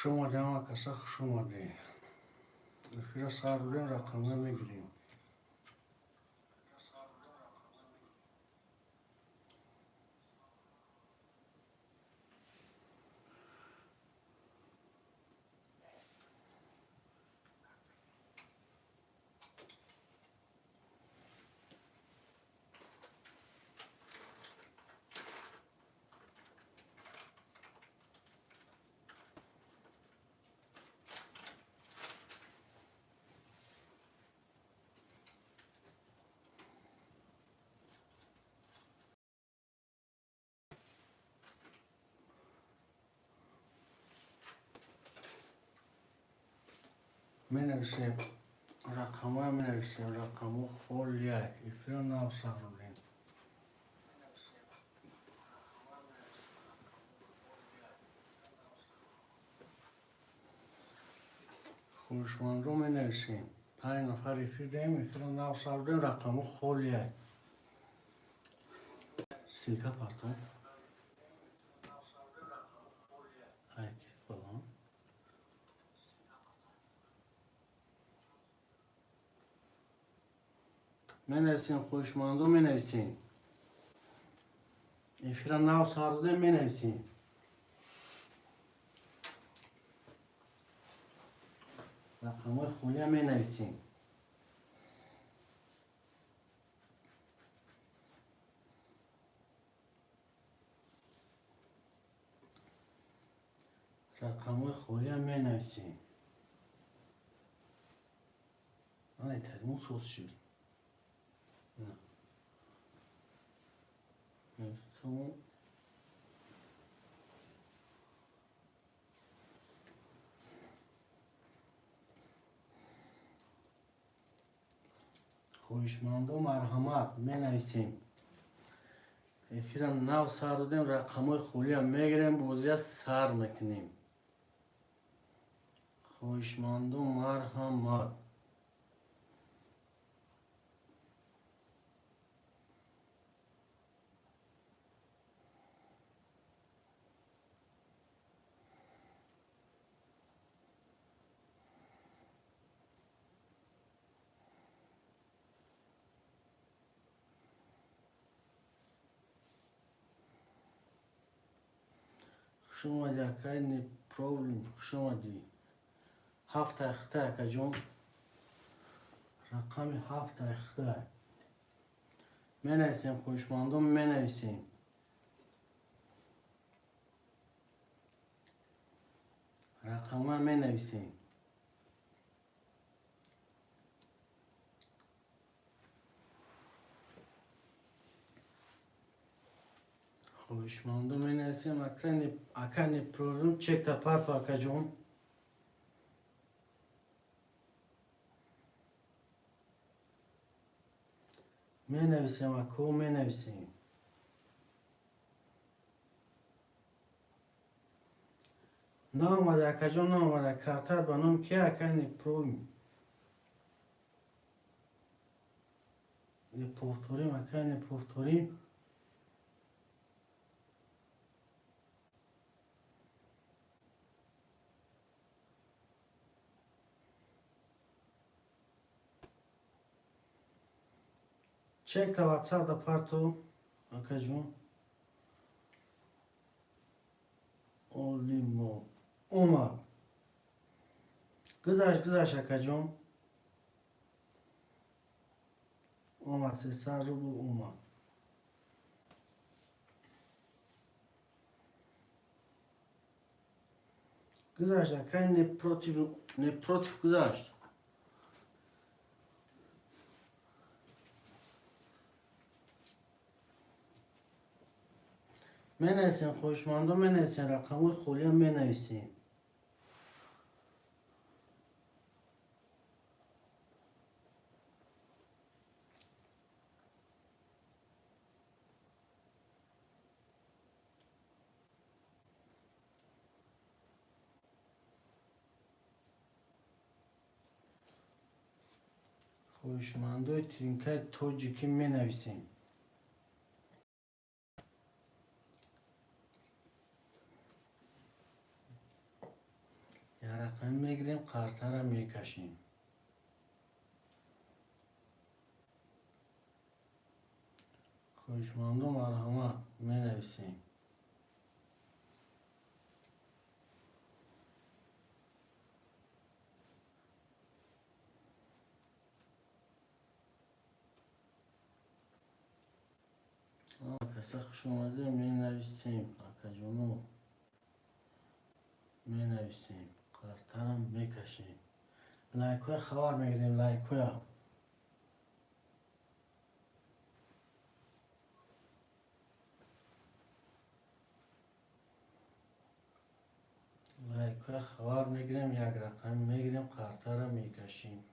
خوش اومده همه کسا خوش اومده. افیرا سر بودیم رقمه میگیریم. منویسیم رقمه منویسیم رقمه فولیه افیرا نو سر بودیم. خوشمند رو منویسیم 5 نفر افیر دیم افیرا نو سر بودیم رقمه فولیه سیلکا پارتون هایکی بلان منویسیم خوشمند رو منویسیم افیرا نو سر بودیم منویسیم رقمه فولیه منویسیم رقمه فولیه منویسیم نه ترمون سوس شد نه تو خوشمند و مرحمت منویسیم افیرا نو سر دادیم رقمای خولی هم میگیریم بوزی سر میکنیم خوشمند و مرحمت خوش اومدی اکای نی پرابلم خوش اومدی 7 اخته اکا جون رقم 7 اخته منویسیم خوشمند و منویسیم رقمه منویسیم خوشمند و منویسیم اکا نی پرابلم چک تا پارت اکا جون منویسیم اکو منویسیم نه اومده اکا جون نه اومده کارتات بانم که اکا نی پرابلم نی پوفتوریم اکا نی پوفتوریم چک تا واتساپ دا پارتو اکا جون اولیمو اومد گذاشت اکا جون اومد 300 روبل اومد گذاشت اکا نپروتیف گذاشت منویسیم خوشمند و منویسیم رقم خولی هم منویسیم خوشمند و ترینکای توجیکی منویسیم میگیریم قرطه را میکشیم. خوشمند و مرحمت می نویسیم. کسی خوش اومده می نویسیم. اکا جونو می نویسیم. قرطه را میکشیم. لایکوی خوار میگیریم. لایکوی خوار میگیریم. یک رقم میگیریم. قرطه را میکشیم.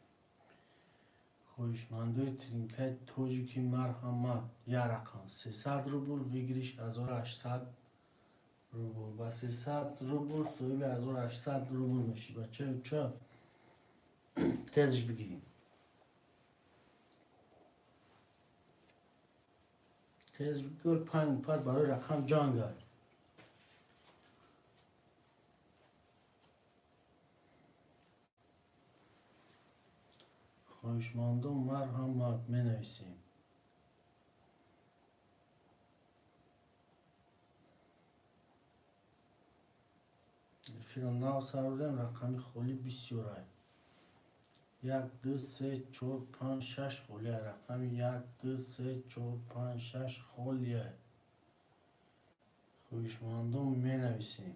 خویشمندوی ترینکای توجیکی مرحمت یک رقم 300 روبل بگیریش 1800 روبل. با 300 روبل سویل 1800 روبل میشی. بچه چه تزش بگیریم. تز بگیر پنج پس برای رقم جان گای. خوشمندم مرحمت می نویسیم. فیلم ناو سرودیم رقمی خولی بسیار های. 1 2 3 4 5 6 خولیه. رقم 1 2 3 4 5 6 خولیه. خوشمندم می نویسیم.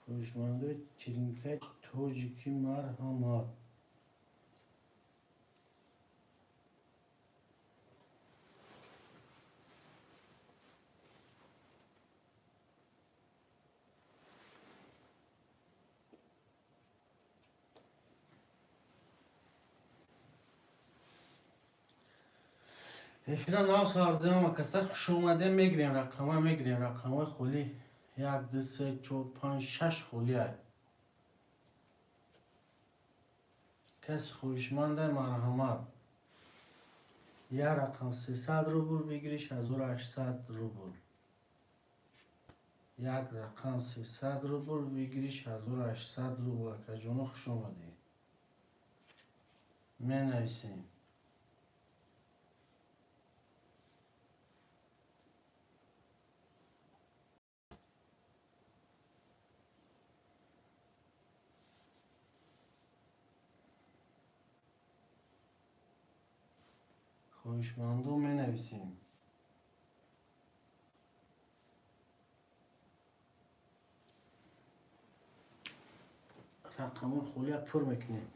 خوشمندوی ترینکای توجیکی مرحمت. فیلم ناو ساردیم و کسی خوش اومده میگیریم. رقم ها میگیریم. رقم های خولی 1 2 3 4 5 6 خولی های. کسی خوشمنده مرحمت یک رقم 300 روبل بگیریش 1800 روبل. یک رقم 300 روبل بگیریش 1800 روبل. که جونو خوش اومده می نویسیم. خوشمندو می نویسیم. رقم خولی پر میکنیم.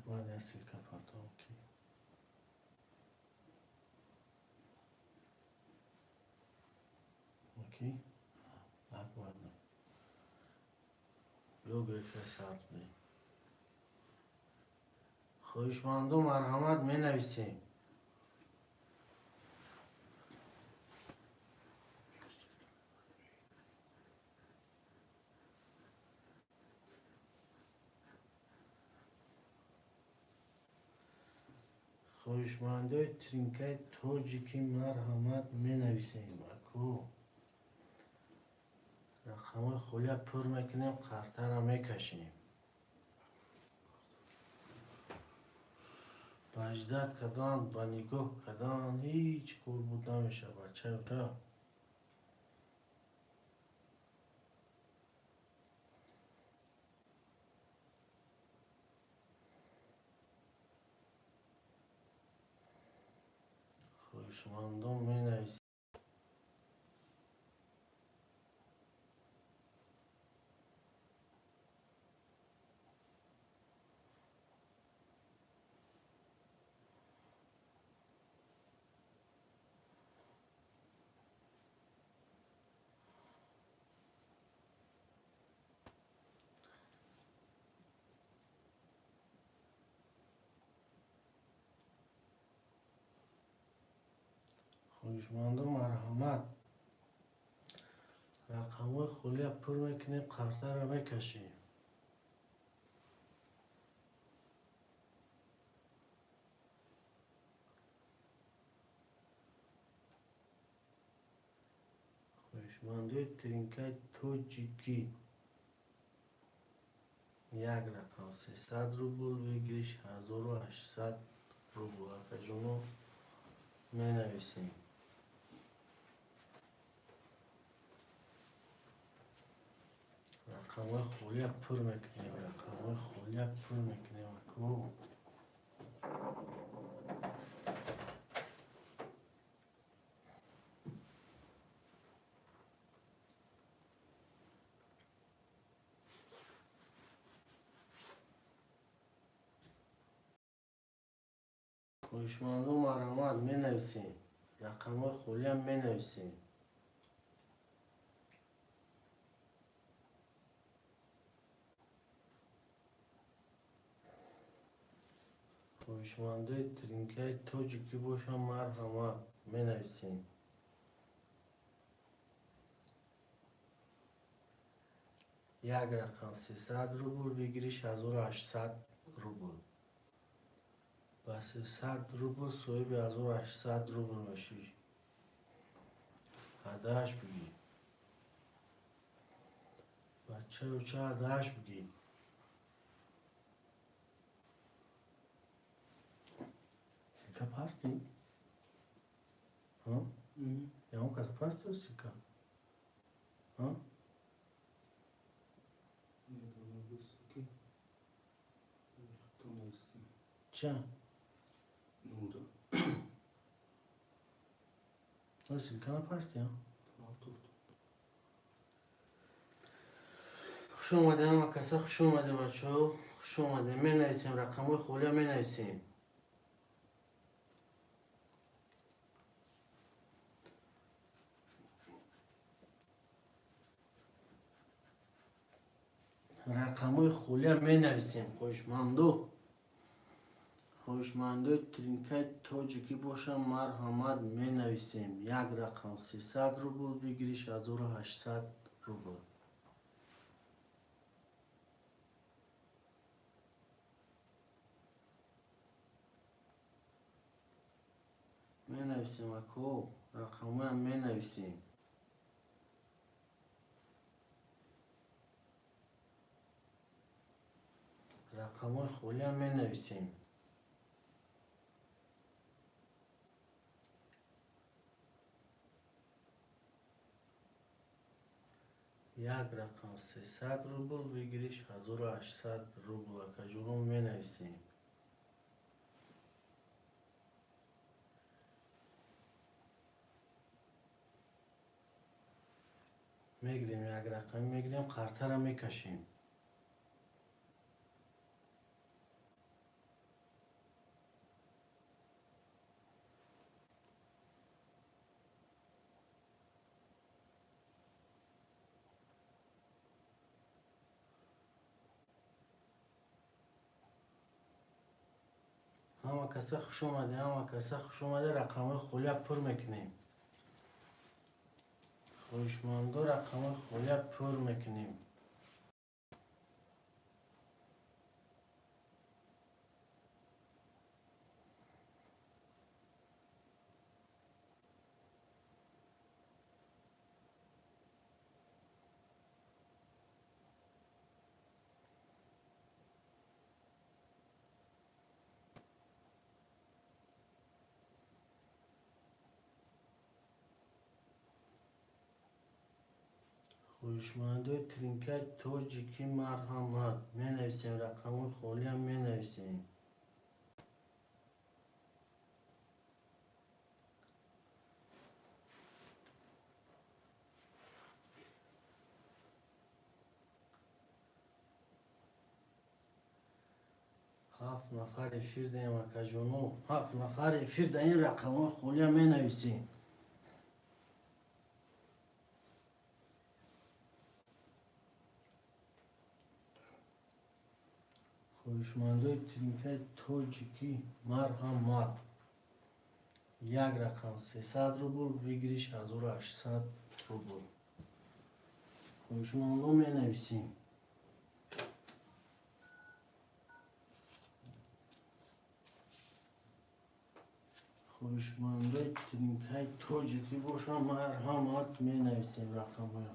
باید اصیل کپارتا اوکی. اوکی باید بیو گریفه سرد بیم. خوشمندو مرحمت می نویسیم. خوشمندوی ترینکای توجیکی مرحمت می نویسیم. اکو رقم خولی پر میکنیم. قرطه را میکشیم. با اجداد کدان با نگاه کدان هیچ کول بود نمیشه بچه تا خوشمندم می نویسیم. خویشمند و مرحمت. رقم خلی پر میکنیم، قرطه را میکشیم. خویشمندوی ترینکای توجیکی. یک رقم 300 روبل بگیریش 1800 روبل. ارکجونو می نویسیم. رقم خلی پر میکنیم. رقم خلی پر میکنیم. اکو خویشمند و مرحمت می نویسیم. رقم خلی هم می نویسیم. خویشمندوی ترینکای توجیکی باشم مرحمت می نویسیم. یک رقم 300 روبل بگیریش 1800 روبل. و 300 روبل صاحب 1800 روبل میشی. عدهش بگی. بچه و چه عدهش بگی. سیکا پرتی؟ ها؟ یا اون کتا پرتی و سیکا؟ ها؟ چه؟ نه سیکا نپرتی ها؟ خوش اومده همه کسا، خوش اومده بچه ها. خوش اومده. می نویسیم. رقم خلی می نویسیم. رقم خلی می نویسیم. خویشمندو ترینکای توجیکی باشم مرحمت می نویسیم. یک رقم 300 روبل بگیریش 1800 روبل. می نویسیم اکو. رقم هم می نویسیم. رقم خلی هم می نویسیم. یک رقم 300 روبل بگیریش 1800 روبل. اکجونو می نویسیم. میگیریم. یک رقم میگیریم. قرطه را میکشیم. همه کسا خوش اومده. همه کسا خوش اومده. رقم خلی پر میکنیم. خویشمندو رقم خلی پر میکنیم. خویشمندو ترینکای توجیکی مرحمت می نویسیم. رقم خلی هم می نویسیم. هفت نفر افیر دهیم اکجونو. 7 نفر افیر ده این رقم خلی هم می نویسیم. خویشمندو ترینکای توجیکی مرحمت. یک رقم 300 روبل بگیریش 1800 روبل. خوشمندو می نویسیم. خوشمندای ترینکای تاجیکی باشم مرحمت می نویسیم رقم های.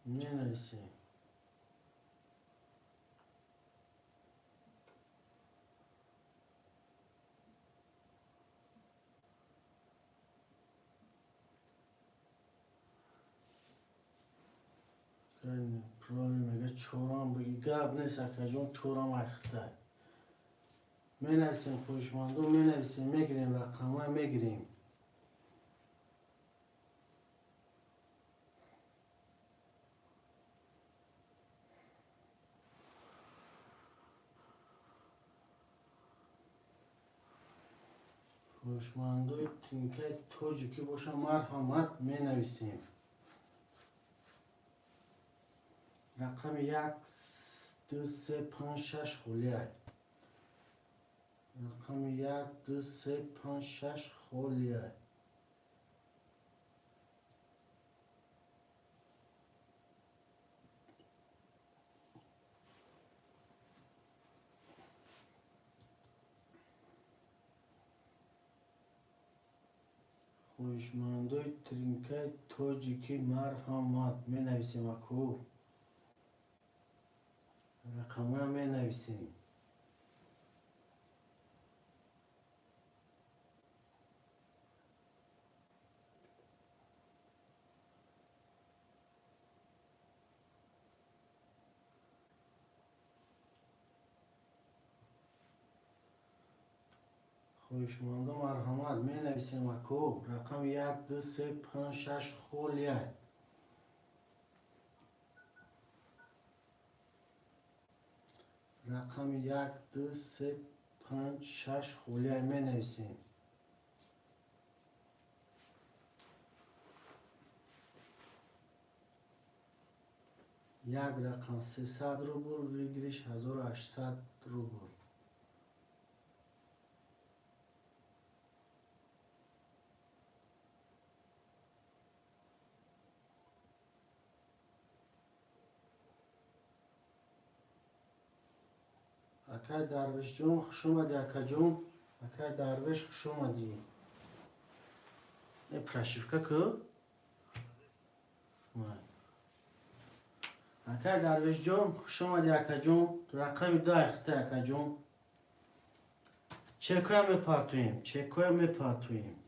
می نویسیم. پرامی میگه چورام بگی گب نیست اکا جون چورام اخته می نویسیم خوشمندو می نویسیم میگیریم رقم های میگیریم. خوشمندوی تینکه تاجیکی باشه مرحمت می نویسیم. رقم 1 2 3 5 6 خلیه. رقم 1 2 3 5 6 خلیه. خوشمندوی ترینکه تاجیکی مرحمت می نویسیم اکو. رقم ها می نویسیم. خوشمندو مرحمت می نویسیم اکو. رقم 1 2 3 5 6 خلیه. رقم 1 2 3 5 6 خلیه می نویسیم. یک رقم 300 روبل بگیریش 1800 روبل. اکای درویش جون خوش اومدی اکا جون. اکای درویش خوش اومدی. پرشیفکا که؟ اکای درویش جون خوش اومدی اکا جون. رقم 2 اخته اکا جون. چکای میپاتویم. چکای میپاتویم.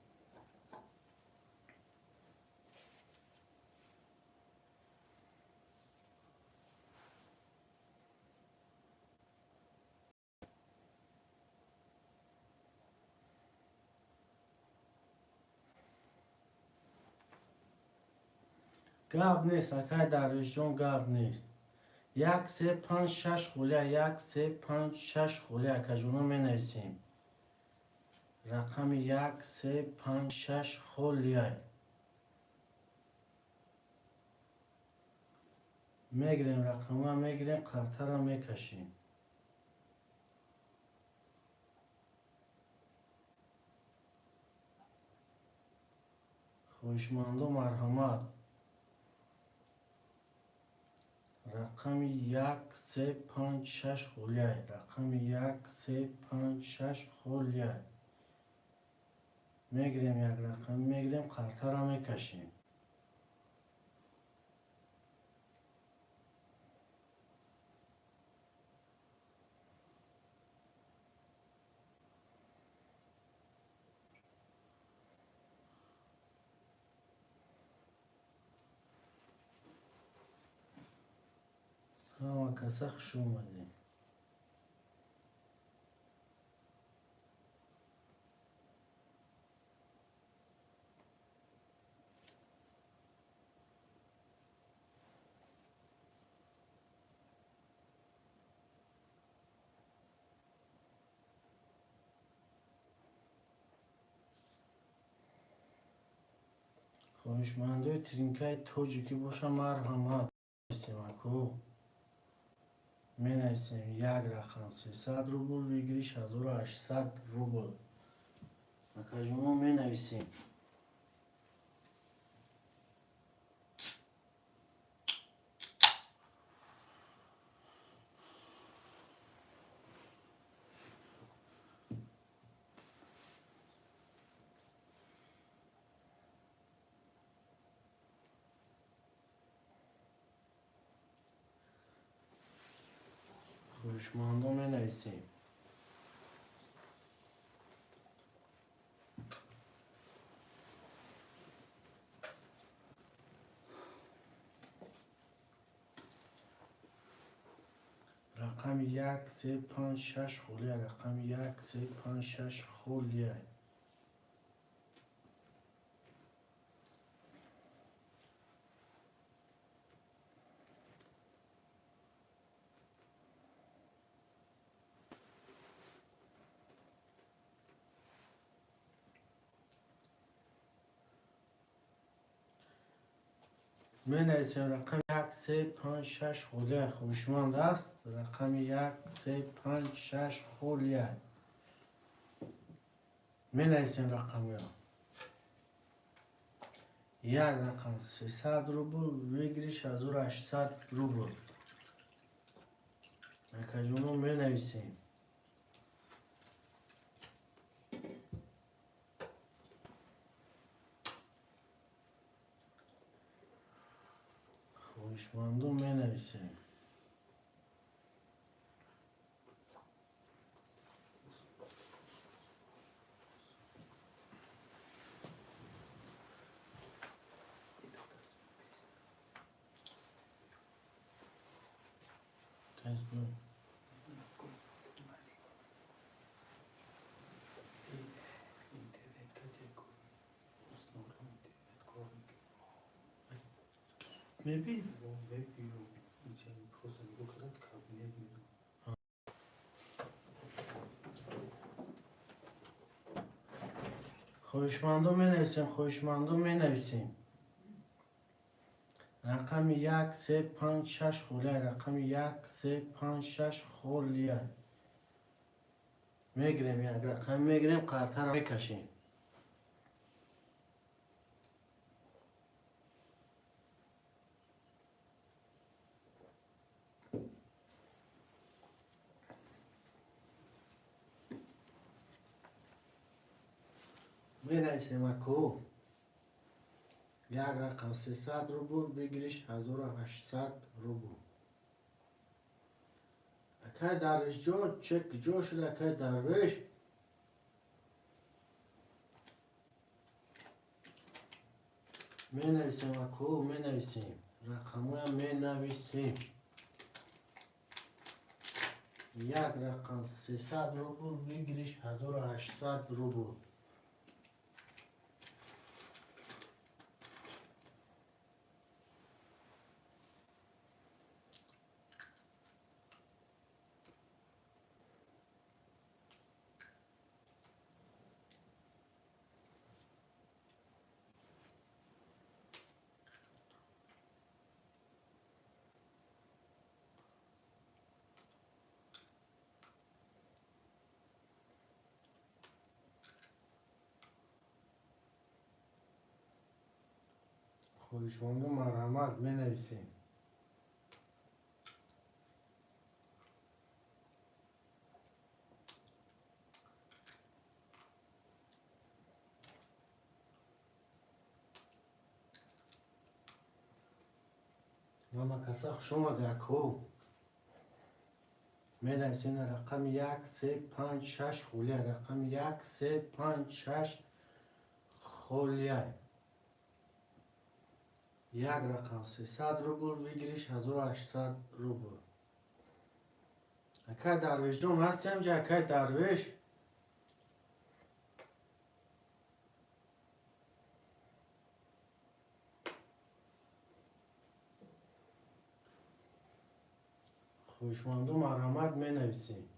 گاب نیست اکای درویش جون گاب نیست. 1 3 5 6 خلیه. 1 3 5 6 خلیه اکا جونو می نویسیم. رقم 1 3 5 6 خلیه. میگیریم رقم ها میگیریم قرطه را میکشیم. خوشمندو مرحمت. رقم 1 3 5 6 خلیه. رقم 1 3 5 6 خلیه. میگیریم یک رقم میگیریم قرطه را میکشیم. همه کسا خوش اومدیم. هوشمندای ترینکای توجیکی باشه مرحمت میسیم اکو می نویسیم یک رقم 300 روبل بگیریش 1800 روبل مکجمو می نویسیم هوشمندو می نویسیم رقم 1 3 5 6 خولیه رقم 1 3 5 6 خولیه می نویسیم رقم 1 3 5 6 خولیه هوشمند است رقم 1 3 5 6 خولیه می نویسیم رقم یک رقم 300 روبل بگیریش 1800 روبل مکجونو می نویسیم هوشمندو می نویسیم میبین خوشمندو می نویسیم خوشمندو می نویسیم رقم 1 3 5 6 خولیه رقم 1 3 5 6 خولیه میگیریم یک رقم میگیریم قطعا میکشیم می نویسیم اکو یک رقم 300 روبل بگیریش 1800 روبل اکای درویش جو چک جو شده اکای درویش می نویسیم اکو می نویسیم رقم هم می نویسیم یک رقم 300 روبل بگیریش 1800 روبل خوشمندو مرحمت می نویسیم ماما کسا خوش اومده اکو می نویسیم رقم 1 3 5 6 خولیه رقم 1 3 5 6 خولیه یک رقم 300 روبل بگیریش 1800 روبل اکای درویش جون هستیم جا اکای درویش خوشمندو مرحمت می نویسیم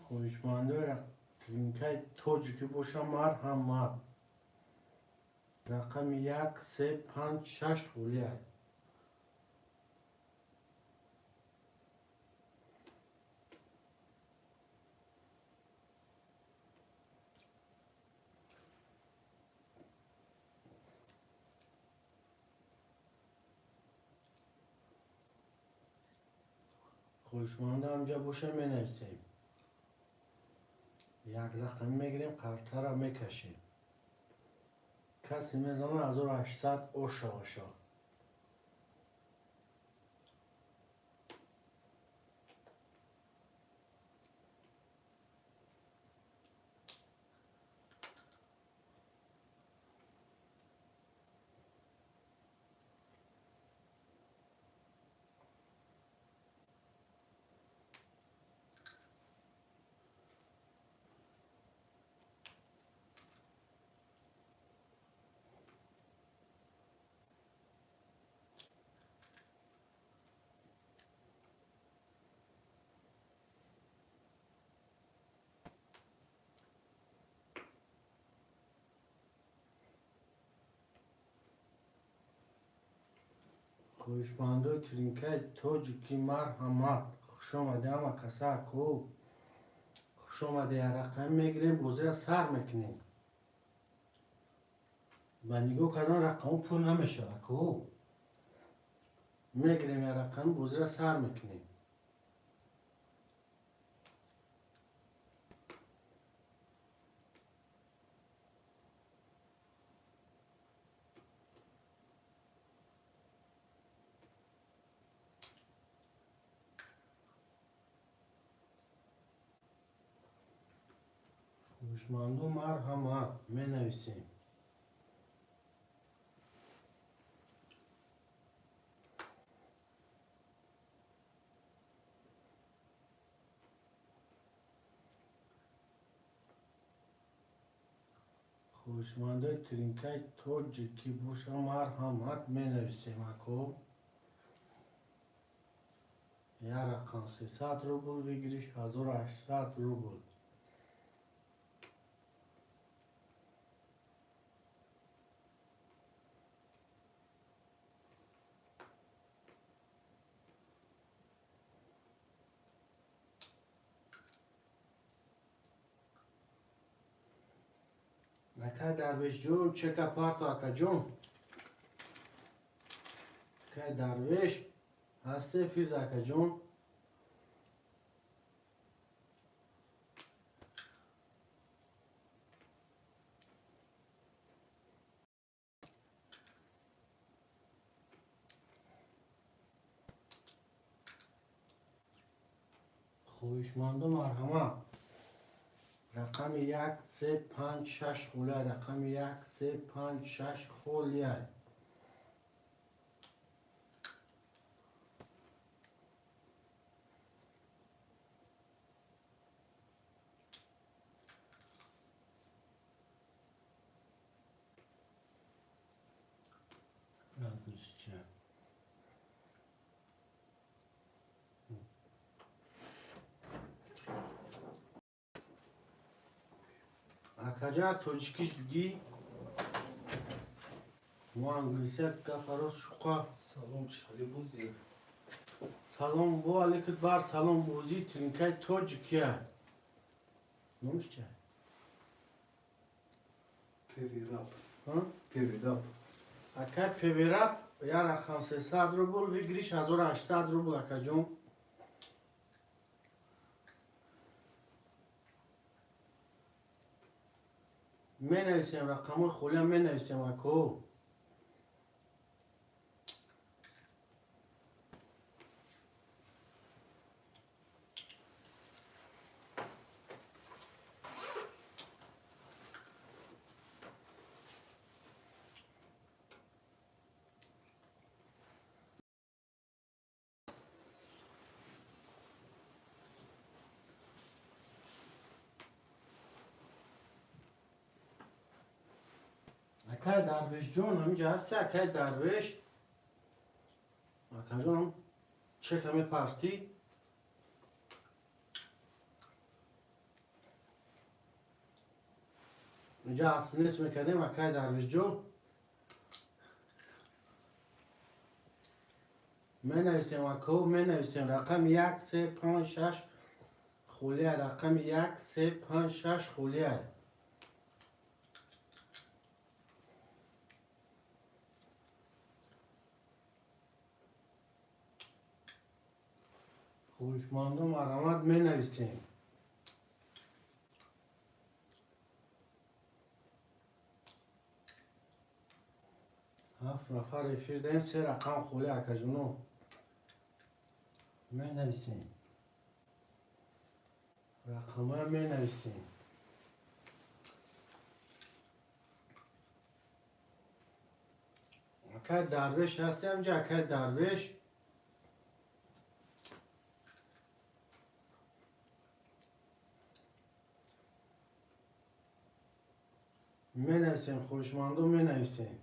خویشمانده ترینکای توجکی باشم مرحمت رقم 1 3 5 6 خولیه خویشمانده همجا باشه می نویسیم یک رقم میگیریم قرطه را میکشیم کسی میزنه 1800 اوشا باشه خویشمانده ترینکای توجکی مرحمت خوش آمده همه کسا کو خوش آمده یه رقم میگیریم بوزی را سر میکنیم و نگاه کردن رقم پر نمیشه کو میگیریم یه رقم بوزی را سر میکنیم خویشمانده مرحمت می نویسیم خویشمانده ترینکای توجکی باشم مرحمت می نویسیم اکو یه رقم 300 روبل بگیریش 1800 روبل اکا درویش جون چه کپارتو اکا جون اکا درویش هسته فیرد اکا جون خویشمانده مرحمت رقم 1 3 5 6 خوله رقم 1 3 5 6 خوله اکاجا توجکیش بگی مو انگلیسی گفروز شقا سلام چخالی بوزی سلام بو علیکت بار سلام بوزی ترینکای توجکیه نمش چه پیوی راب ها پیوی راب اکا پیویراب یا رقم 300 روبل ویگریش 1800 روبل اکا جون می نویسیم رقم خوله می نویسیم اکو اکای درویش جون همینجا هستی اکای درویش اکای جون چه کمی پرتی اینجا اصل نیست میکردیم اکای درویش جون. می نویسیم اکو می نویسیم رقم 1 3 5 6 خولیه. رقم 1 3 5 6 خولیه. خوشماند و مرامت می نویسیم. 7 نفر رفیقدن 3 رقم خولیه اکا جونو می نویسیم. رقم ها می نویسیم. اکای درویش هستی همجا اکای درویش. می نویسیم خوشماندو می نویسیم.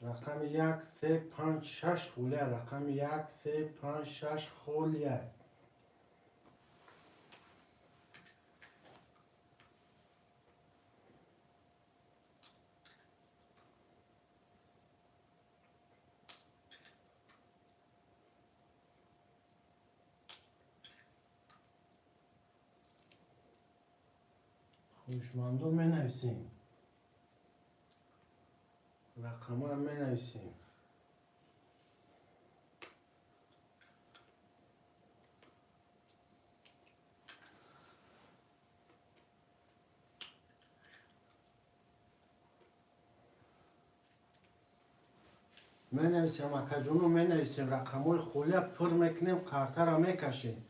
رقم 1 3 5 6 خولیه. رقم 1 3 5 6 خولیه. خوشماندو می نویسیم. رقم ها می نویسیم. می نویسیم اکا جونو می نویسیم. رقم های خولیه پر میکنیم قرطه را میکشیم.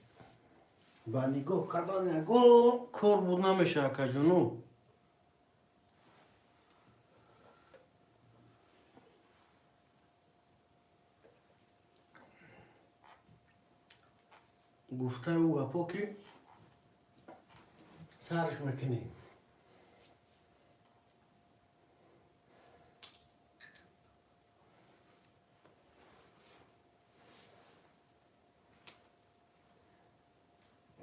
با نگاه کردن نگاه کار بود نمیشه اکا جونو. گفته او گپا که سرش میکنیم.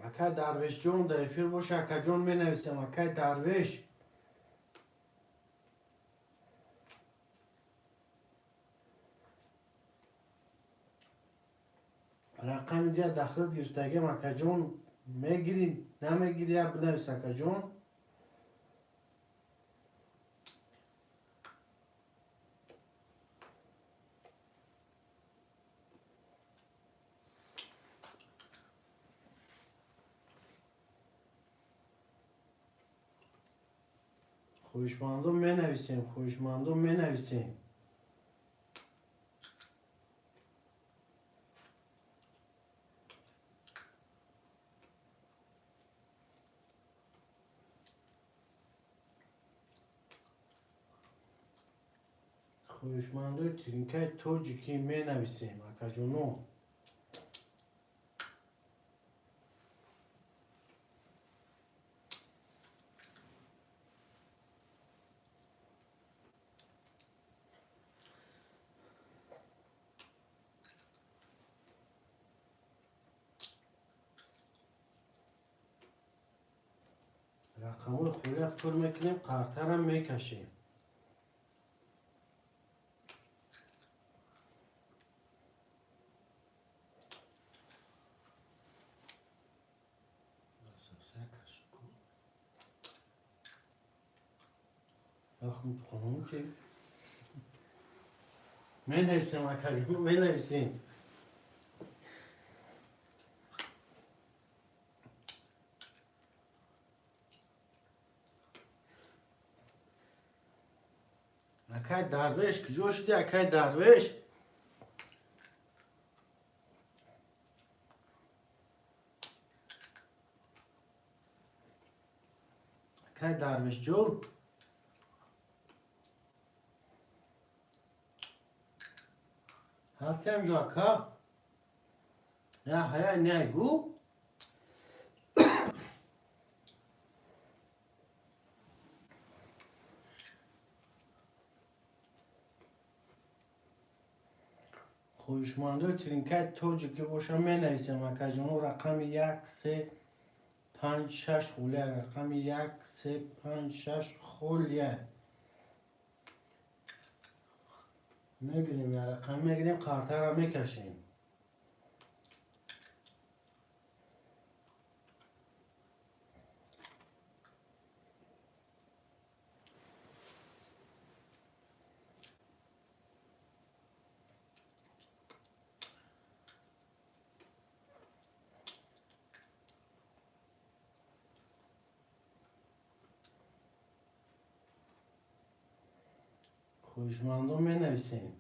اکای درویش جون در افیر باشه اکا جون می نویسیم. اکای درویش رقم دیگه داخل گرفتگی اکا جون میگیریم نمیگیری یا بنویس اکا جون. خوشماندو می نویسیم. خوشماندو می نویسیم. خوشماندو ترینکای توجیکی می نویسیم اکا جونو. رقم های خولیه پر میکنیم قرطه را میکشیم. اخم خانم که می نویسیم اکا جون می نویسیم. اکای درویش کجا شدی اکای درویش؟ اکای درویش جون هستی همجا اکا؟ نه هیا نه گو. خویشمانده ترینکت توجی که باشم می نویسیم اکا جانو رقم 1 3 5 6 خولیه رقم 1 3 5 6 خولیه میگیریم یا رقم میگیریم کارتر را میکشیم خویشمندو می نویسیم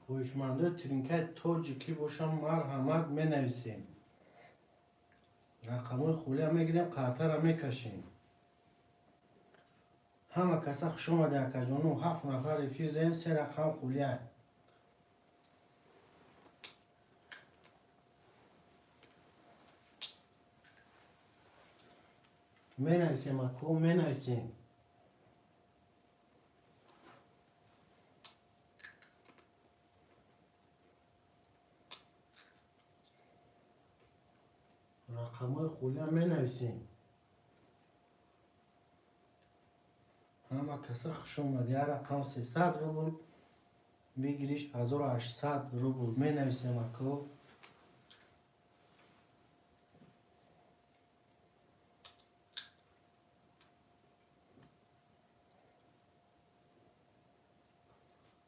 خویشمنده ترینکت توجی که باشم مرحمت می نویسیم رقم خولیه میگیریم کارتر را میکشیم همه کسا خوش اومده اکا جانو 7 نفر رفیق دهیم 3 رقم خولیه می نویسیم اکو می نویسیم رقم خولیه می نویسیم همه کسا خوش اومده یه رقم 300 روبل بگیریش 1800 روبل می نویسیم اکو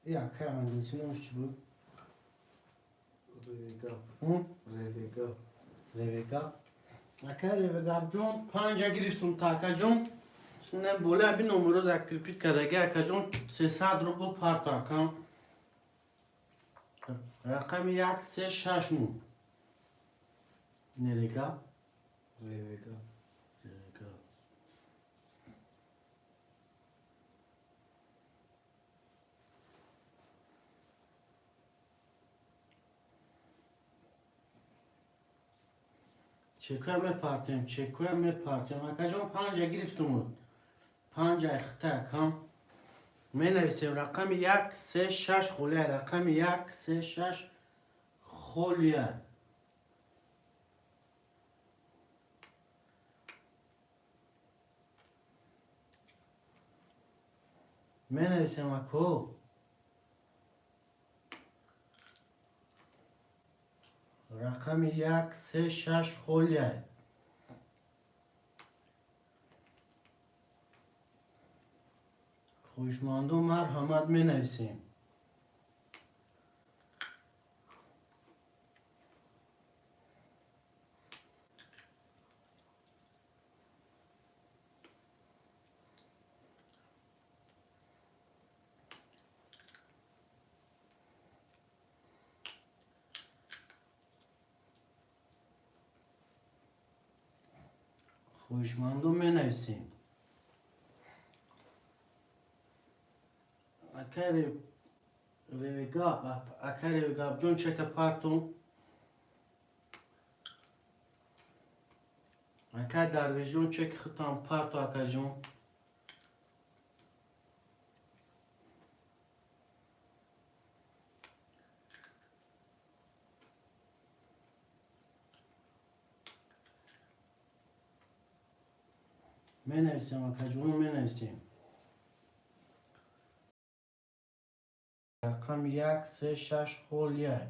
یا که انگلیسی نمش چی بود؟ Reviga. Rebecca. Aka Rebecca جون 5 گرفتم تا اکا جون نه بوله بی نمرو ذکر پیت کدگی اکا جون 300 روبل پارت اکام رقم 1 3 6 مو نرگا Reviga. چکوی میپارتیم اکا جون 5 گرفتم 5 اخته اکام می نویسیم رقم 1 3 6 خولیه رقم 1 3 6 خولیه می نویسیم اکو رقم 1 3 6 خولیه خوشماندو مرحمت می نویسیم خوشماندو می نویسیم اکر ریگاب جون چک پارتون اکر درویش جون چک خطام پارتو اکر جون می نویسیم اکر جون می نویسیم رقم 1 3 6 خولیه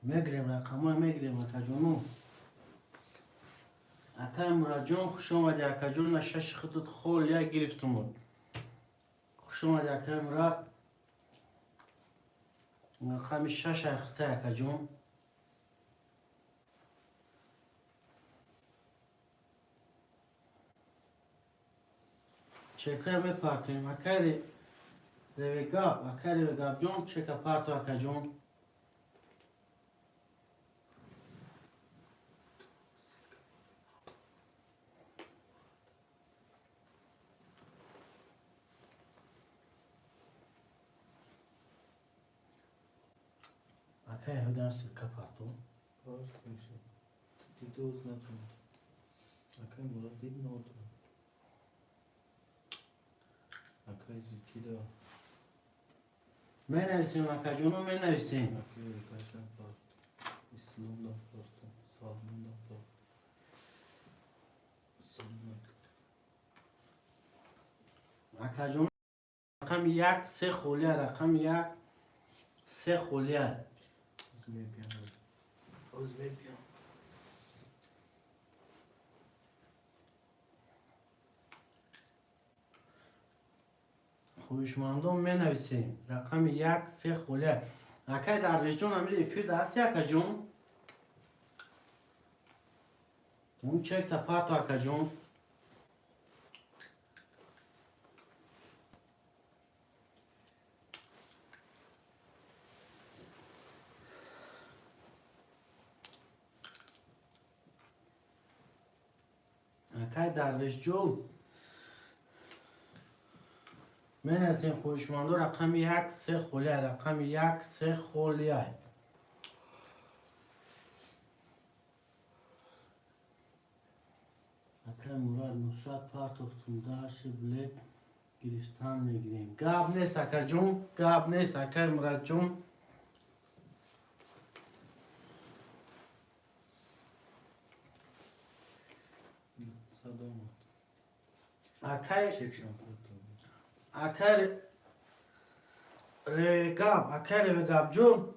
میگریم رقم های میگریم اکا جونو اکا مراد جون خوش اومده اکا جون نشش خطوط خولیه گرفتم بود خوش اومده اکا مراد رقم 6 اخته اکا جون چکه میپارتیم اکا ریگاب جون چکه پارتو اکا جون اکای هدن سلکه پاتو باش میشه دیدوز نتونم اکای مراد دید نتونم اکای جیکی دا می نویسیم اکا جونو می نویسیم اکای کاشن پارت اسلام دا پارتم سالمون دا پارت سلمک اکا جون رقم یک سه خولیه رقم یک سه خولیه Uzme piano. Uzme piano. خویشمندان می نویسیم رقم یک سه خولیه اکای درویش جون امیری فیرد هستی اکا جون اون چک تا پارتو اکا جون اکای درویش جون می نویسیم خویشمندان رقم یک سه خولیه رقم یک سه خولیه اکای مراد نصرت پارتو فتوندارش بله گرفتن میگیریم گاب نیست اکا جون گاب نیست اکای مراد جون Sadam. اکای Çekşen pardon. اکای ریگاب اکای ریگاب جون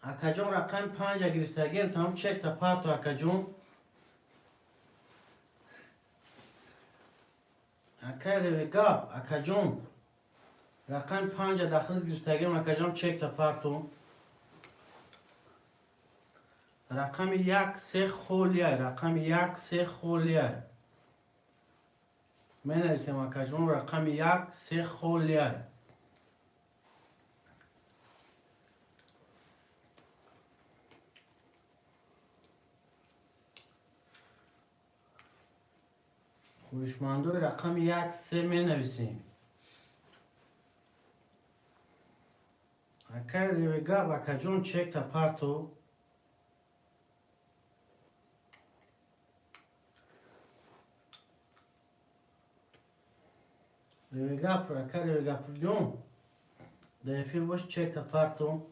اکا جون رقم 5 گرفتگیم تمام چک تا پارتو اکا جون اکای ریگاب اکا جون رقم 5 داخل گرفتگیم اکا جون چک تا پارتو رقم یک سه خولیه رقم یک سه خولیه می نویسیم اکا جون رقم یک سه خولیه خویشمندوی رقم یک سه می نویسیم اکای ریگاب اکا جون چک تا پارتو ریگاب اکای ریگاب جون دفیر باش چک تا پارتو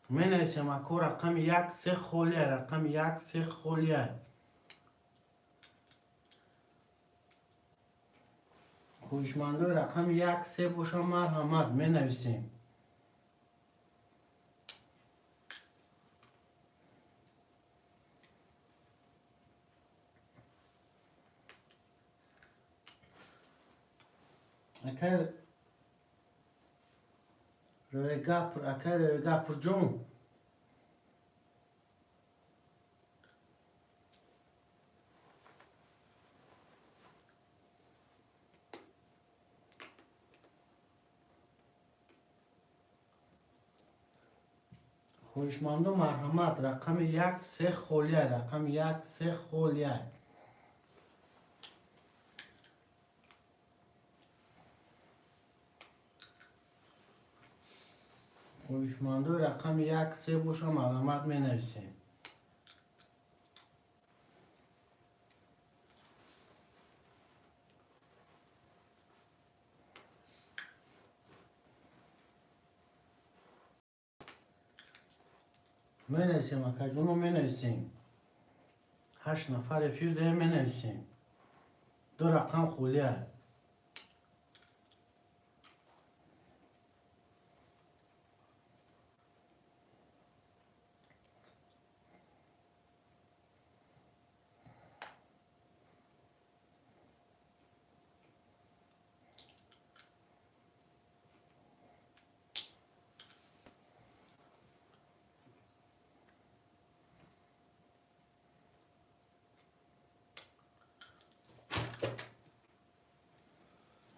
می نویسیم اکو رقم یک سه خولیه رقم یک سه خولیه خویشمندوی رقم یک سه باشم مرحمت می نویسیم اکای ریگاب جون خویشمندو مرحمت رقم یک سه خولیه رقم یک سه خولیه خویشمندو رقم یک سه باشم علامت می نویسیم می نویسیم اکا جونو می نویسیم 8 نفر فیر ده می نویسیم دو رقم خولیه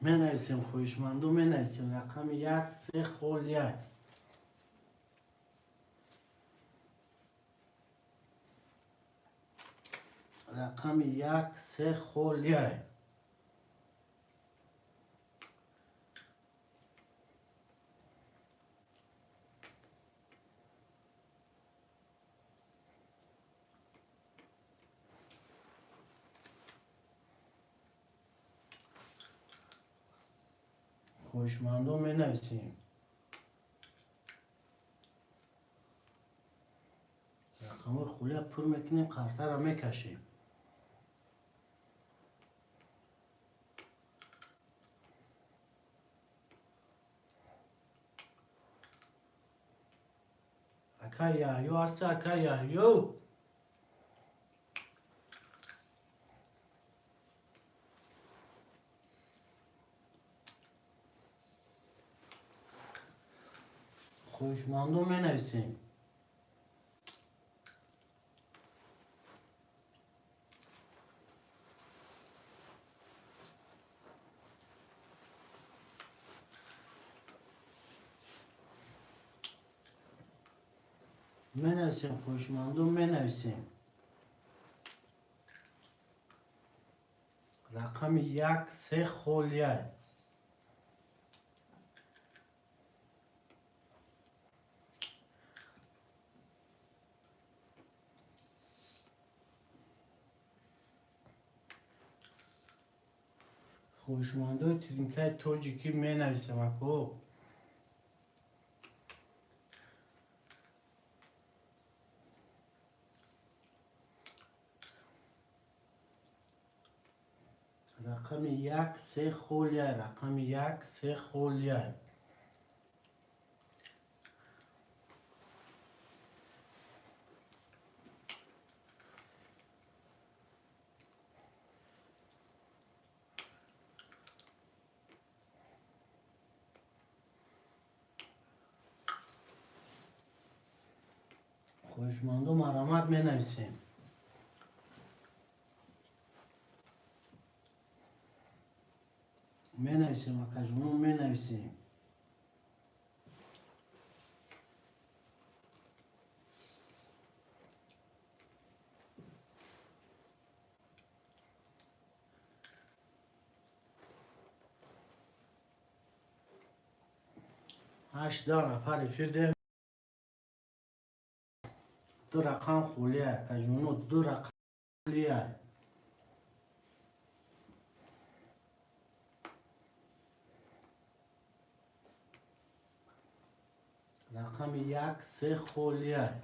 می نویسیم خویشمندو می نویسیم رقم یک سه خولیه رقم یک سه خولیه خوشمندو می نویسیم. رقم خوله پر میکنیم، قرطه را میکشیم. اکا یحیو هست، اکا یحیو. خوشمندو می نویسیم. می نویسیم خوشمندو می نویسیم. رقم 1 3 خولیه. خوشمندو تینکه توجیکی می نویسیم اکو. رقم 1 3 خولیه. رقم 1 3 خولیه. خوشمندو مرامت می نویسیم. می نویسیم اکا جنون می نویسیم. هشت نفر فیردیم. دو رقم خولیه که جنون دو رقم خولیه. رقم 1 3 خولیه.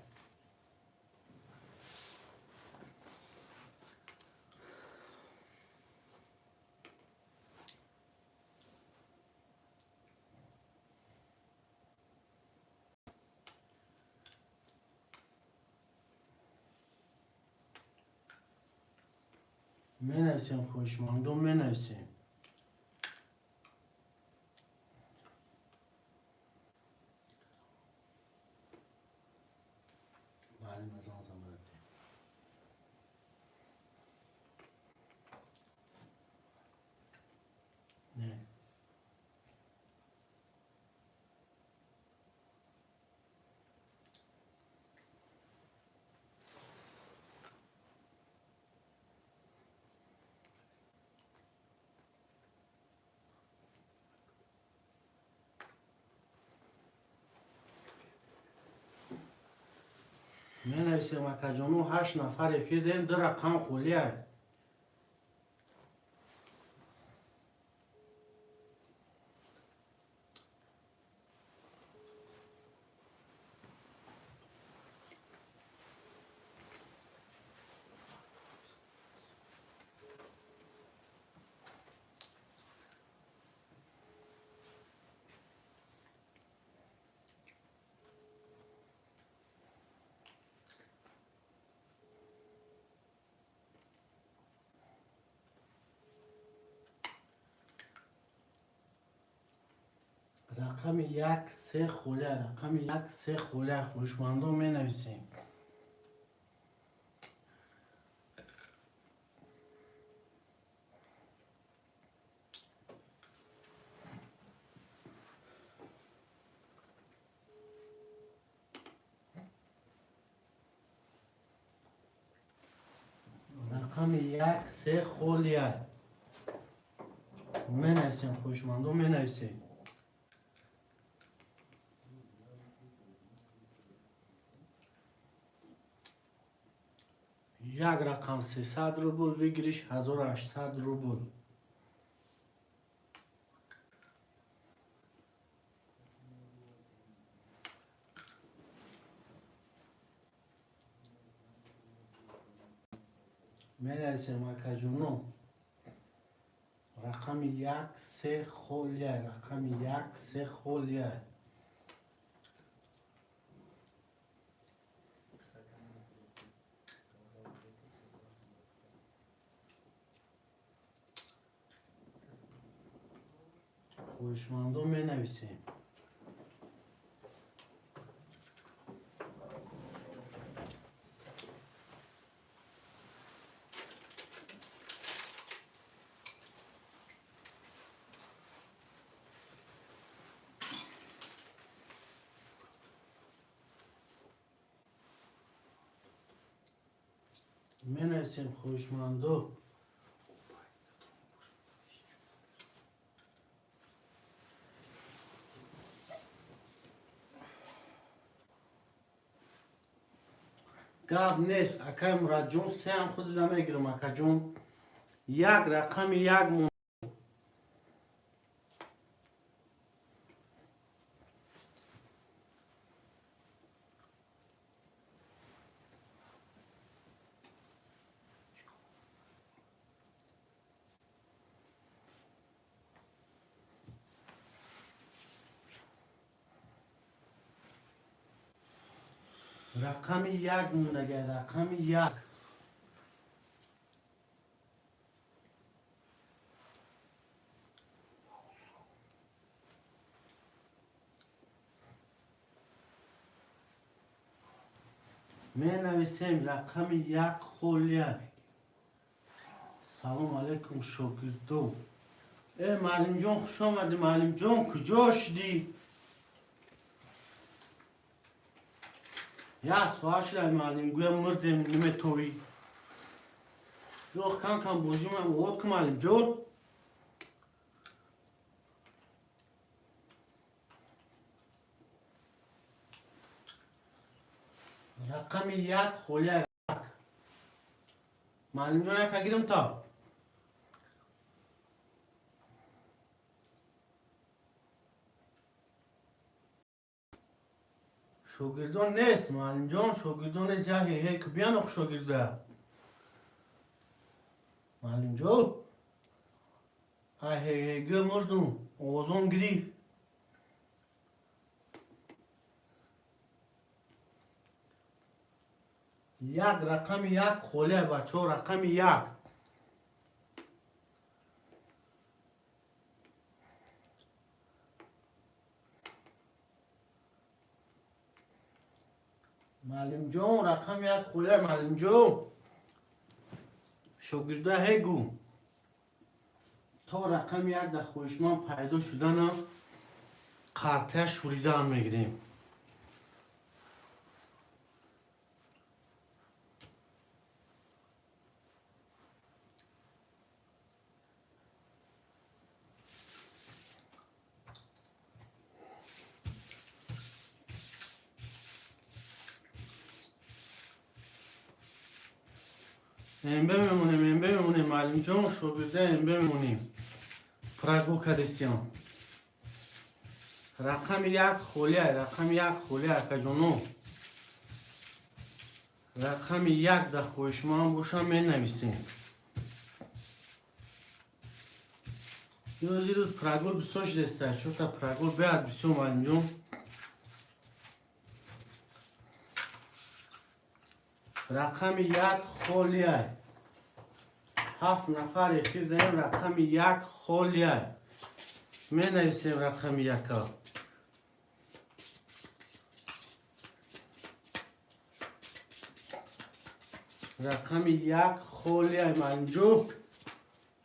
می نویسیم خوشمندو می نویسیم. بله مزان زمان دیم. نه می نویسیم اکا جنون 8 نفر فیردیم. دو رقم خولیه. رقم 1 3 خوله. رقم 1 3 خوله. خوشمندو می نویسیم. رقم 1 3 خولیه. می نویسیم خوشمندو می نویسیم. یک رقم 300 روبل بگیریش 1800 روبل. می‌نویسیم اکا جونو. رقم 1 3 خلیه. رقم 1 3 خلیه. خوشمندو می‌نویسیم. می‌نویسیم خوشمندو. گاب نیست. اکای مراد جون سه هم خود نمیگیرم اکا جون. یک رقم 1 مون. رقم 1 مونده. رقم 1. می‌نویسیم رقم 1 خلیه. سلام علیکم شاگردو. ای معلم جان خوش آمدی. معلم جان کجا شدی؟ یا سوال شده معلم گویا مردم نمیتوی. یو کم بازی من وقت معلم جان. رقم 1 خلیه. معلم جان یک گیرم تا. شاگردان نیست معلم جان. شاگردان نیست. یا هی که بیان اخ شاگرده. معلم جان. هی گویا مردم. آوازم گریف. یک رقم 1 خلیه بچه ها. رقم 1. معلم جان رقم 1 خلیه. معلم جان شاگرده هیگو تا رقم 1 در خوشمان پیدا شدن قرطه شوریده هم میگیریم. این بمیمونیم معلم جان شاگرده این بمیمونیم. پراگو کریستیان رقم 1 خلیه. رقم 1 خلیه اکا جانو. رقم 1 در خوشمان باشم می نویسیم. یه روز پراگول بساش دسته چون تا پراگول بیاد بسیار معلم جان. رقم 1 خلیه. 7 نفر اخیر داریم. رقم 1 خلیه. می نویسیم رقم 1 ها. رقم 1 خلیه منجو.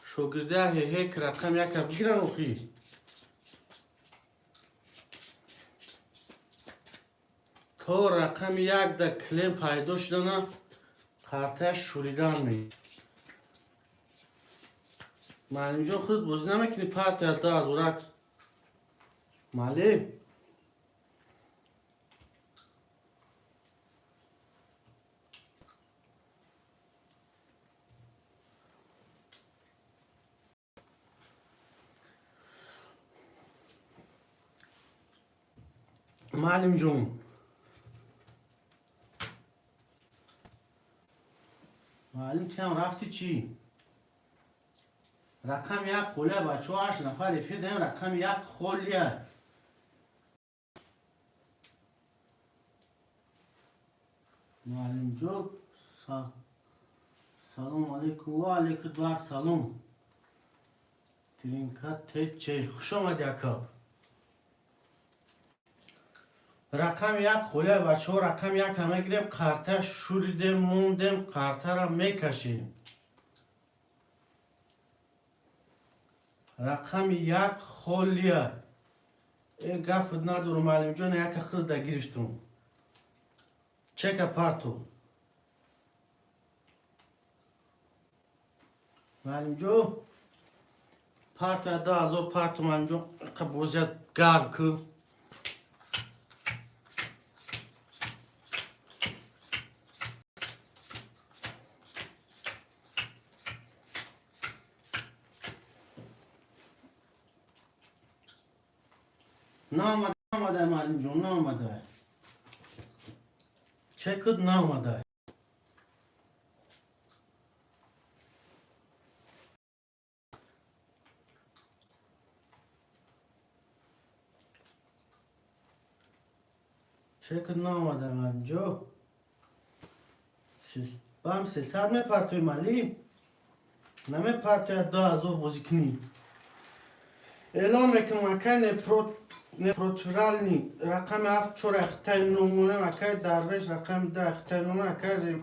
شاگرده هیک رقم 1 بگیرن اخی. تا رقم 1 در کلیم پیدا شدن قرطه شوریدن می. معلم جان خود بازی نمیکنی پرت کرده از ورک. معلم معلم جان معلم که هم رفتی چی؟ رقم یک خوله بچه ها 8 نفر رفیدیم رقم یک خولیه. معلم جو سلام علیکم و علیکم دوار سلام. ترینکت تیچه خوش آمد یکا. رقم یک خوله بچه ها رقم یک همه گیریم قرطه شوریدیم موندیم قرطه را میکشیم. رقم یک خولیه. ای گفت ندارم معلم جان یک خود دا گرفتم. چک پارتو. معلم جو پارتو 2000 پارتو معلم جو قبوزیت گرم که. نامده معلم جون نامده. چه کد نامده. چه کد نامده معلم جو. بام 300 می پرتوی مالی. نمی پرتوی 2000 بازی کنی. اعلام میکنم مکه نپروتفرالنی رقم 7 4 اختای نمونه مکه درویش رقم 10 اختای نمونه مکه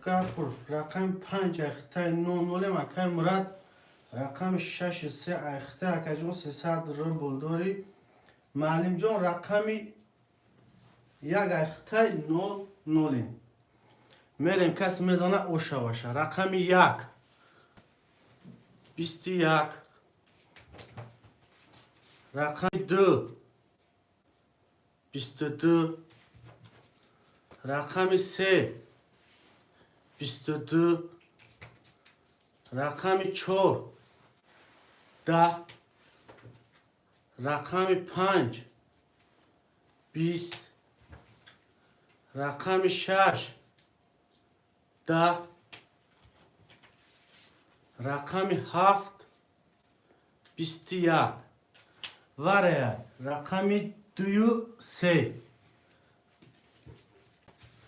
کپر رقم 5 اختای نمونه مکه مراد رقم 6 3 اختای اکجون 300 روبل داری. معلم جان رقم 1 اختای 0 میریم کس میزانه اوشه باشه. رقم 1 21 رقم 2 22 رقم 3 22 رقم 4 10 رقم 5 20 رقم 6 10 رقم 7 21 وارد رقم 2 3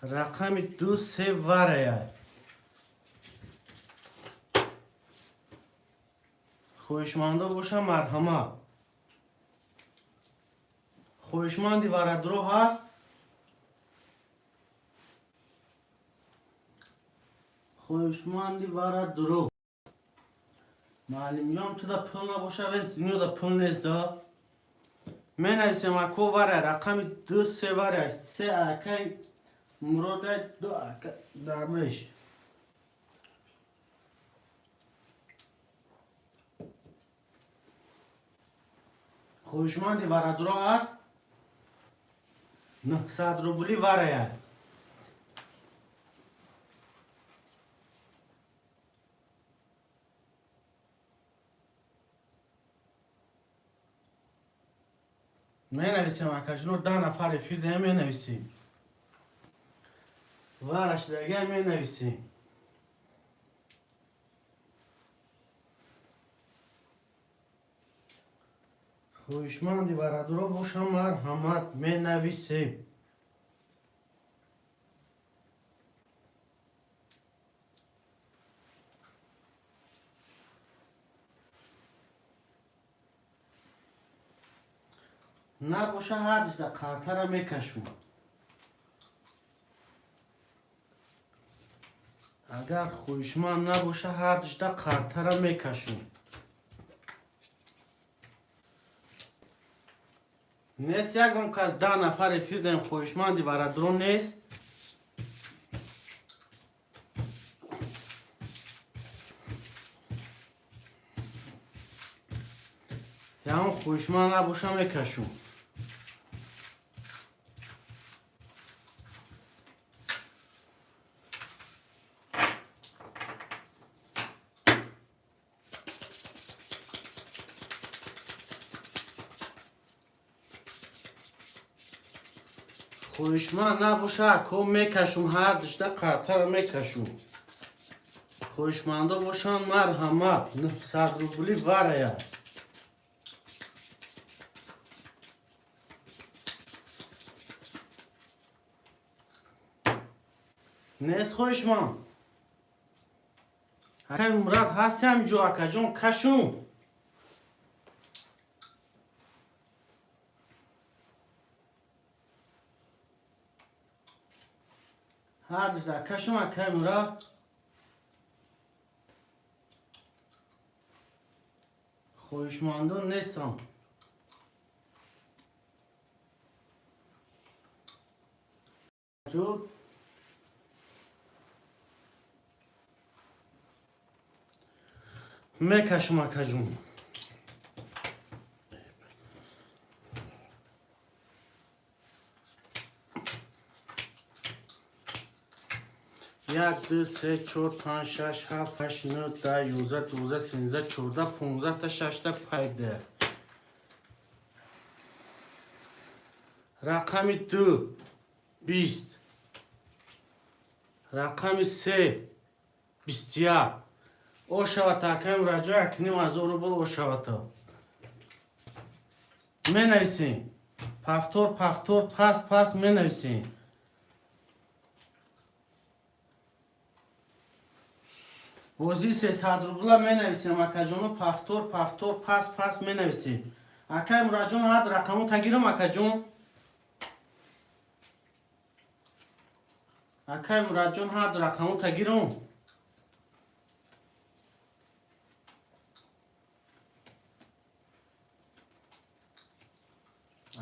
رقم 2 3 وارد خوشمانده باشه مرحمت. خوشمندی وارد رو هست. خوشمندی وارد رو معلم جان تو دا پول نباشه ویز دنیا دا پول نیست دا. من ایسم اکو واره رقم 2 3 واره 3 اکی مروده 2 اکی درمش. خوشمندی واره درو هست 900 روبلی واره. می نویسیم اکشنو 10 نفر رفیده می نویسیم. وارش دیگه می نویسیم. خوشمندی برادرو باشم مرحمت می نویسیم. نباشه هر دیسته کارته را میکشم. اگر خوشمند نباشه هر دیسته کارته را میکشم. نیست یکم که از 10 نفر رفیقیم خوشمندی برادرو نیست. یا هم خوشمند نباشه میکشم. خوشمان نباشه کم میکشم هر دشته قطر میکشم خوشمنده باشن مرحمت 900 روبلی وره نیست خوشمان اکای مراد هستی هم جو اکا جون کشون هر دشته کشون اکای مراد خوشمندون نیستم جو میکشم اکا جون یک دو سه چهار پنج شش هفت هشت نه ده 11 12 13 14 15 تا 6 تا پیده رقم 2 20 رقم 3 21 او شوت اکم رجا اکنیم از او رو بل او شوت می نویسیم پفتور پس می نویسیم بوزی 300 روبلا می نویسیم اکا جونو پفتور پس می نویسیم اکا مراجون هر رقمو تگیرم اکا جون اکا مراجون هر رقمو تگیرم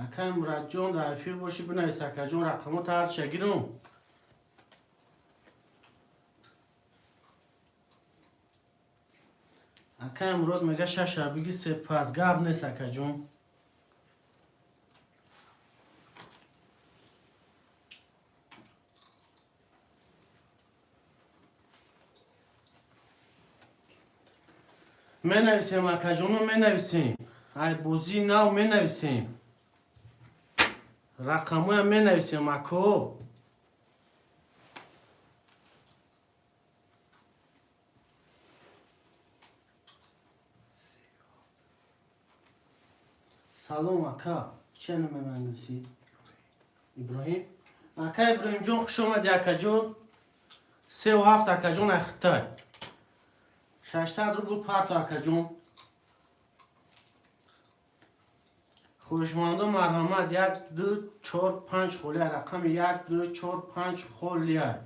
اکا مراجون در فیل باشی بنویس اکا جون رقمو تا هر شگیرم اکا امروز میگه شش بگی سپاس گاب نیست اکا جون می نویسیم اکا جونو می نویسیم ای بوزی نو می نویسیم رقمو هم می نویسیم اکو سلام اکا چه نمی منگسی؟ ابراهیم اکا ابراهیم جون خوش آمدی اکا جون 3 و 7 اکا جون اختای 600 روبل پارت اکا جون خوشمانده مرحمت 1 2 4 5 خولیه رقم 1 2 4 5 خولیه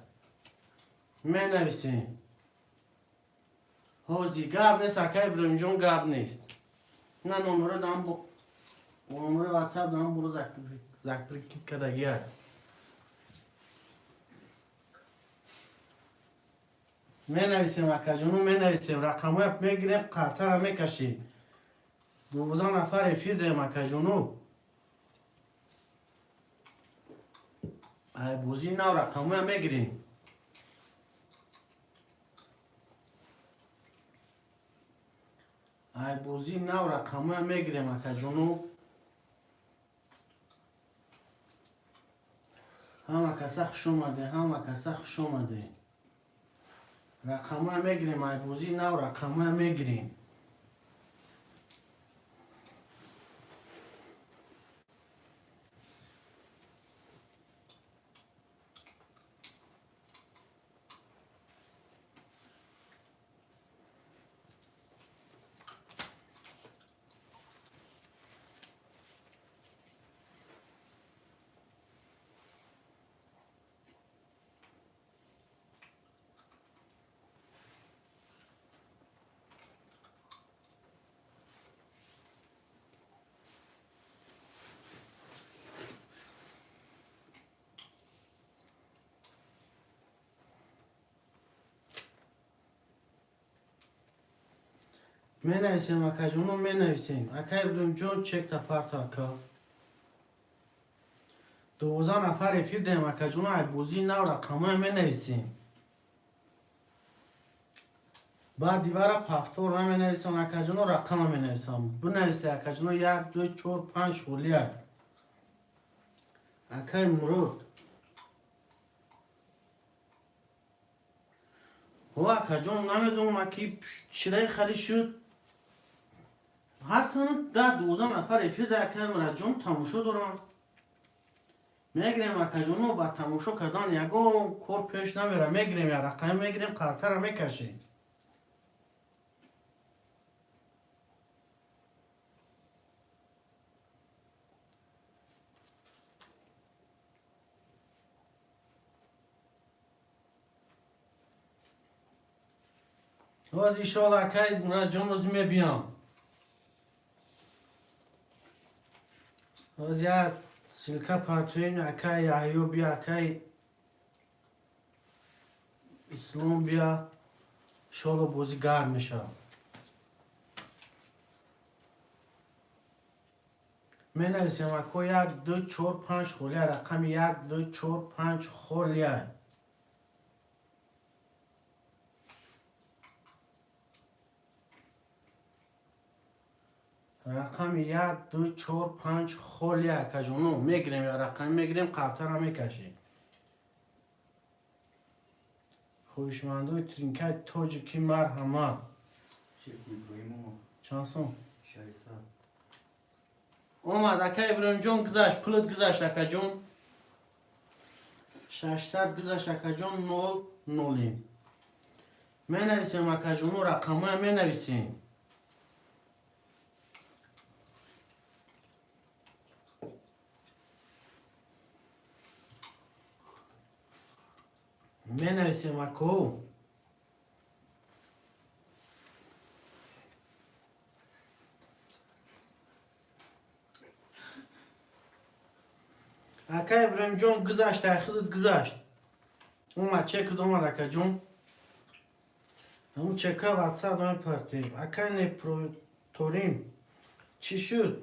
می نویسیم حوزی گاب نیست اکا ابراهیم جون گاب نیست نه نمره دام با نمره واتساپ دام برو زکبری کدگیه می نویسیم اکا جونو می نویسیم رقمو اپ میگیریم قطر هم میکشیم 12 نفر افیر دیم اکا جونو ای بوزی نو رقمو هم میگیریم ای بوزی نو رقمو هم میگیریم اکا جونو همه کسا خوش اومده همه کسا خوش اومده رقمو هم میگیریم ای بوزی نو رقمو هم میگیریم می نویسیم اکا جونو می نویسیم اکا ابراهیم جون چک تا پارت اکا 12 نفر افیر دیم اکا جونو ای بوزی نو رقمو هم می نویسیم بعد دیوارا پفتور هم می نویسیم اکا جونو رقم هم می نویسیم بنویسی اکا جونو 1 2 4 5 خولیه اکای مراد او اکا جان نمیدونم اکی چرای خالی شد هستن ده 12 نفر افیر در اکای مراد جان تماشا دارم میگریم اکا جانو با تماشا کردن یگو کار پیش نمیره میگریم یا رقم میگریم قرطه را میکشیم باز ایشالا اکای مراد جان روزی میبینم باز یا سلکه پرتوین اکای ایوب بیا اکای اسلام بیا شالا بازی گرم میشه می نویسیم اکو 1 2 4 5 خولیه رقم 1 2 4 5 خولیه رقم 1 2 4 5 خولیه که جانو میگیریم یا رقم میگیریم قبطه را میکشیم خوشمندوی ترینکت تاجیکی مرحمت شیخ ابراهیم چند سون؟ 600 اومد اکه ابراهیم جان گذشت پولت گذشت اکه جان 600 گذشت اکه جان 0 نولیم می نویسیم اکه جانو رقم های می نویسیم می نویسیم اکو اکه ابراهیم جان گذشت اخیرت گذشت اومد چک کدوم اکه جان همون چکه واتساپ دارم پرتیم اکه نپروتوریم چی شد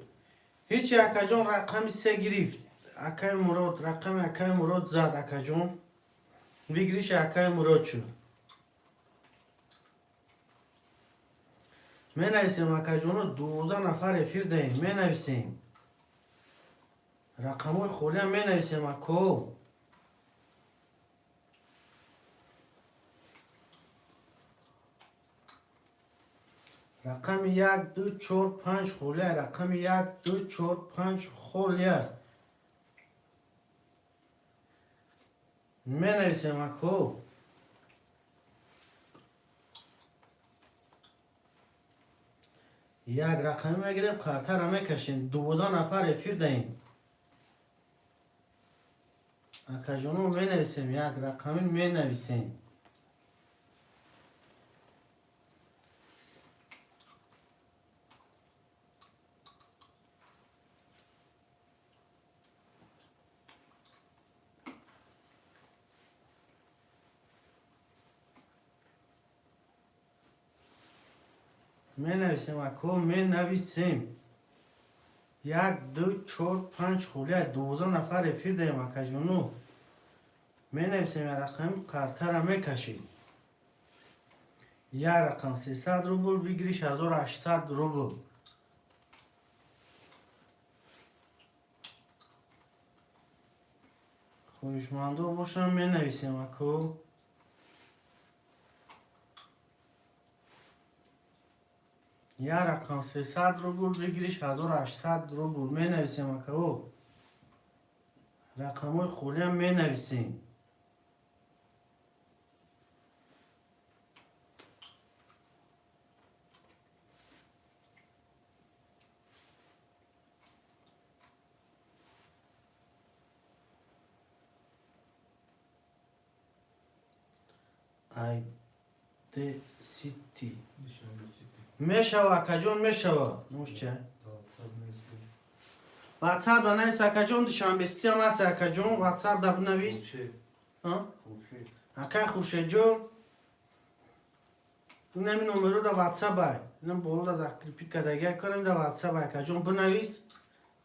هیچی اکه جان رقم 3 گرفت اکه مراد رقم اکه مراد زد اکه جان ویگریش اکه مراد شد می نویسیم اکه جانو 12 نفر افیر دهیم می نویسیم رقم های خولی هم می نویسیم اکو رقم 1 2 4 5 خولیه رقم 1 2 4 5 خولیه می نویسیم اکو یک رقم میگیریم قرطه را میکشیم 12 نفر افیر دهیم اکا جانو می نویسیم یک رقمی می نویسیم می نویسیم اکو می نویسیم 1 2 4 5 خولیه 12 نفر افیر دهیم اکا جانو می نویسیم یک رقم قرطه را میکشیم یک رقم 300 روبل بگیریش 1800 روبل خوشمندو باشم می نویسیم اکو یک رقم 300 روبل بگیریش 1800 روبل می نویسیم اکو رقم های خولی هم می نویسیم ایده سیتی میشوه اکا جان میشوه نوش چه واتساپ دا نویس اکا جان دوشنبه هم هست اکا جان واتساپ دا بنویس اکا خوشه جان تو نمی نمرو دا واتساپ های اینم بولو دا زخکریپی کدگی کنیم دا واتساپ اکا جان بنویس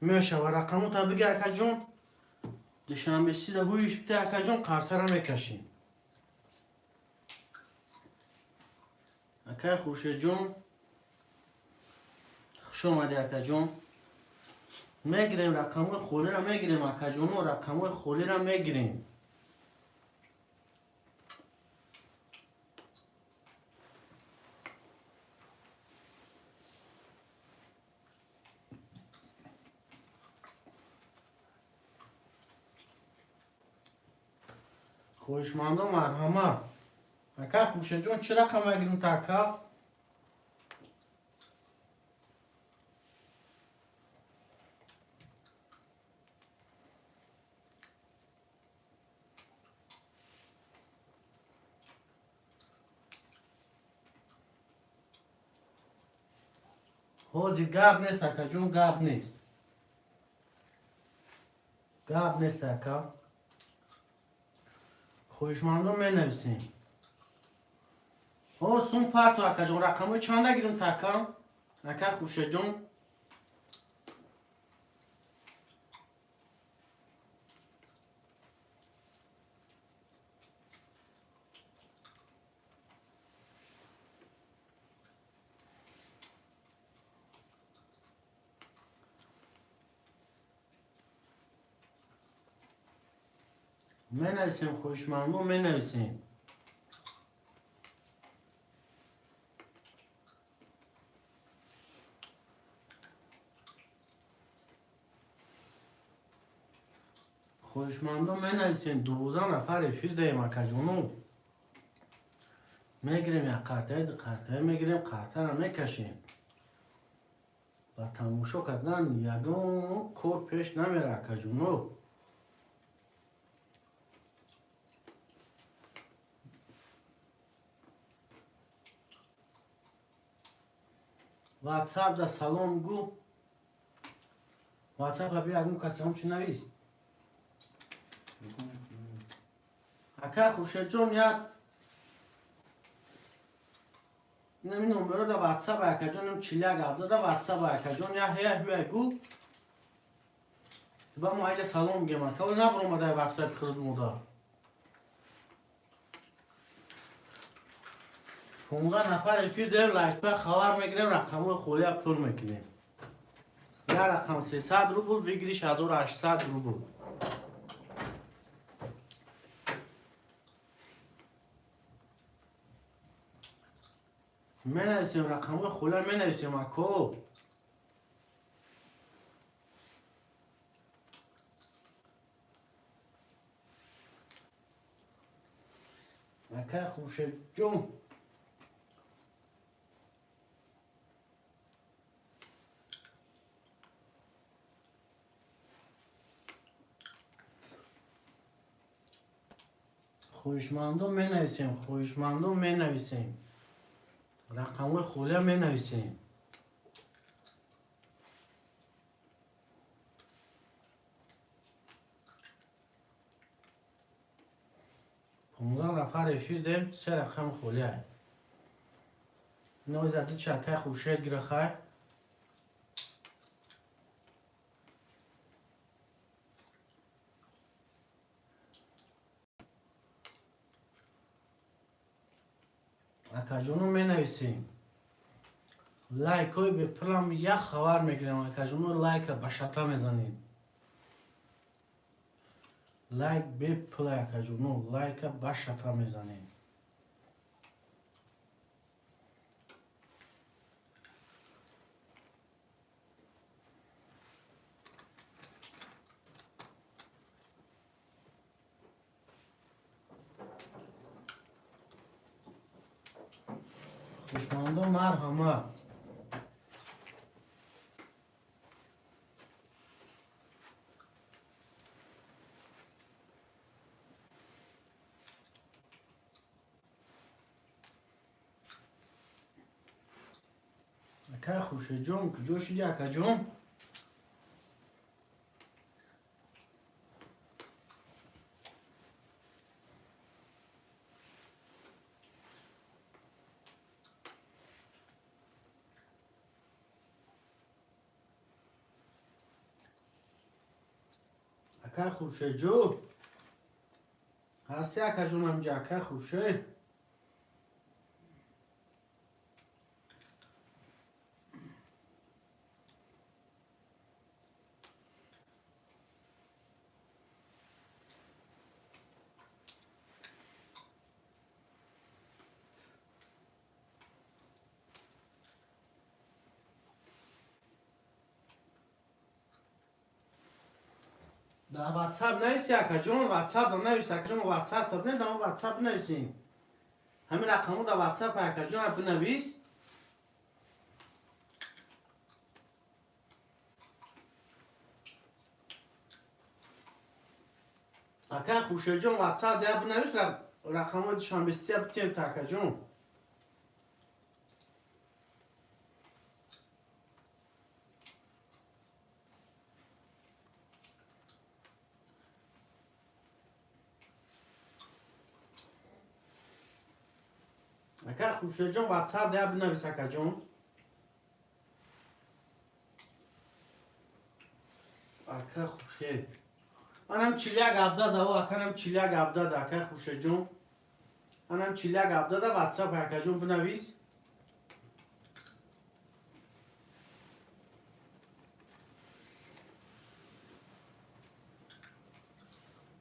میشوه رقمو تا بگی اکا جان دوشنبه دا بویش بته اکا جان قرطه را میکشیم اکا خوشه جان خوش اومدی اکا جان میگیریم رقم خولی را میگیریم اکا جونو، رقم خولی را میگیریم. خوشمند و مرحمت. اکا خوشه جون چی رقم میگیریم تاکا؟ حوزی گاب نیست اکا جون، گاب نیست. گاب نیست اکا. خوشمندو می نویسیم. او سون پارتو اکا جون رقمو چند گیریم تاکا؟ اکا خوشه جون. می نویسیم خوشمندو می نویسیم. خوشمندو می نویسیم. 12 نفر رفیق داریم اکا جونو. میگیریم یک قرطه میگیریم، قرطه را میکشیم. و تماشا کردن یگان کار پیش نمیره اکا جونو. واتساپ دا سلام گو. واتساپ ها بیا اگه کسی هم چی نویس. اکا خوشه جون یاد نمی نمبر دا واتساپ اکا جون نم چیلیا گابده دا واتساپ اکا جون یا هیه گو. با ما ایجا سلام گیم اکا و نبرو دا واتساپ خرد مودا. 15 نفر رفیق داریم لایک پای خبر میگیریم، رقم خولی ها پول میکنیم. یا رقم 300 روبل بگیریش 1800 روبل. می نویسیم رقم خولی می نویسیم اکو. اکا خوشه جون. خوشمندو می نویسیم، خوشمندو می نویسیم. رقم خولی می نویسیم. پونزده نفر رفیق داریم، 3 رقم خولی هست. نوی زده چکه خوشه گیره خواهی. اکا جونو می نویسیم. لایک های به پلم یک خبر میگیریم اکا جونو، لایک بشتا میزنیم. لایک به پل اکا جونو، لایک بشتا میزنیم. خوشمندو مرحمت. اکا خوشه جون کجا شدی اکا جون؟ اکا خوشه جو هستی اکا جون همجا اکا خوشه. در واتساپ نیستی اکا جون، واتساپ در نویسی اکا جون، واتساپ تا بینید اما واتساپ نیستی. همین رقمو در واتساپ اکا جون بنویس. اکا خوشه جون واتساپ در بنویس رقمو دشان بستی بتیم تا اکا جون. اکا خوشه جون واتساپ در بنویس اکا جون. اکا خوشه انم چیلیک ابداد او اکنم چیلیک ابداد اکا خوشه جون. انم چیلیک ابداد واتساپ اکا جون بنویس.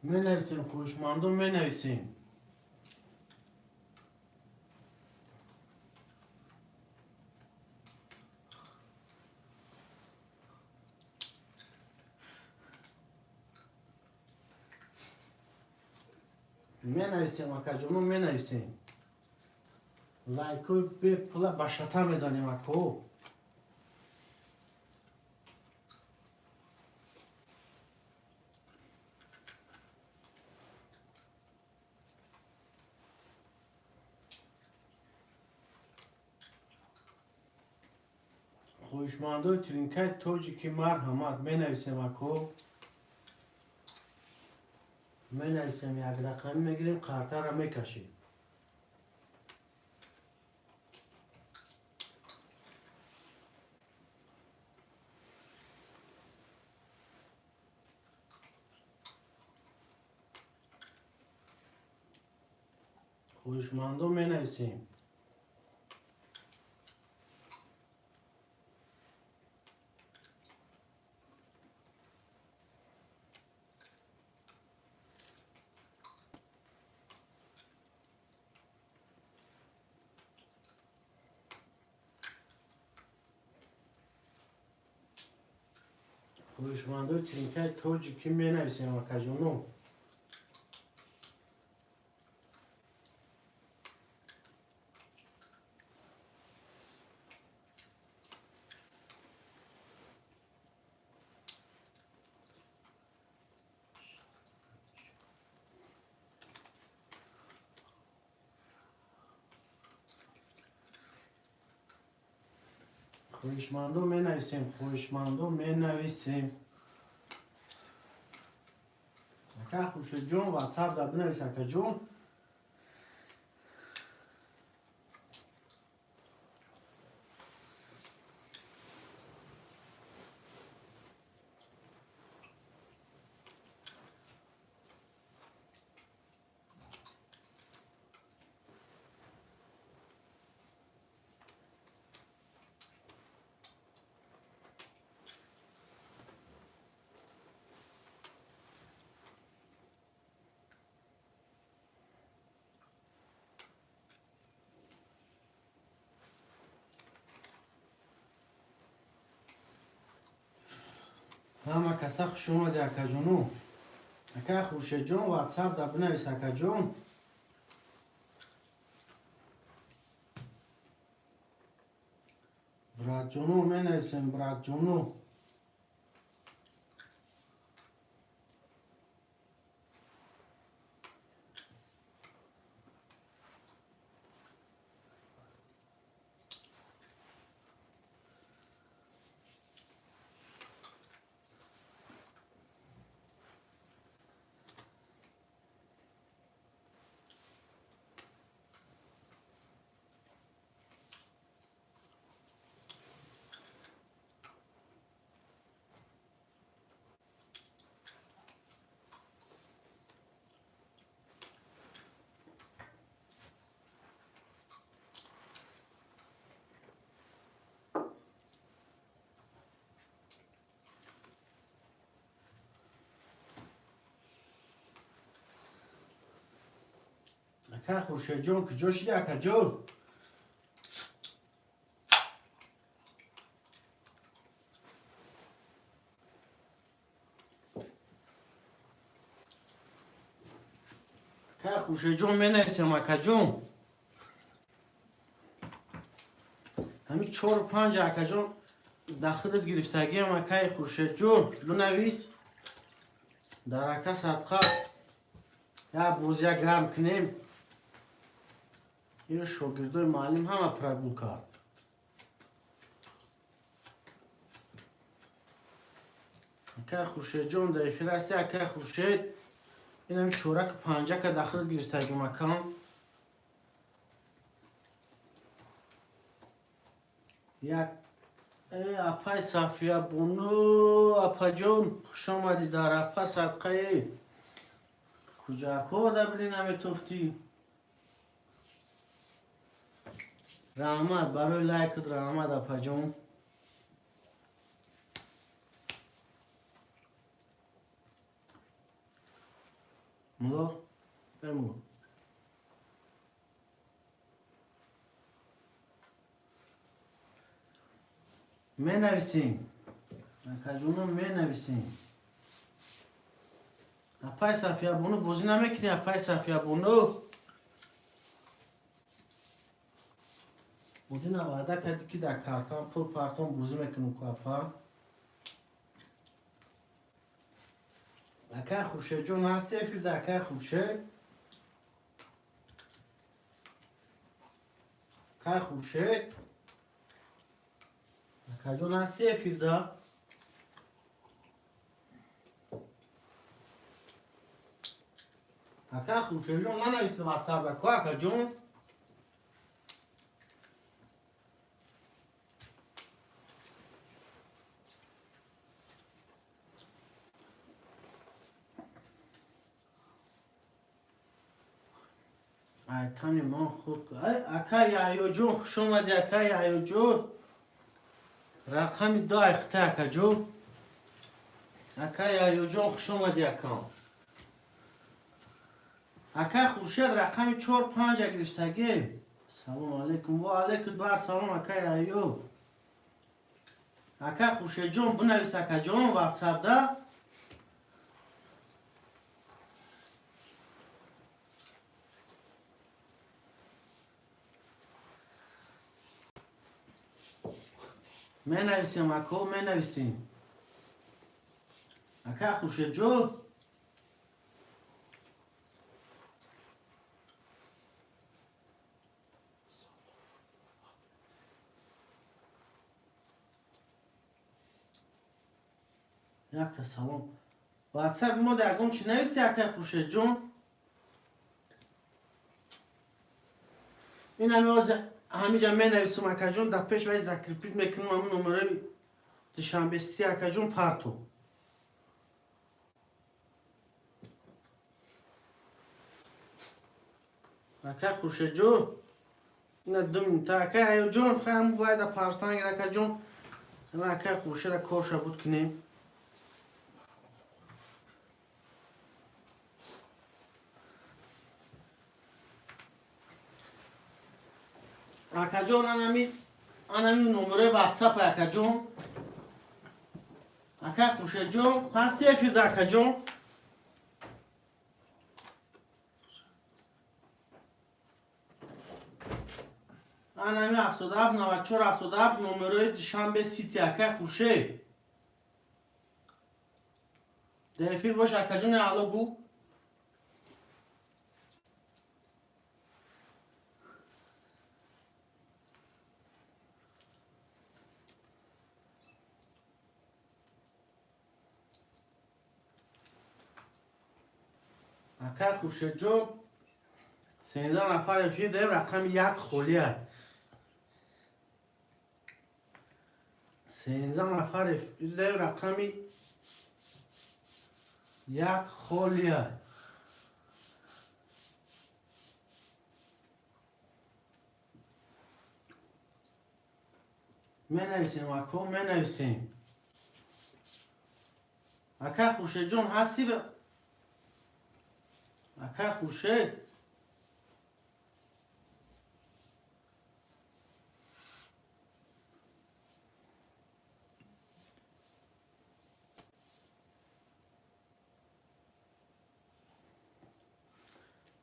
می نویسیم خوشماندو می نویسیم. می نویسیم اکا جونو می نویسیم. لایکو به پلا باشتا میزنیم اکو. خوشماندو ترینکای توجی که مرحمت می نویسیم اکو. می نویسیم یک رقم میگیریم قرطه را میکشیم. خوشماندو می نویسیم. خوشماندو ترینکای توجی که می نویسیم اکا جونو. خوشماندو می نویسیم. خوشماندو می نویسیم. اکا خوشه جون واتساپ دا بنویس اکا جون. همه کسا خوش اومده اکا جونو. اکا خوشه جون واتساپ دا بنویس اکا جون. برات جونو می نویسیم برات جونو. اکا خوشه جون کجا شدی اکا جون. خوشه جون می نویسیم اکا جون. همین 4 و 5 اکا جون داخلت گرفتگی هم اکای خوشه جون لو نویس. در اکا صدقه یا بوزیا گرم کنیم. این شاگردای معلم همه پرگول کرد. اکای خوشه جون در فرستی اکای خوشه این هم چورک 5 که داخل گرفتگی مکان. یک اپای صافیه بونو اپا جون خوش آمدی در اپا صدقه ای کجا کده بلین همه توفتی رحمت برای لایکت رحمت اپا جون ملو بمو می نویسیم اکا می نویسیم اپای صافیه بونو بوزی نمیکنی اپای صافیه بونو بودی نواده کردی که در کارتان پول پارتون بوزی میکنم که اپا اکا خوشه جون هستی افید اکا خوشه اکا خوشه اکا جون هستی افید اکا خوشه جون ننویسی واتساپ اکا اکا جون ای تانی من خود اکا یایو جون خوش اومدی اکا یایو جون رقمی 2 اخته اکا جون اکا یایو جون خوش اومدی اکا اکا خورشید رقمی 4 5 گرفتگی سلام علیکم و علیکم بر سلام اکا یایو اکا خورشید جون بنویس اکا جون واتساپ ده می نویسیم اکا می نویسیم اکا خورشید جون یک تا سلام واتساپ ما درگم چی نویسی اکا خورشید جون این همه جا می نویسم اکا جون در پیش وی ذکر پیت میکنم همون نمره دوشنبه اکا جون پارتو اکا خورشید جون این دم تا اکا ایو جون خواهم باید پارتان اکا جون اکا خورشید را کارش بود کنیم اکا جون انمی نمره واتساپ اکا جون اکا خورشید جون هستی افید اکا جون انمی 77 94 77 نمره دوشنبه سیتی اکا خورشید دفیر باش اکا جون الو گو اکا خورشید جون 13 نفر افید رقم 1 خولیه 13 نفر افید رقم 1 خولیه می نویسیم اکا می نویسیم اکا خورشید جون هستی به اکا خورشید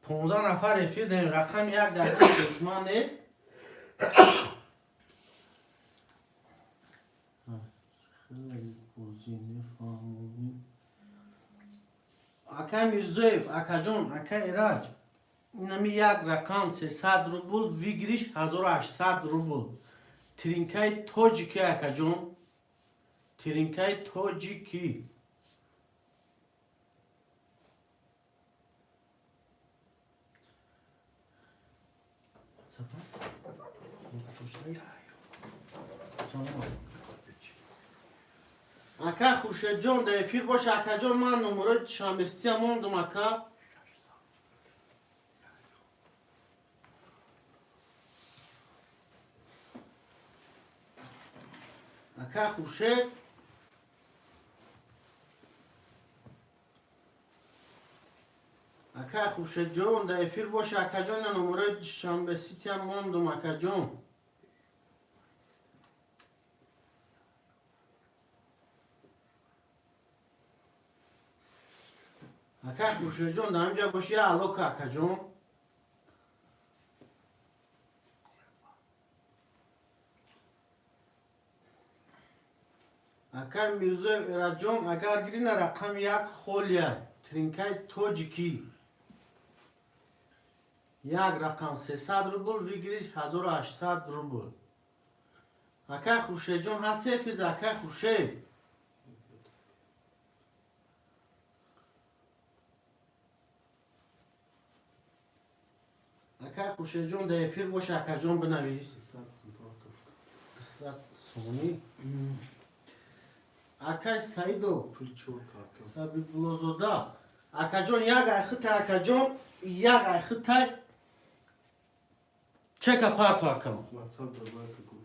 15 نفر رفیق داریم، رقم یک دقیقه دشمن نیست. خیلی گزینه فهمونی. اکا میرزویف، اکا جون، اکا ایراج، اینمی یک رقم 300 روبل، ویگریش 1800 روبل. ترینکای توجیکی اکا جون، ترینکای توجیکی. اکا خوشه جون در افیر باشه اکا جون، من نمره شامستی موندم اکا. اکا خوشه اکا خوشه جون در افیر باشه اکا جون، نمره شامستی موندم اکا جون. اکا خوشه جون در اینجا باشی الو که اکا جون. اکا میرزو ایراج جون اگر گرین رقم یک خولیه ترینکای توجیکی یک رقم 300 روبل ویگریش 1800 روبل. اکا خوشه جون هستی فرد اکا خوشه. اکا خوشه جون در افیر باشه اکا جون بنویس. 300 سونی. اکا سایدو پول چور کارتم. سبی بلوزودا. اکا جون یک اخت اکا جون یک اخت چک پارتو اکم. واتساپ دوباره بگو.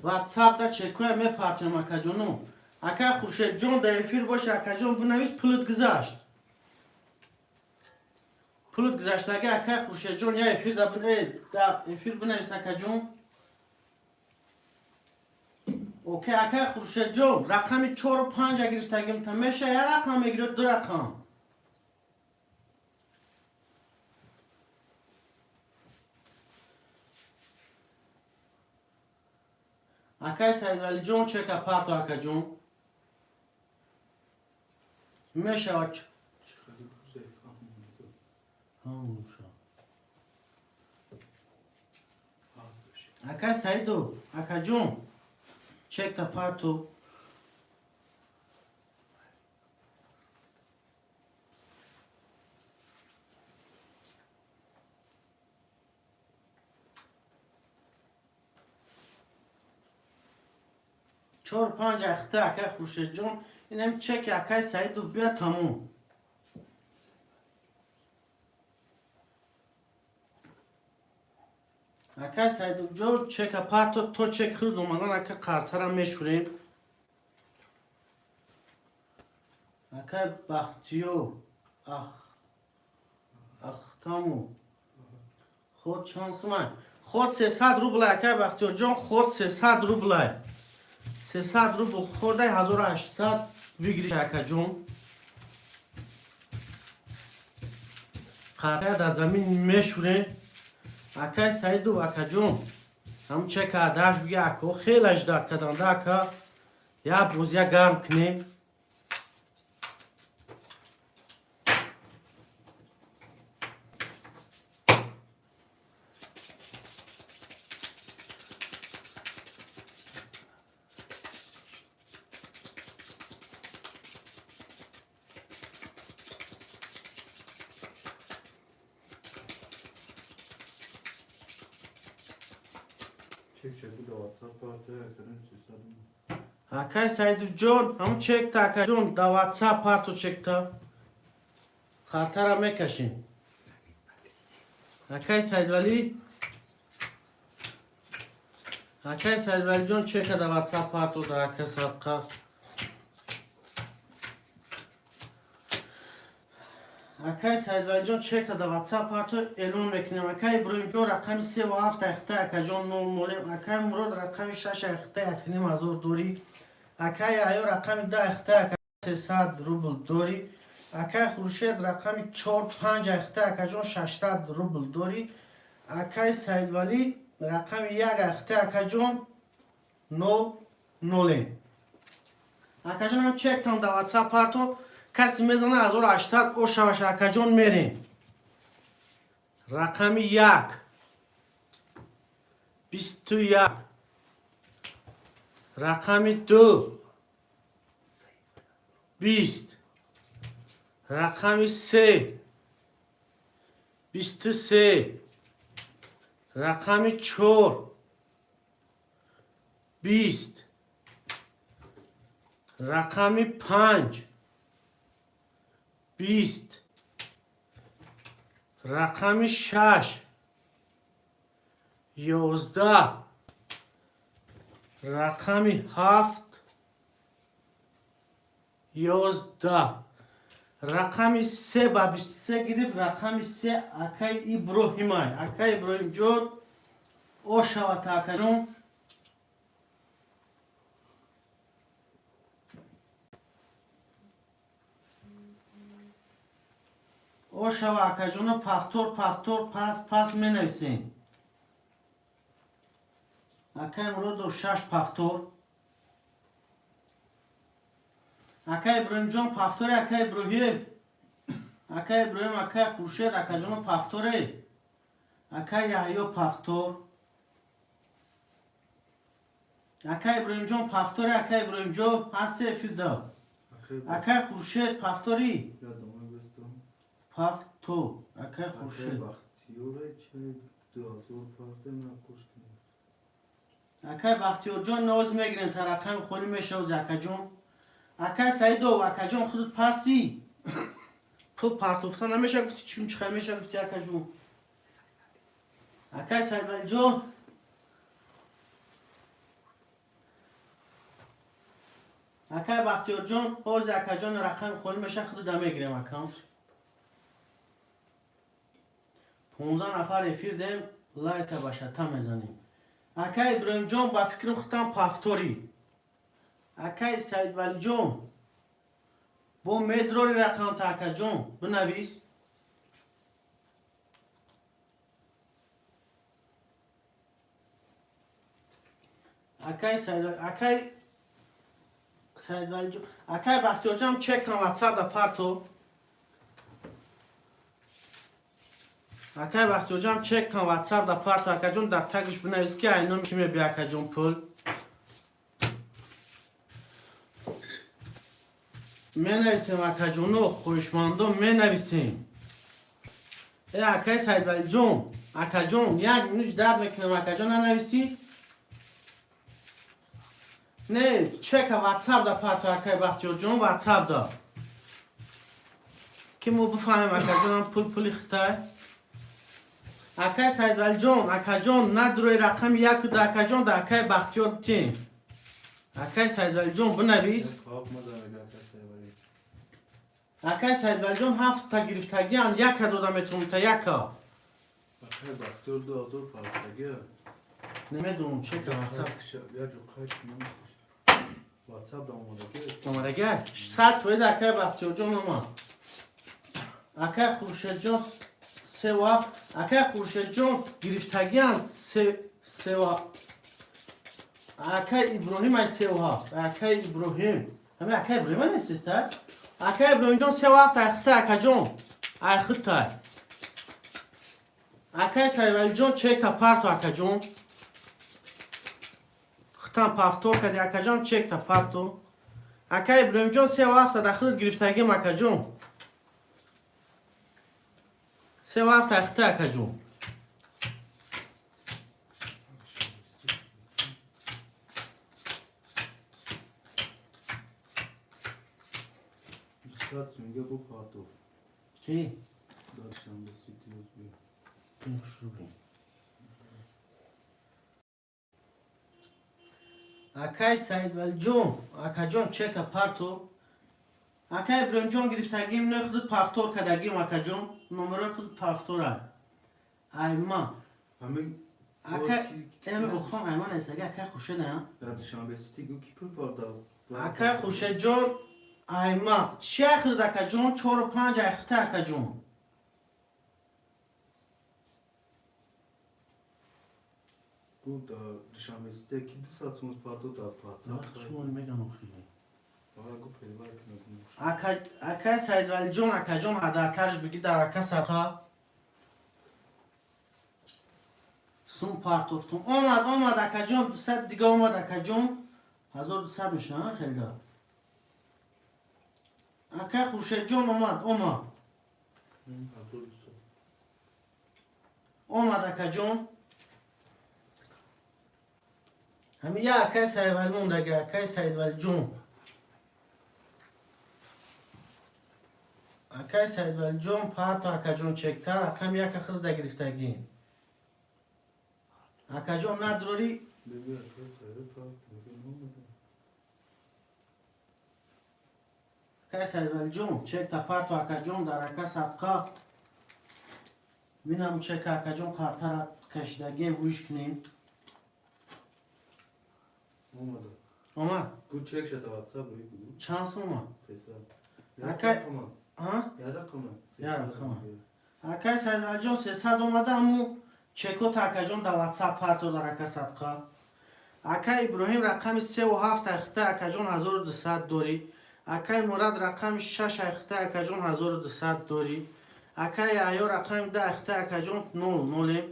واتساپ دا چکوی می پارتیم اکا جونو. اکا خوشه جون در افیر باشه اکا جون بنویس پولت گذاشت. پولت گذاشت اگه اکا خوشه جون یا افیر دا افیر بنویس اکا جون. اوکی اکا خوشه جون رقمی 4 و 5 اگر استگیم تا میشه یا رقم اگر 2 رقم. اکا سعید ولی جون چک پارتو اکا جون. میشه اچ. چقدر روزه فهمیدم. همون شو. باشه. اکا سعیدو اکا جون چک تا پارتو. چهار 5 اخته اکا خوشه جون اینم چک اکا سعیدو بیا تموم. اکا سعیدو جو چک پارتو تو چک خرید اومدن اکا قرطه میشوریم. اکا بختیو اختامو خود شانس من خود 300 روبل اکا بختیو جون خود 300 روبل 300 روبل خورده 1800 ویگریش اکا جون. قرطه در زمین میشوریم. اکا سعیدو اکا جون هم چک داشت بگه اکا خیلی اجداد کدن ده اکا یا بوزیا گرم کنی. چک بود واتساپ پارتو کنم 300. اکا سعیدو جون هم چک تا اکا جون دا واتساپ پارتو چک تا خرطه را میکشیم. اکا سعید ولی اکا سعید ولی جون چک دا واتساپ پارتو دا اکا سابقه اکای سعید ولی جون چک دا واتساپ پارتو اعلام میکنیم. اکای ابراهیم جون رقم 3 و 7 اخته اکا جون نو مولیم. اکای مراد رقم 6 اخته اکنیم ازور دوری. اکای ایو رقم 10 اخته اکا 300 روبل دوری. اکای خورشید رقم 4-5 اخته اکا جان 600 روبل داری. اکای سعید ولی رقم 1 اخته اکا جان 0 اکا جان هم چک تام در واتساپ پارتو کسی میزنه 1800 او شوش اکا جان میریم. رقم 1 21 رقم 2 20 رقم 3 23 رقم 4 20 رقم 5 20 رقم 6 11 رقم 7 11 رقم 3 با 23 گرفت. رقم 3 اکای ابراهیم های اکای ابراهیم جون او شوات اکا جون او شوا اکا جون پفتور پس می نویسیم. اکای مراد و 6 پفتور اکای ابراهیم جان پفتوره. اکای ابراهیم اکای خورشید اکا جان پفتوره. اکای یحیی پفتور اکای ابراهیم جان پفتوره. اکای ابراهیم جان هستی فیدا اکای خورشید پفتوری پفتور اکای خورشید اکای بختیار جان ناز میگیرن ترقم خولی میشه و اکا جان اکای سعید و اکا جان خودت پستی پول پرتوفتا نمیشه گفتی چون چخه میشه گفتی اکا جون. اکای سعید ولی جان اکای بختیار جان حوز اکا جان رقم خولی میشه خودت نمیگیرم اکاونت 15 نفر افیر دیم لایک باشه تا میزنیم. اکای ابراهیم جان با فکرم خودم پفتوری اکای سعید ولی جان با مدروری رقم تا اکا جان بنویس. اکای سعید ولی جان اکای بختیار جان چک تا واتساپ دا پارتو اکای بختیار جان چک تا واتساپ دا پارتو اکا جان دا تگش بنویس که اینم که می بیا اکا جان پول می نویسیم اکا جانو خوشماندو می نویسیم. ای اکای سعید ولی جان اکا جان یک منوش درد میکنم اکا جان ننویسی نه چک واتساپ دا پارتو اکای بختیار جان واتساپ دا که مو بفهمیم اکا جان پولی خطای. اکای سعید ولی جان اکا جان ندروی رقم 1 دا اکا جان دا اکای بختیار تیم اکای سعید ولی جان بنویس. اکای سعید ولی جان 7 تا گرفتگی هم 1 داده میتونم تا 1 اکای بختیار 2000 پرتگی نمیدونم چک واتساپ واتساپ دا اومدگه 100 تویز اکای بختیار جان اما اکای خورشید جان 3 و اکای خورشید جان گرفتگی هم 3 و اکای ابراهیم های 3 و اکای ابراهیم همه اکای ابراهیم نیستیست اکای ابراهیم جان 3 و 7 اخته اکا جان اخته اکای سعید ولی جان چک تا پارتو اکا جان ختم پفتور کردی اکا جان چک تا پارتو اکای ابراهیم جان 3 و 7 داخل گرفتگی اکا جان 3 و 7 اخته اکا جان سونگه بو پارتو چی؟ داشتم به سیتیوز بی این خوش رو بیم اکای سعید ولی جان اکا جان چک پارتو اکای ابراهیم جان گرفتگیم نه خود پفتور کدگیم اکا جان نمره خود پفتوره ایما همه اکای ام اخوان ایما نیست اگه اکای خوشه نه داشتم به سیتی گو کی پول پارتو اکای خوشه جان ایما چی اخر دکه جون 4 و 5 اخته اکه جون Gut, diciamo, ste chi di sta sono sparto da pazza. چون میگم خیلی Ma go per vai che non conosco. اکه سید ولی جون اکه جون حداکرش بگی در اکه سقا سون پارتوفتون اومد اکه جون 200 دیگه اومد اکه جون 1200 میشه ها خیلی دار اکه خوشه جون اومد اکه جون همین یه اکه سید ولی مونده اگه اکه سید ولی جون اکه سید ولی جون پارتو اکه جون چکتر اکه یک اخر ده گرفتگی اکه جون ندروری Devi essere fatto che non اکه سید ولی جون چکتا پارتو اکه جون در اکه سبقا بینم چک اکه جون خاطر کشیدگی ویش کنیم olmadı. اومد Gut çek şata WhatsApp bu bu. چانس اومد Sesler. Hakikaten- Tamam. ها Ya rakamı. Ya rakamı. اکه سید ولی جون 300 اومده امو چکو تا اکه جون در واتساپ پارتو در اکه سبقا اکه ابراهیم رقم 3 و 7 اخته اکه جون 1200 دوری اکه مراد رقم 6 اخته اکه جون 1200 دوری اکه یایو رقم 10 اخته اکه جون 0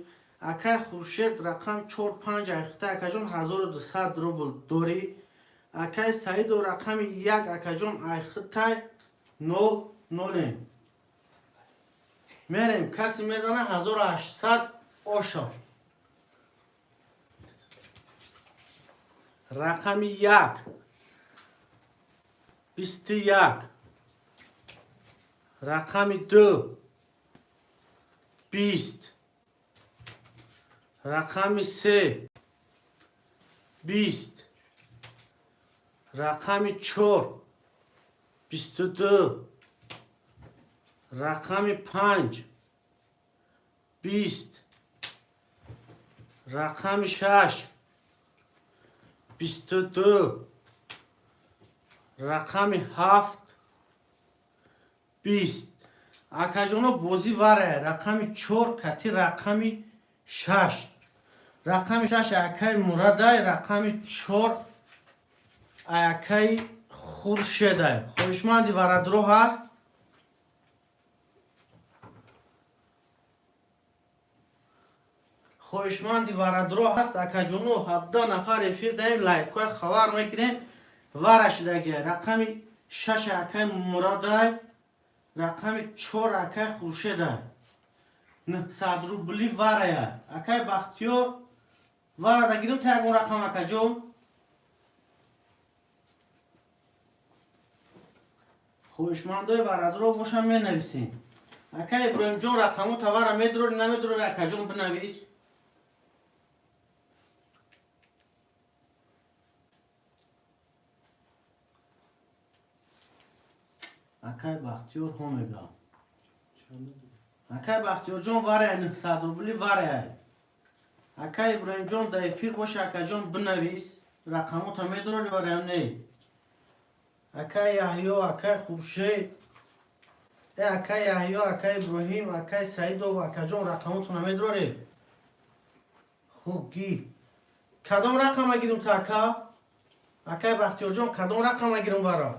اکه خورشید رقم 4 5 اخته اکه جون 1200 روبل دوری اکه سعید و رقم 1 اکه جون اخته 0 میریم کسی میزنه 1800 اوشا رقم 1 21 رقم 2 20 رقم 3 20 رقم 4 22 رقم 5 20 رقم 6 22 رقم 7 20 اکه جونو بوزی واره رقم 4 کتی رقم 6 رقم 6 اکه مرادای رقم 4 اکه خورشیدای خوشمندی وردرو هست خوشمندی وردرو هست اکه جونو 17 نفر افیر دایم لایک کوی خبر میکنیم ورش دگه رقم 6 اکه مرادای رقم 4 اکه خورشیدای 900 روبلی وره اکه بختیو وره دگیرم تاگون رقم اکه جون خوشمندای وردرو باشم می نویسیم اکه ابراهیم جون رقمو تا وره میدروری نمیدروری اکه جون بنویس اکه بختیور همگا اکه بختیور جون واره 900 روبلی واره اکه ابراهیم جون در افیر باشه اکه جون بنویس رقمو تا میدروری واره نه اکه یحیو اکه خورشید اکه یحیو اکه ابراهیم اکه سعید و اکه جون رقمو تو نمیدروری خوب گی کدام رقم اگیرم تا اکه بختیور جون کدام رقم اگیرم واره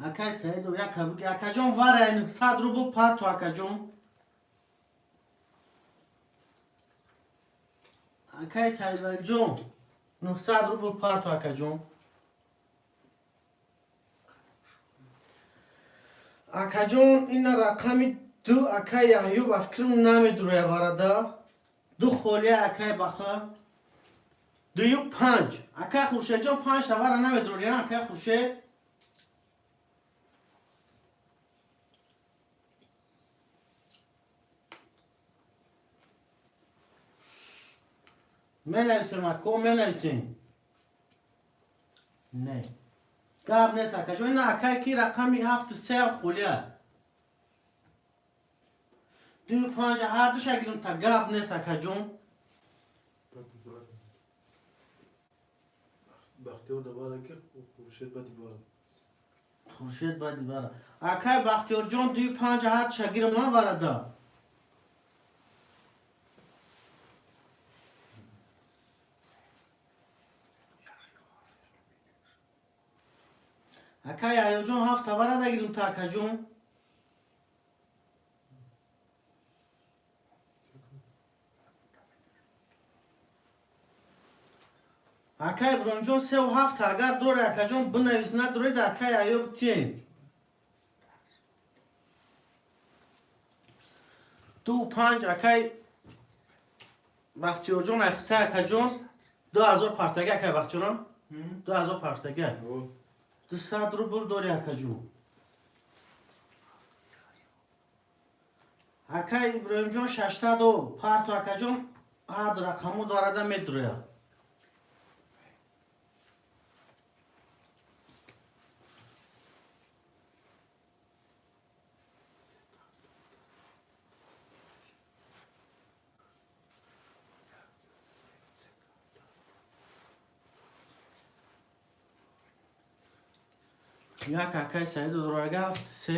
اکه سعید و یک بگی اکه جون واره 900 روبل پارتو اکه جون اکه سعید و جون 900 روبل پارتو اکه جون اکه جون این رقم 2 اکه یحیو بفکرم نمیدروی وارده 2 خولیه اکه بخه 2 و 5 اکه خورشید جون 5 تا واره نمیدروی اکه خورشید منویسیم اکو منویسیم نه قاب نیست اکه جون نه اکه کی رقمی 7 3 خولیه 2 و 5 هر دوش اگریم تا قاب نیست اکه جون بختیار دوباره که خورشید با دیوار. خورشید با دیواره. اکای بختیار جان 2-5 هر شگیر ما ورده. اکای ایو جان 7 ورده گیرم تاکا جان. اکای برون جان 3 و 7 اگر دوره اکا جان بنویس ندوره در اکای ایو بتین. 2-5 اکای بختیار جان افته اکا جان 2000 پرتگه اکای بختیارم 2000 پرتگه 200 روبل دوری اکا جان. اکای ابراهیم جان 600 پرتو اکا جان هر رقمو دارده میدروه. یک اکای سعید دورگه 7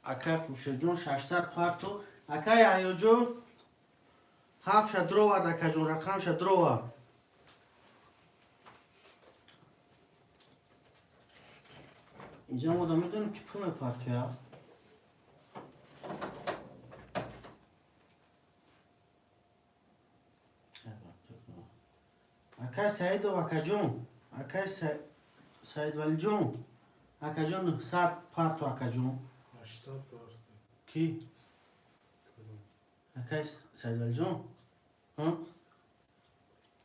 اکای خورشید جان 600 پرتو اکای ایو جان 7 درو ورد اکا جان رقم شد درو. اینجا ما میدونیم که پونه پرتویا. اکای سعید و اکا جان اکای سعید ولی جان اکا جان 900 پرتو اکا جان 80 درست. کی؟ اکای سعید ولی جان ها؟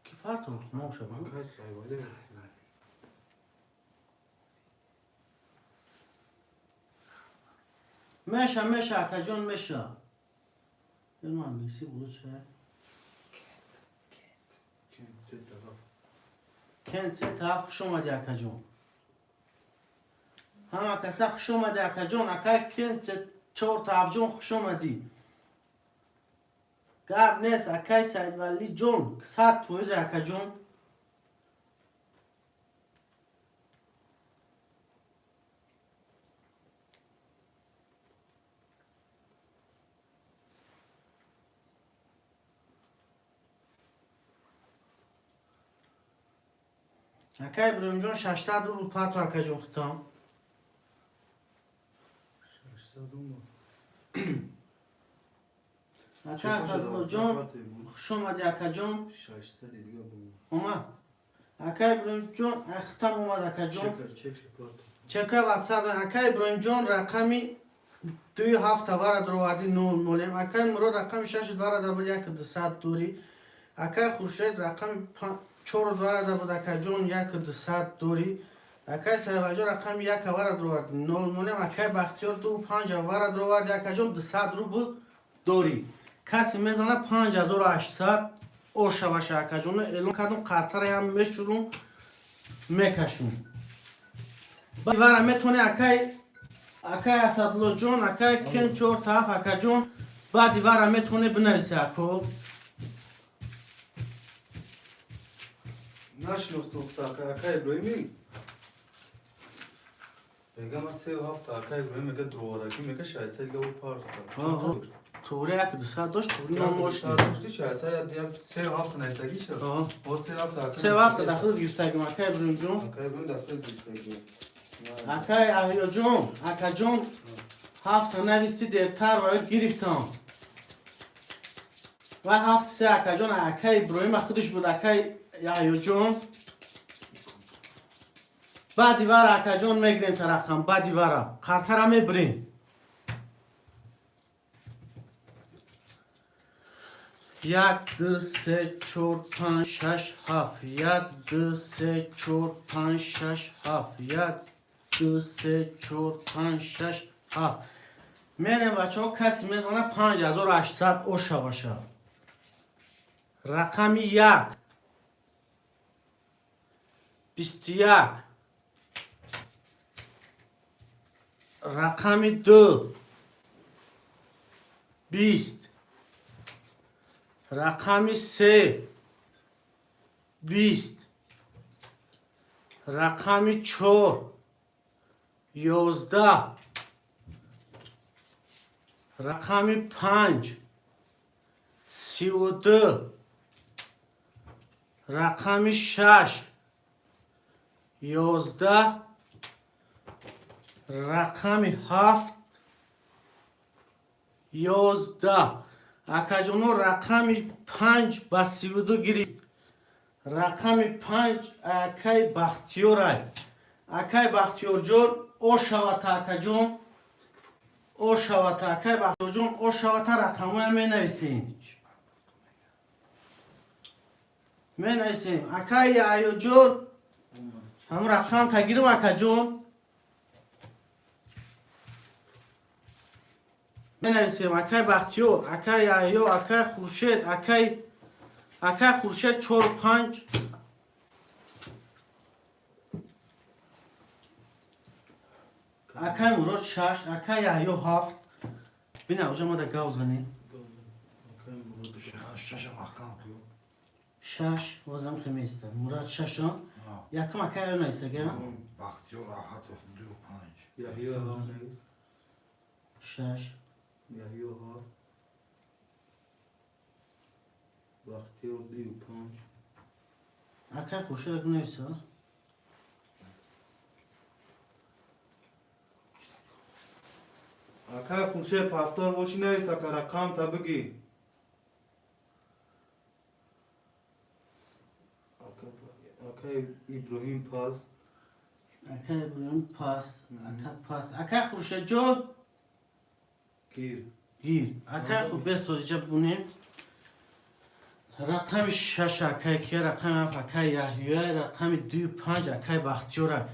کی پرتو؟ نو شد آقای سایواده. میشه اکا جان میشه. اینو انگلیسی بود چه؟ کن سه تا خوش اومدی اکا جان. همه کسا خوش اومدی اکا جان اکای کن سه 4 تا جان خوش اومدی. گرد نیست اکای سعید ولی جان 100 پویز اکا جان. اکای ابراهیم جان 600 روبل پرتو اکا جان ختم. 600 اون. اکای اسدالله جان خوش اومدی اکا جان. 600 دیگه بود. اومد. اکای ابراهیم جان ختم اومد اکا جان. چک پات. چکه واتساپ اکای ابراهیم جان رقمی 2-7 بار دروادی 0 اکای مراد رقم 6 دواره در بود 1-200 دوری. اکای خورشید رقم 4 دواره در بود اکا جان 1-200 دوری. اکای سایواجو رقم 1 دواره دروادی 0 اکای بختیار 2-5 دواره دروادی اکا جان 200 روبل دوری. کسی میزنه 5800 او شواش اکا جان اعلان کردم قرطر هم میشورم میکشم. دیواره میتونه اکای اسدالله جان اکای کن 4 تا اکا جان بعد دیواره میتونه بنویسه اکو. نشناخت اکای ابراهیمی. میگه ما 3 و 7 اکای ابراهیمی میگه دروارکی میگه 600 دیگه او پارت. توره 1-200 داشت توری نموشت. داشتی 600 دیگه 3 و 7 نیستگی شد. او 3 و 7 اکای. 3 وقت داخل گیرستگی اکای ابراهیم جان. اکای ابراهیم داخل گیرستگی. اکای احیا جان اکا جان 7 نویسی دیرتر باید گرفتم. و 7 3 اکا جان اکای ابراهیم خودش بود اکای احیا جان. بعد دیوار اکا جان میگریم ترقم بعد دیواره قرطر هم میبریم. 1 2 3 4 5 6 7 1 2 3 4 5 6 7 1 2 3 4 5 6 7 میریم بچه ها کسی میزنه 5800 اوشا باشه. رقم 1 21 رقم 2 20 رقم 3 20 رقم 4 11 رقم 5 32 رقم 6 11 رقم 7 11 اکاجونو رقم 5 با 32 گیرید رقم 5 اکای بختیار اکای بختیار جون او شوات اکاجون او شوات اکای بختیار جون او شوات رقمو هم نویسین من نویسیم اکای ایو جون هم رقم تگیرم اکاجون من نویسیم اکای بختیار اکای ایو اکای خورشید اکای خورشید 4 5 اکای مراد 6 اکای ایو 7 بینه اوجا ما دا گاوز گنیم اکای مراد شش محکم کیو 6 وزم خمیسته مراد 6 یکم اکای ایو نیسته گرم بختیار راحت و 2 و 5 یحیی ها نیست 6 یحیی ها بختیار 2 و 5 اکای خورشید اگه نیسته اکای خورشید پفتار باشی نیست اکا رقم تا بگی اکای ابراهیم پاس اکای بریم پاس اکای پاس اکای خورشید جون گیر گیر اکای خود بست اینجا بونیم رقم 6 اکای که رقم 7 اکای یحیی رقم 2 و 5 اکای بختیار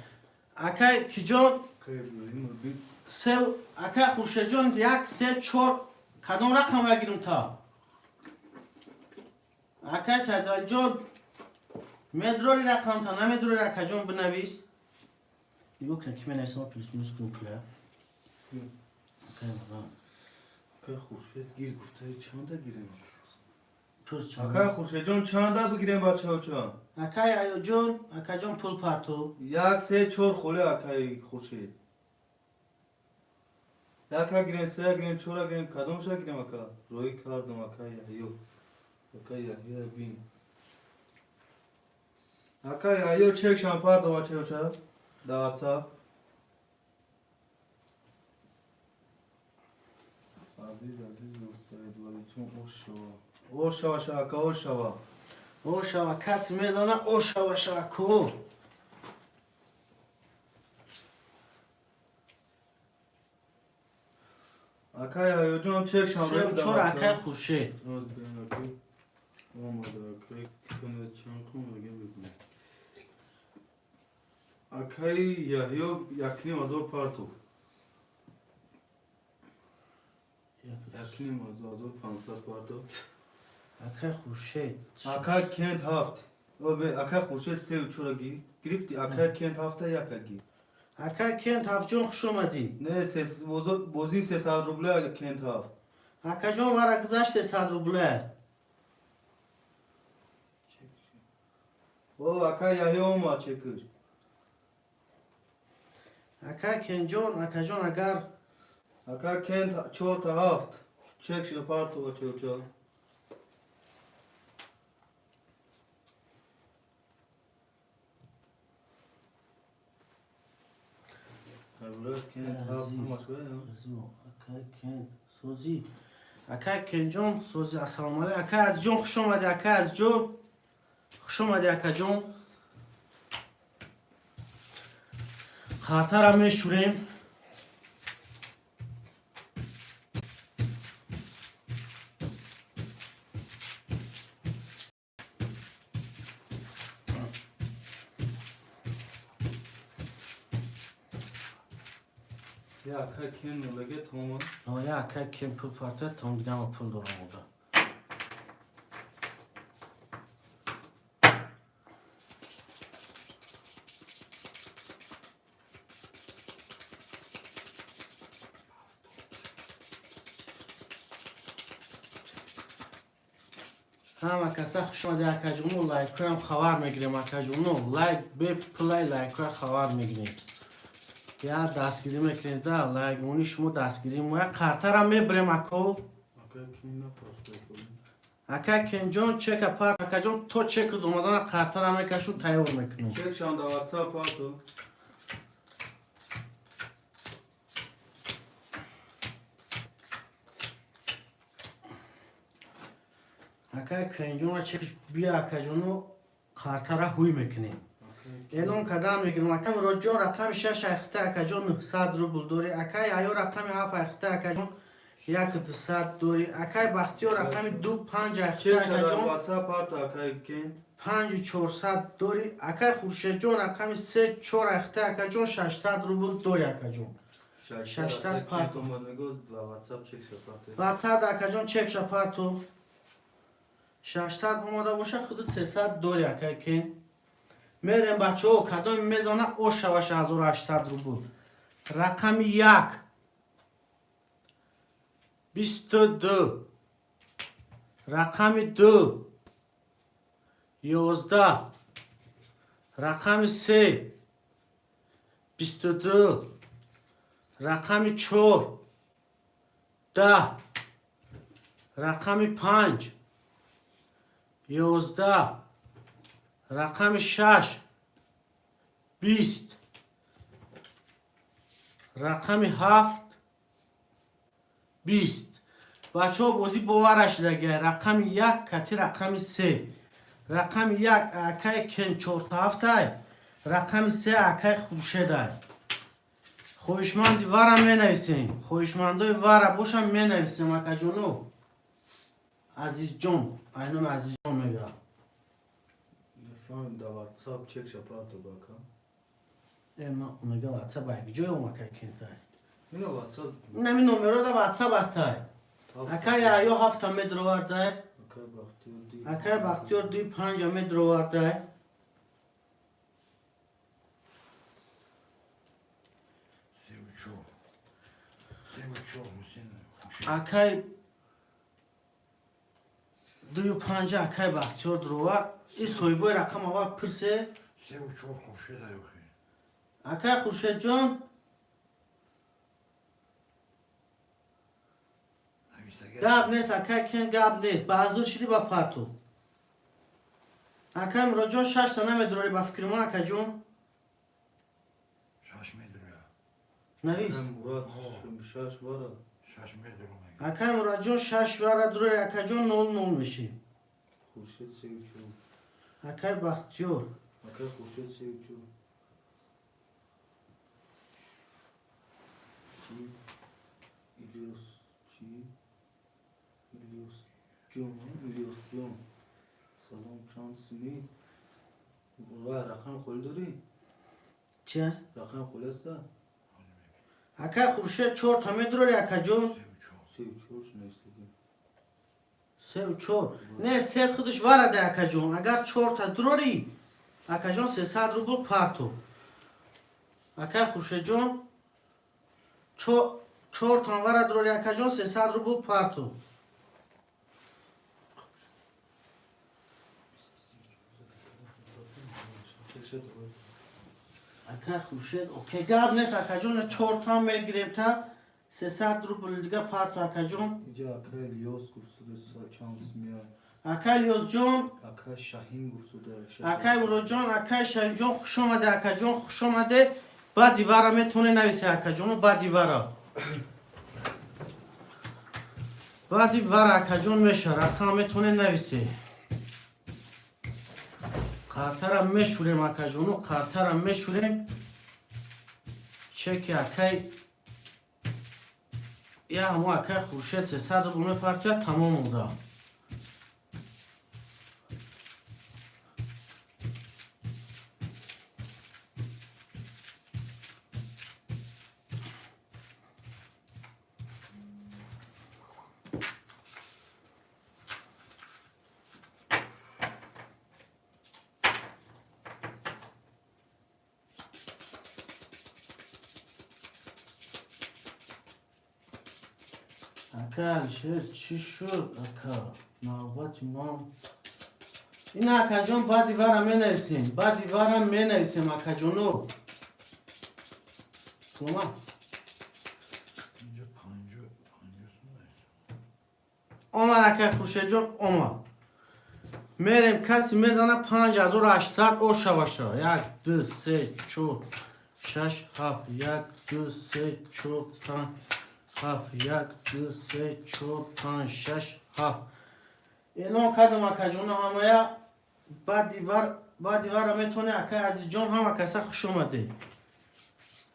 اکای کی جون اکای ابراهیم بی سه اکای خورشید جون 1 3 4 کدوم رقم بگیریم تا اکای سعید جون مدروری رقم تا نمیدروری رقم جون بنویس دیگه کنه که من ایسا پلیس مینوس کنم پله اکای مقام اکای خورشید گیر گفته چند گیریم پرس چون اکای خورشید جان چند بگیریم بچه ها چند اکای ایو جون اکای جون پول پارتو 1 3 4 خوله اکای خورشید یک گیریم 3 گیریم 4 گیریم کدومش گیریم اکا روی کردم اکای یحیی اکای یحیی بین اکای یحیی چک شامپار دو بچه ها چند داعتسا عزیز دوستای دواری چون او شوا شاکا او شوا او شوا کسی میزنه او شوا شاکو اکای یحیی جان چک شام سه و چهار اکای خورشید آماده اکای کنه چند کن اگه بگم اکای یحیی یکنیم هزار پارتو یکنیم هزار 500 پارتو اکای خورشید اکای کند هفت اکای خورشید 3 و 4 گرفتی اکای کند هفته یک گیر اکای کن تاف جون خوش اومدی نه بوزی 300 روبله اگه کند هفت اکای جون ورا گذشت 300 روبله او اکای یحیی اومد چکر اکای کن جون اکای جون اگر اکای کند 4 تا هفت چک شده پارتو بچه چه اکای کن سوزی اکای کن جون سوزی السلام علیکم اکای از جون خوش اومدی اکای از جون خوش اومدی اکای جون خاطر هم میشوریم یا اکای کند نولگه تومن آیا اکای کن پول پارته تون دیگه ما پول دارم بوده همه کسا خوش آمده اکا جونو لایک هم خبر میگیریم اکا جونو لایک به پلای لایک ها خبر میگیریم یا دستگیری میکنید دا لایک اونی شما دستگیری مویا قرطر هم میبریم اکا اکا کنی نپاس بکنی اکا کنجان چک پارت اکا جون تو چک دومدن قرطر هم میکشو تیار میکنیم چک شان دا واتساپ پارتو اکا کنجان چک بیا اکا جونو قرطر هوی میکنیم اعلام کردن میگیرم اکا راجع رقم 6 اخته اکا جون 900 روبل دوری اکا ایو رقم 7 اخته اکا جون 1200 دوری اکا بختیار رقم 25 اخته چک اکا شان دا جون واتساپ پارتو اکا کن 5400 دوری اکا خورشید جون رقم 34 اخته اکا جون 600 روبل دوری اکا جون 600 پارتو. پارتو میگو دا واتساپ چک شان پارتو واتساپ اکا جون چک شپارتو 600 اومده باشه خود 300 دوری اکا کن میریم بچه ها کدام میزانه او شوش 1800 روبل رقم 1 22 رقم 2 11 رقم 3 22 رقم 4 10 رقم 5 11 رقم 6 20 رقم 7 20 بچه ها بازی باورش لگه رقم 1 کتی رقم 3 رقم 1 اکای کن 4 تا 7 رقم 3 اکای خوشه ده خوشمندی وره می نویسیم خوشمندی وره باشم می نویسیم اکا جونو عزیز جون اینم عزیز جون میگم نفهم دا واتساپ چک شان پارتو باکا اما میگه واتساپ اگه جای اومکه کنتای اینو واتساپ نمی نمره دا واتساپ استای اکای یا 7 متر ورده اکا بختیار دی اکای بختیار 5 متر ورده سه و چهار حسین خوشه اکای 5 اکای بختیار درور این سویبوی رقم اول پرسه سه و چهار خوشه ده یخی اکای خورشید جان گاب نیست اکای کن گاب نیست بازور شدی با پاتو اکای مراجعه 6 تا نمیدروری با فکر ما اکای جون شش متر نویس مراد شمشاش بارا شش متر اومه اکای مراجعه 6 واره دروری اکای جون 0 میشی خورشید سی و چون اکای بختیار اکا خورشید سی و چون چی ایلیوس چی ایلیوس جون سلام چانس می وای رقم خول داری چه؟ رقم خول است اکای خورشید 4 تا مدروری اکای جون سه و چهار سی و چورش نیست دیگه 3 و 4 نه 3 خودش واره ده اکای جون اگر 4 تا دروری اکای جون 300 روبل پارتو اکای خورشید جون 4 تا واره دروری اکای جون 300 روبل پارتو چک شد اکای خورشید اوکی گاب نیست اکای جون 4 تا میگیریم تا 300 روبل دیگه پارتو اکای جون اینجا اکا الیوس گرسوده چانس میاد اکای لیوز جون اکا شاهین گرسوده اکای ورو جون اکای شاهین جون خوش آمده اکای جون خوش آمده با دیوارا میتونه نویسه اکای جون با دیوارا با دیوارا اکای جون میشه رقم میتونه نویسه قرطرم میشوریم اکای جونو قرطرم میشوریم چک اکای یا همو اکای خورشید 300 رو میپرتیا تمام بوده اکا الشیر چی شد اکا نوبت ما این اکجان بعد دیوارم می نویسیم بعد دیوارم می نویسیم اکجانو کما اینجا پنجاه اومد اکه خوشه جان اومد میریم کسی میزنه 5800 او شوشه 1 2 3 4 6 7 1 2 3 4 5 7 1 2 3 4 5 6 7 اعلان کردم اکه جان همه بعد دیوار میتونه اکه از جان هم کسا خوش اومده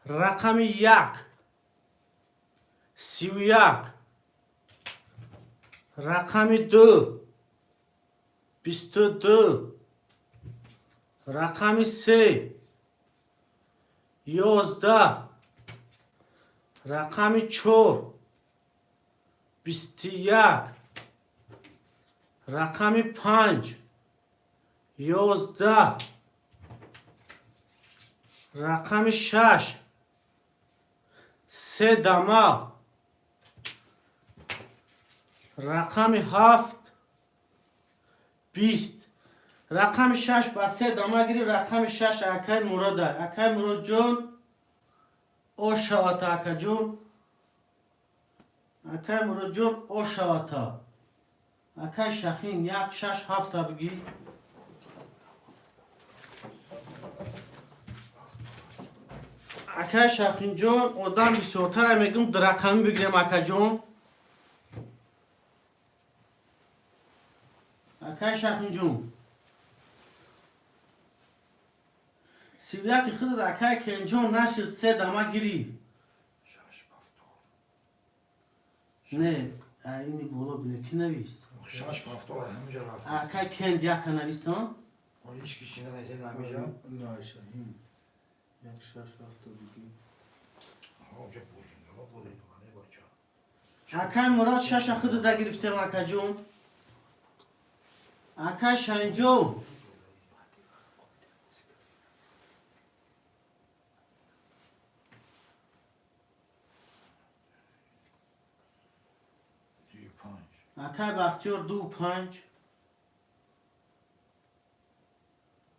رقم 1 31 رقم 2 22 رقم 3 11 رقم 4 21 رقم 5 11 رقم 6 3 دماغ رقم 7 20 رقم 6 با 3 دماغ گیری رقم 6 اکای مراده اکای مراد جون او شواتا اکا جون اکای مراد جون او شواتا اکای شخین 1 6 7 بگی اکای شخین جون اودام بسیارتر میگم در رقمی بگیریم اکا جون اکای شخین جون سیویا که خود اکای کنجون نشد 3 دمه گیری نه اینی بولا بینه که نویست شش هفتاد همینجا رفت اکای کند یک نویستان ولی هیچ کسی ننیده همینجا نه شاهین 1 6 7 بگی آنجا بودیم بچه اکای مراد 6 خود دا گرفتیم اکا جون اکای شنجون اکای بختیار 2 5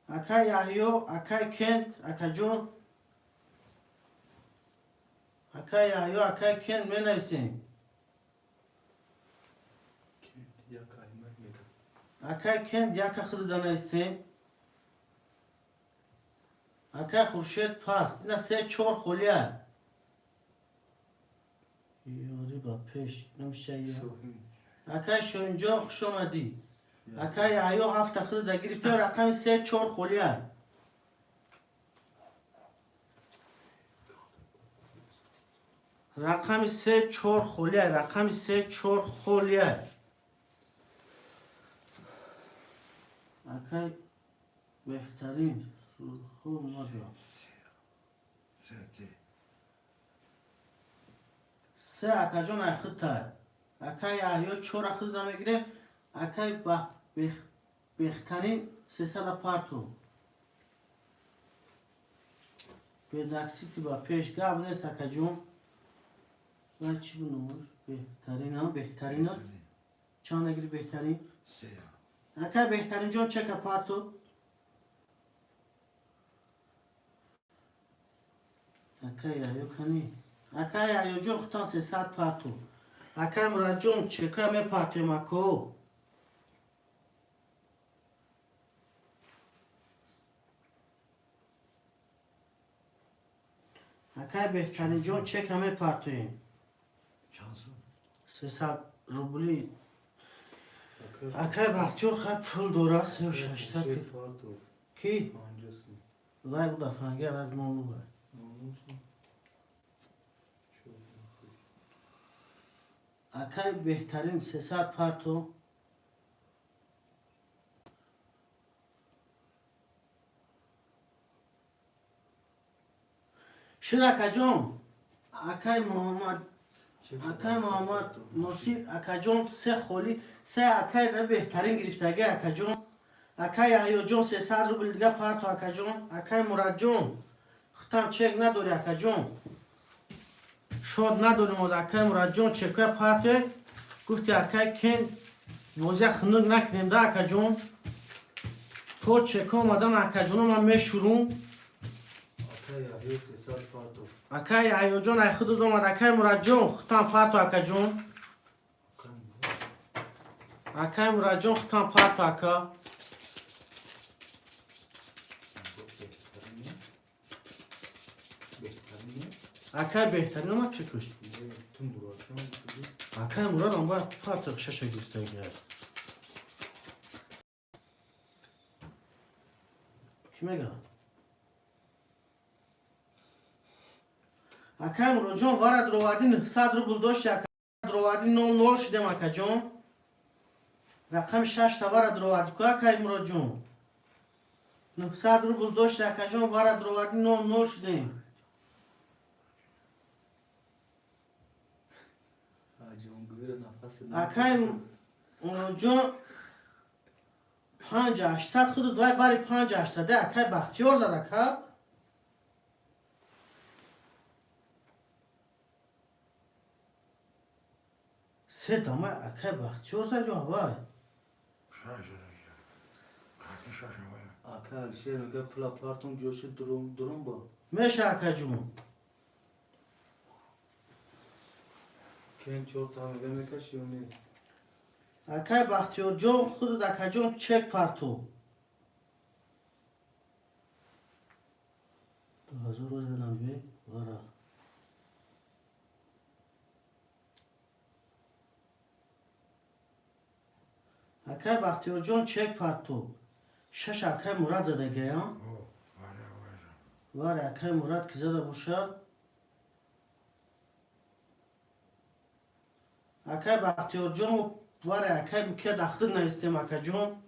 اکای یحیو اکای کند اکا جون اکای یحیو اکای کند می نویسیم یا کایمت میگم اکای کند یک خود دا نویسیم اکای خورشید پاست اینا 3 4 خولیه یاری با پیش نمیشه یا اکای شونجا خوش آمدی اکای ایو 7 خود دا گرفته رقم 3 4 خولیه رقم 3 4 خولیه رقم 3 4 خولیه اکای بهترین سرخو مادا سه اکا جان اخد تر اکای ایو 4 خود دا میگیره اکای بهترین 300 پارتو بدکسیتی با پیش گاب نیست اکا جون و چی بنوش بهترین ها بهترین ها چند نگیری بهترین اکا بهترین جون چکا پارتو اکای ایو کنی اکای ایو جون خطان 300 پارتو اکای مراد جون چکا می پارتو مکو اکای بهترین جون چک همه پارتویم چند سو 300 روبلی اکای بختیار خیلی پول دوره 3600 کی؟ وای بودا فرنگه وقت مامو باید اکای بهترین 300 پارتو شرکا جون اکای محمد نصیر اکا جون 3 خولی 3 اکای در بهترین گرفتگی اکا جون اکای ایو جون 300 روبل دیگه پارتو اکا جون اکای مراد جون ختم چک نداری اکا جون شاد نداریم از اکای مراد جون چکای پارتو گفتی اکای کن بازی خنک نکنیم ده اکا جون. تو چک آمدن اکا جون من میشورم. اکا یحیی 300 پارتو. اکا یحیی جون ای خود اومد اکا مراد جون ختم پارتو اکا جون. اکا مراد جون ختم پارتو اکا. اکا بهترین اومد چه کشت. اکا مراد هم باید پارتو ششه گفته گرد. کی میگه؟ اکا مراد جون وارد روادین 100 روبل داشت اکا روادین 00 شدیم اکا جون. رقم 6 تا وارد روادی که اکا مراد جون. 900 روبل داشت اکا جون وارد روادین 00 شدیم. اکای جون 5800 خود دوای باری 5800 ده اکای بختیار زد اکا. سه دامه اکای بختیار زد یا وای. اکا الشیر میگه پلا پارتون جوش درون با. میشه اکا جون. کن چور تا میگه میکشی و می. اکای بختیار جون خود اکا جون چک پارتو. 2000 روز بدم بی وارا. اکای بختیار جون چک پارتو. 6 اکای مراد زده گیا. واره اکای مراد که زده باشه. اکای بختیار جون واره اکای که داخل نیستیم اکا جون.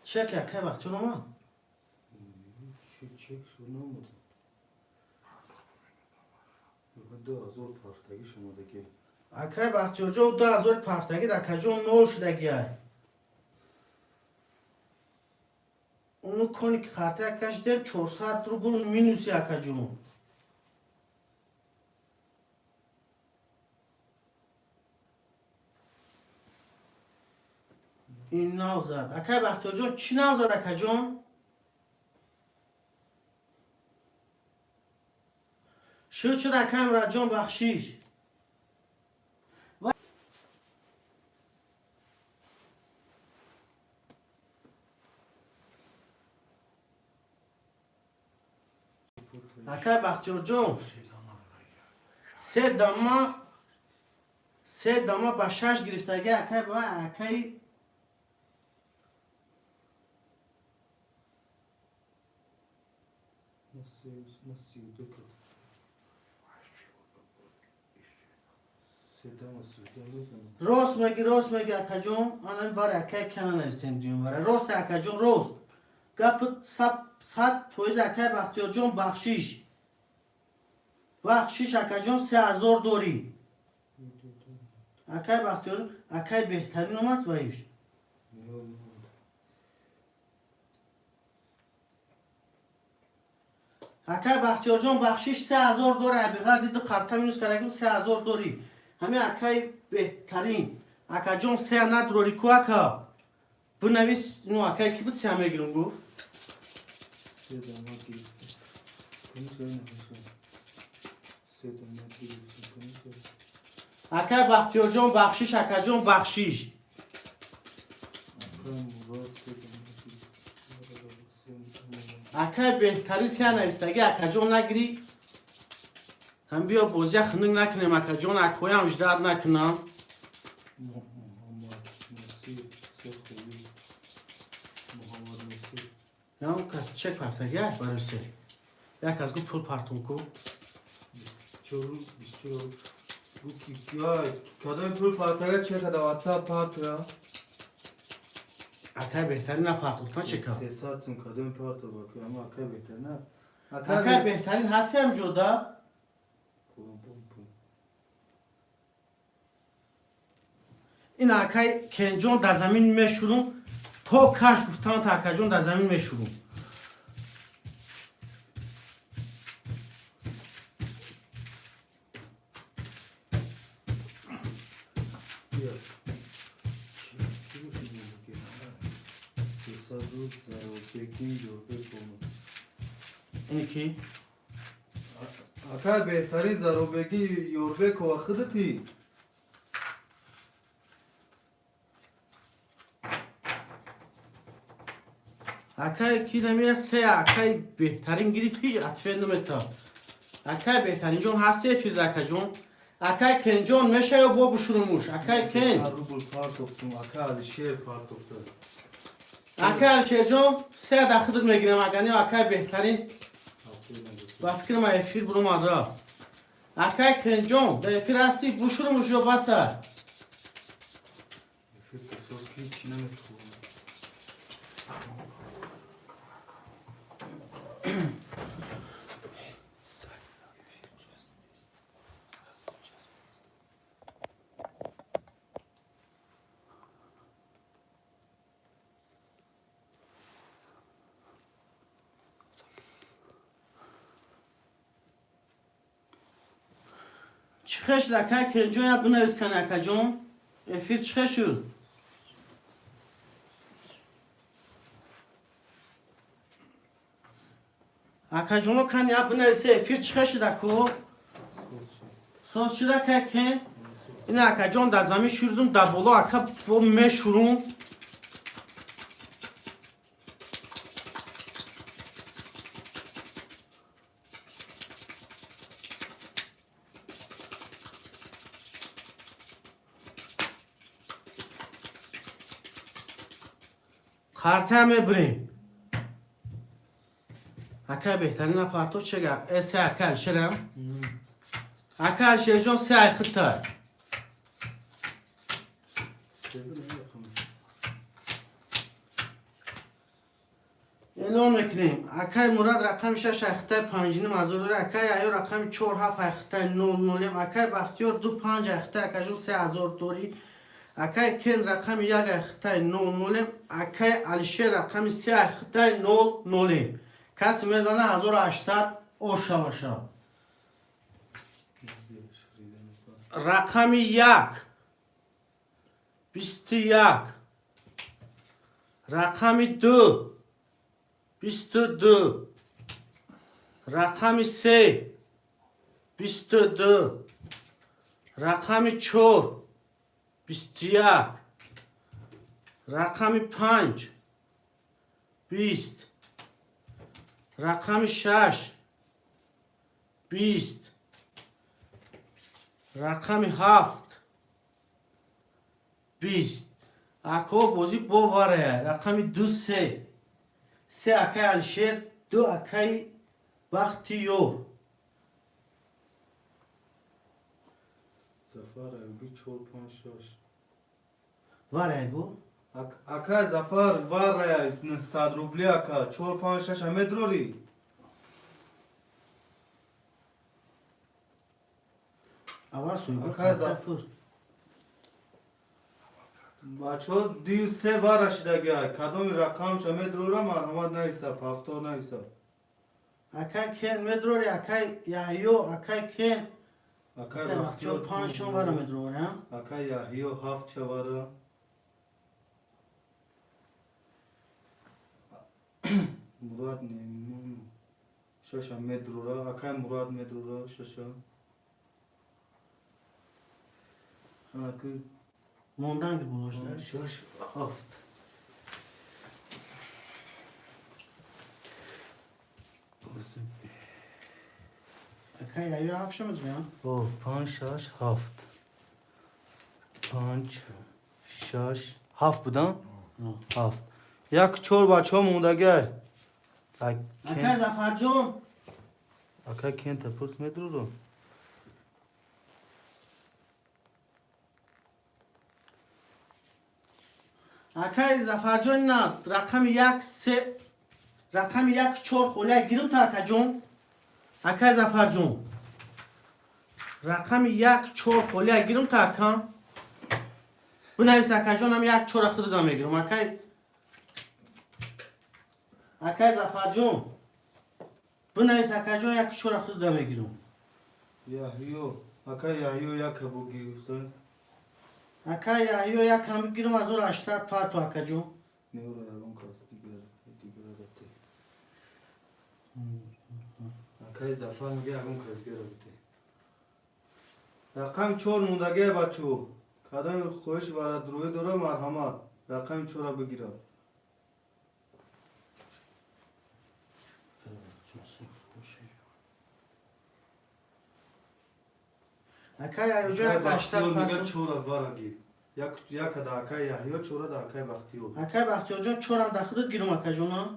چک اکای بختیار اومد. چک شو نمود. 2000 پارتگی شما دیگه. اکای بختیار جون 2000 پارتگی اکا جون 0 شده گیای. اونو کنی که خاطر کش دیم 400 روبل مینوسی اکا جون. این ناو زد. اکای بختیار جون چی ناو زد اکا جون؟ شد شد اکای مراد جون بخشیش. اکای بختیار جون سه داما با 6 گرفتگی اکای با اکای نسی دو کد. سیدم راست میگی اکا جون آنم واره اکای کنه نیستیم دیم واره راست اکا جون راست گپت 100% اکای بختیار جون بخشیش اکا جون 3000 دوری اکای بختیار اکای بهترین اومد وایش اکای بختیار جون بخشیش 3000 دوره بغیر زید قرطه مینوس کرگیم 3000 دوری همه اکای بهترین اکا جون 3 ندروری کو اکا بنویس نو اکای کی بود 3 میگیرم گفت سیدم گرفت. اکای بختیار جون بخشیش اکا جون بخشیش اکای بهترین 3 نویستگی اکا جون نگیری هم بیا بازی خنک نکنیم اکا جون اکوی همش در نکنم یا اون کس چک پرتگی برای سه یک از گو پول پرتون کو کدام پول پارتگه چه کده واتساپ پارتگه اکای بهترین نپرتون کن چه کن 300 سم کدام پارتگه باکی اما اکای بهتر نه اکای بهترین هستی هم جدا این اکای کنجون در زمین میشونم تا کش گفتم تا جون در زمین میشورم. اینی کی؟ اکای بهترین زارو بگی یوربک و خودتی. اکای کی نمیاد سه اکای بهترین گریف هیچ اتفاقی نمیتا. اکای بهترین جون هستی فیز اکای جون. اکای کن جون میشه یا با بشورموش. اکای کن. روبل پارت افتم اکای شیر پارت افتاد. اکای چه جون سه داخل میگیرم اگه اکای بهترین. با فکر ما افیر برو مادر. اکای کن جون در افیر هستی بشورموش یا بسه. فکر سوکی چی نمیتونم. چخش لکه کنجون یا بنویس کنه اکا جون افیر چخشو اکا جونو کنی یا بنویسه افیر چخش دکو سوز شده که کن این اکا جون در زمین شوردم در بالا اکا با مشورم خارطه همه بریم اکا بهترین اپارتو چگه سه اکا شرم اکا شرجون سه ایفتر اعلام میکنیم اکای مراد رقم 6 اخته 5 مزادور اکای ایو رقم 4 7 اخته 0 اکای بختیار 2 5 اخته اکاجون 3000 دوری اکای کل رقم 1 اخته 0 اکای علیشه رقم 3 اخته 0 کسی میزنه 1800 اوشا باشه رقم 1 21 رقم 2 22 رقم 3 22 رقم 4 21 رقم 5 20 رقم 6 20 رقم 7 20 اکو بازی بواره رقم 2 3 3 اکای الشیر 2 اکای بختیور زفر ایگو 4 5 6 واره ایگو اکای زفر واره 900 روبلی اکا 4 5 6 همه دروری اول سویگو اکای خطر بچه ها 2 3 واره شده گه کدام رقمش همه دروره مرحمت نیسته هفتار نیسته اکای کن مدروری اکای یحیو اکای کن اکای بختیور بختیار 5 شون واره مدروره اکای یحیو 7 چواره مراد نمیمون شش همه دروره اکای مراد مدروره شش اکای موندن که بولاشته شش 7 اکای یحیو 7 شون مدروره او 5 6 7 5 6 7 بودن 7 یک چور بچه ها موندگه اکای زفر جون اکای کن تپرس مدرو رو اکای زفر جون نه رقم 1 3 رقم 1 4 خوله گیرم ترکه جون اکای زفر جون رقم 1 4 خوله گیرم ترکه بنویس اکای جون هم 1 4 خود دا میگیرم اکای اکای زفر جون بنویس اکای جون یک چورا خود دا بگیرم. یحیو اکای یحیو یک بگیر استاد اکای یحیو یک هم بگیرم 1800 پارتو اکای جون. نیورو یارون کاست دیگر رفته اکای زفر میگه یارون کاست گرفته رقم 4 موندگی بچو کدام خوش برات روی داره مرحمت رقم 4 بگیرم اکای یحیو جون یک 800 میگه پارتو. 4 برگیر یک دا اکای یحیو 4 دا اکای بختیو اکای بختیار جون چورا دا خودت گیرم اکای جون ها.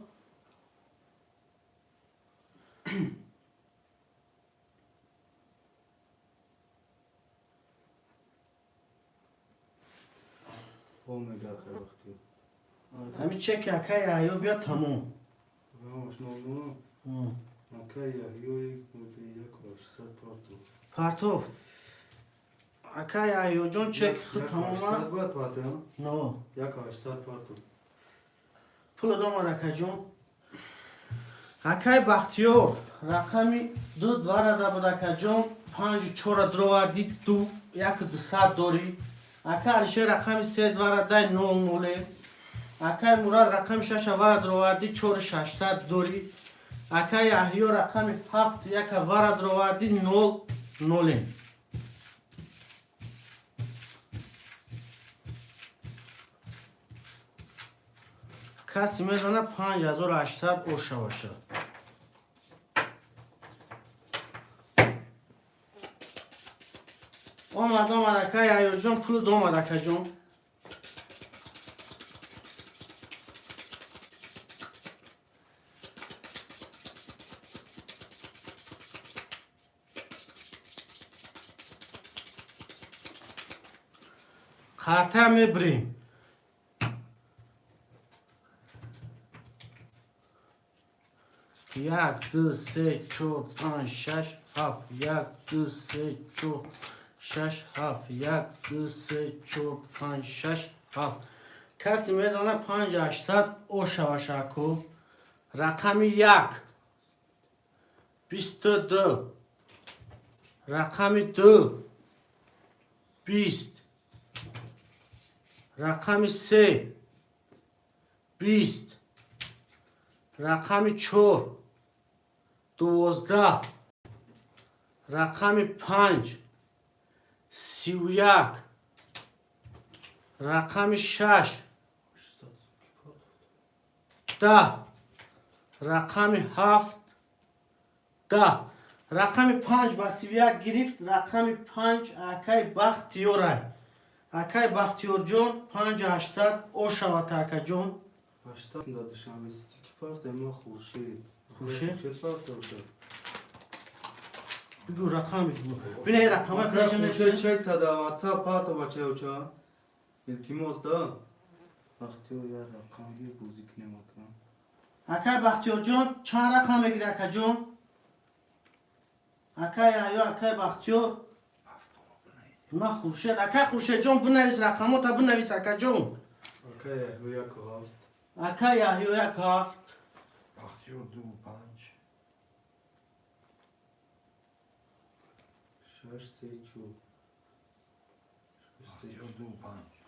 او میگه اکای بختیو همین چک اکای یحیو بیا تموم. همش نمونه اکای یحیو یک بوده یک 800 پارتو پارتو اکای یحیو جون چک خود تموم 800 باید پارتو ها نو یک 800 پارتو پول دام اکای جون اکای بختیار رقمی دو دواره بود اکای جون 5 4 دروار دو یک 200 داری اکای علیشه رقمی 3 دواره دای 00 اکای مراد رقم 6 واره دروار 4 600 داری اکای یحیی رقم 7 یک واره دروار 0 کسی میزنه 5800 اوشه باشه. آمد اکای یحیی جون پول دوم اکای جون خرطه میبریم 1 2 3 4 5 6 7 1 2 3 4 6 7 1 2 3 4 5 6 7 کسی میزنه 5800 او شوشکو رقم 1 22 رقم 2 20 رقم 3 20 رقم 4 12 رقم 5 31 رقم 6 10 رقم 7 10 رقم 5 با 31 گرفت رقم 5 اکای بختیار اکای بختیار جون 5800 او شود اکای جون 800 دادشم استیکی پارت اما خورشید خورشید؟ پارت باشه بگو رقم بگو بینه این رقمه پیجه خورشید نیست چک تا دا واتساپ پارت بچه اوچا التیماس دا وقتی او یه رقم یه بوزیک نمکن اکای بختیار جون چند رقم بگیری اکای جون اکای یحیی اکای بختیار نه خورشید اکای خورشید جون بنویس رقمو تا بنویس اکای جون اکای یحیی یک و هفت اکای یحیی یک 7 بختیار 2 و 5 6 3 4 بختیار 2 و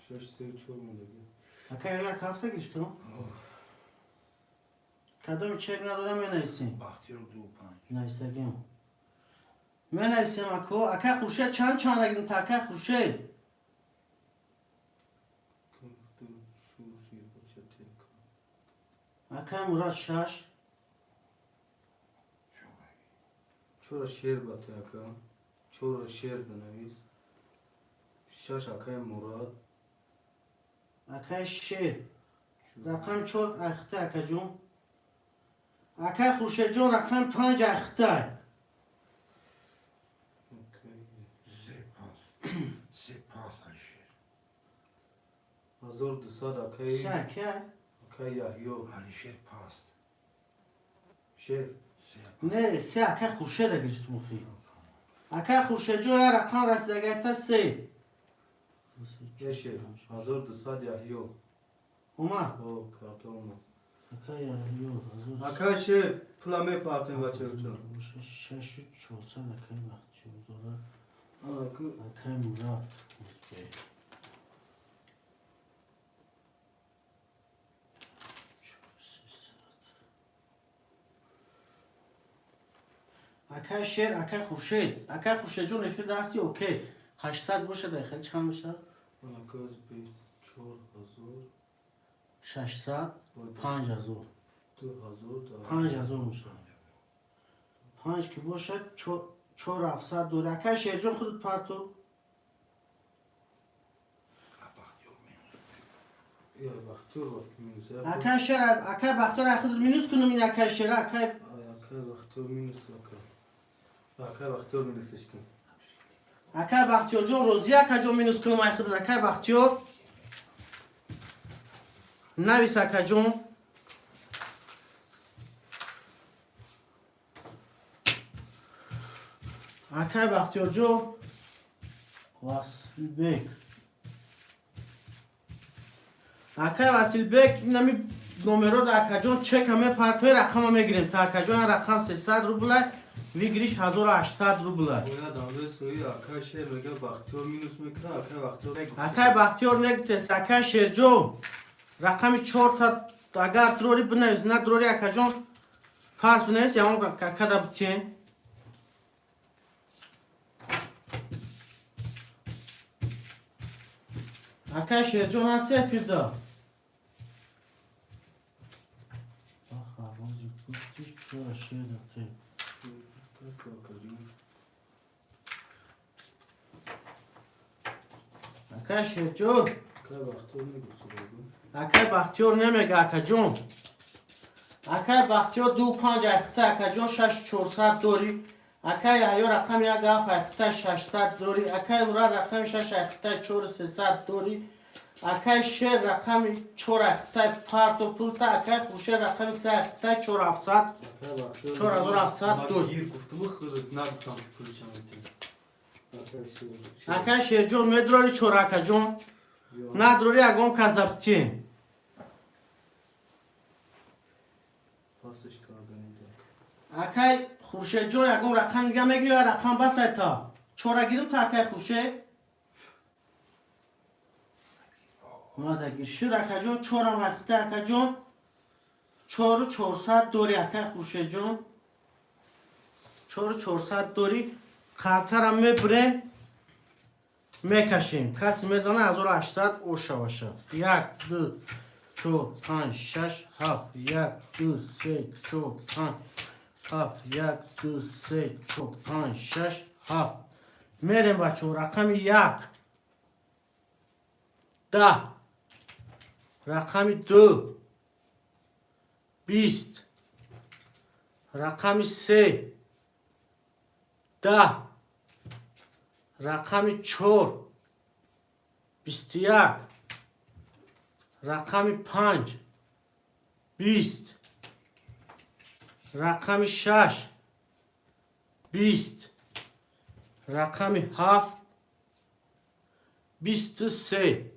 5 6 3 4 موندگی اکای یحیی یک 7 گرفتم کدوم چک ندارم مینویسیم بختیار 2 و 5 نویسگیم مینویسیم اکو اکای خورشید چند نگیریم تا اکای خورشید اکای مراد 6 چورا شیر باته اکا چورا شیر دنویس 6 اکای مراد اکای شیر رقم 4 اخته اکای جون اکای خورشید جون رقم 5 اخته سه پاس علیشیر 1200 اکای سه اکای اکای یحیی علیشیر پاس شیر نه سه اکای خورشید گرفت مخی اکای خورشید جون یه رقم رسیدگی تا 3 یه شیر 1200 یحیی اومد او کارتا اومد Ака яҳё ҳазор Ака шер пула мепартем бача учо. шашу чорсад акай бахтиёрзора Ака акай мурад узбек акай шер акай хуршед ҷон рефиқ ҳасти окей 800 бошад хел чанд мешавад ака би 4000 600 5000 2000 мешавад 5 ки бошад 4700 дора акай шерҷон худат парту я бахтиёр минус акай шер акай бахтиёр худат минус кунум ин акай шер акай ака бахтиёр минус ака бахтиёр минусш кун акай бахтиёрҷон розӣ акаҷон минус кунум ай худат акай бахтиёр навис акаҷон акай бахтиёрҷон василбек акай василбек нами номеро акаҷон чека мепартои рақама мегирем та акаҷон рақам 300 рубла вигириш 1800 рубла бояд амрӯз сои ака шер мега бахтиёр минус мекуна ака бахтиёр акай бахтиёр негитес акай шерҷон рақами 4 та агар дурори бинавис на дурори акаҷон пас бинавис ямон какада битен акай шерҷон ҳасте пирда акай шерҷон ака бахтиёр мегусурагу акай бахтиёр немега акаҷон акай бахтиёр 25 айхта акаҷон 6400 дори акай яҳё рақами 17 айхта 600 дори акай мурад рақами 6 айхта 4300 дори акай шер рақами 4 айхта парту пулта акай хуршед рақами 3 айхта 4700 4700 дори гир гуфтуму худат нагуфтам пулишам метем акай шерҷон медурори 4 акаҷон надурори ягон казаптин пасш карданид акай хуршедҷон ягон рақам дига мегӯ я рақам басай та 4 гирим та акай хуршед мадагир шир акаҷон 4 майхта акаҷон 4400 дори акай хуршедҷон 4400 дори қартара мебурем мекашем каси мезана 1800 ошаваша 1 2 4 5 6 7 1 2 3 4 5 7 1 2 3 4 5 6 7 мерем бачо рақами 1 10 рақами 2 20 рақами 3 10 рақами 4 21 рақами 5 20 рақами 6 20 рақами 7 23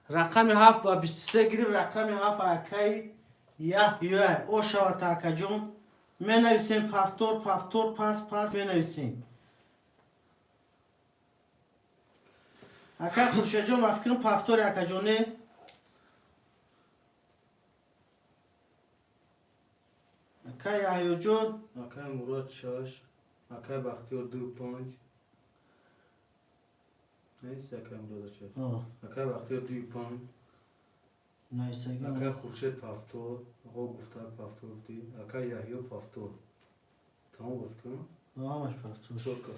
рақами 7 ва 23 гириф рақами 7 акай яҳёй ошавад акаҷон менависем пафтор пафтор пас менависем акай хуршедҷон мафикрум пафтори акаҷоне акай яҳёҷон акай мурод 6 акай бахтиёр 25 нест акай мурод 6 акай бахтиёр 25 найсага акай хуршед пафтор ҳо гуфта пафтор гуфти акай яҳё пафтор тамом гуфт кун ҳамаш пафтор чорка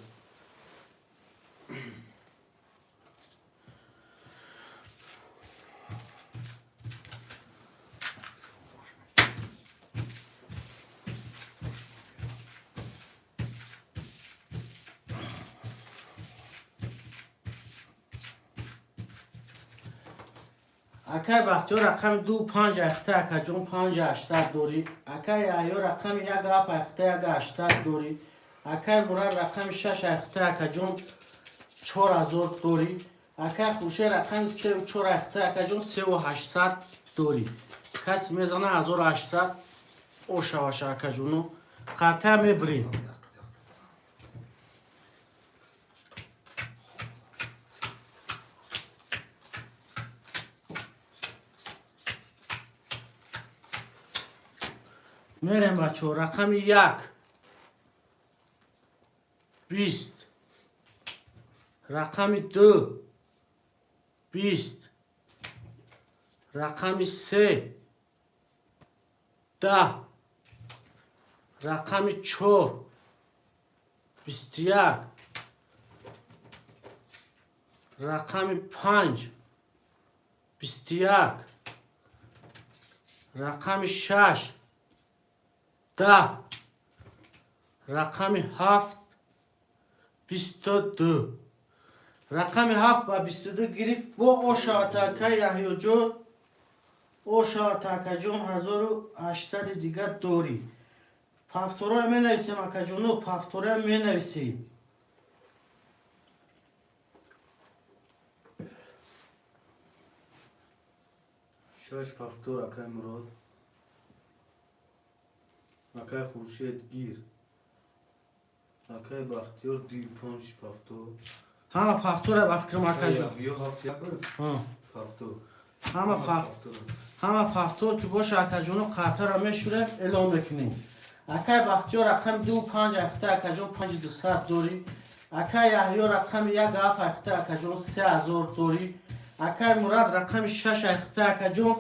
акай бахтиёр рақами 25 айхта акаҷон 5800 дори акай яҳё рақами 17 айхта 1800 дори акай мурад рақами 6 айхта акаҷон 4000 дори акай хуршед рақами 34 айхта акаҷон 3800 дори کسی میزنه 1800 او شواش اکا جونو خرطه میبریم. میریم بچه ها. رقم 1 20. رقم 2 20. رقم 3 10. رقم 4 21. رقم 5 21. رقم 6 10. رقم 7 22. رقم 7 و 22 گرفت و او شاتاکه یحیی جون او شاتاکه جون 1800 دیگه دوری پفتوره می نویسیم اکا جونو پفتوره می نویسیم. شش پفتور اکای مراد اکای خورشید گیر اکای بختیار 25 پفتور همه پفتوره با فکرم اکا جون. یا هفت یک ها. پفتور همه پفتور که باشه اکا جونو قطعه را میشوریم اعلام بکنیم. اکای بختیار رقم 2 5 اخته اکا جون 5200 دوری. اکای یحیی رقم 1 7 اخته اکا جون 3000 دوری. اکای مراد رقم 6 اخته اکا جون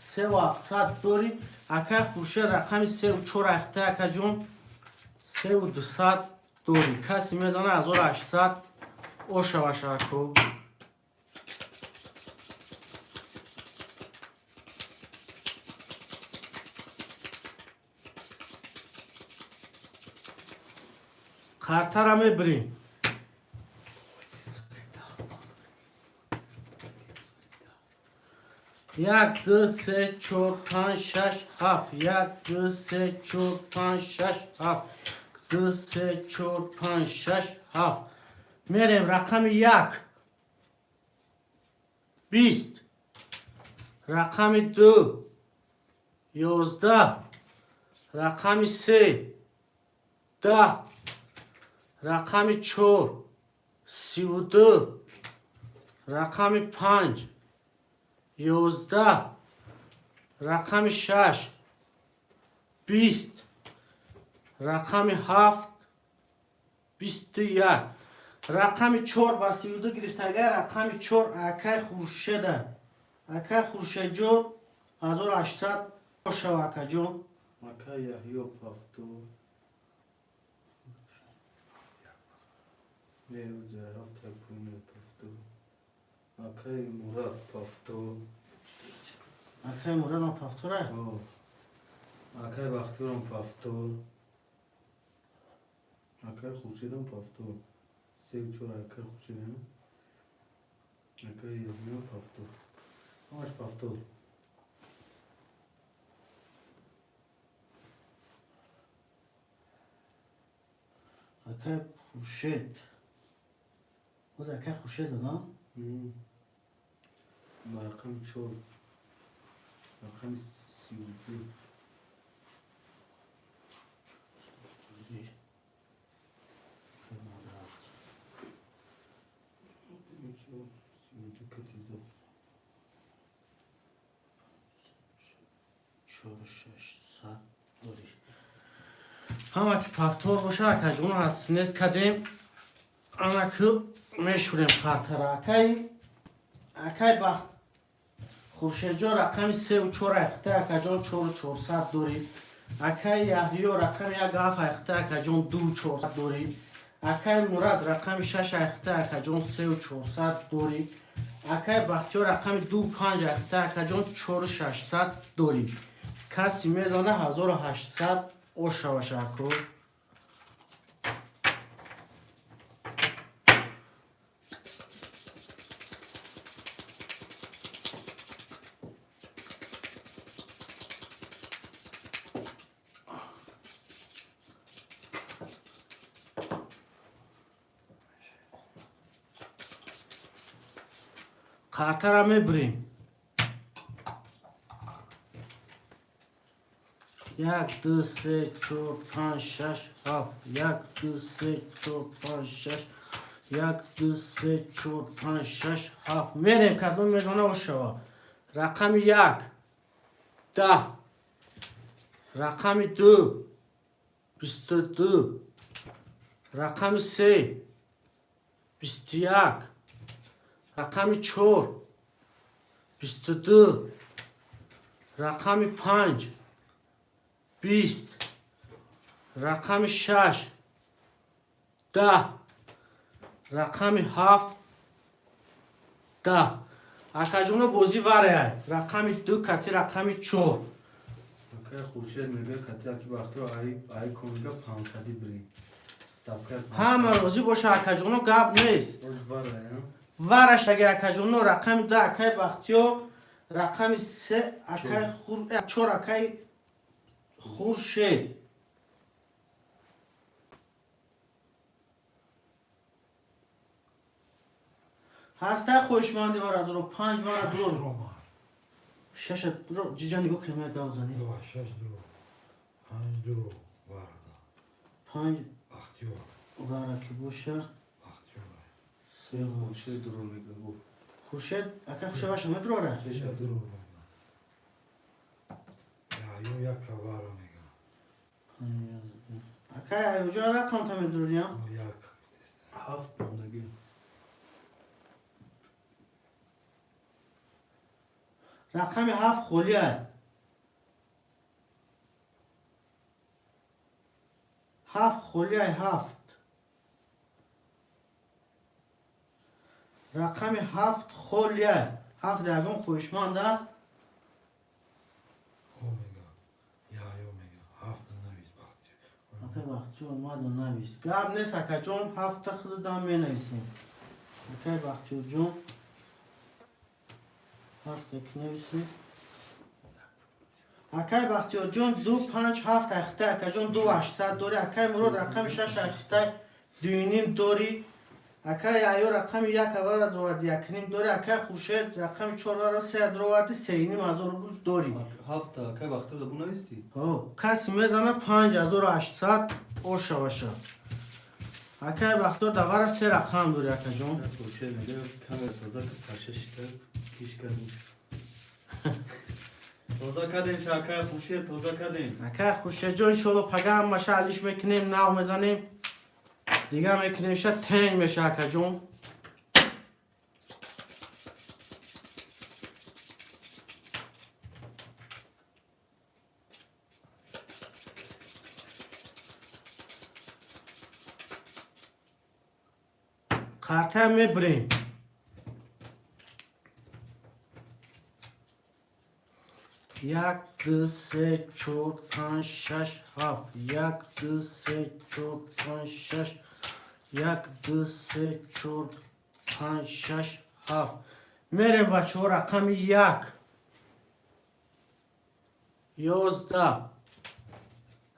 3700 دوری. اکای خورشید رقم 3 و 4 اخته اکا جون 3200 دوری. کسی میزنه 1800 او شواش اکو. خرطه را میبریم. 1 2 3 4 5 6 7. 1 2 3 4 5 6 7. 2 3 4 5 6 7. میریم رقم 1 20. رقم 2 11. رقم 3 10. رقم 4 32. رقم 5 11. رقم 6 20. رقم 7 21. رقم 4 با 32 گرفتگه رقم 4 اکای خورشیده. اکای خورشید جون 1800 باشه اکا جون. اکای یحیی پفتور نیروز هفت یک پونه پفتور اکای مراد پفتور اکای مراد هم پفتوره. اکای بختیار هم پفتور اکای خورشید هم پفتور 3 و 4 اکای خورشید هم اکای یحیی هم پفتور همش پفتور. اکای خورشید باز اکای خورشید زدن. رقم 4 رقم 32 همه که پفتور باشه اکا جونو هست نیست کدیم همه که میشوریم خرطه را. اکای بخت خورشید جان رقم 3 و 4 اخته اکا جان 4 و 400 دوری. اکای یحیی رقم 1 7 اخته اکا جان 2 و 400 دوری. اکای مراد رقم 6 اخته اکا جان 3 و 400 دوری. اکای بختیار رقم 2 5 اخته اکا جان 4 و 600 دوری. کسی میزنه 1800 او شواش اکو. خرطه را میبریم. یک دو سه چهار پنج شش هفت یک دو سه چهار پنج شش یک دو سه چهار پنج شش هفت میریم کدوم میزانه او شوا رقم یک 10 رقم 2 22 رقم 3 21 رقم 4 22 رقم 5 20 رقم 6 10 رقم 7 10 اکاجون بازی واره رقم 2 کتی رقم 4 اکای خورشید میگه کتی اکی وقتی ای کنگا 500 بری همه روزی باشه اکاجون گب نیست روز باره ورش اگه اکاجون رقم 10 اکای بختیو رقم 3 اکای 4 اکای خورشید هسته خوشمندی وارد رو 5 وارد رو رومان. 6 رو جیجا نگو کلمه داوزنی دو شش درو. پنج درو. واردا. 5 بختیار. وارد که باشه بختیار. 3 خورشید درو میگه گو خورشید اکای خورشید باشه مدروره سه درو رومان. یا یک کبارا میگم. اکای ایوجا رقم تا مدرونیم یک. 7 پوندگی رقم 7 خولیه 7 خولیه 7 رقم 7 خولیه 7 دگم خوشمند است او میگم. یا میگم. هفت نویس بختیار. اکای بختی اومد و نویس گرم نیست اکای جون 7 تا خود دام می نویسیم اکای بختی جون 7 تک نویسیم اکای بختیار جون 2 5 7 اخته اکای جون 2 800 دوری اکای مراد رقم 6 اخته 2.5 دوری اکای ایو رقم 1 وارد روارد 1.5 دوری اکای خورشید رقم 4 وارد 3 روارد 3.5 از رو دوری 7 اکای وقتی رو بو نیستی کسی میزنه 5800 او باشه اکای بختیار دوار 3 رقم دوری اکای جون خورشید میگه کامل تازه کشش کرد کیش کردیم تازه کردیم چه اکای خورشید تازه کردیم اکای خورشید جون شلو پگم مشعلیش میکنیم نو میزنیم دیگه میکنیم شه تنگ میشه اکای جون قرطه میبریم یک دو سه چهار پنج شش هفت یک دو سه چهار پنج شش یک دو سه چهار پنج شش هفت میریم بچه ها رقم 1 11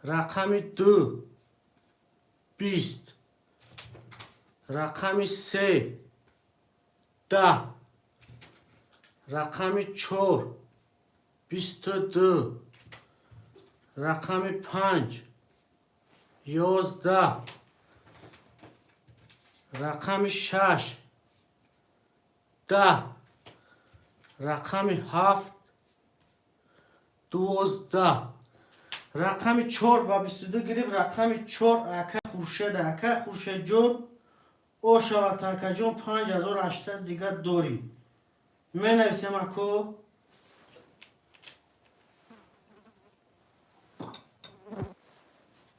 رقم 2 20 رقم 3 10 رقم 4 22 رقم 5 11 رقم 6 10 رقم 7 12 رقم 4 با 22 گریب رقم 4 اکه خورشید اکه خورشید جون او شود اکه جون 5800 دیگه دوری می نویسیم اکو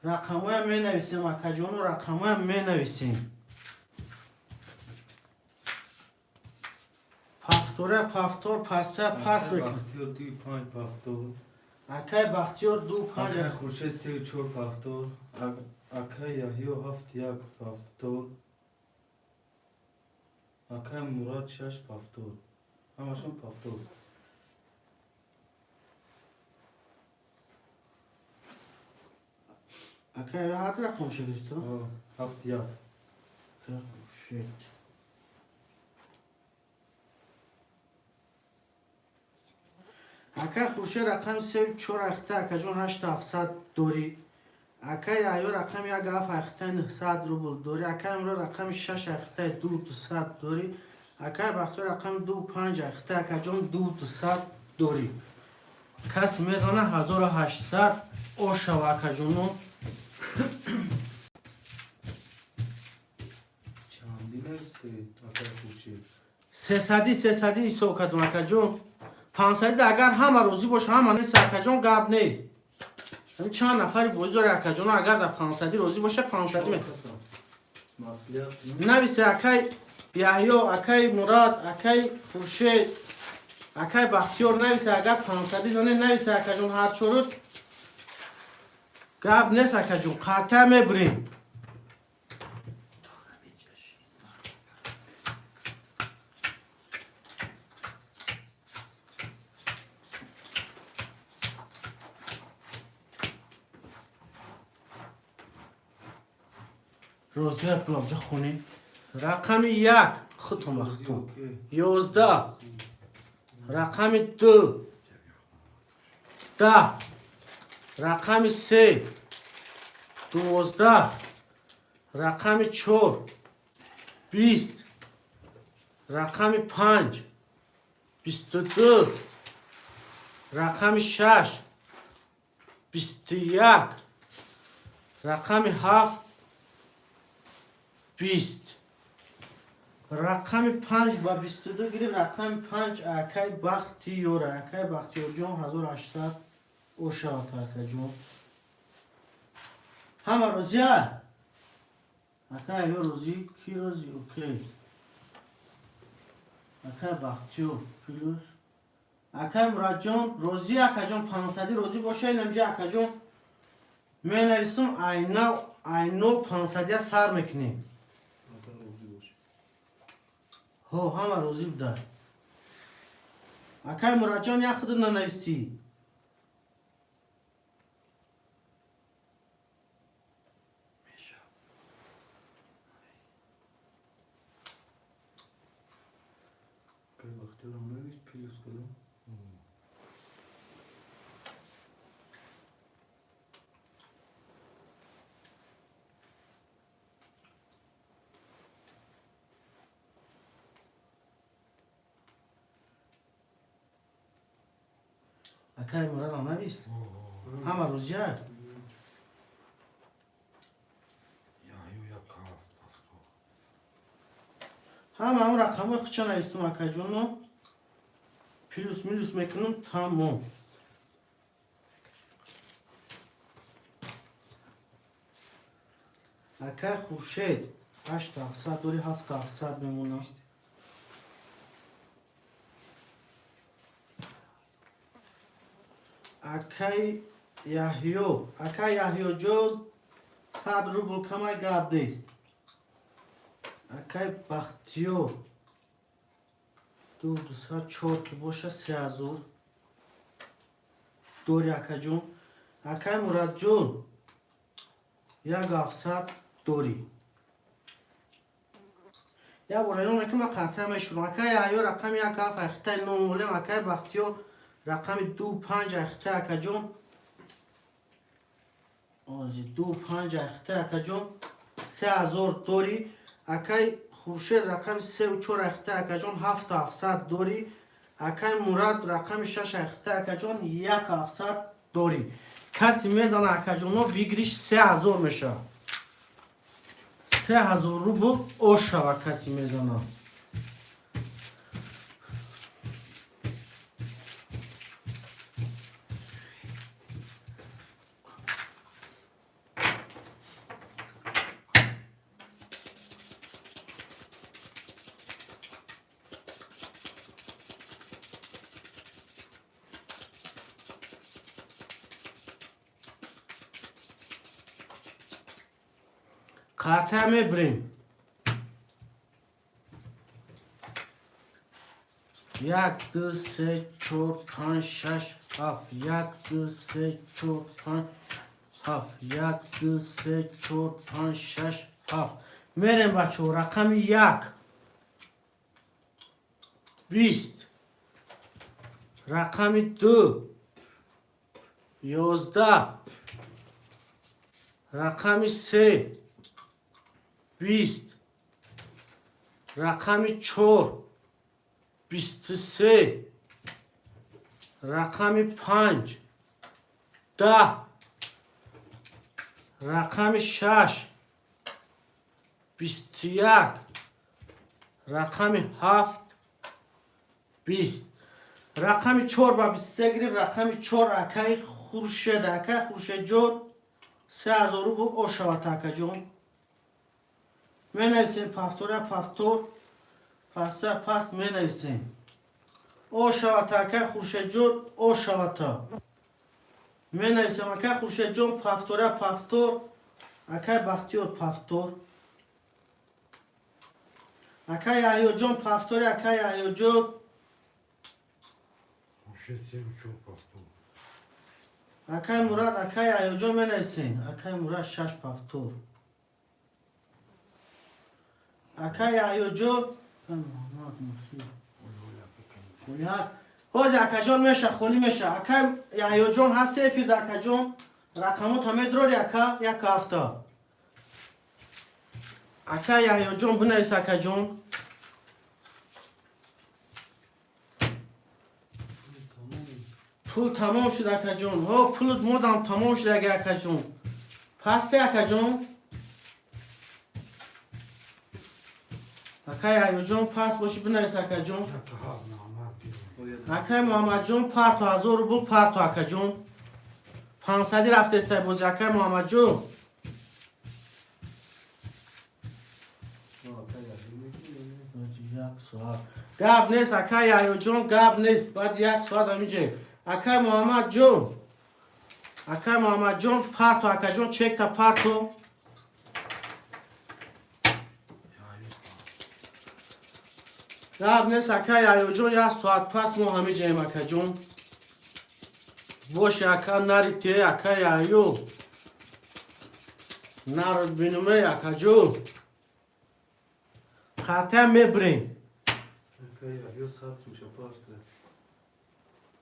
رقمای می نویسیم اکه جون رقمای می نویسیم پفتوره پفتور پسته پس بکن بختیار 2 5 پفتور اکه بختیار 2 5 اکای خورشید 3 و 4 پفتور اکای یحیی 7 1 پفتور اکای مراد 6 پفتور همشون پفتور اکه هر رقم شگیست تو؟ 7 1 اکه خورشید اکای خوشه رقم 3 4 اخته اکجون 8 700 دوری اکای ایو رقم 1 7 اخته 900 روبل دوری اکای امرو رقم 6 اخته 200 دوری اکای بختو رقم 2 5 اخته اکجون 200 دوری کسی میزنه 1800 او شو اکجونو چندی نیسته اکای خوشی 300 ایسو کدوم اکجون 500 اگر همه روزی باشه همه نیست اکجون گاب نیست همین چند نفری بزرگ اکجون اگر در 500 روزی باشه 500 می مسئولیت نویسه اکای یحیی اکای مراد اکای خورشید اکای بختیار نویسه اگر 500 زنه نویسه اکجون هر چورد گاب نیست اکجون قرطه میبریم روزی اپلامجا خونی رقم 1 خطو مختوم 11 رقم 2 10 رقم 3 12 رقم 4 20 رقم 5 22 رقم 6 21 رقم 7 20 رقم 5 و 22 گیریم رقم 5 اکای بختیار اکای بختیار جون 1800 او شاکت جون همه روزی ها اکای روزی کی روزی اوکی اکای بختیار پلوس اکای مراد جون روزی اکای جون 500 روزی باشه اینجا اکای جون می نویسم اینو 500 سر میکنیم هو همه روزی بده اکای مراد جان یا خود ننویسی اکای وقتی رو نویس پیلوس کنم اکای مراد ننویس همه روزی ها یحیی یک هفت همه اون رقم خود چه نویسم اکای جونو پلوس میلوس میکنم تمام اکای خورشید 8700 دوری 7700 بمونه اکای یحیی جون 100 روبل کمای گاب نیست اکای بختیار 2204 که باشه 3000 دوری اکای جون اکای مراد جون 1700 دوری یا برای که ما قطعه میشونم اکای یحیی رقم 1 7 اخته 9 مولم اکای بختیار رقم 2 5 اخته اکای جون آزی 2 5 اخته اکای جون 3000 دوری اکای خورشید رقم 3 و 4 اخته اکای جون 7700 دوری اکای مراد رقم 6 اخته اکای جون 1700 دوری کسی میزنه اکای جونو بگیریش 3000 میشه 3000 روبل او شوه کسی میزنه قطعه میبریم 1 2 3 4 5 6 7 1 2 3 4 5 7 1 2 3 4 5 6 7 میریم بچه رقم 1 20 رقم 2 11 رقم 3 20 رقم 4 23 رقم 5 10 رقم 6 21 رقم 7 20 رقم 4 با 23 گرفت. رقم 4 اکای خورشید اکای خورشید جون 3000 روبل او شود اکا جون می نویسیم پفتور پس می نویسیم او شود اکای خورشید جون او شود تا می نویسیم اکای خورشید جون پفتور اکای بختیور پفتور اکای احیو جون پفتور اکای احیو جون خورشید سه و چهار پفتو. اکای مراد اکای احیو جون می نویسیم اکای مراد 6 پفتور اکای احیو جون خونی هست حوز اکا جون میشه خونی میشه اکای احیو جون هست سفیر در اکا جون رقمو همه دروری اکا یک هفته اکای احیو جون بنویس اکا جون پول تمام شد اکا جون ها پولت مودم تمام شد اکا جون پسته اکا جون اکای احیو جون پس باشی بنویس اکا جون یک هفت محمد گیرم. اکای محمد جون پارتو 1000 روبل پارتو اکا جون 500 رفته است بازی اکای محمد جون یک ساعت گاب نیست اکای احیو جون گاب نیست بعد یک ساعت همینجا اکای محمد جون پارتو اکا جون چک تا پارتو گاب نیست اکای احیو جون یک ساعت پس ما همینجا اکا جون باشه اکا نریتی اکای احیو نرد بینومه اکا جون خرطه میبرین اکای احیو ساعت میشه پاسته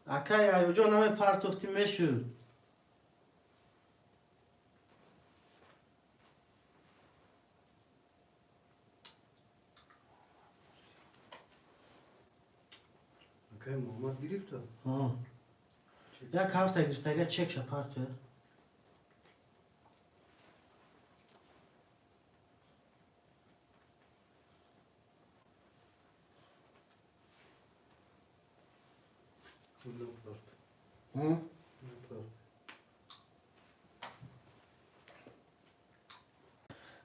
اکای احیو جون همه پارتوفتی میشود اکای محمد گرفته یک هفته گرفتگه چک شه پارتو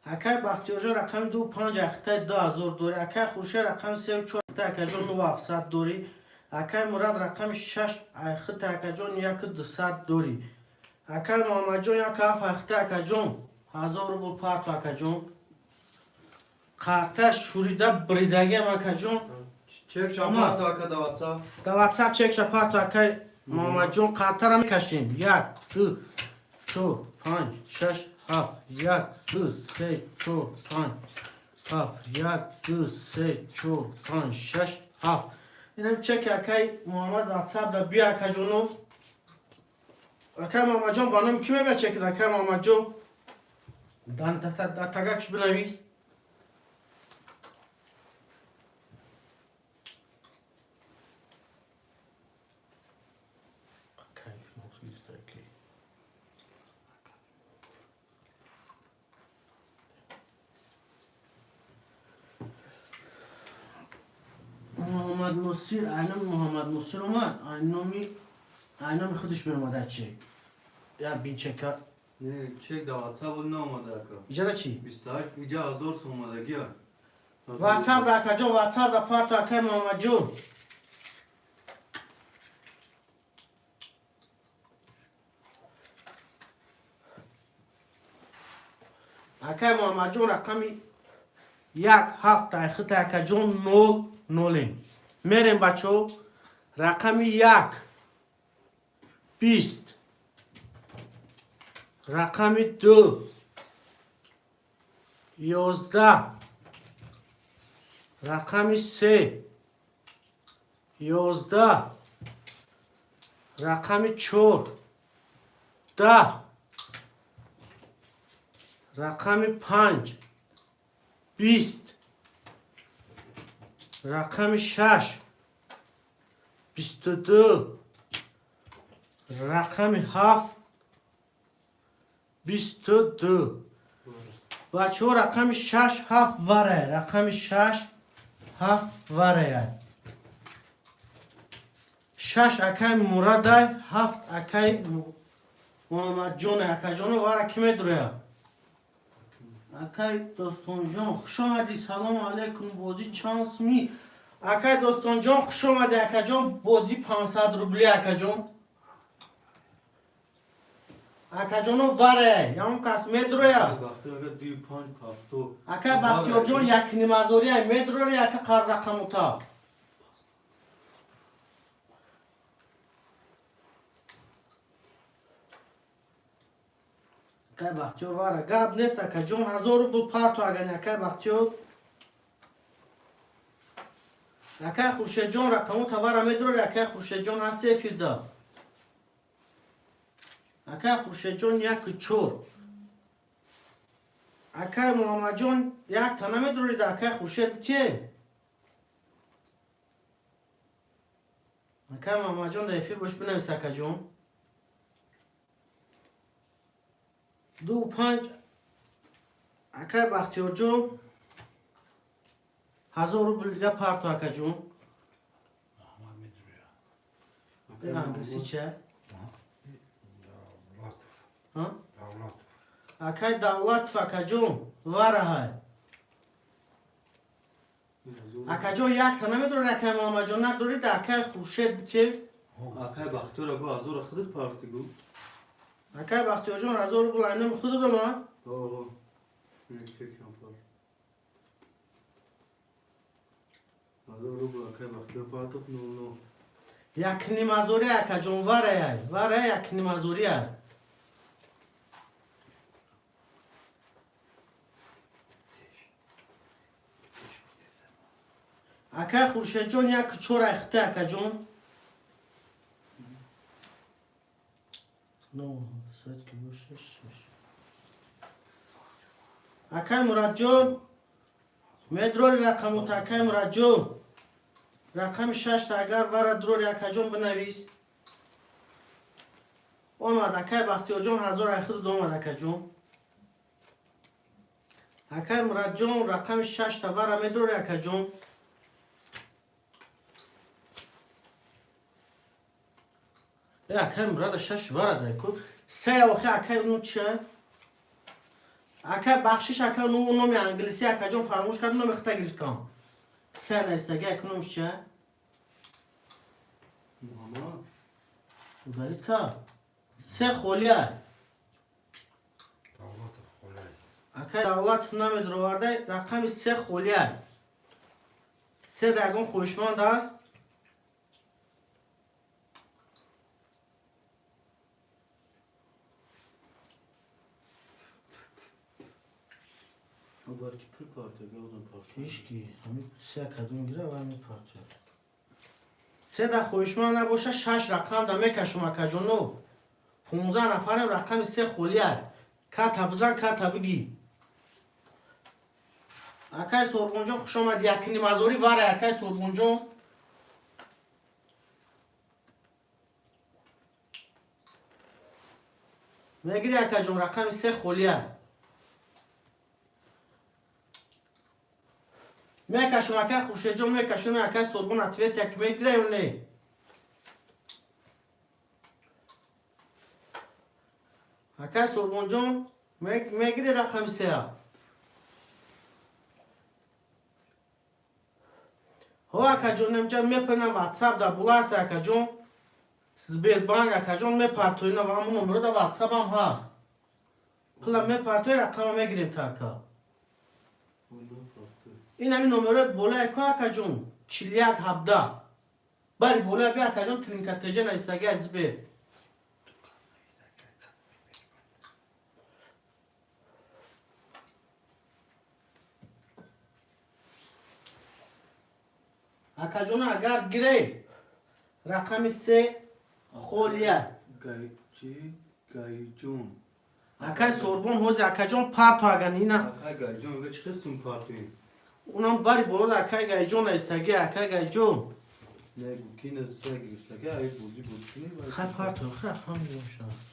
اکای بختیار جان رقم 25 اخته 2000 دوری اکای خورشید رقم 3 و 4 اکای جان 9700 دوری اکای مراد رقم 6 اخته اکای جان 1200 دوری اکای محمد جان یک هفت اخته اکای جان 1000 روبل پارتو اکای جان قرطه شوریده بریدگی اکای جان چک شما تا که دواتسا در واتساپ چک شه پارتو اکای محمد جان قرطه را میکشیم 1 2 4 5 6 7 1 2 3 4 5 7 1 2 3 4 5 6 7 اینم چک اکای محمد واتساپ در بیا اکای جانو اکای محمد جان بانم کی میبه چک اکای محمد جان دان تا تگاکش بنویس محمد نصیر اینم محمد نصیر اومد اینامی خودش برماده چک یا بین چکر نه چک دواتسا بود نه اومده اکا ایجا چی؟ 28 اینجا 1000 سو اومدگی ها واتساپ دا اکا جون واتساپ دا پارتو اکای محمد جون اکای محمد جون رقمی 1 7 خط اکا جون 0 میریم بچو رقمی 1 20 رقمی 2 11 رقمی 3 11 رقم 4 10 رقم 5 20 رقم 6 22 رقم 7 22 بچه ها رقم 6 7 وره رقم 6 7 وره 6 اکای مراد 7 اکای محمد جان اکای جان واره کی میدره اکای دوستان جان خوش آمدی سلام علیکم بازی چانس می اکای دوستان جان خوش آمدی اکای جان بازی 500 روبلی اکای جان اکای جان واره یا اون کس میدره وقتی اگر 25 پافتو اکای بختیار جان یک نیمازوری میدره اکای قرار رقم تا اکای بختیار واره گاب نیست اکای جان 1000 بود پارتو اگر اکای بختیار اکای خورشید جان رقمو تا واره میدره اکای خورشید جان هست سفیر دا اکای خورشید جان یک چور اکای محمد جان یک تنه میدروید اکای خورشید چه اکای محمد جان در افیر باش بنویس اکای جان 2 5 اکای بختیار جان 1000 روبل دیگه پارتو اکای جان Ahmet Medruya. به انگلیسی چه؟ Davlatov. ها؟ Davlatov. اکای دولت فکا جان واره های اکای جان یک تنه میدروید اکای محمد جان ندارید اکای خورشید چه اکای بختیار اگه 1000 خودت پارتی گو اکای بختیار جان 1000 روبل اینم خود دو ما آه یک فکرم پارت 1000 روبل اکای بختیار پارتو نو یک نیمازوری اکا جان واره یک نیمازوری اکا خورشید جان یک چور اخته اکا جان نو ساعت که باشش اکا مراد جان میدروری رقمو تا اکا مراد جان رقم 6 تا اگر واره دروری اکا جان بنویس آمد اکای بختیار جان 1000 اخیر دومد اکا جان اکای مراد جان رقم 6 تا واره میدروری اکا جان اکای مراد 6 واره دیکو سه آخه اکای اونو چه اکای بخشش اکای اونو نومی انگلیسی اکا جان فراموش کرد نومی خطا گرفتم سه نیستگه اکنومش چه محمد برید که سه خولیه Davlatov kolay. اکای دولت نمیدر آورده رقم 3 خولیه 3 دگون خوشمند است اگر کی پر پارتی گوزن پارتی هیچکی همین 3 کدوم گیره و همین پارچه 3 ده خوشمند نباشه 6 رقم ده میکشم اکا جانو 15 نفر رقم 3 خولیه کتا بزن کتا بگی اکای سوربونجان خوش آمد یک نیمازوری واره اکای سوربونجان میگیری اکا جان رقم 3 خولیه میکشم اکای خورشید جان میکشم اکای سوربون اتویت یک میگیره یا نه اکای سوربون جان میگیری رقم 3 هو اکا جان نمیجا میپرنم واتساپ دا بولاس اکا جان سبیربانک اکا جان میپرتوی نه و همون نمره دا واتساپ هم هست پلا میپرتوی رقم میگیریم تا اکا این همین نمره بولا اکا اکا جان 41 17 بری بولا بیا اکا جان ترینکتجه نیستگی از بیر اکا جان اگر گیره رقم 3 خولیه چی؟ گایجون. اکای سوربون هوزی اکای جون پارتو اگنی نه اکای گایجون میگه چه قسم پارتوی؟ اونم باری بولو دا اکای گای جون استگی اکای گای جون نه گوکین از سگ استگه ای بوزی بودی. خیلی پارتو خیلی همین شد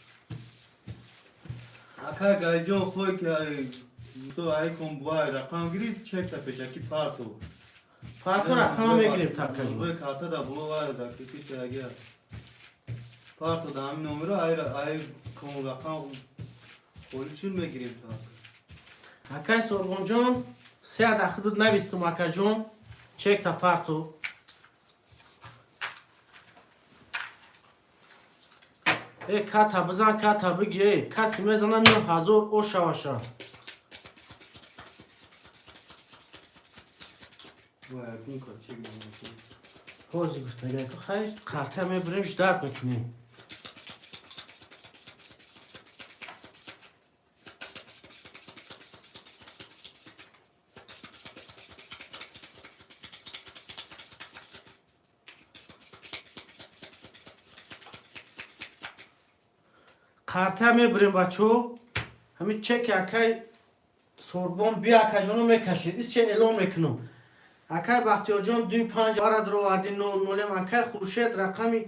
اکای گایجون خوی که سو ای کم بوای رقم گیری چک تا پیشکی پارتو. پارتو رقم میگیریم تا اکای جون روی کارتا دا بلو وای دا کسی چه اگه پارتو دا همین نمره ای کم رقم خوری چون میگیریم تا اکای سوربون جون سه دخدود نویستم اکای جون چک تا پارتو ای کاتا بزن کاتا بگی کسی میزنه 9000 او شواشا وای اکون کار چه گیریم هوزی گفت نگه که خیلی قرطه میبریمش درد میکنیم قرطه میبریم بچو همین چک اکای سوربون بیا اکای جونو میکشید ایست چه اعلام میکنم اکای بختیار جان 25 وارد رو وادی 00 اکای خورشید رقمی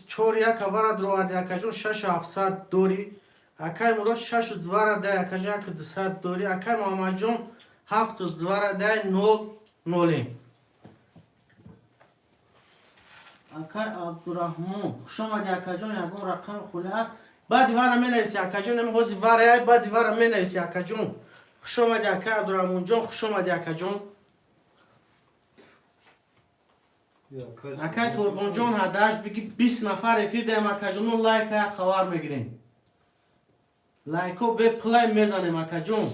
41 وارد رو وادی اکای جون 6700 دوری اکای مراد 6 وارد اکای جون 200 دوری اکای محمد جون 7 وارد 00 اکای عبدالرحمن خوش آمدی اکای جون یکم رقم خلیت بعدی وارا می نویسی اکای جون نمیخوزی وارای بعدی وارا می نویسی اکای جون خوش آمدی اکای عبدالرحمن جون خوش آمدی اکای جون اکای سوربون جون هداش بگی 20 نفر افیر دیم اکای جون لایک های خوار میگیریم لایکو به پلای میزنیم اکای جون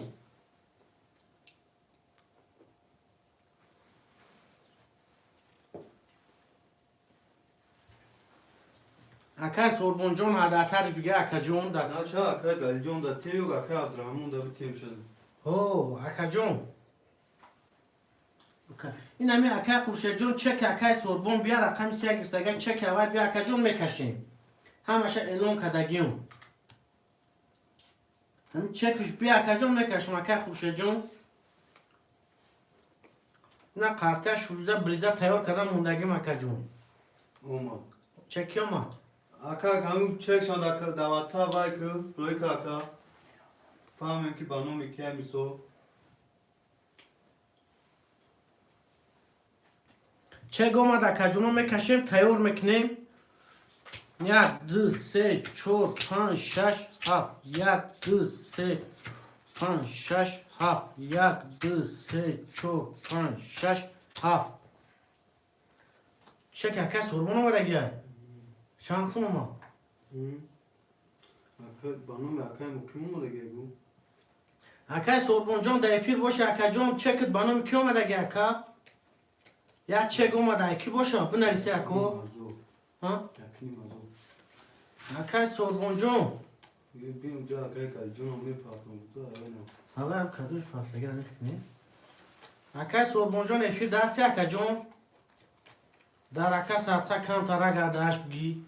اکای سوربون جون هداترش بگه اکای جون داد نه چه اکای گایجون دا تیم و اکای عبدالرحمن دا تیم شده اوه اکای جون این همی اکای خورشید جون چک اکای سوربون بیا رقم سیگ استگه چک اوای بیا اکای جون میکشیم همشه اعلان کدگیم همین چکش بیا اکای جون میکشیم اکای خورشید جون نه قرطه شوریده بریده تیار کردن موندگیم اکای جون اومد چکی اومد اکا همون چک شان دا واتساپ وای که روی که اکا فهمیم که بانومی که میسو چک اومد اکای جونو میکشیم تیار میکنیم 1 2 3 4 5 6 7 1 2 3 5 6 7 1 2 3 4 5 6 7 چک اکای سوربون اومده گیه شانسون اومد اکا بانومی اکای مکیم اومده گیگو اکای سوربون جان در افیر باشه اکای جان چکت بانومی کی اومده گیه اکا یا چک اومده اکی باشه بنویسی اکو ها یکنی مزو اکای سوربون جان بیم جا اکای گایجون هم میپاکنم تو اوینم هوا هم کدوش فاصله گرد نکنی اکای سوربون جان افیر دستی اکای جان در اکای سرطه کم تا رگ عدهش بگی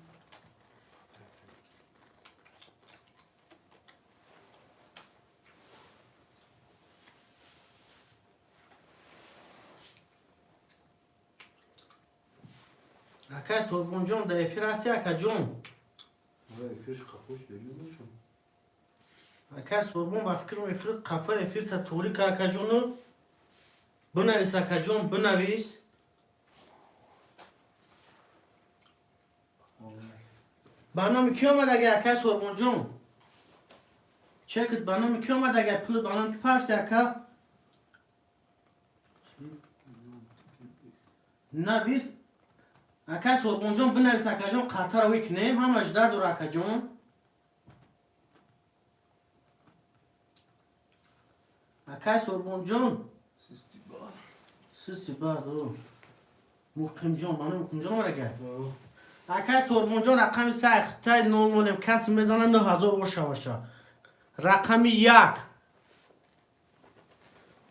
اکای سوربون جان در افیر هستی اکای جان وای فیش خفوش دیگه باشم اکای سوربون با فکر افیر قفا افیر تا توری که اکای جانو بنویس اکای جان بنویس برنامه کی آمد اگه اکای سوربون جان چکت برنامه کی آمد اگه پلو برنامه کی پرستی اکا نویس اکای سوربون جان بنویس اکای جان قرطه رو کنیم هم اجده دور اکای جان اکای سوربون جان سیستی بعد او مقیم جان برنامه مقیم جان آمد اگه اکای سوربون جان رقم سخت تای نولم کسی میزنه 9000 او شوشه رقم 1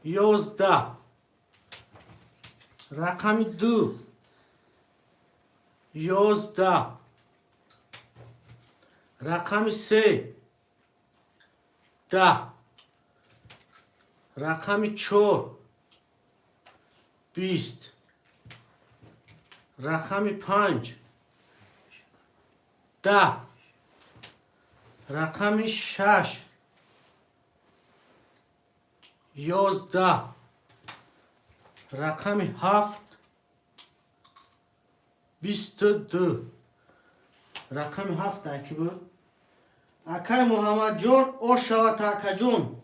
11 رقم 2 11 رقم 3 10 رقم 4 20 رقم 5 10 رقم 6 11 رقم 7 22 رقم 7 اکبر اکای محمد جان او شوات اکا جان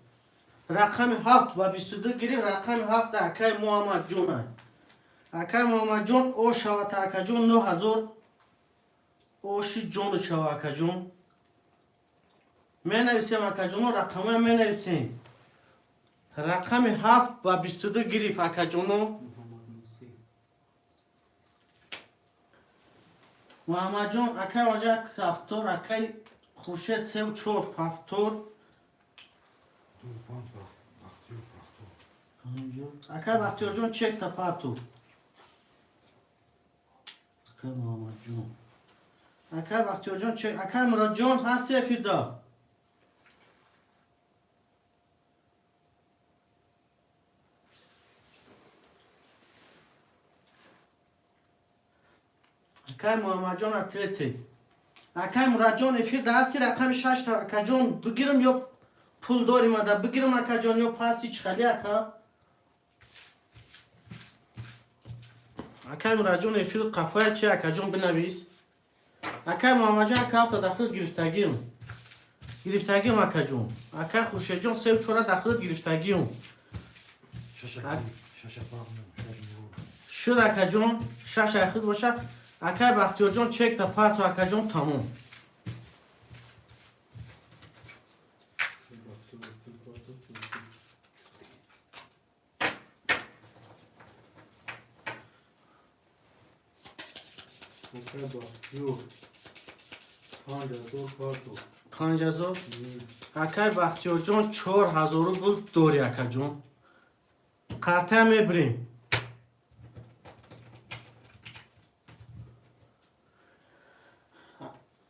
رقم 7 و 22 گیری رقم 7 اکای محمد جان اکای محمد جان او شوات اکا جان 9000 اوشی جان چوا اکا جان می نویسیم اکا جان رقم می نویسیم رقم 7 و 22 گیری اکا جان محمد جان اکای وجه سفتور اکای خوشت 3 و 4 پفتور دو پان بختیار پختور اکای بختیار جان چک تا پاتو اکای محمد جان اکای بختیار جان چک اکای مراد جان هستی فیدا اکای محمد جان اتیتی اکای مراد جان فیدا هستی رقم 6 تا اکای جان بگیرم یا پول داری ماده بگیرم اکای جان یا پاسی چخلی اکا اکای مراد جان فیدا قفای چه اکای جان بنویس اکای محمد جان اکای هفته داخل گرفتگیم اکای جان اکای خوشه جان 3 و 4 داخل گرفتگیم شش اک- شش پاک نیم شش نور شد اکای جان 6 اخید باشه اکای بختیار جان چک تا پارتو اکای جان تمام اکای بختیار 5000 پارتو 5000 اکای بختیار جان 4000 بود دوری اکای جان قرطه میبریم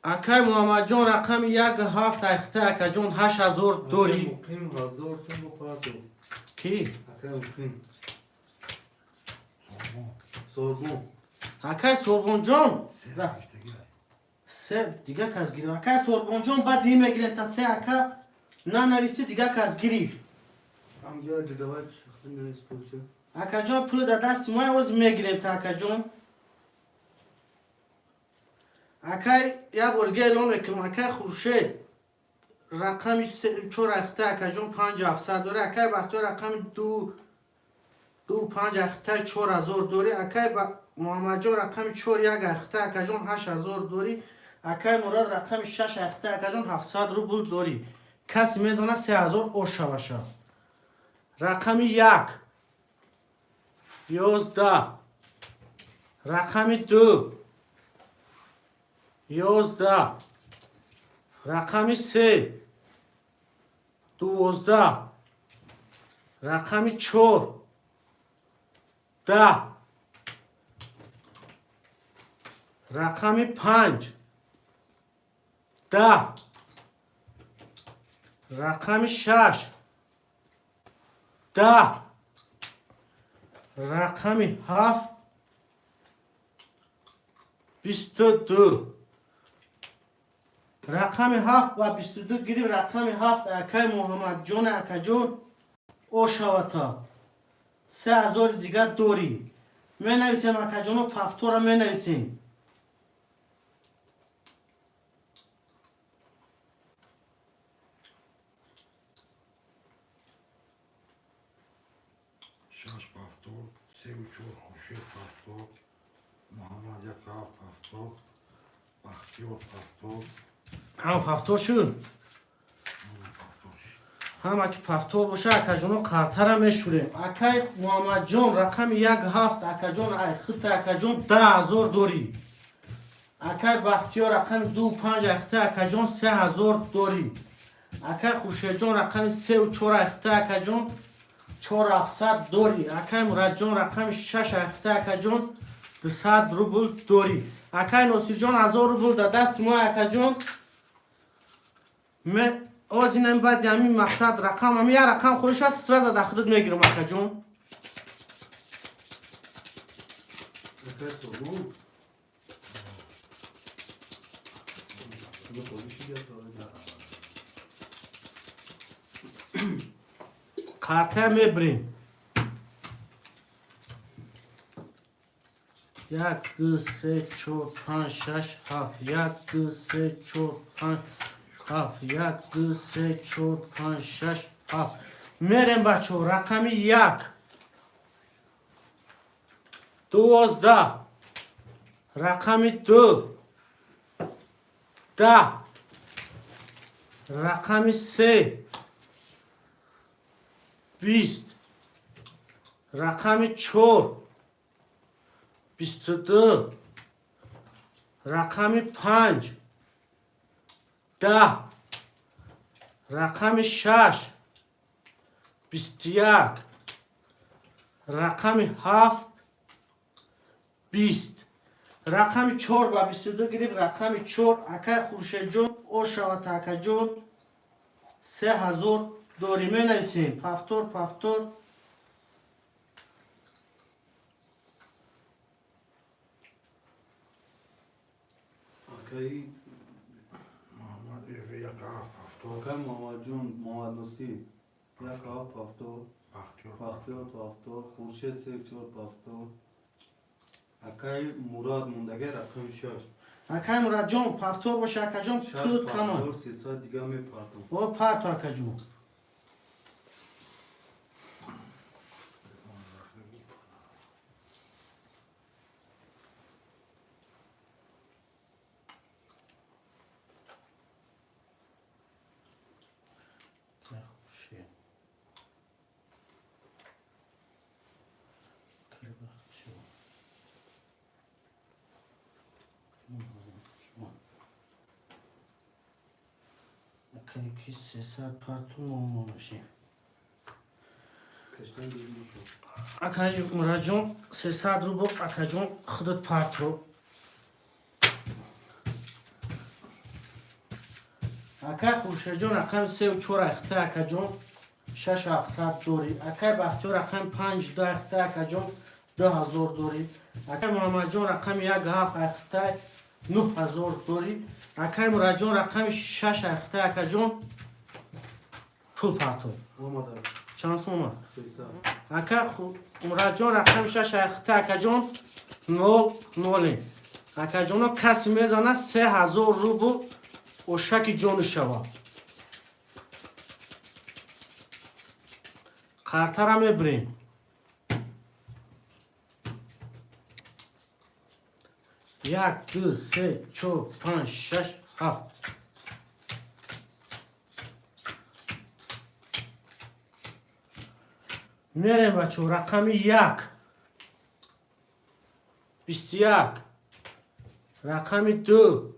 اکای محمد جان رقم 1 7 اخته اکای جان 8000 دوری مقیم 1000 سم پارتو کی اکای مقیم سوربون سوربون اکای سوربون جان سه رشتگی سه دیگه کس گیریم اکای سوربون جان بعد نمیگیریم تا سه اکا نه نویسی دیگه کس گیریم همجا جدوال شخصی نویس پوچه اکا جان پول در دست ما اوز میگیریم تا اکا جان اکای یا برگه اعلام میکنم اکای خورشید رقم 4 اخته اکا جان 5700 دوره اکای بختیار رقم 2 5 اخته 4000 دوری اکای محمد جان رقم 4 1 اخته اکا جان 8000 دوری اکای مراد رقم 6 اخته اکا جان 700 روبل دوری کسی میزنه 3000 او شوشه رقم 1 11 رقم 2 11 رقم 3 12 رقم 4 10 رقم 5 10 رقم 6 10 رقم 7 22 رقم 7 و 22 گیری رقم 7 اکای محمد جان اکا جان او شواتا 3000 دیگر دوری می نویسیم اکا جانو پفتور می نویسیم شش پفتور سه و چور خوشید پفتور محمد یکا پفتور بختیار پفتور هم پفتور شد نور پفتور هم اکی پفتور باشه اکا جانو قرطه را می شوریم اکای محمد جان رقم 1 7 اکا جان ای خط اکا جان 10000 دوری اکای بختیار رقم 2 5 اخته اکا جان 3000 دوری اکای خوشید جان رقم 3 و 4 اخته اکا جان 4700 دوری اکای مراد جان رقم 6 اخته اکا جان 200 روبل دوری اکای ناصر جان 1000 روبل در دست ما اکا جان من از اینم بعد همین مقصد رقم هم یه رقم خودش از سترز در خودت میگیرم اکا جون. اکا سومو کارته میبریم. یک دو سه چهار پنج شش هفت. یک دو سه چهار پنج هفت. یک دو سه چهار پنج شش هفت. میریم بچه ها رقم یک 12 رقم 2 10 رقم 3 20 رقم 4 22 رقم 5 10 رقم 6 21 رقم 7 20 رقم 4 با 22 گرفت. رقم 4 اکای خورشید جون او شوات اکا جون 3000 دوری می نویسیم. پفتور اکای محمد ایوی یک هفت هفتاد اکای محمد جون محمد نصیر یک هفت پفتور بختیار پفتور خورشید 3 4 پفتور اکای مراد موندگه رقم 6 اکای مراد جون پفتور باشه اکا جون 6 کلود پفتور کنم 300 دیگه می پرتم او پرت اکا جون. که 300 پرتون ماما باشیم. کشتن دیگه اکای مراد جون 300 رو با اکا جون خودت پرت رو. اکای خورشید جون رقم 3 و 4 اخته اکا جون 6700 دوری. اکای بختیار رقم 5 2 اخته اکا جون 2000 دوری. اکای محمد جون رقم 1 7 اخته 9000 دوری. اکای مراد جون رقم 6 اخته اکا جون پول پرتو. اومد چانس ماما 300 اکا مراد جون رقم 6 اخته اکا جون 0 اکا جون کسی میزنه 3000 روبل و شکی جون شوا. کارته را میبریم. یک دو سه چهار پنج شش هفت. میریم بچه رقم 1 21 رقم 2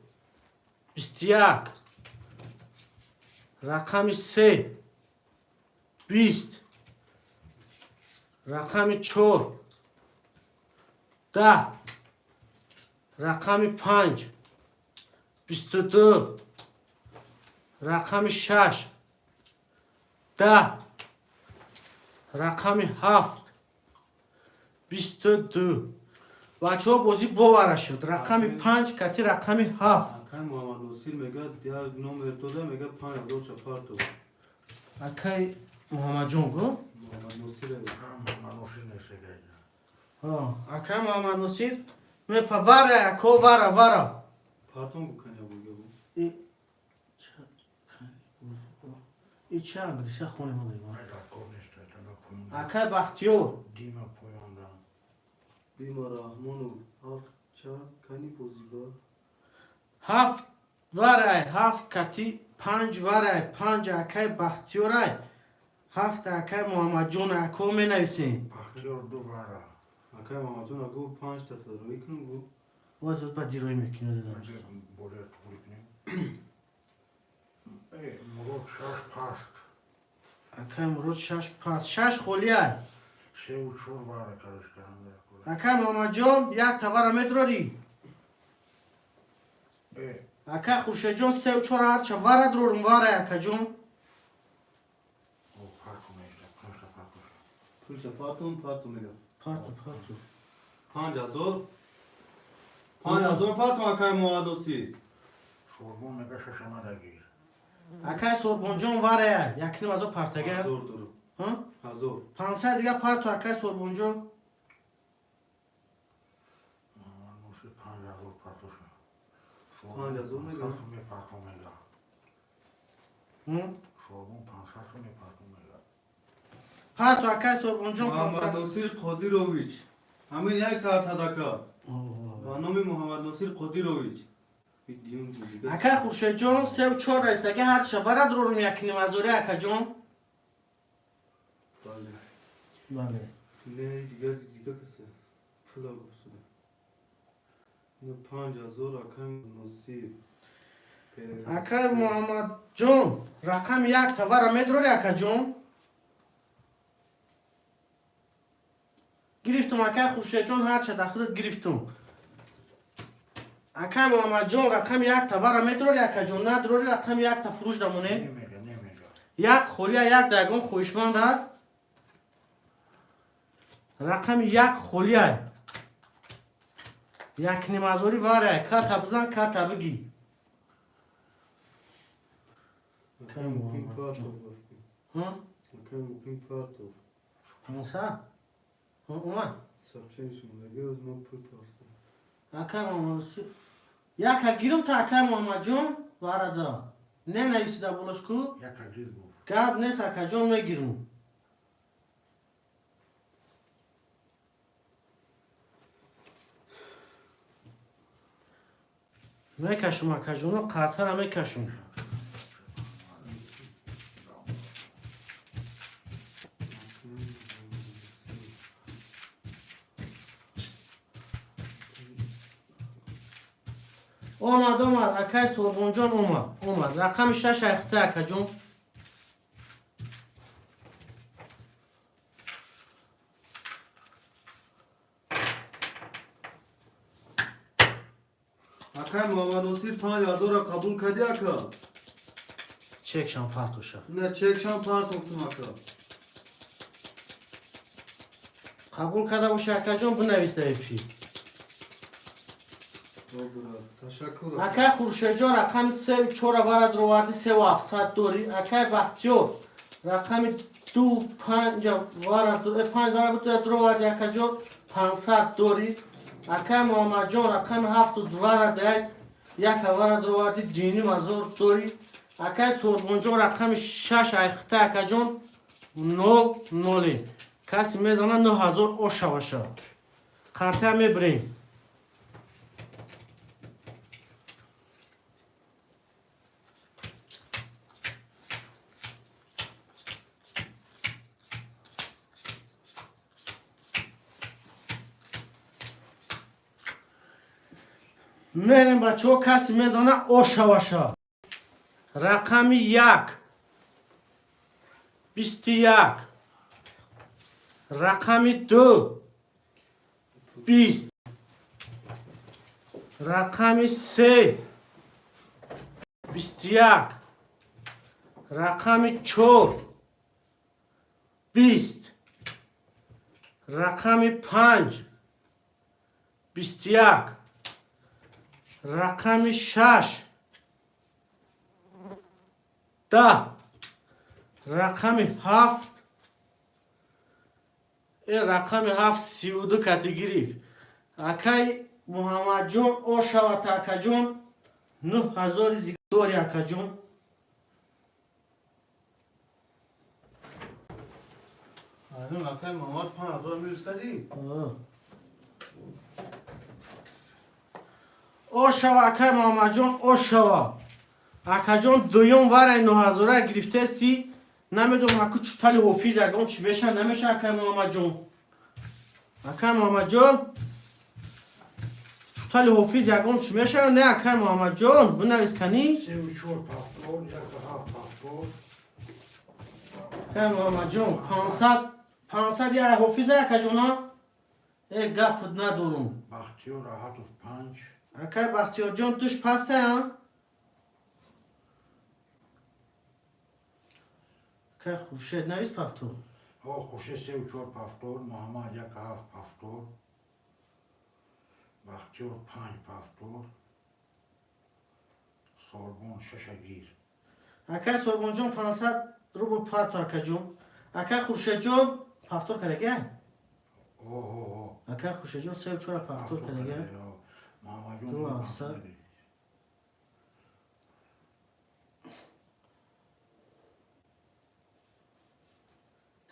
21 رقم 3 20 رقم 4 10 رقم 5 22 رقم 6 10 رقم 7 22 بچه ها بازی باوره شد. رقم 5 کتی رقم 7 اکای محمد نصیر میگه دیگر نمبر تو ده میگه 5000 شفار تو اکای محمد جون گو محمد نصیر منوشی نشده اکای محمد نصیر می پا وره اکو وره پرتم بکنه بوگه بو ای چه انگلیسه خونه ما دیگه ایراد کن نشده تنها کنیم اکای بختیار دیما پویاندم بیما رحمانو هفت چه کنی بوزیبا 7 وره 7 کتی 5 وره 5 اکای بختیار 7 اکای محمد جون اکو می نویسیم. بختیار دو باره اکای محمد جون اگو 5 تا روی کن گو باز با دیروی میکنه دیدم بوده تولی کنیم مرود شش پست اکای مرود 6 پس 6 خولیه 3 و 4 باره کارش کردم اکای محمد جون یک تبر میدروری اکا خوشه جون 3 و 4 هرچه وارد رو واره اکا جون او پارتو میشه پارتو پارتو پولش پارتو میگم پارتو پارتو 5000 5000 پارتو اکای موادوسی سوربون میگه ششمه دگیر اکا سوربون جون واره یکنیم از او پرتگر 1000 درو ها 1000 500 دیگه پارتو اکا سوربون جون موسی 5000 پارتو شد 5000 میگه پارتو می پارتو میگه سوربون 500 می پارتو میگه پارتو اکا سوربون جون 500 محمد نصیر قدیروویچ همین یک کارت هدکا با نام محمد نصیر قدیروویچ اکا خوشه جون 3 و 4 است اگه هرچه وارد رو یکنیم از اوره اکا جون بله بله نه دیگه کسه پولا گفتم نه 5000 اکای نصیر اکا محمد جون رقم 1 تا واره میدروری اکا جون گرفتم اکا خوشه جون هرچه داخل گرفتم اکا محمد جون رقم 1 تا واره میدروری اکا جون نه دروری رقم 1 تا فروش دمونه نمیگه یک خولیا یک دگون خوشمند است رقم 1 خولیا یک نمازوری واره کتا بزن کتا بگی پین پارتو ها پین پارتو 500 اومد سبچنشون لگه از من پول پارستم اکا محمد یک گیرم تا اکا محمد جون واره دا نه نیسی دا بولش کو یک عزیز بود گاب نیست اکا جون میگیرم میکشم اکا جونو قرطه را میکشم اومد اکای سوربون جون اومد رقم 6 اخته اکا جون اکای محمد نصیر 5000 را قبول کردی اکا چکشم پرتوشا نه چکشان پارتو گفتم اکا قبول کرده باشه اکا جون بنویس در پی تشکر اکای خورشید جون رقم 3 و 4 وارد رو وردی 3 و 700 دوری اکای بختیور رقم 2 5 وارد 5 وارد رو وردی اکا جون 500 دوری اکای محمد جون رقم 7 وارد یک وارد رو وردی دینی مزور دوری اکای سوربون جون رقم 6 اخته اکا جون 0 کسی میزنه 9000 او شوشه قرطه میبریم میریم بچه ها کسی میزنه او شوشه رقم 1 21 رقم 2 20 رقم 3 21 رقم 4 20 رقم 5 21 رقم 6 10 رقم 7 این رقم 7 32 کاتگوری اکای محمد جون او شوات اکا جون 9000 دیگه دوری اکا جون آدم اکای محمد 5000 میرس کردی او شوا اکای محمد جون او شوا اکا جون دویم وره 9000 گرفته سی نمیدونم اکو چطوری حفیظ اگه اون چی بشه نمیشه اکای محمد جون اکای محمد جون چطوری حفیظ اگه اون چی میشه نه اکای محمد جون بنویس کنی 3 و 4 پاسپورت یک تا 7 پاسپورت اکای محمد جون 500 یا حفیظ اکا جونا گپ ندارم بختیار راحت و 5 اکای بختیار جون توش پسته هم که خورشید نویس پفتو. خورشید 3 و 4 پفتور، محمد 1 و 7 پفتور، بختیار 5 پفتور، ساربون 6 گیر. اکه سربون جون 500 روبل پارت اکه جون. اکه خورشید جون پفتور کرده. اکه خورشید جون 3 و 4 پفتور کرده. محمد دو جون افسر.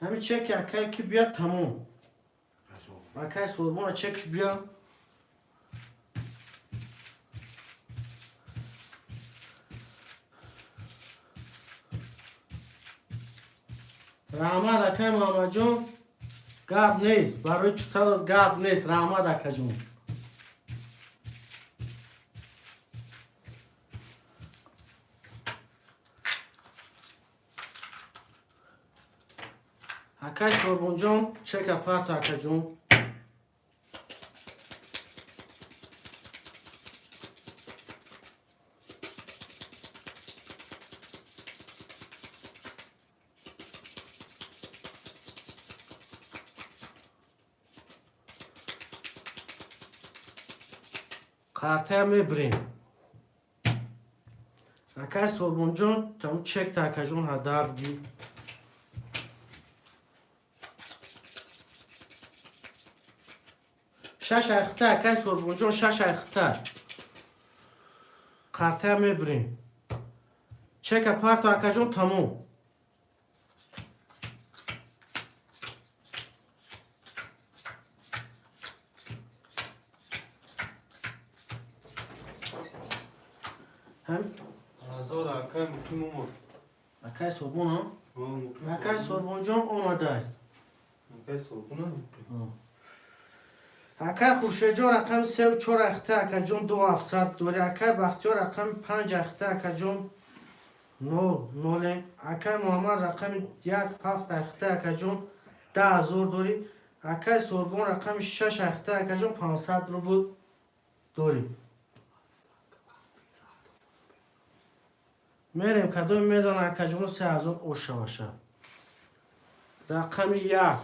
همین چک اکه کی بیاد تموم. اکه سربون چکش بیاد. رحمت اکه محمد جون گاب نیست. برای چطور گاب نیست رحمت اکه جون. اکه سربون جون چک پارت اکه جون. کارته میبریم. اکه سربون جون تمام چک تا اکه جون هدا بگی. شش اخته اکه سربون جون 6 اخته. کارته میبریم. چک پارت اکه جون تموم. هم هزار اکه مکیم اومد. اکه سربون ها؟ مکیم اکه سربون جون اومده. اکه سربون هم. اکه خورشید جون رقم 3 و 4 اخته اکه جون 2700 دوری. اکه بختیار رقم 5 اخته اکه جون 0 اکه محمد رقم 1 7 اخته اکه جون 10000 دوری. اکه سربون رقم 6 اخته اکه جون 500 روبل دوری. میریم کدوم میزان اکه جون 3000 اوشه باشه. رقم 1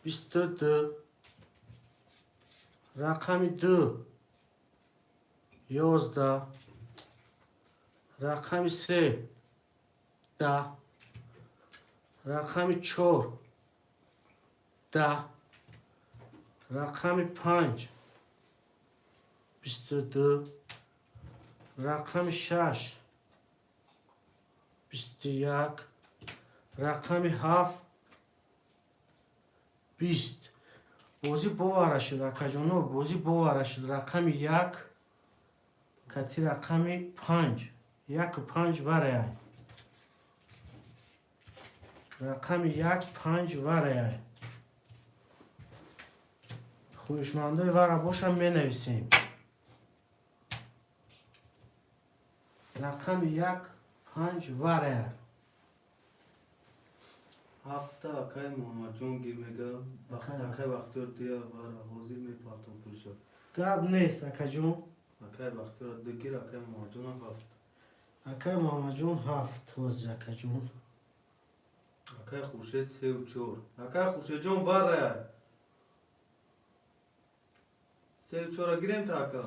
22. رقم 2 11. رقم 3 10. رقم 4 10. رقم 5 22. رقم 6 21. رقم 7 20. بازی باوره شد اکه جونو بازی باوره شد. رقم 1 کتی رقم 5 1 و 5 وره. رقم 1 5 وره. خوشمنده وره باشم می نویسیم. رقم 1 5 وره. هفته اکه محمد جون گیر میگه. اکه بختیار دیا بار حاضر میپاتم پول شد. گاب نیست اکه جون. اکه بختیار دگیر اکه محمد جون هم هفت. اکه محمد جون 7 توز اکه جون. اکه خورشید 3 و 4. اکه خورشید جون وره. 3 و 4 گیریم تا اکه.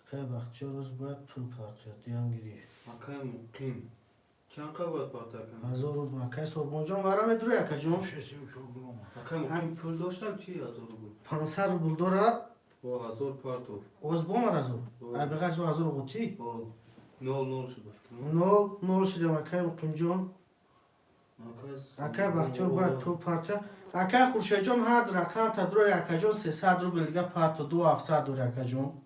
اکه بختیار روز باید پول پارتیاد دیان گیری. اکه مقیم. چند که باید پارتا کنم؟ 1000 روبل. اکه سربون جون وره میدوری اکه جون. خورشید 3 و 4 بلوم. اکه مقیم پول داشتم چی 1000 بود؟ 500 روبل داره. با 1000 پارتو. اوز بومر از اون. ای بغش 1000 قوتی. با 0 شد. 0 شده اکه مقیم جون. اکه بختیار باید پول پارتیا. اکه خورشید جون هر رقم تا دروی اکه جون 300 روبل دیگه پارتو 2700 دوری اکه جون.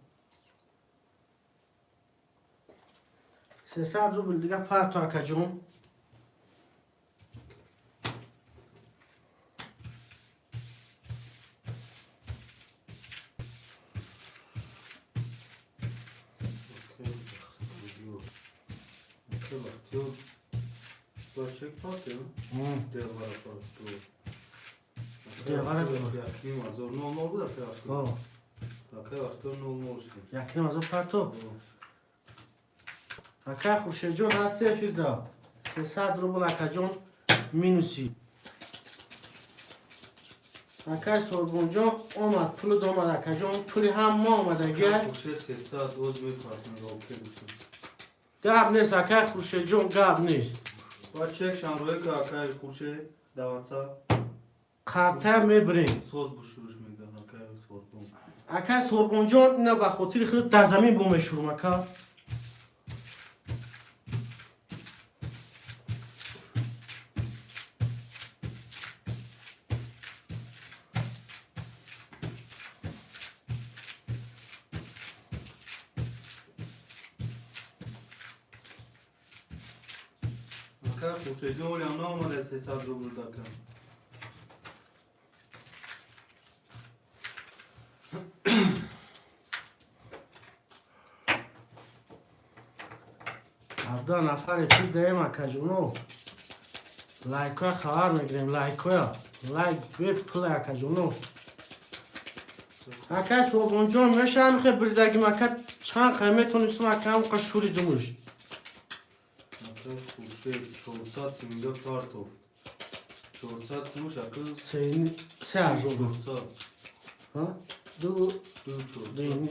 300 روبل دیگه پارتو اکه جون. اکه بختیار با چک پارتو؟ دیواره پارتو. دیواره بود. یکیم 1000 0 بود اکه بختیار. اکه بختیار 0 شد. یکی از اون پارتو. اکه خورشید جون هست سفیر دا 300 روبل اکه جون مینوسی اکای سربون جان آمد پول دامد اکا جان پولی هم ما آمده گه خورشید 300 روز میپرسن روکه بسن گب نیست اکای خورشید جان گب نیست با چک شان روی که اکای خورشید دواتسا قرطه میبرین سوز بشورش میگن اکای سربون اکای سربون جان اینا به خاطر خود در زمین بومشورم اکا اکای خورشید جان ولی هم نامده 300 روبل دکم هفته نفر فیل دهیم اکا جانو لایک های خبر میگیریم لایک های لایک بیر پول اکا جانو اکای سربون جان میشه همیخه بریدگی مکا چند قیمت تونستم اکا هم قشوری دموش اکای خورشید 400 میگه کارت افت 400 سموش اکای 3,000 400 ها دو دو 400 دینی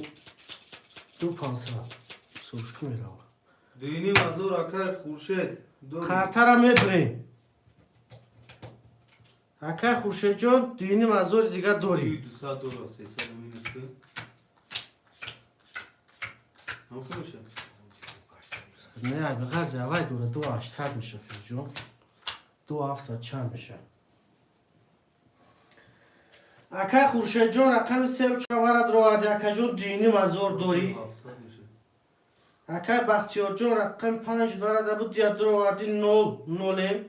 دو 500 سوشکو میره دینی مزور اکای خورشید دو خرطه را میبرین اکای خورشید جان دینی مزور دیگه داری 200 دلار 300 مینسته همون میشه نه به غرض اول دوره 2800 میشه فیل جان 2700 چند میشه اکای خورشید جان رقم 3 و 4 ورد رو آورده اکای جان دینی مزور داری 700 میشه اکای بختیار جان رقم 5 ورده بود یا درو آوردی 0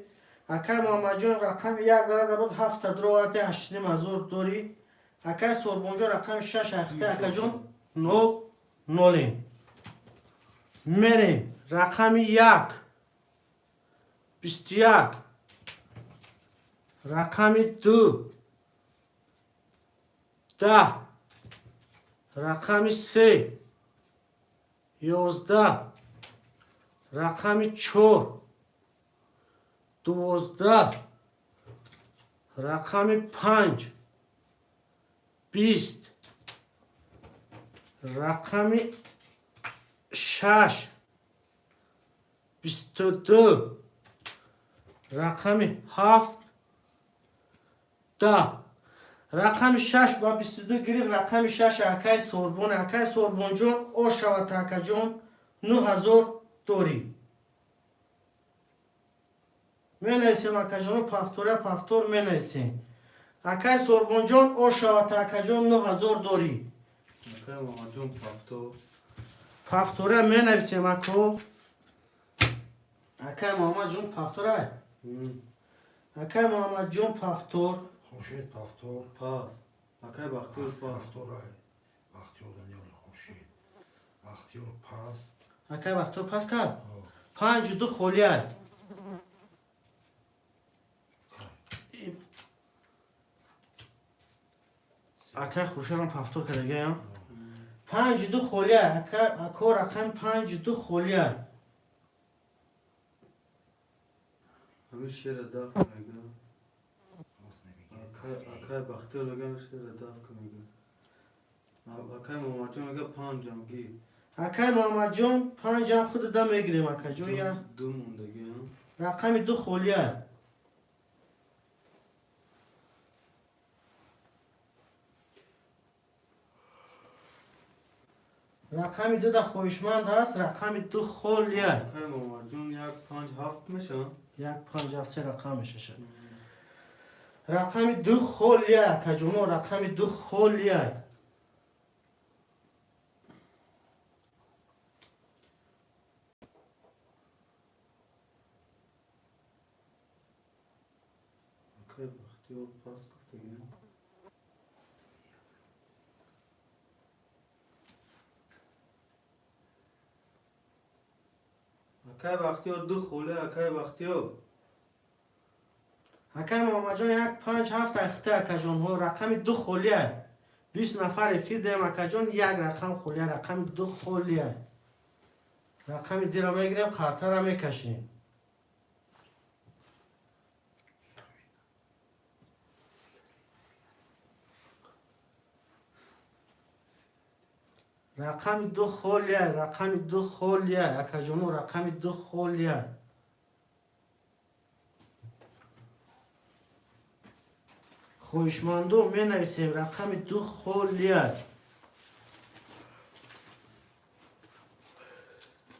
اکای محمد جان رقم 1 ورده بود 7 درو آورده 8 مزور داری اکای سربون جان رقم 6 اخته اکای جان 0 میریم رقم 1 21 رقم 2 10 رقم 3 11 رقم 4 12 رقم 5 20 رقم 6 22 رقم 7 10 رقم 6 با 22 گریب رقم 6 اکای سربون جان او شود اکا جان 9000 دوری می نیسیم اکا جانو پفتور می نیسیم اکای سربون جان او شود اکا جان 9000 دوری اکای محمد جان پفتوره می نیسیم اکو اکای محمد جان پفتوره اکای محمد جان پفتور خورشید پافتور پاس اکای بختیار پاس پافتورای بختیار دنیال خورشید بختیار پاس اکای بختور پس کرد 5 خولیه اکای خورشید هم پفتور کرده گه 5 خولیه اکا رقم 5 خولیه همین شیر دف میگه اکای بختیار میگه شیر دف میگه اکای محمد جان میگه 5 هم گی اکای محمد جان 5 هم خود دم میگیریم اکا جان یا دو موندگی رقم 2 خولیه رقم 2 ده خویشمند هست رقم 2 خولیه اکای محمد جان 1 5 7 میشه 1 5 3 رقم میشه رقم 2 خولیه اکا جانو رقم 2 خولیه اکای بختیار پاس گفته گه اکای بختیار 2 خوله اکای بختیار اکای محمد جان 1 5 7 اخته اکا جان ها رقم 2 خولیه 20 نفر فیر دیم اکا جان 1 رقم خولیه رقم 2 خولیه رقم دی را میگیریم خاطر را میکشیم رقم 2 خالیه. رقم 2 خالیه. اکا جانو رقم 2 خالیه. خوشمندو می نویسیم رقم 2 خالیه.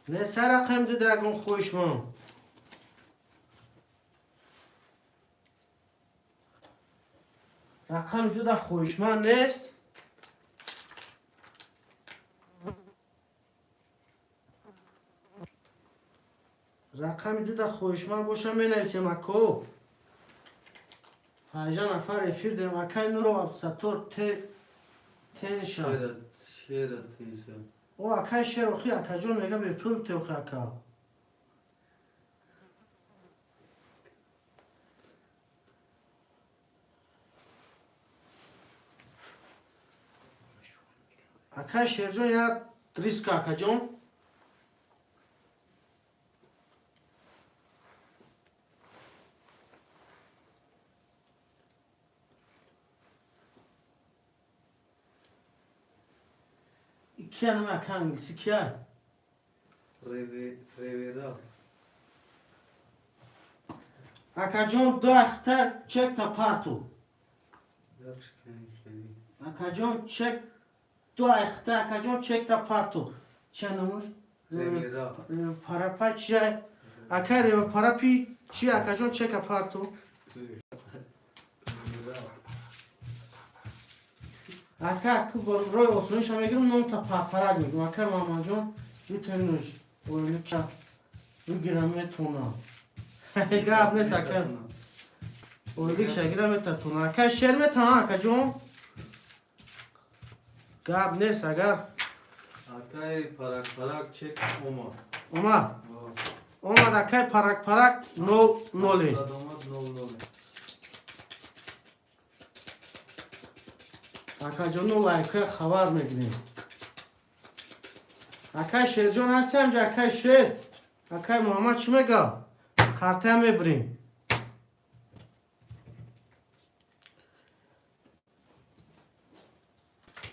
نیست رقم 2 دگون خوشمند. رقم 2 دا خوشمند نیست. رقم 2 دا خوشمند باشه می نویسیم اکو. 5 نفر افیر داریم. اکای نورو ابسطور تنشان. شیر تنشان. او اکای شیر اخی اکا جان میگه به پول تیوخی اکا. اکای شیر جان یا ریسک اکا جان. کیا نمی اکا انگلیسی کیا؟ ریویرا. اکا جان 2 اختر چک تا پارتو. Yaxşı kendim. اکا جان چک 2 اختر اکا جان چک تا پارتو. چه نمور؟ Revira. پارا پای چیه؟ اکا ریو پارا پی چیه اکا جان چک پارتو؟ Revira. اکا که روی اصولش هم میگیرم نون تا پاپرک میگم. اکا ماما جان میتونیش اولی که بگیرم میتونم. گرب نیست اکا. اولی که گیرم میتونم. اکا شیر میتونم اکا جان. گرب نیست اگر. Akay parak çek Omar. اومد. اومد اکای پرک نولی. Adamaz nol. اکا جان نول اکای خبر میگیریم. اکای شیر جان هستی همجا اکای شیر. اکای محمد چی میگه؟ خرطه میبریم.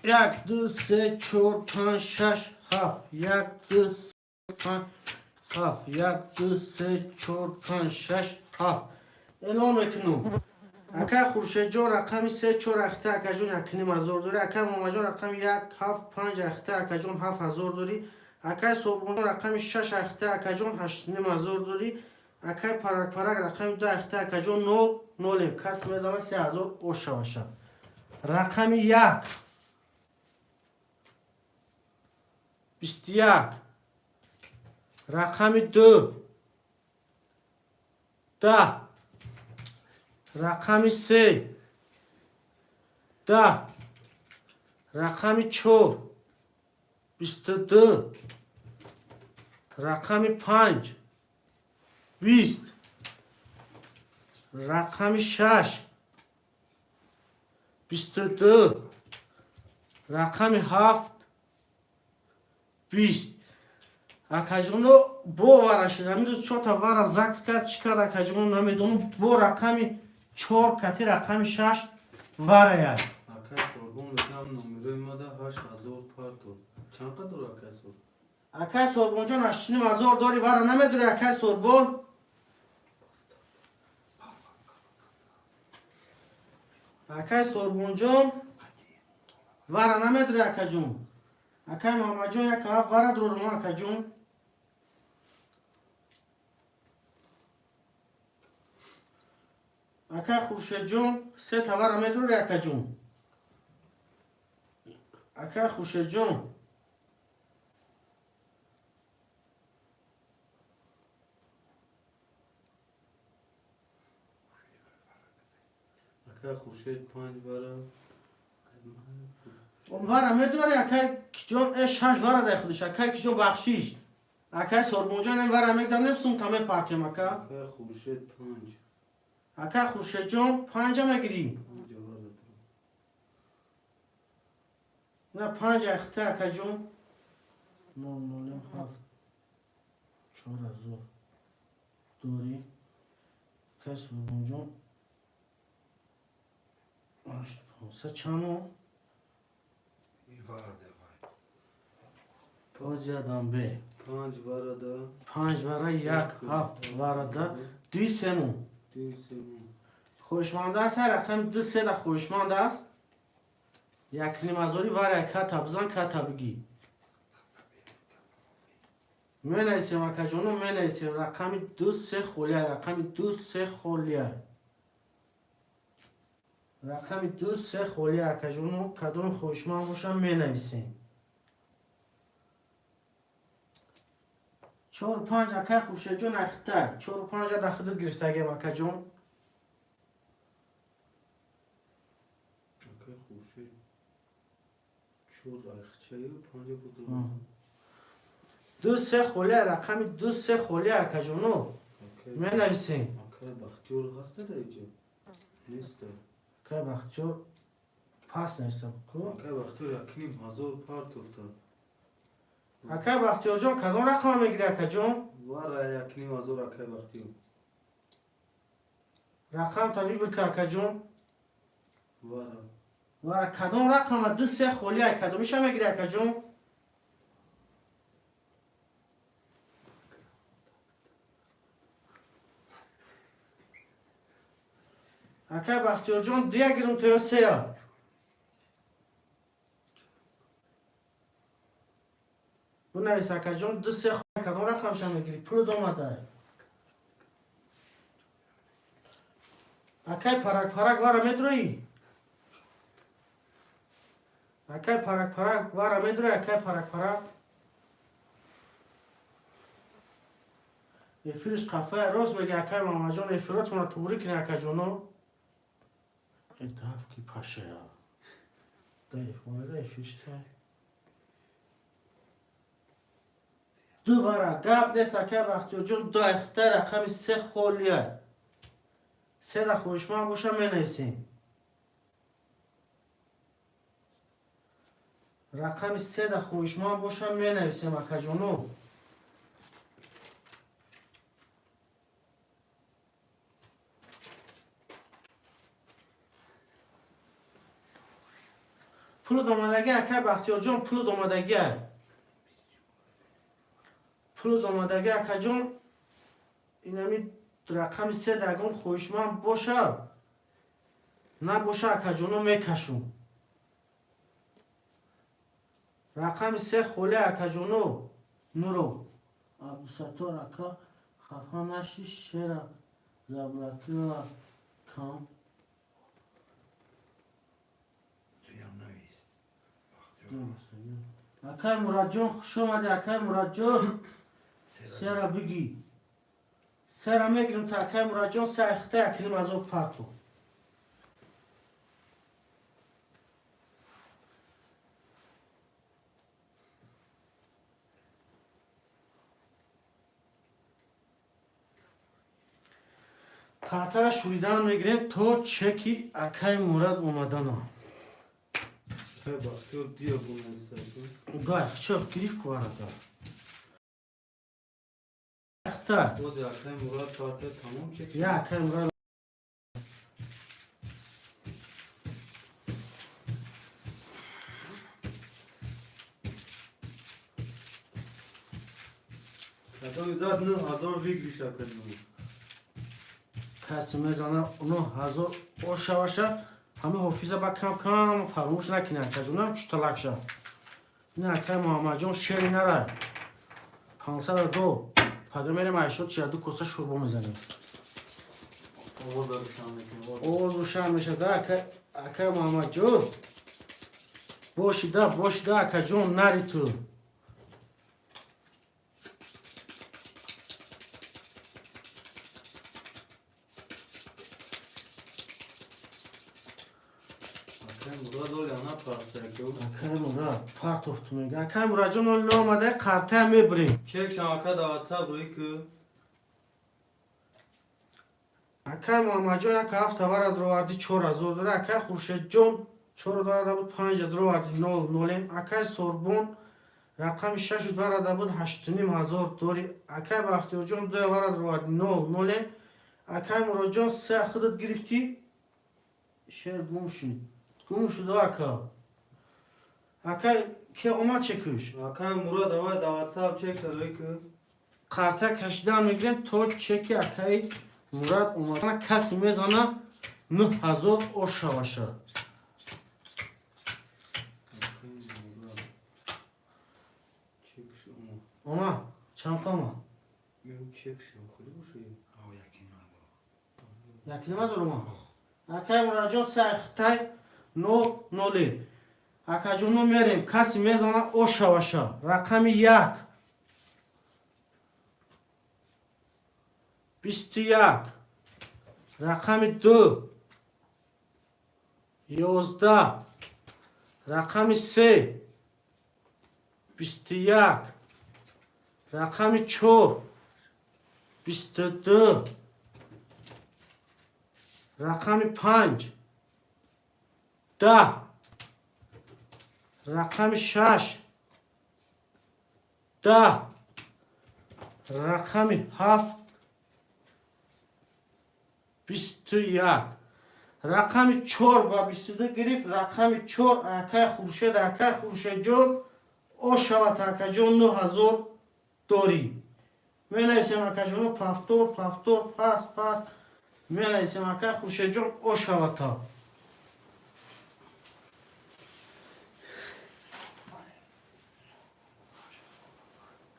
یک دو سه چهار پنج شش هفت. یک دو سه پنج هفت. یک دو سه چهار پنج شش هفت. اعلام میکنم. اکای خورشید جان رقم 3 4 اخته اکا جان یکنی مزار داری. اکای ماما جان رقم 1 7 5 اخته اکا جان 7000 داری. اکای صبحان جان رقم 6 اخته اکا جان 8 مزار داری. اکای پرک رقم 2 اخته اکا جان 0 کس میزنه 3000 اوشه باشه. رقم 1 21. رقم 2 10. رقم 3 10. رقم 4 22. رقم 5 20. رقم 6 22. رقم 7 20. اکا جانو بو ورشید. همین روز 4 تا ور زکس کرد چی کرد اکا جانو نمیدونم. بو رقم 4 کتی رقم 6 ورید. Akay sorgun reklam numarayı mada 8000 parto. Çan kadar akay sor? اکای سوربون جان 8000 داری ور نمیدونی اکای سوربون. اکای سوربون جان ور نمیدونی اکا جون. اکای ماما جان یک هفت ور درو ما اکا جون. اکای خورشید جان 3 تا ور نمیدونی اکا جون. اکای خورشید جان Akay Xurşid 5 bara. ور میدونی اکای جان اش 8 ور ده خودش اکای جان بخشیش. اکای سوربون جان ور میگذنم سون تمه پارتیم اکا. Akay Xurşid 5. اکا خورشید جان 5 میگیری. 5 bara. نه 5 اخته اکا جان 007 4000 دوری کس سوربون جان 8 500 چمو İfade var. پازیادم به 5 varada 5 برای 1 7 وارده 2 سمون 2 سوم خوشمانده است رقم 2 3 دا خوشمانده است یک نیم ازوری واره کتا بزن کتا بگی من ایسیم اکا جانو من ایسیم رقم 2 3 خولیه رقم 2 3 خولیه رقم 2 3 خولیه اکا جانو کدوم خوشمان باشم من ایسیم 4 5 اکا خوشه جون اخته 4 5 داخل گرفتگی اکا جون اکه خوشه 4 اخچه 5 بودو 2 3 خولیه رقم 2 3 خولیه اکا جونو من نویسیم اکه بختیار هسته دا ایجا نیسته که بختیار پاس نیستم اکه بختیار اکنیم 1000 پارت افتاد اکا بختیار جون کدوم رقم میگیری اکا جون واره اکنیم 1000 اکه بختیار رقم تاوی بکر اکا جون واره و کدوم رقم 2 3 خولیه کدومیش میگیری اکا جون اکا بختیار جون 2 گیرم تا 3 بنویس اکا جون 2 3 خولیه کدوم رقمش میگیری پول دومده اکای پرک پرک واره میدروی اکای پرک پرک واره میدروی اکای پرک پرک افیرش قفای راست میگه اکای ماما جان افیرات منو توری کنه اکا جونو اتحاف کی پاشه یا دایف مونه افیرش تای دو واره گب نیست اکای بختیار جون 2 اختر رقم 3 خولیه 3 دا خوشمان باشم منویسیم رقم 3 دا خوشمان باشم منویسیم اکا جونو پول دومدگی اکا بختیار جون پول دومدگی پول دومدگی اکا جون اینمی رقم 3 دگون خوشمان باشه نباشه اکا جونو میکشون رقم 3 خوله اکا جونو نورو عبدالستار اکا خفا نشی شیر زبلکی و کام دویم نویس بختیار اکای مراد جون خوش اومده اکای مراد جون 3 را بگی 3 را میگیرم تا اکای مراد جون 3 اخته اکنیم از او پرتو کارتا را شوریدن میگیریم تو چکی اکای مراد اومدن اکه بختیار دیا بونسته گای چوب گریف کوارده اخته خود اکه مراد پارت تمام چکی یا اکای مراد کدام زد 9000 ویگریش اکه جون کسی میزنه اونو هزار باشه باشه همه حافظه با کم کم فراموش نکنه اکا جونم چطلق شه این اکای محمد جون شیری نره 502 پاگه میریم عیشات 42 کسه شوربا میزنیم آواز روشن میکنه آواز روشن میشه ده اکای محمد جون باشی ده اکا جون نری تو اکه مراد اولی انا پارت اکه اکای مراد پارت افتو میگه اکای مراد جون اون آمده کارته میبریم چک شما که واتساپ روی که اکای محمد جون یک هفته ورد رو وردی 4000 داره اکای خورشید جون 4 داره بود 5 درو وردی 0 اکای سوربون رقم 6 ورد بود 8500 داری اکای بختیار جون 2 ورد رو وردی 0 اکای مراد جون 3 خودت گرفتی شیر گم شد اکا اکای که اومد چکش Akay Murat hava WhatsApp çek tabii ki. karta کشیدن میگیرن تو چکی اکای مراد اومدن کسی میزنه 9000 او شواشه Akay Murat. Çek şunu. اوما چند قامه Benim çek şunu. Kulu bu şey. او یکی نداره. یکی نماز اوما اکای مراد جان سختای نو نولی اکای جون نو میریم کسی میزنه او شواشه رقم 1 21 رقم 2 11 رقم 3 21 رقم 4 22 رقم 5 10 رقم 6 10 رقم 7 21 رقم 4 و 22 گرفت رقم 4 اکای خورشید جون او شود اکای جون 9000 داری می نویسیم اکای جون پفتور پس می نویسیم اکای خورشید جون او شود تا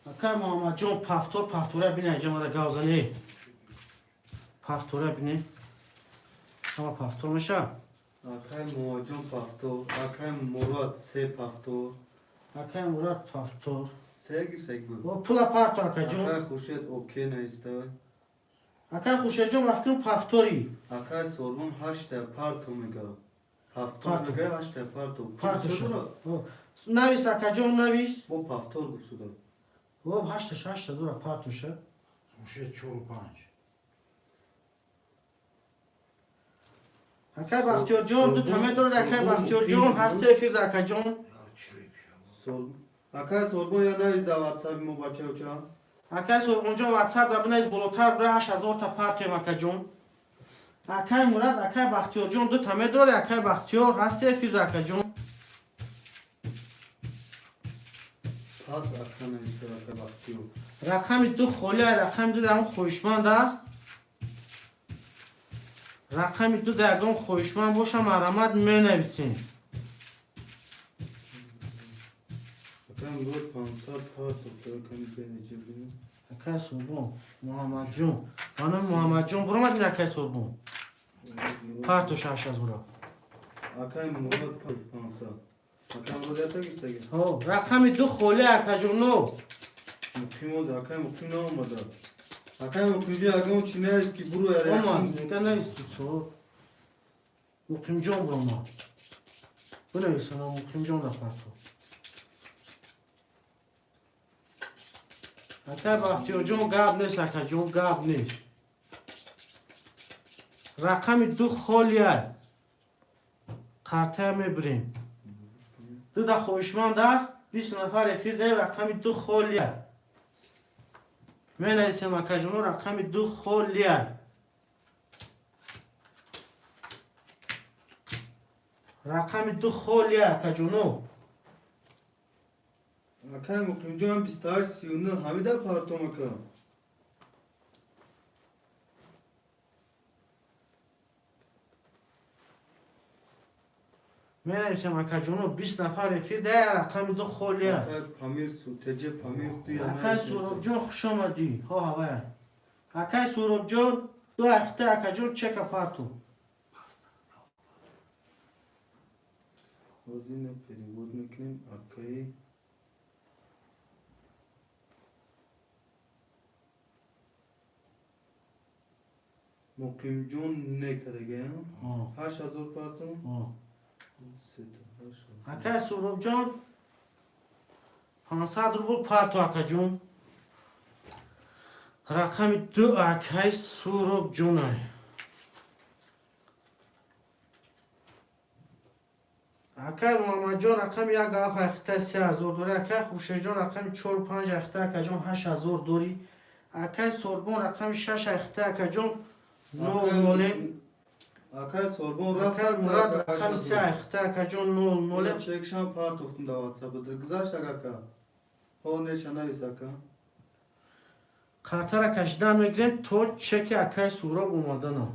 اکای محمد جون پفتوره بینه اینجا ماده گوزنه پفتوره بینه ama paftor میشه Akay Muacun Pafto. Akay Murat Se Pafto. اکای مراد پفتور Se girsek mi? او پولا پارتو اکای جون Akay Khurşed okey ne ister? اکای خورشید جون وقتی پفتوری Akay sorgun haşte parto mega. Pafto Parto. mega haşte parto. پارتو Kursu شد dura. نویس اکای جون نویس Bu paftor kursu da. او هشت دورا پارتو شد خورشید 4 و 5. اکای بختیار جون دو تمه دور اکای بختیار جون هسته فیر در اکای جون یا چلیک شد. Sorgun. Akay sorgun ya ne izle WhatsApp mı baca uçağı? اکای سو اونجا واتساپ در بنایز بلوتر بره 8000 تا پارتو اکای جون اکای مراد اکای بختیار جون دو تمه دور اکای بختیار هسته فیر در اکای جون Pas akana ister akay bakıyor. رقم 2 خالی رقم 2 در اون خویشمند است رقم 2 در اون خویشمند باشه مرامت می نویسیم Akay Murat pansar parto. Akay beğenici benim. اکای سوربون محمد جون خانم محمد جون برو مدین اکای سوربون پارتو شش از برو Akay Murat pansar. Akay Murat yata gitse. ها رقم 2 خالی اکای جون نو Mukim oldu. Akay mukim ne olmadı? Akay mukimci agam çine eski buru yere. اما دیگه نیست تو مقیم جون برو ما بنویسن مقیم جون در پارتو اکای بختیار جون گاب نیست اکای جون گاب نیست رقم 2 خالیه قرطه میبریم دو در خویشمند است 20 نفر رفیق رقم 2 خالیه می نویسیم اکای جون رقم 2 خالیه رقم 2 خالیه اکای جونو Akay mukimci am 28 siyonu hamida parto maka. می نویسیم اکای جونو 20 نفر رفیق رقم 2 خالیه Akay pamir su tece pamir duya. اکای سورب جون خوش آمدی ها هوای اکای سورب جون دو اخته اکای جون چک پارتو Hazine perivod mekinim Akay. Mukimcun ne kadar gel? ها Haş hazır parto. ها Seta haş hazır. اکای سورب جون 500 روبل پارتو اکای جون رقم 2 اکای سورب جونه اکای محمد جان رقم 1 گاف اخته 3000 دوری اکای خورشید جان رقم 4 5 اخته اکای جان 8000 دوری اکای سوربون رقم 6 اخته اکای جان 9 نوله Akay sorbon Akay rafta Murad akam se ayıkta akajon nol nol. çekşan part oftum da WhatsApp'dır. Güzel şaka. O ne şana isaka. Kartara kaşdan megren to çeki akay sura bulmadan o.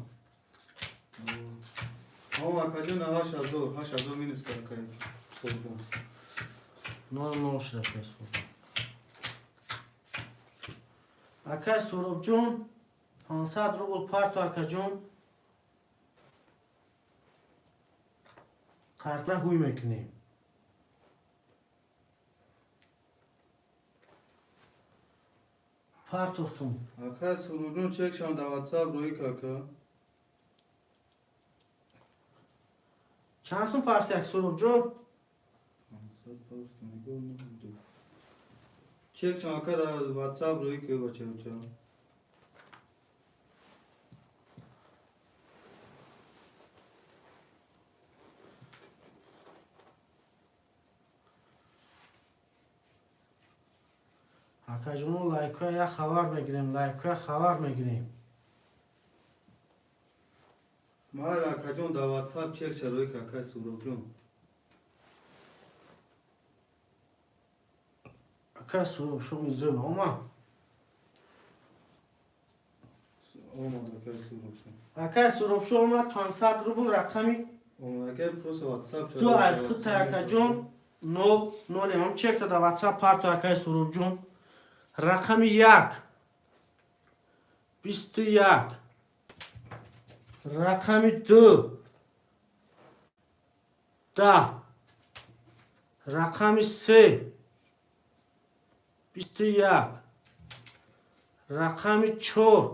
Ama akajon haşa zor minus akay sorbon. Nol nol şira akay sura. Akay surubcun 500 rubl parto akajon. Kartla huy mekineyim. Part oftum. Akay surudun çekşan da WhatsApp roy kaka. Çansın partiyak surubcu. Çekşan akada WhatsApp roy ke bacha uça. Akajoну like'ya xabar megirem, like'ya xabar megirem. Mahal akajon da WhatsApp çekşan roy kaka surudun. Akay surub şu müzüm ama. Olmadı akay surudun. Akay surub şu olma 500 rubl rakami. O akay prosa WhatsApp Du ayıkta akajon nol nol emam çekta da WhatsApp parto akay surubcun. Rakami yak. 21. Rakami 2. Da. Rakami 3. 21. Rakami 4.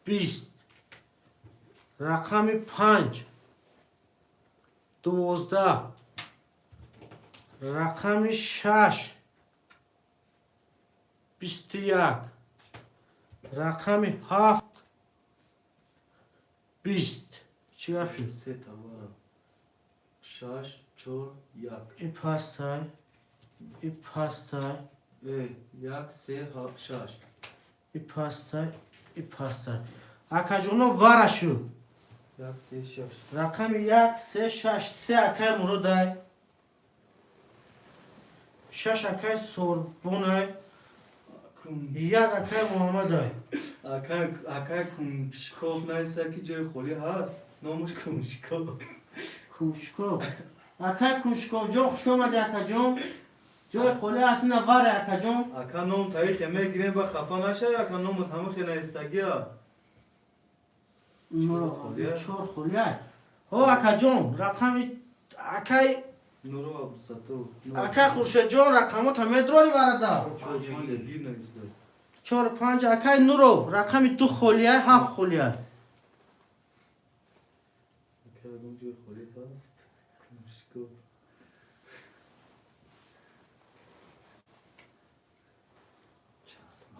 20. Rakami 5. 12. Rakami 6. 21. Rakami 7. 20. چی گپ شد؟ سه تمام. شش چهار یک. این پاستای این پاستای یک سه شش. این پاستای این پاستای اکاجونو وارشو یک سه شش. رقم 1 3 6 3 اکای مرودای 6 اکای سوربونای یک اکای محمدای اکای کنشکوف نیست که جای خولی هست. نامش کنشکوف. کنشکو اکای کنشکو جو خوش اومدی اکاجون جای خولی هست نه واره اکاجون اکا نام تاریخ میگیریم با خفا نشه. اکا نام همه خیلی نیستگیه. چور خولیه هو اکاجون رقمی اکای نورو ابو ستو. اکای خورشید جون رقمات همه دروری برده چهار پنج گیر نیست. 4 5 اکای نورو رقمی 2 خولیه 7 خولیه اکا نام جای خولی هست. کنشکوف.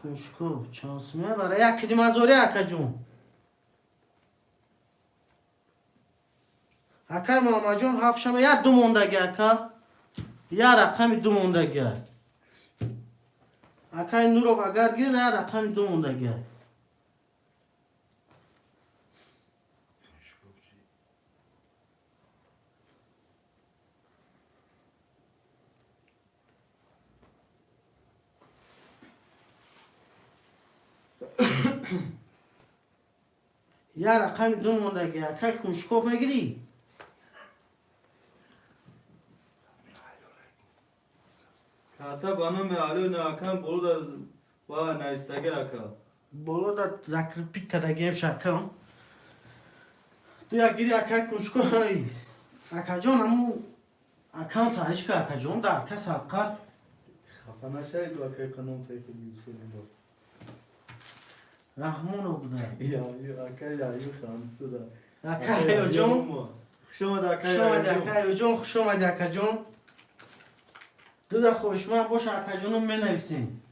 کنشکو چانسمه برای یک کدیم از اوری اکا جون اکای ماما جون هفشمه یک دو موندگی اکا یا رقمی 2 موندگی اکای نورو اگر گیر یا رقمی 2 موندگی یا رقمی 2 موندگی اکای کنشکوف میگیری حتی بنا میالیو نه اکا بولو با نیستگی اکا. بولو دا زکر پیک کدگیم شکم دو یا گیری اکای کنشکوف هاییز اکا جون همون اکاون تاریش که اکا جون دا اکا سابقات خفا نشه تو اکای قنوم تایفه بیشترین با. رحمونو بوده یا اکای خانسو دا. اکای جون خوش آمد اکای خوش آمدی اکای جون خوش آمدی اکا جون دو دا خوشمن باش اکا جونو می نویسیم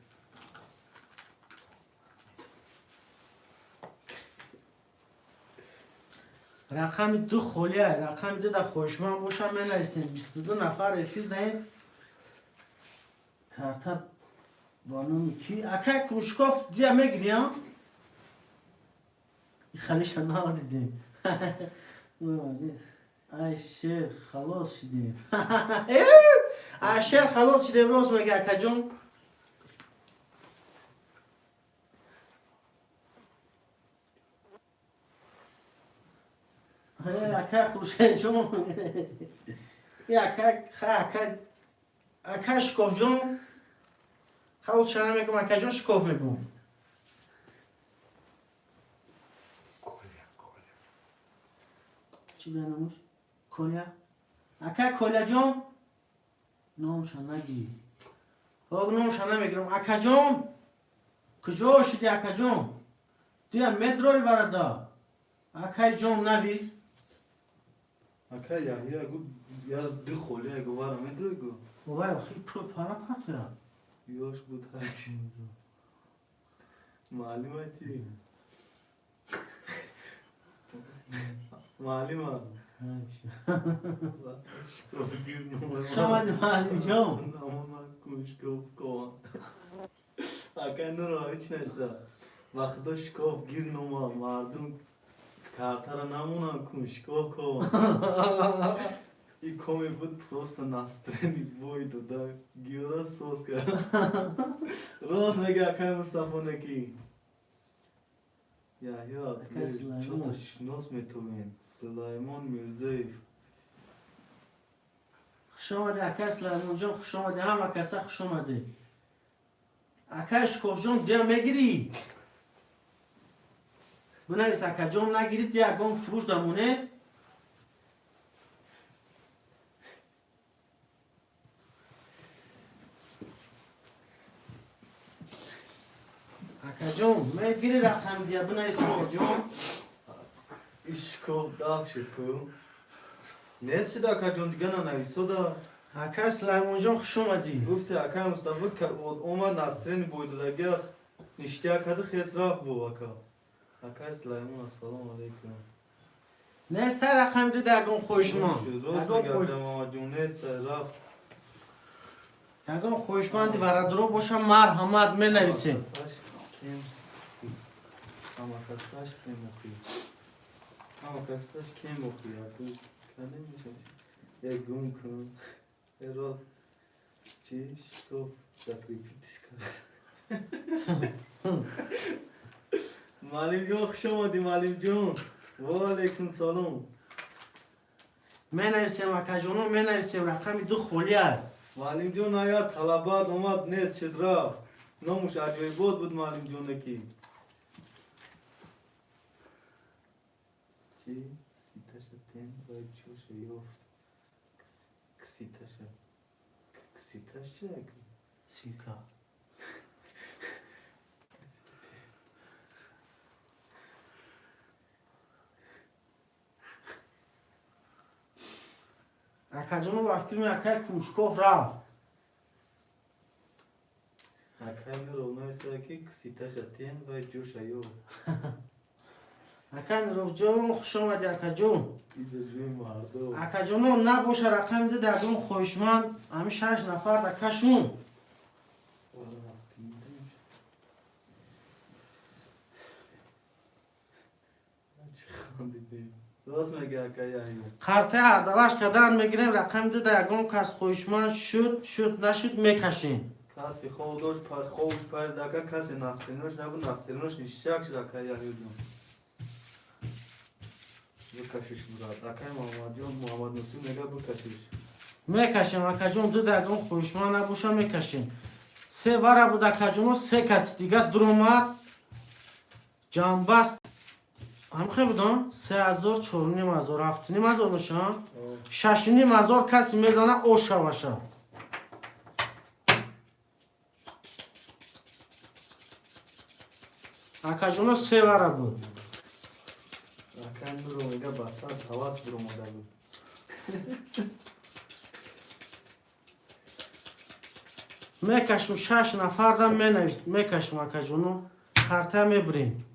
رقم 2 خولیه رقم 2 دا خوشمن باشم می نویسیم 22 نفر رفیق دهیم کارتا بانومی کی اکای کنشکوف دیا میگیریم خلیش ندیدیم. ای شیر خلاص شدیم. ای شیر خلاص شدیم روز میگه اکا جون. اکا خوشه جون. اکا شکوف جون. خلاص شنه میگم اکا جون شکوف میگم. چی دارمش؟ کلیا؟ اکا کلیا جون؟ نامشان نگی. آقا نامشان نمیگیرم. اکا جون؟ کجا شدی اکا جون؟ توی مدروری بردا. اکا جون نویز؟ اکا یا یا دخولی اگه وارم ادروی گو وای خیلی پارا پرتیا. یاش بود هرچی معلومه چی؟ معلومه شما دی معلوم جون. نامم کنشکوف کن اکا نورا هیچ نیسته وقتا شکاف گیر نما مردم کارتر نمونن کنشکوف کن این کمی بود پروست نسترنی بویدو دا گیورا سوز کرد روز میگه اکای مصطفی نکی یا اکای سلیمان. چطور شناس میتونین سلیمان میرزایف خوش آمده اکا سلیمان جون. خوش آمده همه کسا خوش آمده. اکا شکوف جون دیا میگیری؟ بنویس اکا جون نگیرید یا گم فروش دمونه. اکا جون میگیری رقم دیا بنویس اکا جون. اشکاف داغ شد که نیست شد اکا جون دیگه ننویسو دا اکا سلیمان جون خوش آمدی. گفته اکا مصطفی که اومد نسترنی بویدو دگه نشتی اکا ده خیس رفت بو اکا سلیمان السلام علیکم نیست رقم دی دگم خوشمان. روز میگردم اما جون نیست رفت دگم خوشمندی برادرو باشم مرحمت می نویسیم. اما کساش کم مخی اما کساش کم مخی اکو کنه میشه یک گم کن راز چیش تو تقریبیتش کرد معلم جون خوش آمدی معلم جون و علیکم سلام می نویسیم اکا جونو می نویسیم رقم دو خولیه. معلم جون آیا طلبات اومد نیست شد رفت نامش عجیب بود معلم جون نکی چی؟ سیتش تن باید چوش یافت کسیتش چه اگه؟ سیکا. اکا جونو وقتی می اکا کنشکوف رفت. اکای نرو نایسا که کسیتش تن باید چوش یافت اکا نرو جون خوش آمدی اکا جون. اینجا جوی مردو اکا جونو نباشه رقم دی دگم خوشمند همه 6 نفر دکشون. راست میگه اکای ایو خرطه هر دلاش کدن میگیریم رقم دی دگم کس خوشمند شد نشد میکشیم. کسی خودش خوش پیدا که کسی نسترینوش نبود نسترینوش نشک شد اکای ایو جون بکشش مراد اکای محمد جون محمد نسیم نگه بکشش میکشیم اکا جون دو دگم خوشمند نباشه میکشیم. 3 بار بود اکا جونو 3 کسی دیگه درومد جنبست هم خیلی بودم 3000 4000 7000 میشه 6000 کسی میزنه اوشا باشه. اکا جونو 3 بار بود. اکای نرو میگه بسات حواس برو ماده بود میکشم 6 نفر دم مینویس میکشم اکا جونو خرطه میبریم.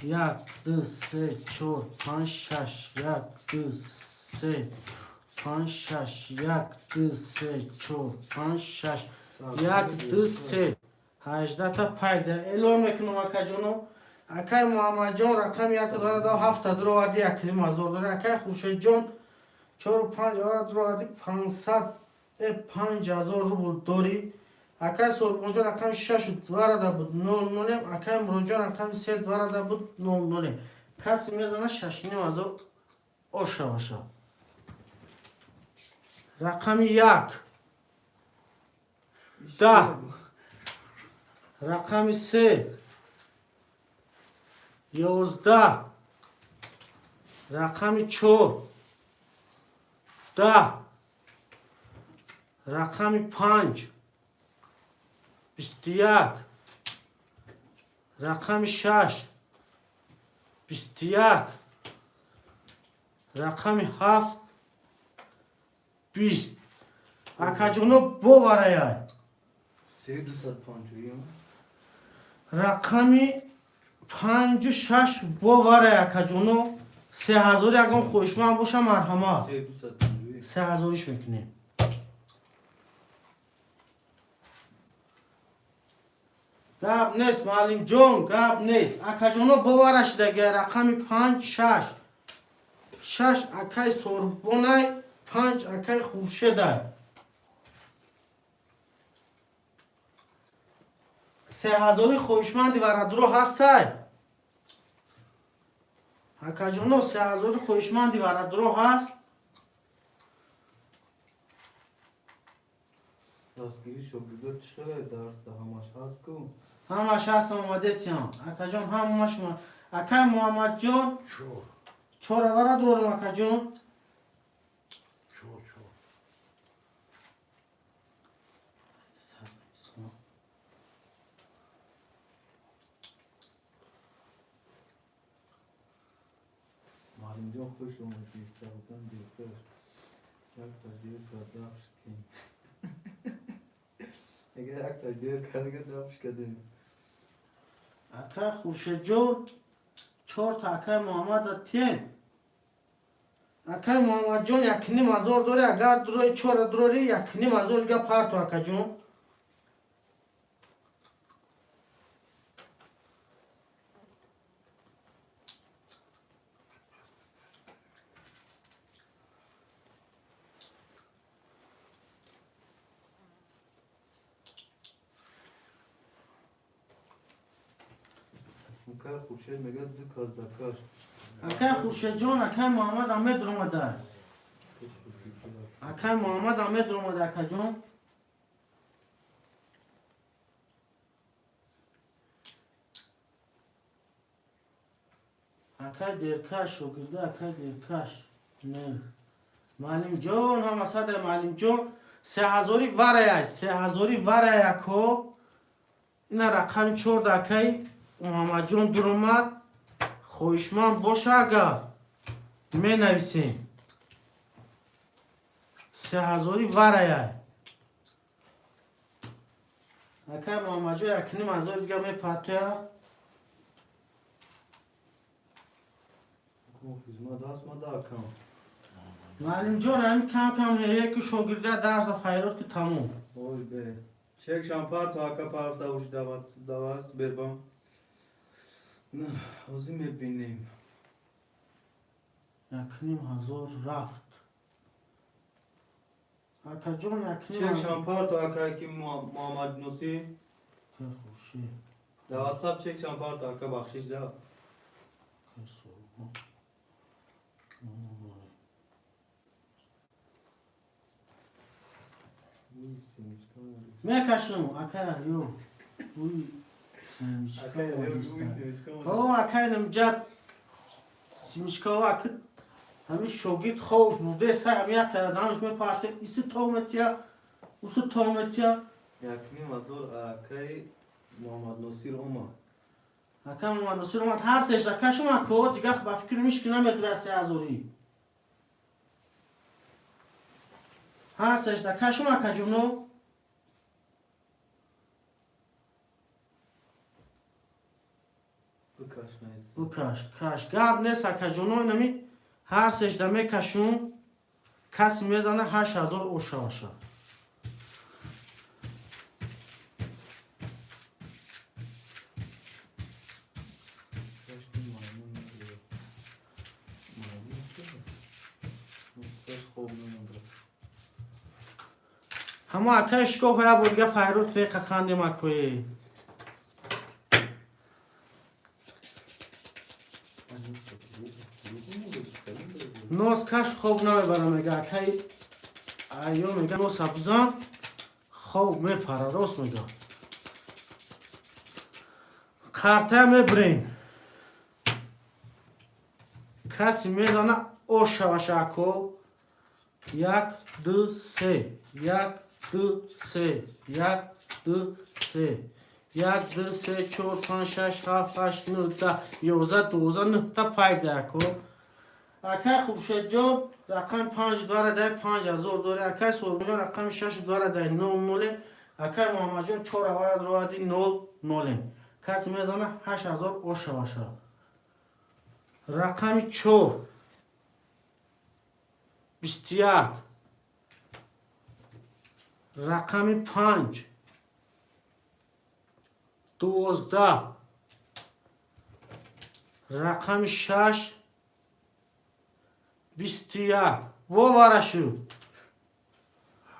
1 2 3 4 5 6 1 2 3 5 6 1 2 3 4 5 6 1 2 3 18 تا پیدا اعلام میکنم اکا جونو. اکای محمد جان رقم 1,7 درآوردی 1,000 داره. اکای خورشید جان 4 و 5 درآوردی 505,000 روبل داری. اکای سربون جان رقم 6 درآورده بود 0 اکای مراد جان رقم 3 درآورده بود 0. کسی میزنه 6,500 اوشا باشه. رقم 1 10 رقم 3 11 رقم 4 10 رقم 5 21 رقم 6 21 رقم 7 20 اکا جونو ببرای 350 رقم 5 و 6 ببرای اکا جونو 3,000 اگه خوشمن باشه مرحمت 350 3,000ش میکنیم. گپ نیست معلم جون گپ نیست. اکا جونو ببرش دیگه. رقم 5 6 اکای سربونه 5 اکای خورشیده 3,000 خوشمندی ورد رو هسته. اکا جونو 3,000 خوشمندی ورد رو هست. دستگیری شاگردات چقدر درس ده همش هست کن همش هست آماده سیان. اکا جون همش اکای محمد جون چور 4 ورد رو اکا جون چور معلم جان خوش اومدی سعودن دیگر یک تا دیر دافش کن اگه یک تا دیر کرده دافش کردیم اکای خورشید جون 4 تا اکای محمد تین. اکای محمد جون 1,500 داره. اگر دروی 4 دروری 1,500 دیگه پارتو اکا جون. مکه خورشید میگه دو کاز دکاش اکای خورشید جون اکای محمد آمد رومده. اکای محمد آمد رومده اکا جون. اکای دیرکش شوگرده اکای دیرکش نه معلم جون هم اصده معلم جون 3,000 ورای 3,000 ورای اکو. این رقم 4 اکای محمد جون درومد خوشمند باشه اگر می نویسیم 3,000 ورای اکای محمد جون 1,500 دیگه می پرتویه. خدمت هست ما دا کم معلم جون همین کم کم یکی شاگرده درس خیرات که تموم. اوی به چک شامپار تو اکا پار داوش دواس بربام نه ازی میبینیم 1,500 رفت. اکا جون چک 1,500 شامپار تو اکا کی محمد نوسی که خوشی دا واتساپ چک شامپار تو اکا بخشش دا که سرگو میکشم اکا یو اوی اکا او اکا نمجد سیمشکا اکا همین شوگید خوش بوده سه همیت تردانش میپرده ایسی تومتیا اوسو تومتیا یکنی مزور اکای محمد نصیر اومد اکا محمد نصیر اومد هر سهش اکا شما که دیگه با فکر میشه نمیدونه 3,000 هر سهش اکا شما که جونو بکش نیست بکش کش گب نیست اکا جونو نمی هر سهش دمه کشون کسی میزنه 8,000 اوشا باشه. خوب نمیدونم. همه اکای شکوه ها بولگه فیروت فیقه خنده مکوی نوز کش خوب نمیبره میگه اکای ایو میگه نوز حفظان خوب میپره راست میگه کارته میبرین کسی میزنه او شوشکو 1 2 3 1 2 3 1 2 3 1 2 3 4 5 6 7 8 9 10 11 12 9 تا پایک دکو اکای خورشید جان رقم 5 دوره ده 5000 دوره اکای سرمون جان رقم 6 دوره ده 9 موله اکای محمد جان 4 دوره دوره 0 موله کسی میزنه 8000 او شوشا رقم 4 21 رقم 5 12 رقم 6 21 بواره شو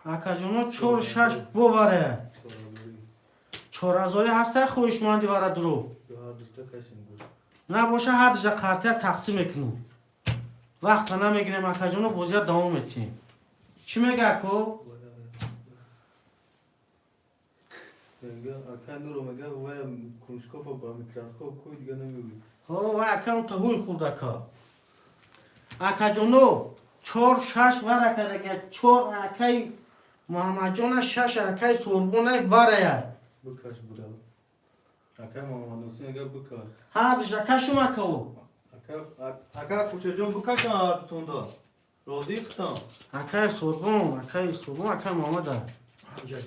اکا جانو 4 6 بواره 4000 هسته خویشمندی واره درو نه باشه هر جا قرطه تقسیم میکنیم وقت نمیگیریم اکا جانو بوزیت دوام میتیم چی میگه اکو؟ میگه اکا نورو میگه وای کنشکوف و با میکروسکوپ کوی دیگه نمیگی وای اکا اون تهوی خورد اکا اکا جانو 4 6 واره که دیگه 4 اکای محمد جان 6 اکای سربونه واره بکش برا اکا محمد نوسی میگه بکش هر جا کشم اکو اکا خوشه جون بکش توندا روزی ختم اکای سربون اکای محمد Ancak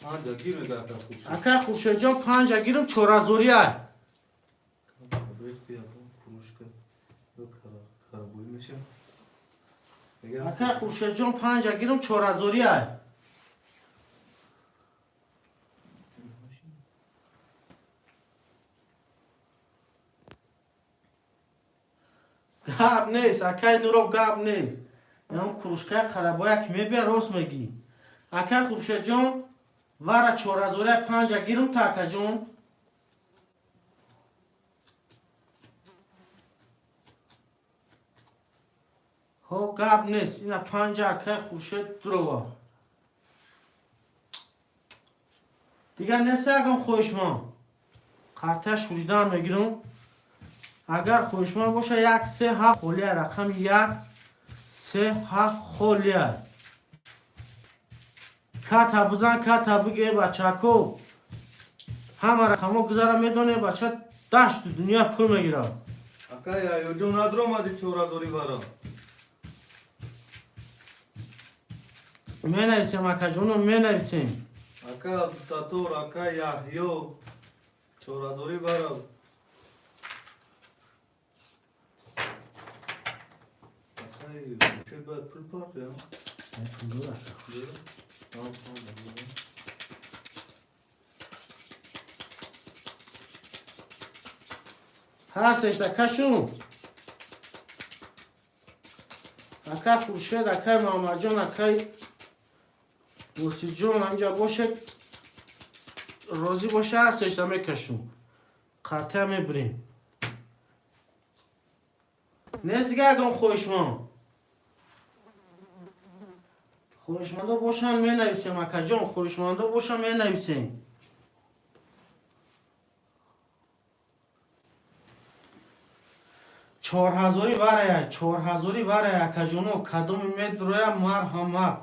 آنجا گیر میگه اکا خوشه اکای خورشید جان 5 گیرم 4000 بیش بیا فروش کن دو خرابوی میشه میگه اکای خورشید جان 5 گیرم 4000 گاب نیست اکای نورو گاب نیست اون کروشکای خرابای که میبیا راست میگی اکای خورشید جان واره 4000 5 گیرم تا اکا جان هو گاب نیست اینا 5 اکای خورشید درو دیگه نیست اگم خوشمان قرطش خوریدن میگیرم اگر خوشمان باشه 1 3 7 خولیه رقم 1 3 7 خولیه کتا بزن کتا بگه بچه کو همه رقمو گذاره میدونه بچه دشت دنیا پول میگیره اکا یا جون ندرو مادی 4000 برا می نویسیم اکا جونو می نویسیم اکا ساتور اکا یحیو 4000 برا اکا خوشه باید پول پارت یا هستش دکشون اکا خورشید اکا محمد جان اکا موسی جان همجا باشه روزی باشه هستش دا میکشون قرطه میبریم نیست دیگه اگم خوشمان خوشمانده باشن می نویسیم اکا جان خوشمانده باشن می نویسیم 4000 واره 4000 واره اکا جانو کدوم مید روی مرحمت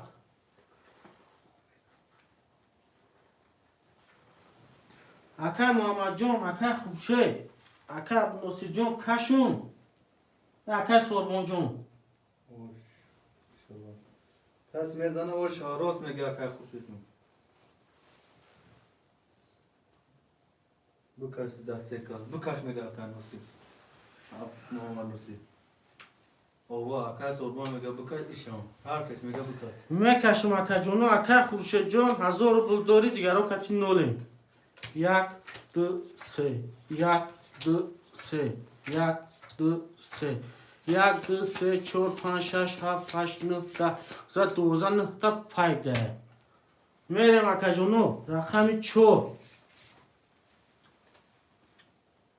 اکا محمد جان اکا خوشه اکا نوسی جان کشون اکا سرمون جان کس میزنه و شهراست میگه اکا خوششون بکش دسته کس بکش میگه اکا نوسی محمد نوسی اوه اکا سرمان میگه بکش ایشان هر سش میگه بکش میکشم اکا جانو اکا خوشه جان 1000 بلداری دیگر رو کتی نولیم 1 2 3 1 2 3 1 2 3 یک دو سه چهار پنج شش هفت هشت نه ده 12 نه تا پایده میرم اکا جونو رقم 4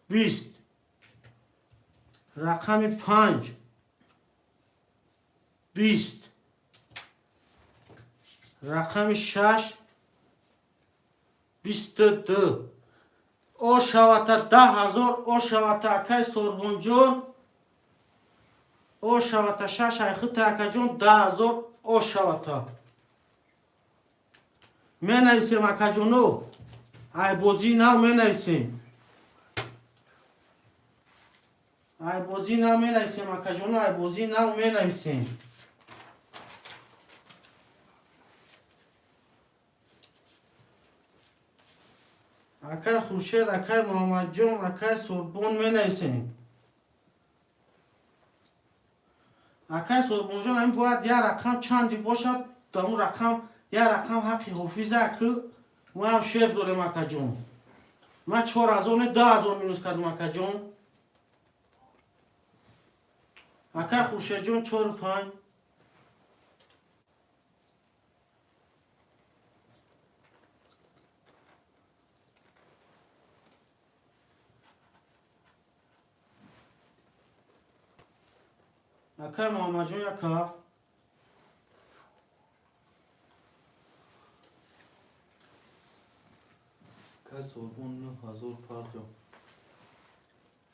20 رقم 5 20 رقم 6 22 او شواتا 10,000 او شواتا اکای سوربون جون او شواتا 6 ایخوت اکا جون 10,000 او شواتا می نویسیم اکا جونو ای بازی نو می نویسیم ای بازی نو می نویسیم اکا جونو ای بازی نو می نویسیم اکای خورشید اکای محمد جون اکای سوربون می نویسیم اکای سوربون جون این باید یک رقم چندی باشد تا اون رقم یک رقم حقی حافظه که ما هم شیف داریم اکا جون ما 4,000 نه 10,000 مینوس کردم اکا جون اکای خورشید جون 4 و 5 اکای محمد جون یکا Kaj sorbon 9,000 parça.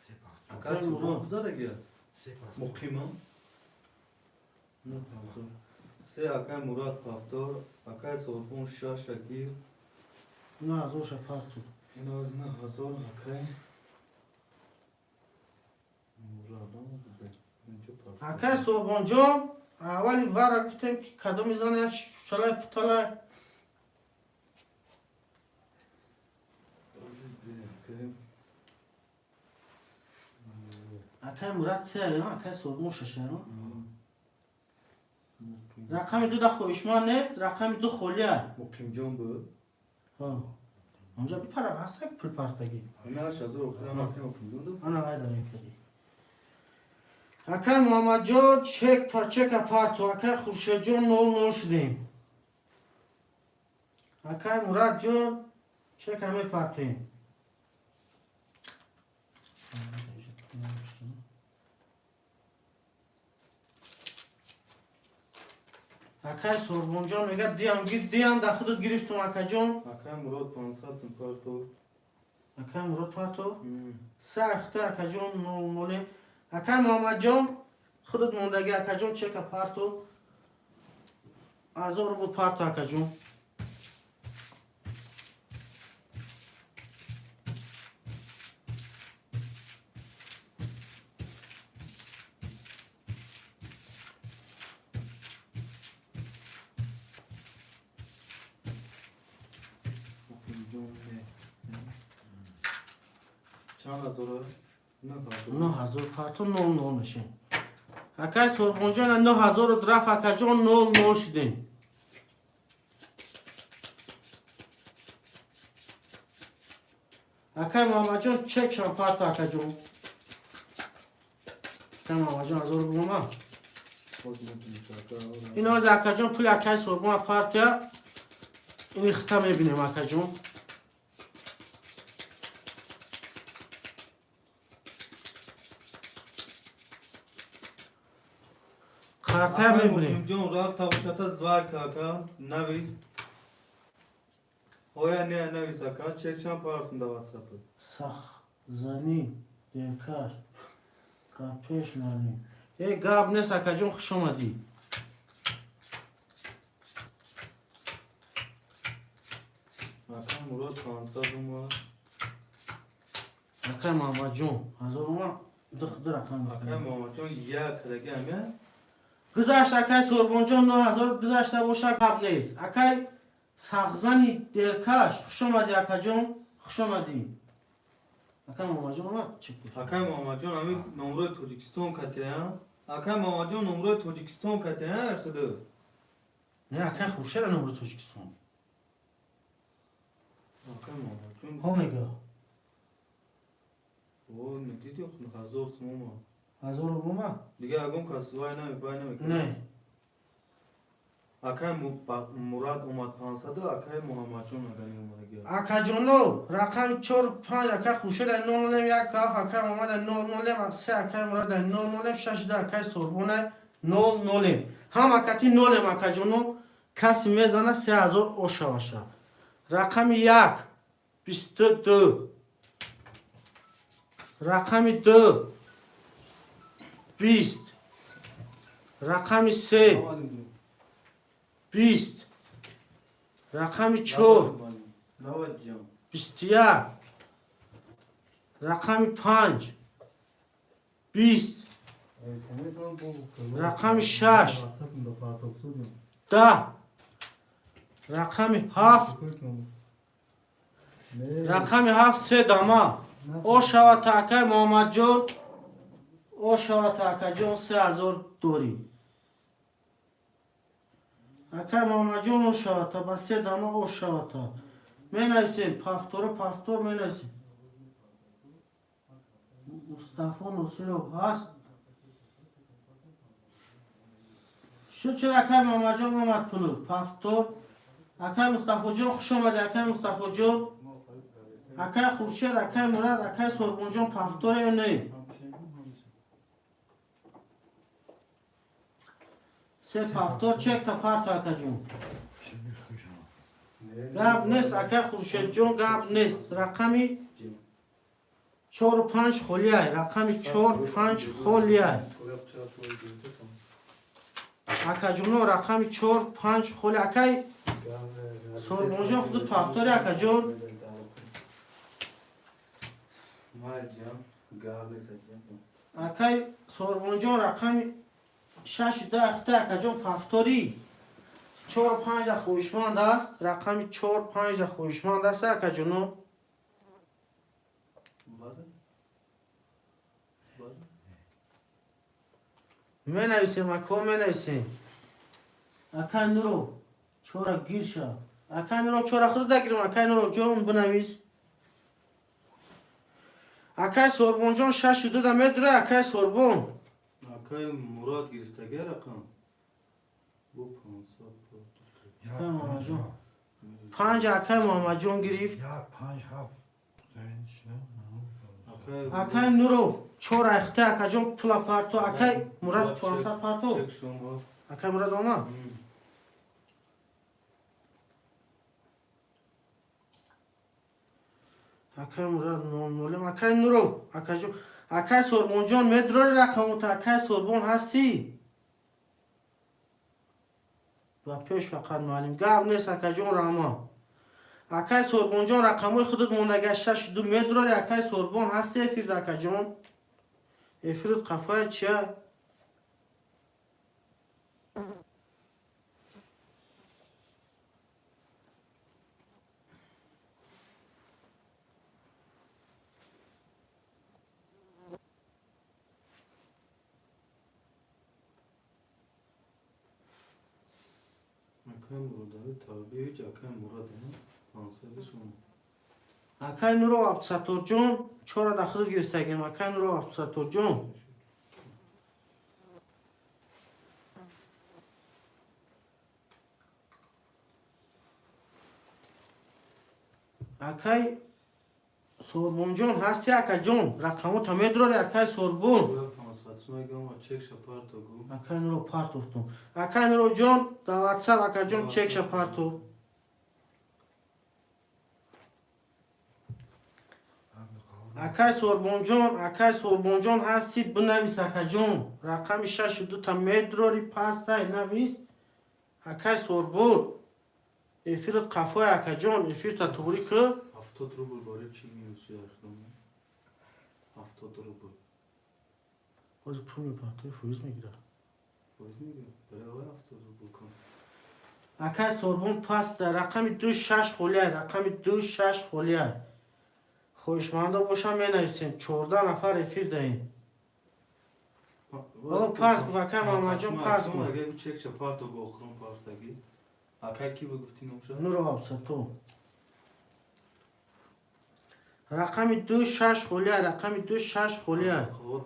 سپاس Kaj sorbon zada gel. سپاس Muqimam. 9,000. Se akay Murat Paftor, akay sorbon Şaşakir. نه ازو شپارتو En az 9,000 akay. Muradam bube. اکای سوربون جون اولی وارا گفتیم که کدو میزنه شلای پتالای اکای مراد 3 نه اکای سوربون 6 نه رقم 2 دا خویشمان نیست رقم 2 خولیه Muqim can bu. ها اونجا بپره هسته که پل پرستگی Ana 8,000 okuyam akay muqim can da. انا غیر داریم کدی اکای محمد جون چک پر چک پارتو اکای خورشید جون 0 شدیم اکای مراد جون چک همه پارتیم اکای سوربون جون میگه دیام در خودت گرفتم اکای جون Akay Murat 500 parça. اکای مراد پارتو سخته اکای جون 0 اکای محمد جون خودت موندگی اکای جون چک پارتو 1000 بود پارتو اکای جون Muqim can ne? Çand hazır? 9,000. 9000 پارتو 00 میشه اکای سوربون جون 9000 رو درف اکای جون 00 شدیم اکای محمد جون چک شم پارتو اکای جون اکای محمد جون 1000 رو بگم این از اکای جون پول اکای سوربون پارتو این خطا میبینیم اکای جون خرطه میبینیم Muqim can raft tavşata zvay kaka navis. Hoya ne navis aka çekşan parasında WhatsApp'ı. سخ زنی دلکش کپش نانی ای گاب نیست اکا جون خوش اومدی Akay Murat 500 umar. اکا محمد جون هزار اوما دخ رقم Akay Muhammed can yak dagi amya. گذشت اکای سوربون جون 9000 گذشته باشه گاب نیست اکای سخ زنی دلکش خوش اومدی اکا جون خوش اومدی اکا محمد جون اومد چی کن Akay Muhammed can ami numara Tojikistan katya. Akay Muhammed can numara Tojikistan katya arkada. نه اکای خورشید نمبر توجیکستان Akay Muhammed can اومگا o ne dedi yok 1000 smoma. 1000 روبل ما دیگه اگم کس وای نمیکنه. نه اکای مراد اومد 500 اکای محمد جون اگانی اومد گیا. اکا جونو رقم 4 5 اکا خوشه در 9 یک کاف اکا محمد در 9 3 اکا مراد در 9 6 در اکا سربونه 9 هم اکاتی 0 اکا جونو کسی میزنه 3000 اوشا باشه. رقم 1 22 رقم 2 20 رقم 3 20 رقم 4 نواد جان 21 رقم 5 20 رقم 6 10 رقم 7 رقم 7 3 داما او شوا تاکای محمد جون او شوا تاکای جون 3000 دوری اکای محمد جون او شوا تا با 3 داما او شوا تا می نویسیم پافتور می نویسیم مصطفی نصیرو هست شو چرا اکای محمد جون محمد پلو پافتور اکای مصطفی جون خوش اومده اکای مصطفی جون اکای خورشید اکای مراد اکای سربون جون پافتور یا نه سه پافتور چک تا پارت اکای جون گاب نیست اکای خورشید جون گاب نیست رقمی 4 و 5 خولیه رقمی 4 و 5 خولیه اکای جونو رقمی 4 و 5 خولیه اکای سربون جون خود پافتوری اکای جون اکای سربون جون رقمی 6 10 اکای جون پافتوری 4 و 5 خویشمند است رقمی 4 و 5 خویشمند است اکای جونو می نویسیم اکو می نویسیم اکای نورو چورا گیر شد اکای نورو چورا خود دگیرم اکای نورو جون بنویس اکای سربون جون 6 و 2 متر اکای سربون اکای مراد گیرستگی رقم بو 500 اکای محمد جون 5 اکای محمد جون گرفت یا 5 7 اکای نورو چورا اخته اکای جون پلا پارتو اکای مراد 500 پارتو چک شما اکای مراد آمد اکای مراد 9 اکای نورو اکای جون اکای سربون جون مدرور رقم تا اکای سربون هستی و پیش فقط معلم گاب نیست اکای جون راما اکای سربون جون رقمای خودت مونده 6 2 مدرور اکای سربون هستی افرید اکای جون افرید قفای چیه اکای مراد تابعی اکای مراد 500 شما اکای نورو ابساتور جون چورا داخل گرفتگیم اکای نورو ابساتور جون اکای سربون جون هستی اکای جون رقمو تا مدرور اکای سربون 500 شما گم چک شپارتو گو اکای نورو پارتو اکای نورو جون دا واتساپ اکای جون چک شپارتو اکای سربون جون هستی بنویس اکای جون رقم 6 و 2 تا مدروری پاستا نویس اکای سربون افرید قفای اکای جون افرید تا توری که 70 روبل برای چی میوسی اخدام 70 روبل باز پول میکنه توی فویز میگیره باید میگه برای آقای 70 روبل کن اکای سربون پاس در رقم 26 خولیه رقم 26 خولیه خوشمانده باشم می نویسیم 14 نفر افیر دهیم او پاس کن اکای محمد جون پاس کن اگه چک شپارتو گو اخرم پارتگی اکای کی بگفتی نمشه؟ نورو ابساتو رقم 26 خولیه رقم 26 خولیه خور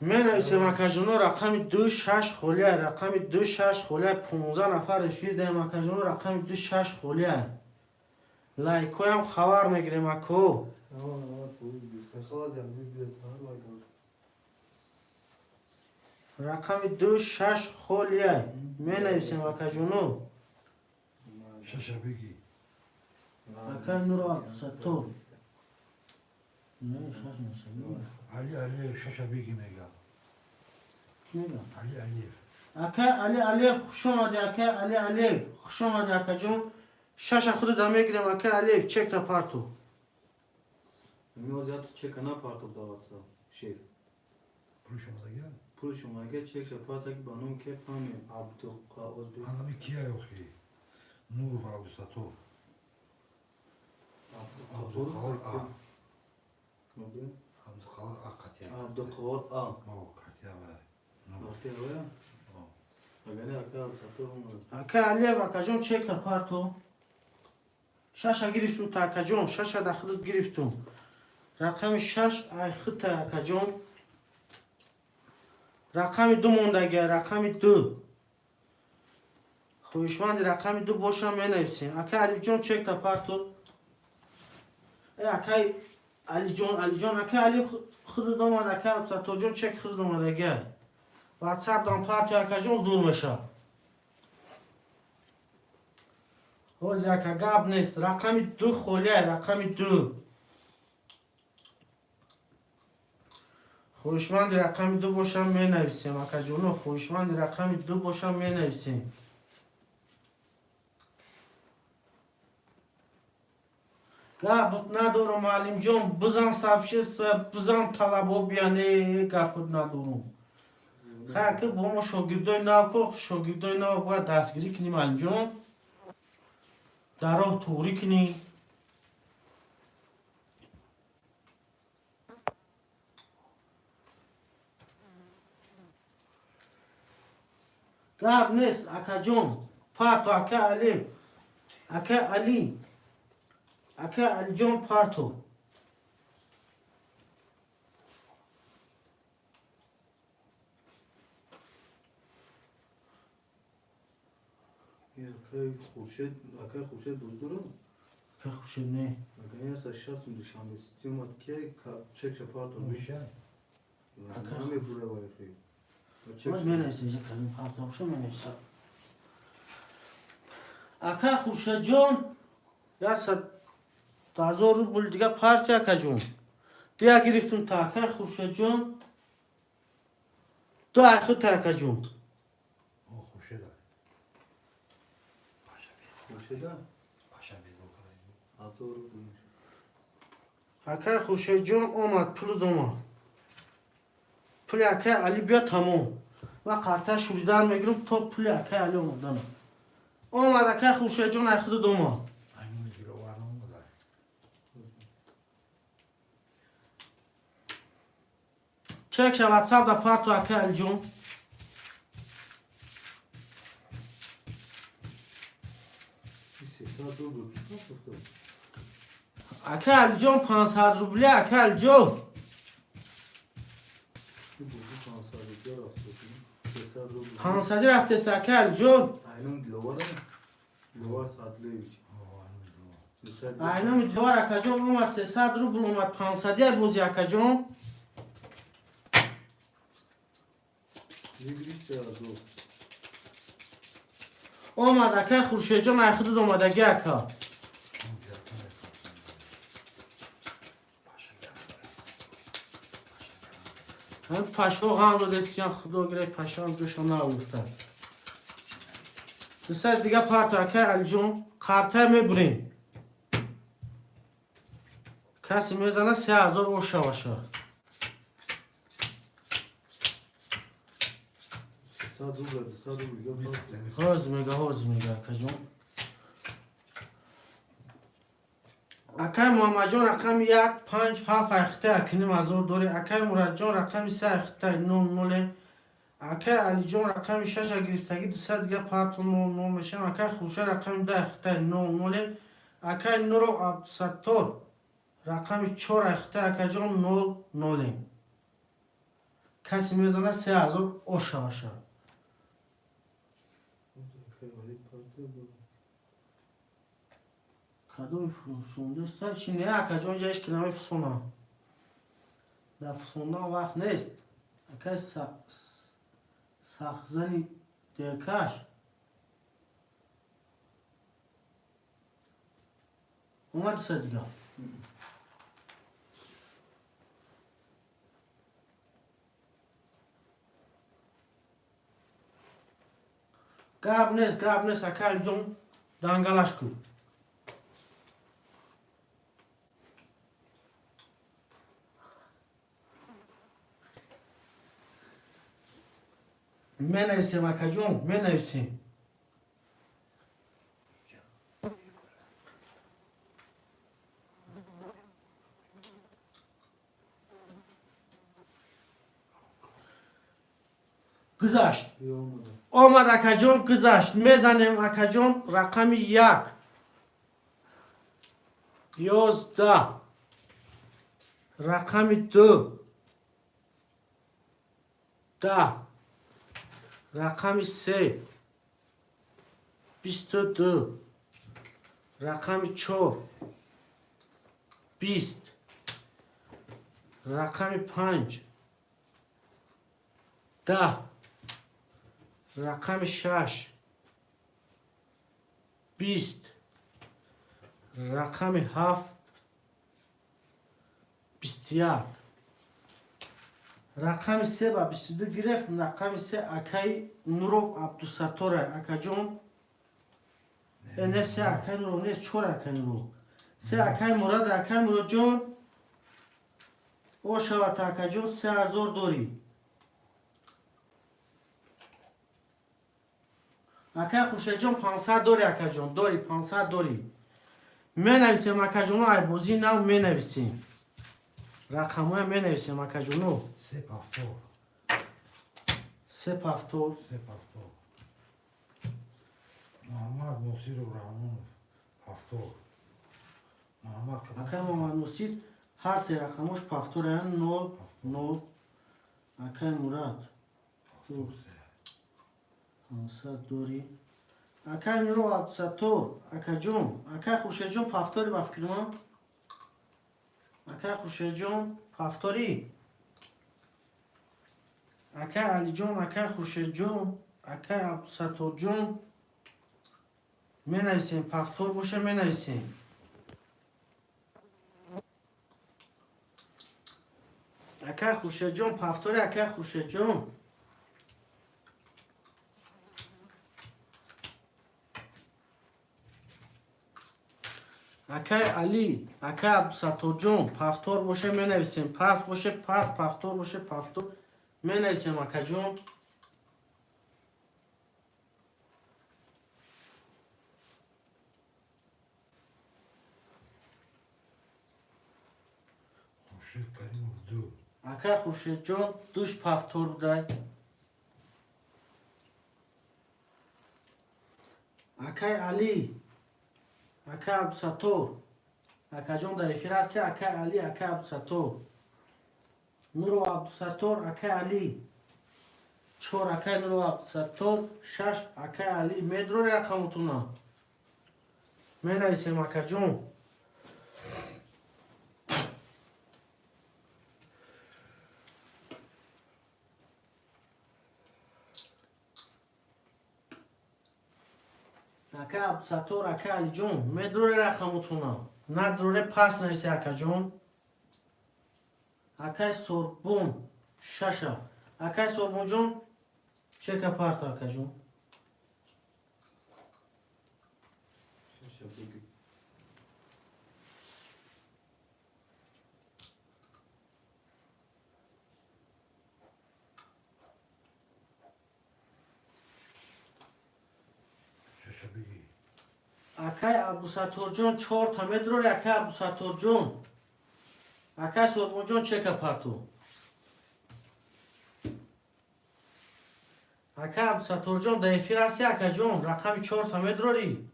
من ایسم اکجونو رقم 26 خولیه رقم 26 خولیه 15 نفر رفیق دیم اکجونو رقم 26 خولیه لایکو هم خبر میگیریم اکو رقم 26 خولیه من ایسم اکجونو شش بگی اکا نورا ستو نه شش نشه علی علی شش بگی میگم کی میگم علی علی اکا علی خوش اومدی اکا علی خوش اومدی اکا جون شش خود دا میگیریم اکا علی چک تا پارتو میوزیات چک نه پارتو داواتسا شیر پولش اومده گل پول شما اگه چک پارتا که بانم که فهمی عبدالقادر آدمی کیه اخی نور و عبدالستور عبدالقادر عبدالقادر آقاتیه عبدالقادر او کاتیه و نور وقتی رویا اگه نه اکا عبدالستور اومد اکا علی اکا جون چک تا پارتو شش گرفتم تا اکا جون شش دا خودت گرفتم رقم 6 ای خط اکا جون رقم 2 موندگه رقم 2 خوشمند رقم 2 باشم مینویسیم اکا علی جون چک تا پارتو اکا علی جون اکا علی خود دومد اکا تو جون چک خود دومدگه واتساپ دام پارتو اکا جون زور میشه اوز اکا گاب نیست رقم 2 خولیه رقم 2 خوشمند رقم 2 باشم می نویسیم اکا جونو خوشمند رقم 2 باشم می نویسیم گابت ندارم معلم جون بزن صفشیست بزن طلبو بیانه گابت ندارم خیلی با ما شاگردای نو که شاگردای نو باید دستگیری کنیم معلم جون در راه توری کنیم گاب نیست اکا جون پارتو اکا علی جون پارتو اکا خورشید بزدورم که خوشی نه اگه یه سه شست اونجا شنبه سیتی اومد که چک پارتو میشه همه بوده باید خیلی باید مینویسیم اینجا کلمه پارتو باشه مینویسیم اکا خوشی جون یا ست تازه رو بول دیگه پارتی اکا جون دیگه گرفتم تا اکا خوشی جون دو اخو تا اکا جون او خوشه داره خورشید هم پاشا بیدو کنه حتی رو بونش اکا خوشی جون اومد پول دوما پول اکا علی بیا تموم و قرطه شوریدن میگیرم تا پول اکا علی اومدن اومد اکا خوشی جون اخو دوما اینو گیرو وارنم بوده چک شد واتساپ دا پارتو اکا علی جون سی ساعت رو بود اکا علی جون 500 روبلی اکا علی جون این بودی 500 دیگه راست بودی 300 رو بود 500 رفته سکا علی جون اینم لواره لوار ساعت لیویچ اینا میدوار اکا جون اومد 300 روبل اومد 500 بوزی اکا جون لیویچ ترازو اومد اکا خورشید جون اخدود اومدگی اکا هم پشو غم رو دستیان خدا گره پشو هم جوشم ناورتن دوستا دیگه پارتو اکا علی جون قرطه میبریم کسی میزنه 3000 اوشا باشه 300 رو بود 200 رو بود حوز میگه اکا جون اکای محمد جان رقم 1 5 7 اخته اکنیم از اون دوری اکای مراد جان رقم 3 اخته 9 اکای علی جان رقم 6 گرفتگی 200 دیگه پارتو 9 میشه اکای خوشه رقم 10 اخته 9 اکای نورو عبدالستور رقم 4 اخته اکجان 0 کسی میزنه 3000 اوشا باشه. کدوم فسونده است؟ چی نه اکجان جایش که نمی فسونه. در فسوندن وقت نیست. اکای سخزنی درکش. اومد سه دیگه. گاب نیست اکای جون دنگلش کو. منویسیم اکای جون منویسیم. گذشت آمد اکجان گذشت میزنیم اکجان رقم 1 11 رقم 2 10 رقم 3 22 رقم 4 20 رقم 5 10 رقم 6 20 رقم 7 21 رقم 3 و 22 گرفت. رقم 3 اکای نورو عبدالستاره اکجون نه 3 اکای نورو نه 4 اکای نورو 3 اکای مراد جون او شوات اکجون 3000 دوری اکای خوشه جون 500 دوری اکای جون دوری 500 دوری می نویسیم اکای جونو ای بوزی نو می نویسیم رقم های می نویسیم اکای جونو سه پفتور محمد نصیر و رحمان هفتور اکای محمد نصیر هر سه رقمش پفتور هن 0 اکای مراد 500 دوری اکای نورو عبدالستار اکای جون اکای خوشه جون پفتوری بفکر ما اکای خوشه جون پفتوری اکای علی جون اکای خوشه جون اکای عبدالستار جون می نویسیم پفتور باشه می نویسیم اکای خوشه جون پفتوری اکای خوشه جون اکای علی اکای عبدالستار جون پفتور باشه می نویسیم پس باشه پس پفتور باشه پفتور می نویسیم اکای جون خورشید کریم دو اکای خورشید جون دوش پفتور بوده اکای علی اکای عبدالستار اکای جون در افیر هستی اکای علی اکای عبدالستار نورو عبدالستار اکای علی 4 اکای نورو عبدالستار 6 اکای علی میدرو رقمتونا می نویسیم اکای جون اکای عبدالستار اکای علی جون میدرو رقمتونا ندروره پس نویسی اکای جون اکای سربون 6 اکای سربون جون چه کپارت اکای جون چشا بگی اکای عبدالستار جون 4 تا میدرو اکای عبدالستار جون اکای سربون جون چه کپارتو اکای عبدالستار جون در افیر هستی اکای جون رقم 4 تا میدروری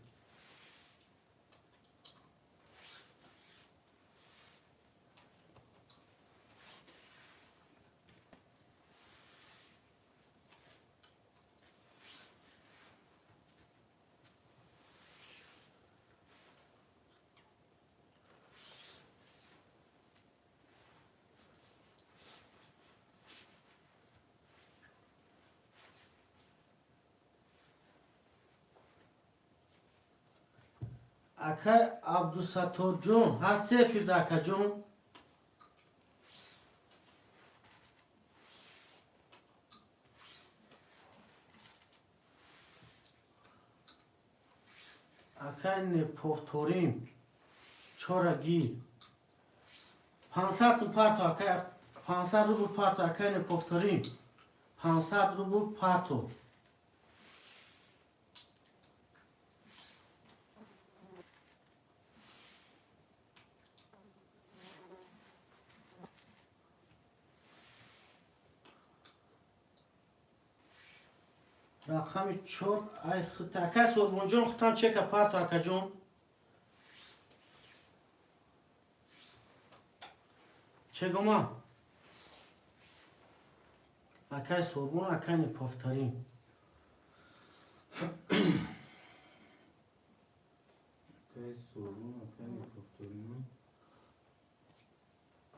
اکای عبدالستار جون هستی فیرداکا جون؟ اکای نپوفتورین چورگی 500 پارتو اکای 500 روبل پارتو اکای نپوفتورین 500 روبل پارتو رقم 4 ای خط اکای سوربون جون خطان چک پارتو اکا جون چگوما اکای سوربون اکای نپوفتورین Kaj sorun, kaj ne повторим.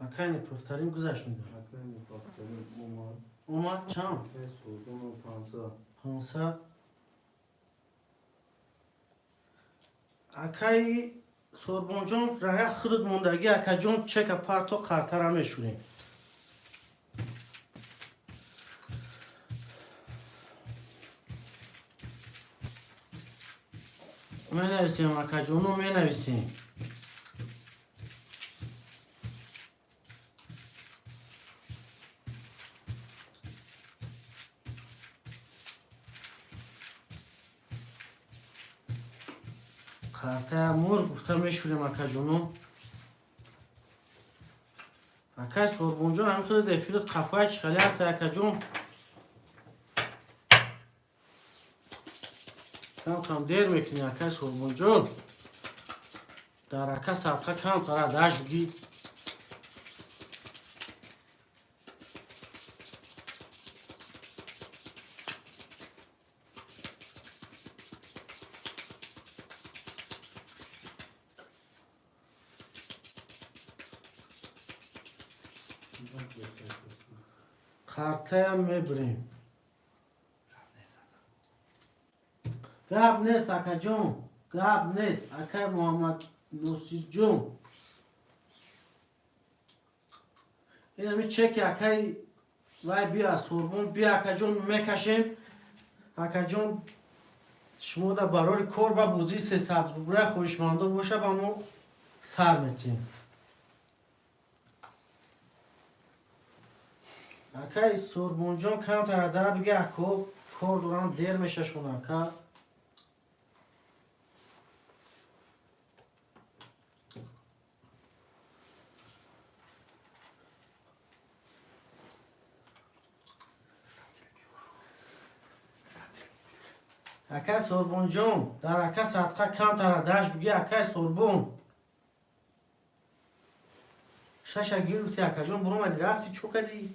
اکای نپوفتورین گذشت میدونم Kaj ne повторим. Umar. اومد چند؟ Kaj sorun, 500. 500 اکای سوربون جون راه خرد موندگی اکا جون چک پارتو قرطه را میشونیم می نویسیم اکا جونو می نویسیم قرطه مور گفته میشونیم اکا جونو اکای سوربون جون همین خود دفیلت قفای چخلی هست اکا جون کم دیر میکنی اکای سوربون جون در اکا سبقه کم قرار داشت بگی خرطه هم میبریم گاب نیست اکا جون گاب نیست اکای محمد نوسی جون این همی چک اکای وای بیا سوربون بیا اکا جون میکشیم اکا جون شما در برای کار با بوزی 300 روبره خوشمانده باشه با ما سر میتیم اکای سوربون جون کم ترده بگه اکو کار دوران دیر میشه شون اکا اکای سوربون جون در اکا صدقه کم تردهش بگی اکای سوربون شش گیرفتی اکا جون برو مدی رفتی چو کدی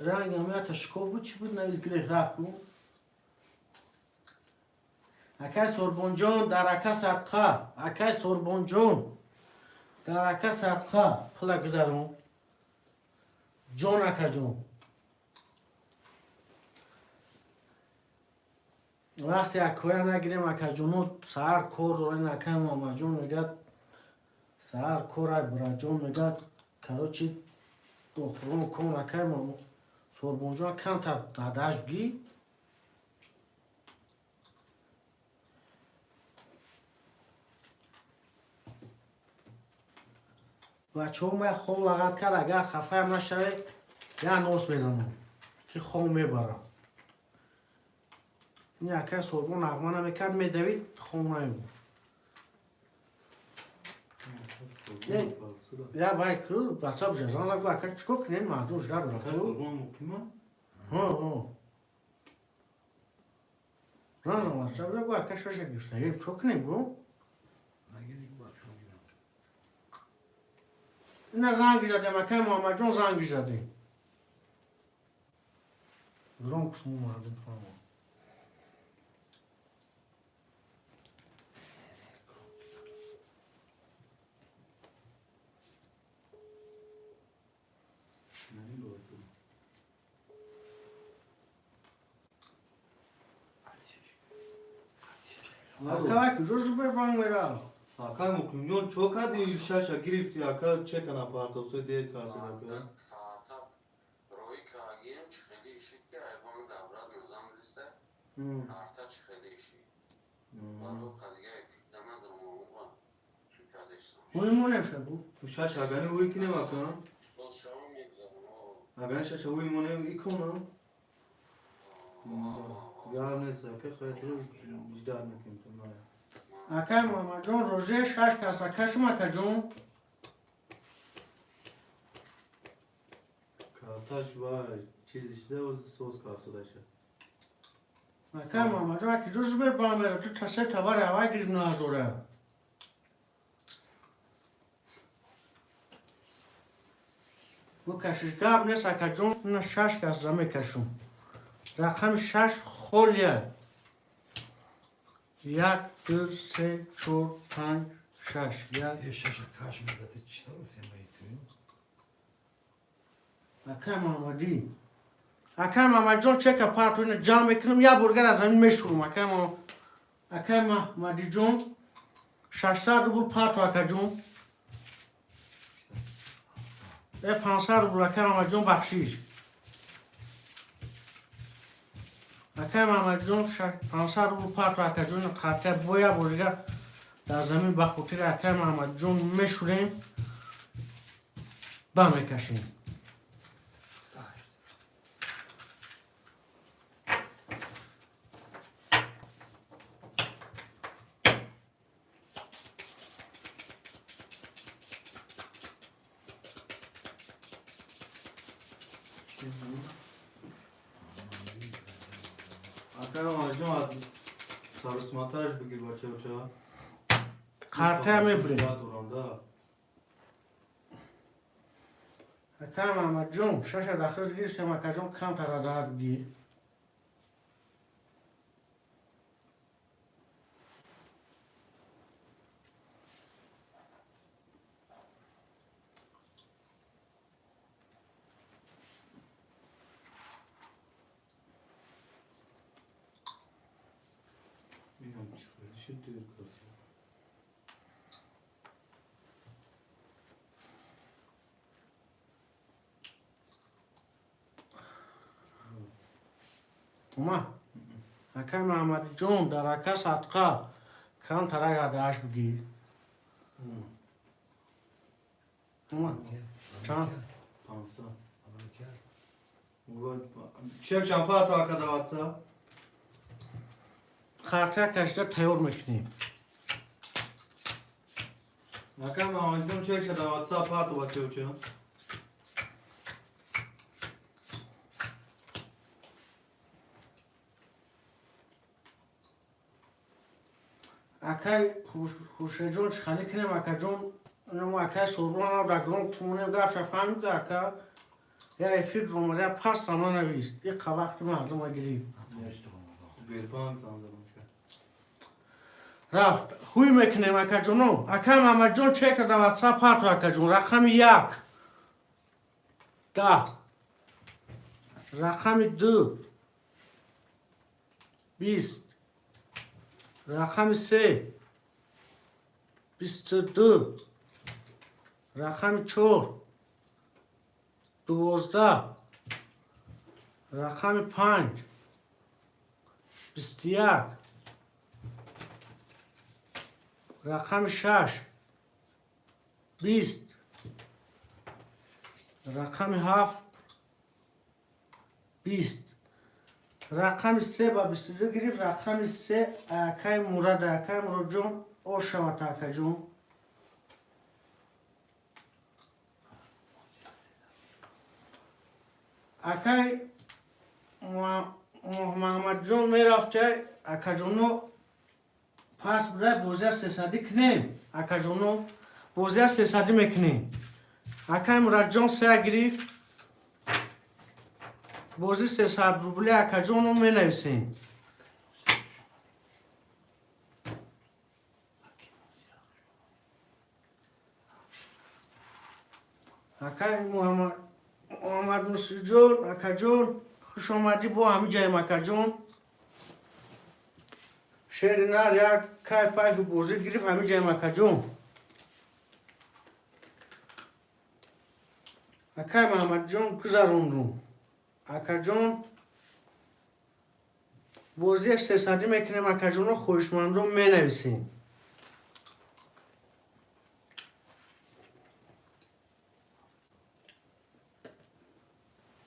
رنگ همه تشکاف بود چی بود نویز گریخ رفت کن اکای سوربون جون در اکا صدقه اکای سوربون جون در اکا صدقه پلا گذارم جون اکا جون وقتی اکویا نگیریم اکا جونو سهر کور دورین اکای ماما جون میگد سهر کور ای برا جون میگد کرو چی دخلون کن اکای ماما سوربون جون کم تا داداش بگی بچه ها ما خوب لغت کرد اگر خفه هم نشوه یا نوس بزنم که خوب میبرم این اکای سوربون نغمه نمیکرد میدوید خوب نمیبرم یا وای کرو بچه ها بجزان لگو اکای چکو کنین مردم جدا برا Kaj کرو sorun, kima? ها ران بچه ها بگو اکای شوشه گیشته یه چکو کنین گو نگیریم بچه ها میرم اینا زنگی زدیم اکای محمد جون زنگی زدیم درام کسمو مردم خواهم Nani gördüm? اکا که روز بر بان میرا Aka mukimyon çok hadi şaşa girifti aka çeken aparta so değil karşı da. Uyumu nefse bu. Bu şaşa gani bu ikine bak ha. Ha ben şaşa uyumone ikona. Ya neyse ki hayatı vicdan mekim tamam. اکا ماما جون روزه شش کسا کشم اکا جون Kartaş var çizişte o sos karşıdaşı. اکا ماما جون اکی روز بر بان میرا تو تسه تبار هوا گیر نازوره bu کششگاه نیست اکا جون نه شش کس زمه کشم رقم شش خولیه 1 2 3 4 5 6 1 Eşeşe karşı millete çıtar mı sen beytiyor? اکم آمادی اکم آمد جون چه که پارتو اینه جام میکنم یا برگر از این میشورم اکم آمادی جون 600 روبل پارتو اکا جون 500 روبل اکم آمد جون بخشیش اکم آمد جون 500 روبل پارتو اکا جون خاطر بویا برگر در زمین بخوطیر اکم آمد جون میشوریم با میکشیم Akarım acım adı. Sarısma tarz bugün baça uçağa. خاطر میبریم Duranda. اکم آمد جون شش داخل گیر که مکا جون کم ترا داد بگی Bilmiyorum çıkıyor. Şu diyor karşı. اوما اکم آمد جون در اکا صدقه کم ترا یادش بگی اوما چند Pansa. Ama gel. Çek şampa to akada vatsa. خاطر کشته تیور میکنیم Akam acım çek şada vatsa apartı baça uçağa. اکای خوشه جون چخالی کنیم اکا جون نمو اکای سربان را دگرون کسمونه گفت شفهمی که اکا یا افید رومالی پس رمان نویست یک وقت مردم رو گرید Neyse onu. Berpan sandım. رفت هوی میکنیم اکا جونو اکا محمد جون چک کرده واتساپ پاتو اکا جون رقم 1 10 رقم 2 20 رقم 3 22 رقم 4 12 رقم 5 21 رقم 6 20 رقم 7 20 رقم 3 با 22 گرفت رقم 3 اکای مراد جون او شوات اکا جون اکای محمد جون میرفته اکا جونو پس برای بوزه 300 کنیم اکا جونو بوزه 300 میکنیم اکای مراد جون سه گرفت بوزه 300 روبله اکا جونو می نویسیم اکای محمد نصیر جون اکا جون خوش آمدی با همین جای اکا جون شیرینار یک کای پایک بوزی گرفت همین جای مکه جون اکای محمد جون گذروندم اکا جون بوزی استرسادی میکنیم اکا جون رو خوشمند رو می نویسیم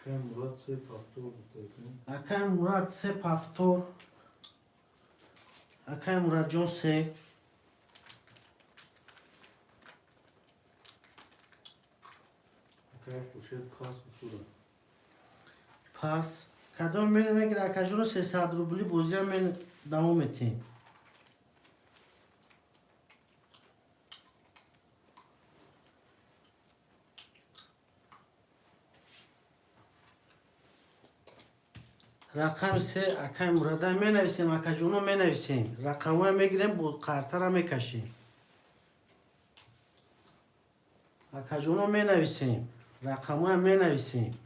که مراد سه پافتور بودیم. اکای مراد سه پافتور اکای مراد جون سه که خوشت خاص اصوله. پس کدام می نمیگیره اکا جون رو 300 روبلی بوزی هم می دمو میتیم رقم سه اکای مراده می نویسیم اکا جون رو می نویسیم رقم های می گیریم بود قرطه را می کشیم اکا جون رو می نویسیم رقم های می نویسیم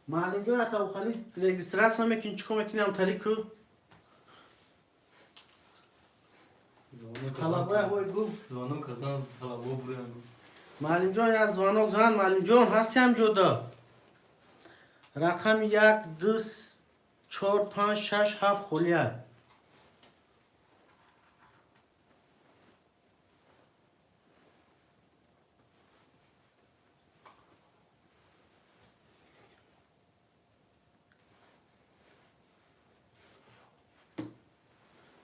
معلوم جو حتی خالی رگیستراسیون میکنی چیکار میکنی هم طریقو طلبای هوی گو زانو کازان طلبا بریم. معلم جان از زوانوک زن معلم جان هستی هم جدا رقم 1 2 4 5 6 7 خولیه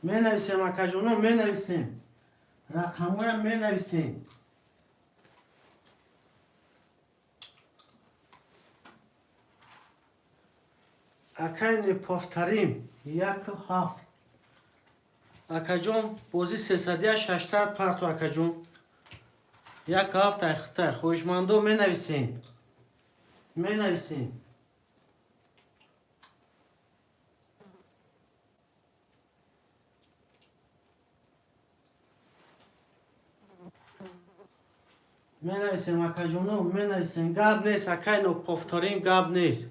می نویسیم اکا جانو می نویسیم رقم های می نویسیم اکای نپافتریم 1 7 اکا جان بوزی 300 600 پرتو اکا جان 1 7 اخته خوشمندو می نویسیم می نویسیم می نویسیم اکا جانو می نویسیم گاب نیست اکای نپافتریم گاب نیست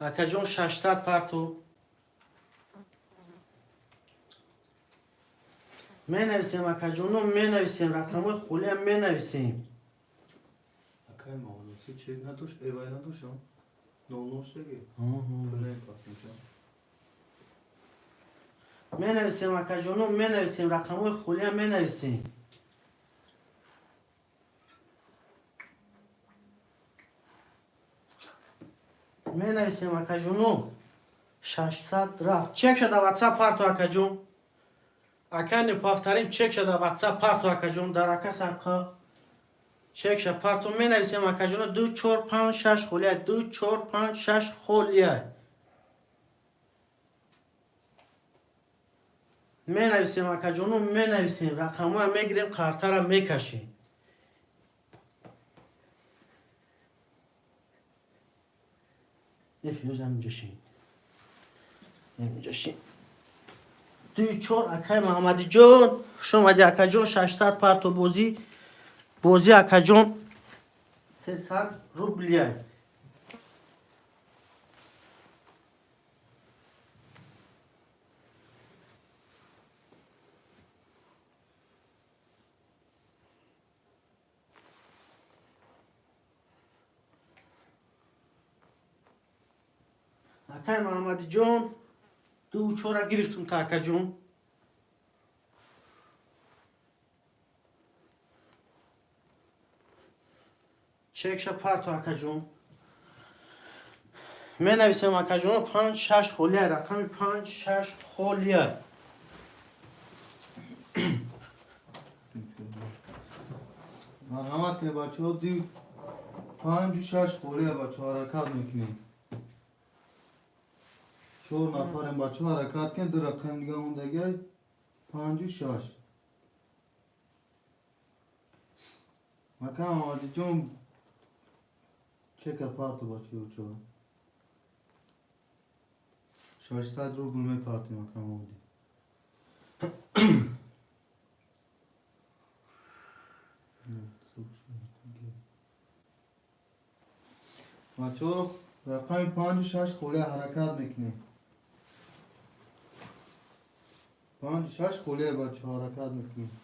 اکا جان 600 پرتو می نویسیم اکا جانو می نویسیم رقم های خولی هم می نویسیم که مامانوسی چه نداشت ایوای نداشت هم نونوش دیگه. پله پاس میشه. می نویسیم اکا جانو می نویسیم رقم های خولی هم می نویسیم می نویسیم اکا جانو 600 رفت چک شده واتساپ پرتو اکا جون اکا نپافتریم چک شده واتساپ پرتو اکا جون در اکا سبقه چک شده پرتو می نویسیم اکا جانو 2 4 5 6 خولیه 2 4 5 6 خولیه می نویسیم اکا جانو می نویسیم رقم ها می گیریم قرطه را می کشیم نفیوز هم اینجا شین اینجا شین 2 4 اکای محمدی جون خوش اومدی اکا جون 600 پرتو بوزی اکا جون 300 روبلیه اکای محمدی جون 2 4 گرفتم تا اکا جون چک شد پرتو اکا جون می نویسیم اکا جون 5 6 خولیه رقم 5 6 خولیه مرحمت بچه ها دی 5 و 6 خوله بچه ها حرکت میکنیم 4 نفریم بچه ها حرکت کن دو رقم دیگه موندگی 5 و 6 مکم آمدی جون چک پارتو بچه ها 600 رو گلمه پارتی مکم آمدی بچه ها رقم 5 و 6 خوله حرکت میکنیم پنج شش خوله بچه ها حرکت میکنیم.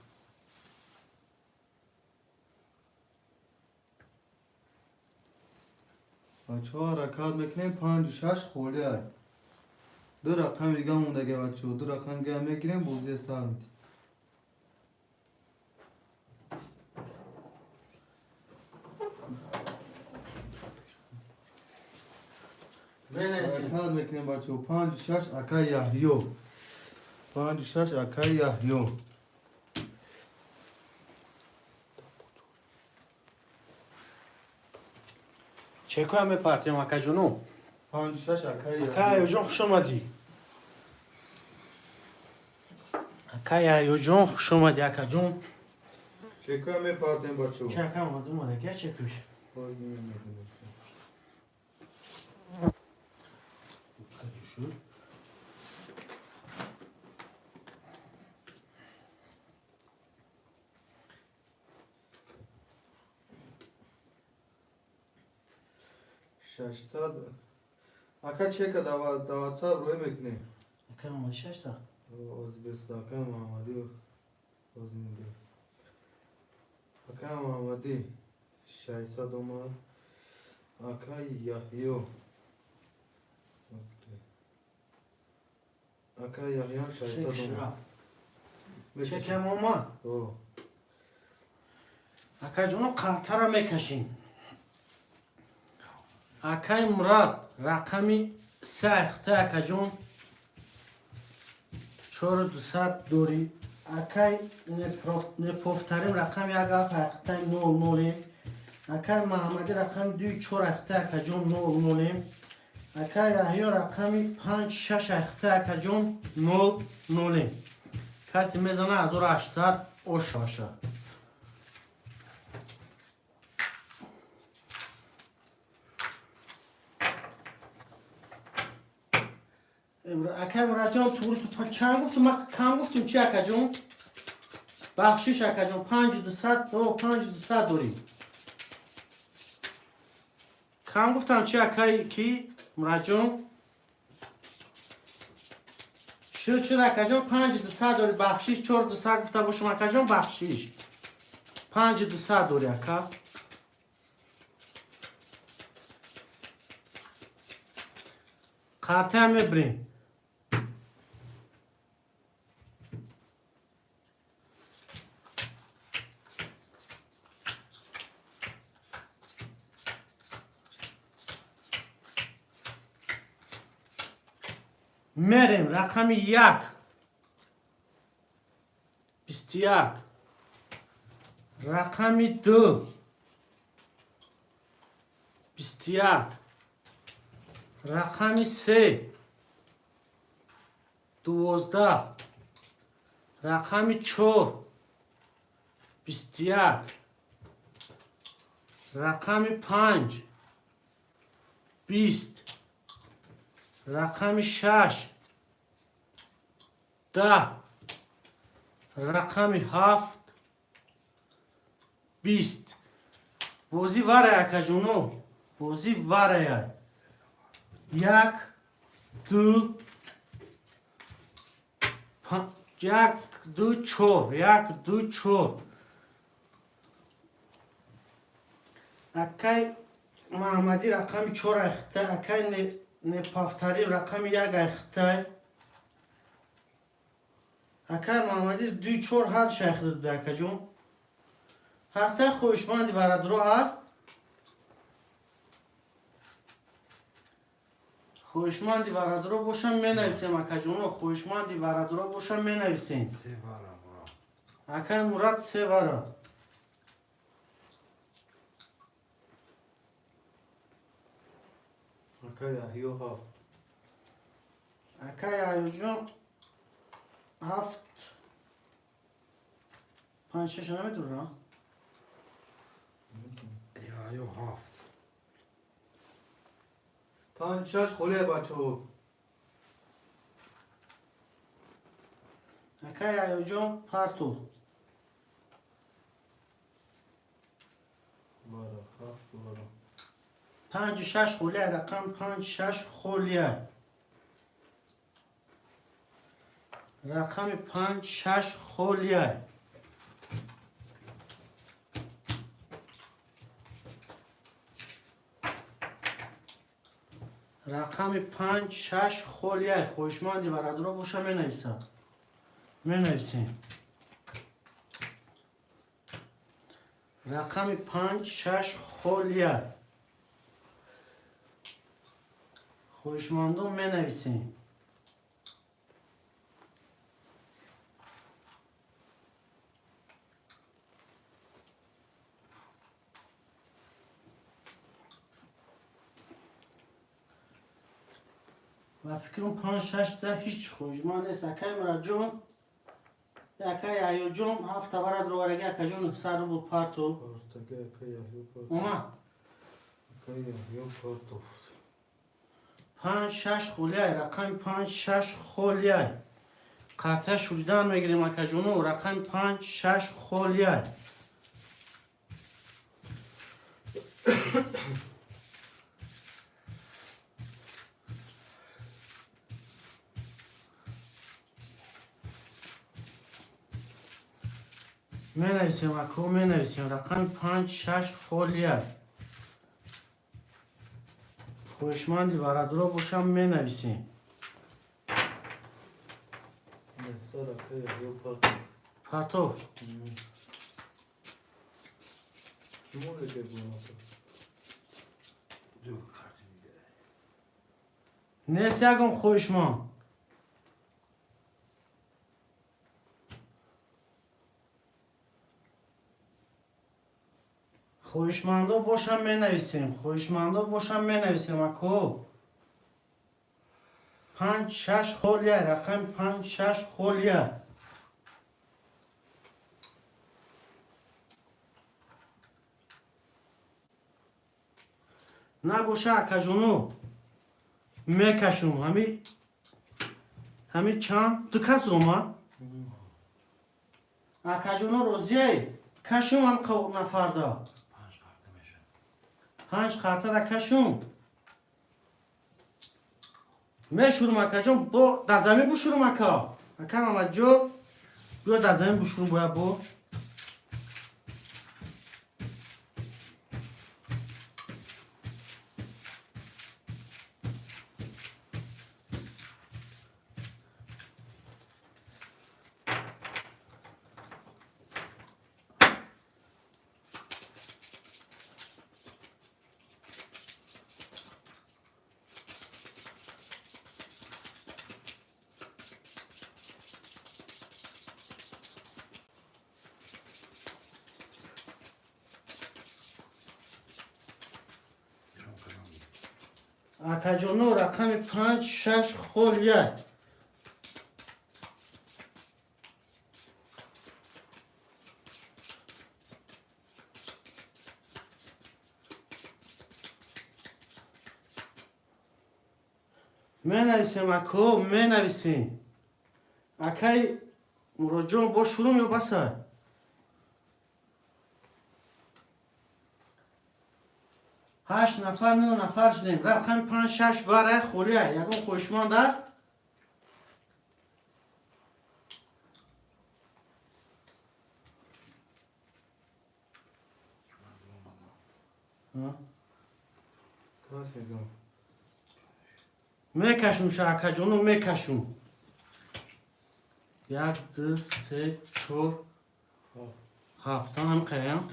بچه ها حرکت میکنیم. پنج شش خوله. دو رقم دیگه مونده که بچه ها. دو رقم دیگه میگیریم بوزی سر میدیم. بنویسین. حرکت میکنیم بچه ها. پنج شش اکا یحیو. پنج شش اکا یحیو. چه کنم بپرتیم اکا جونو؟ پنج شش اکا یحیو. اکا جون خوش اومدی. اکا جون خوش اومدی اکا جون. چه کنم میپرتیم بچه ها. چه کنم اومده که چه توش؟ باز نمی‌دونم. ششصد اکا چه که دوات صاحب روی میکنی؟ اکا اومده 6 تا. ازبستان محمدی باز میگه. اکا محمدی 600 اومد. اکا یحیو. اکا یحیو 600 اومد. چه کم اومد؟ اوه. اکا جونو قطع را میکشیم. اکای مراد رقمی 3 اخته اکا جون 4200 دوری. اکای نپفتریم رقم 1 اخته 00. اکای محمدی رقم 24 اخته اکا جون 00. اکای یحیی رقمی 5 6 اخته اکا جون 00. کسی میزنه 1800 اوش باشه. اکا مراد جان تو چند گفتم؟ ما کم گفتیم چی اکا جون؟ بخشش اکا جون 5200 و 5200 داریم. کم گفتم چی اکای کی؟ مراد جون؟ شد اکا جون 5200 داری بخشش 4200 گفته باشم اکا جون بخشش 5200 داری اکا. قرطه هم میبریم. میریم رقم 1 21 رقم 2 21 رقم 3 12 رقم 4 21 رقم 5 20 رقم 6 10 رقم 7 20 بوزی واره اکا جونو بوزی واره 1 2 1 2 4 1 2 4 اکای محمدی رقم 4 اخته اکای نپافتری رقم 1 اخته اکای محمدی 2 4 هر شیخ داده اکا جون هسته خوشمندی ورد رو هست خوشمندی ورد رو باشم می نویسیم اکا جون خوشمندی ورد رو باشم می نویسیم سه بارم اکای مراد 3 ورد اکا یحیو 7 اکای یحیی جون 7 5 6 نمیدونه یایو هفت پنج شش خوله بچه ها. اکای یحیی جون پرتو بارا 7 بارا 5 6 خوله رقم 5 6 خوله رقم 5 6 خلیه. رقم 5 6 خلیه. خوشمندی برادر باشه مینویسم. مینویسیم. رقم 5 6 خلیه. خوشمندم مینویسیم. و فکرم 5 6 ده هیچ خوشمند نیست. اکای مراد جون اکای ایو جون هفته برات رو ورگه اکا جون سر رو بود پارتو Portaka kaya yok اومد. kaya yok portof. 5 6 خلیه. رقم 5 6 خلیه. قرطه شوریدن میگیریم اکا جونو. رقم 5 6 خلیه. مینویسیم اکو مینویسیم. رقم 5 6 خلیه. خوشمندی برادر باشم مینویسیم. Ne sara kaya yok portof. پرتو Kim olacak bu nasıl? دو خطی دیگه. نیست یکم خوشمند. خوشمندا باشم مینویسیم. خوشمندا باشم مینویسیم اکو. 5 6 خلیه. رقم 5 6 خلیه. نباشه اکا جونو میکشم. همی چند دو کس رو ما اکا جونو روزیه کشم هم قوق نفرده. 5 kartı meşe. 5 خرطه را کشم میشورم اکا جون. با در زمین بشورم اکا. اکا محمد جو بیا در زمین بشورم باید با. Çok karanlık. اکا جونو رقم 5 6 خلیه. مینویسیم اکو مینویسیم. اکای مراجعه با شروع یا بسه. هشت نفر 9 نفر شدیم. رقم 5 6 واره خلیه. یکم خوشمند است. ها؟ Kaç edin? میکشم شاکا جونو میکشم. 1 2 3 4 7 هم قیم.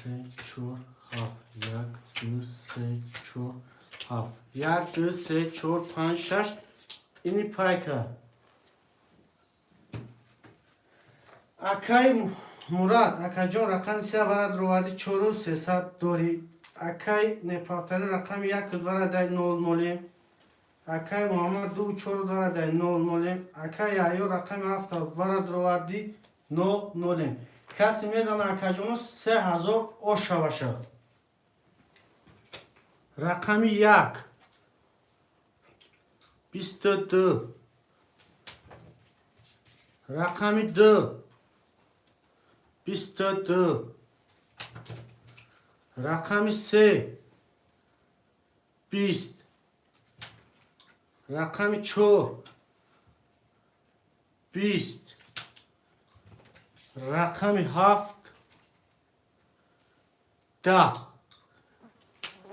3 4 7 1 2 3 4 7 1 2 3 4 5 6 اینی پایکا. اکای مراد اکا جون رقم 3 برات روادی 4 300 داری. اکای نپاتری رقم 1 دوره دای 0 مولیم. اکای محمد 2 4 دوره دای 0 مولیم. اکای ایو رقم 7 برات روادی 0 مولیم. کسی میزنه اکا جونو 3000 اوشا باشه. رقم 1 22 رقم 2 22 رقم 3 20 رقم 4 20 رقم 7 10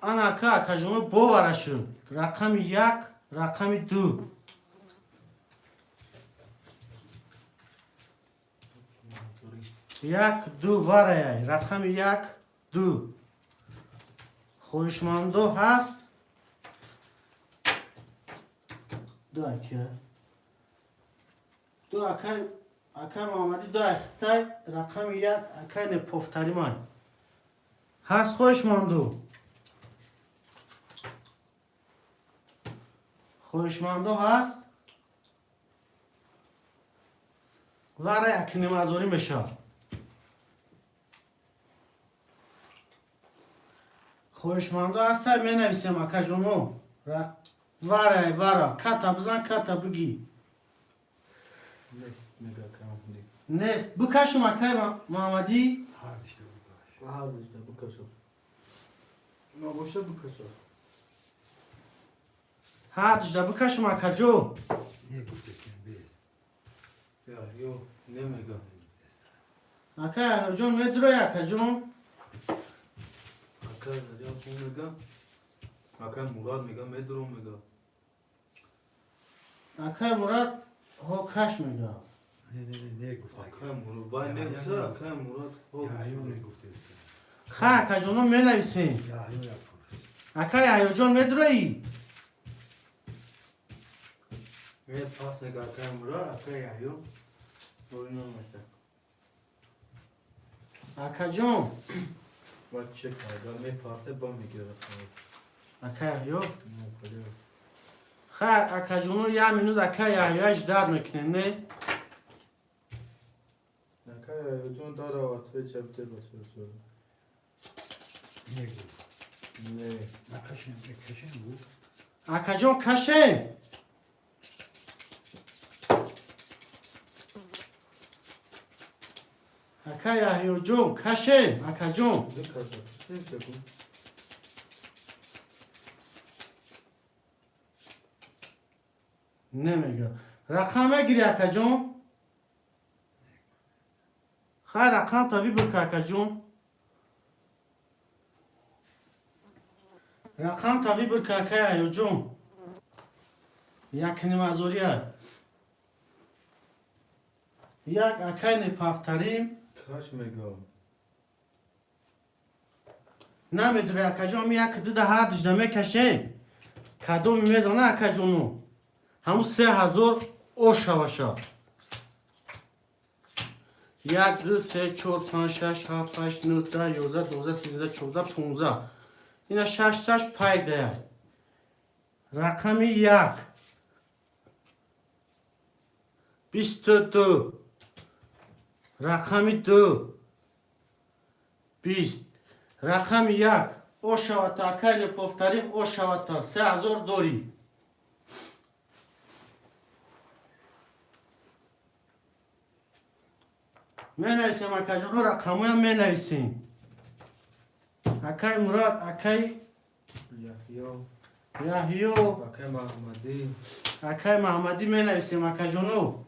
آن اکا جونو باورشون رقم 1 رقم 2 1 2 وارای رقم 1 2 خوشمندو هست دو اکه دو اکه محمدی دو اختای رقم 1 اکه نپفتری مای هست خوشمندو خوشمندو هست وارای اکی نمازوری میشه خوشمندو هست می نویسیم اکا جونو وارا کتا بزن کتا بگی Nest mega kamdi. نیست بکشم اکای محمدی Her işte bu kadar. Bahar işte bu kaşo. Ma boşa bu kaşo. ها دجده بکشم اکا جو Niye Gültekin Bey? Ya yo ne mega. اکا جون می دروی اکا جون Akar ya kim mega. Akar Murad mega Medro mega. اکای مراد هو کش میگه Ne Gültekin? Akar Murad. Vay ne Ya, güzel ya. Akar Murad. Ya yok ne Gültekin? خا اکا جونو می نویسیم Ya yok yapar. اکای ایو جون می دروی Ne pas mega Akar Murad. Akar ya yo. Oynuyor mesela. اکا جون Bak çek abi. Ne parte bam mega. اکا ایو Ne kadar. خا اکا جونو یا مینود اکای ایوش درد میکنه نه Akar ya yo. Con dara vat ve çabte basıyor. Niye Gültekin? Ne? Ne kaşın bu? اکا جون کشه اکای ایو جون کشه اکا جون Ne kadar? Ne çabuk. نمیگه رقم گیری اکا جون خیر رقم تاوی بکن اکا جون رقم تاوی بکن اکا ایو جون یک نمازوری های یک اکای نپافترین Kaç mega? نمیدونه اکا جون یک دیده ها دجده میکشه کدو میزنه اکا جونو همون 3000 او شواشا 1 2 3 4 5 6 7 8 9 10 11 12 13 14 15 اینا 6 پای ده رقم 1 22 رقم 2 20 رقم 1 او شواتا کل پفتریم او شواتا 3000 دوری می نویسیم اکا جونو رقمو هم می نویسیم اکای مراد اکای Yahya. یحیو Akar Mahmadi. اکای محمدی می نویسیم اکا جونو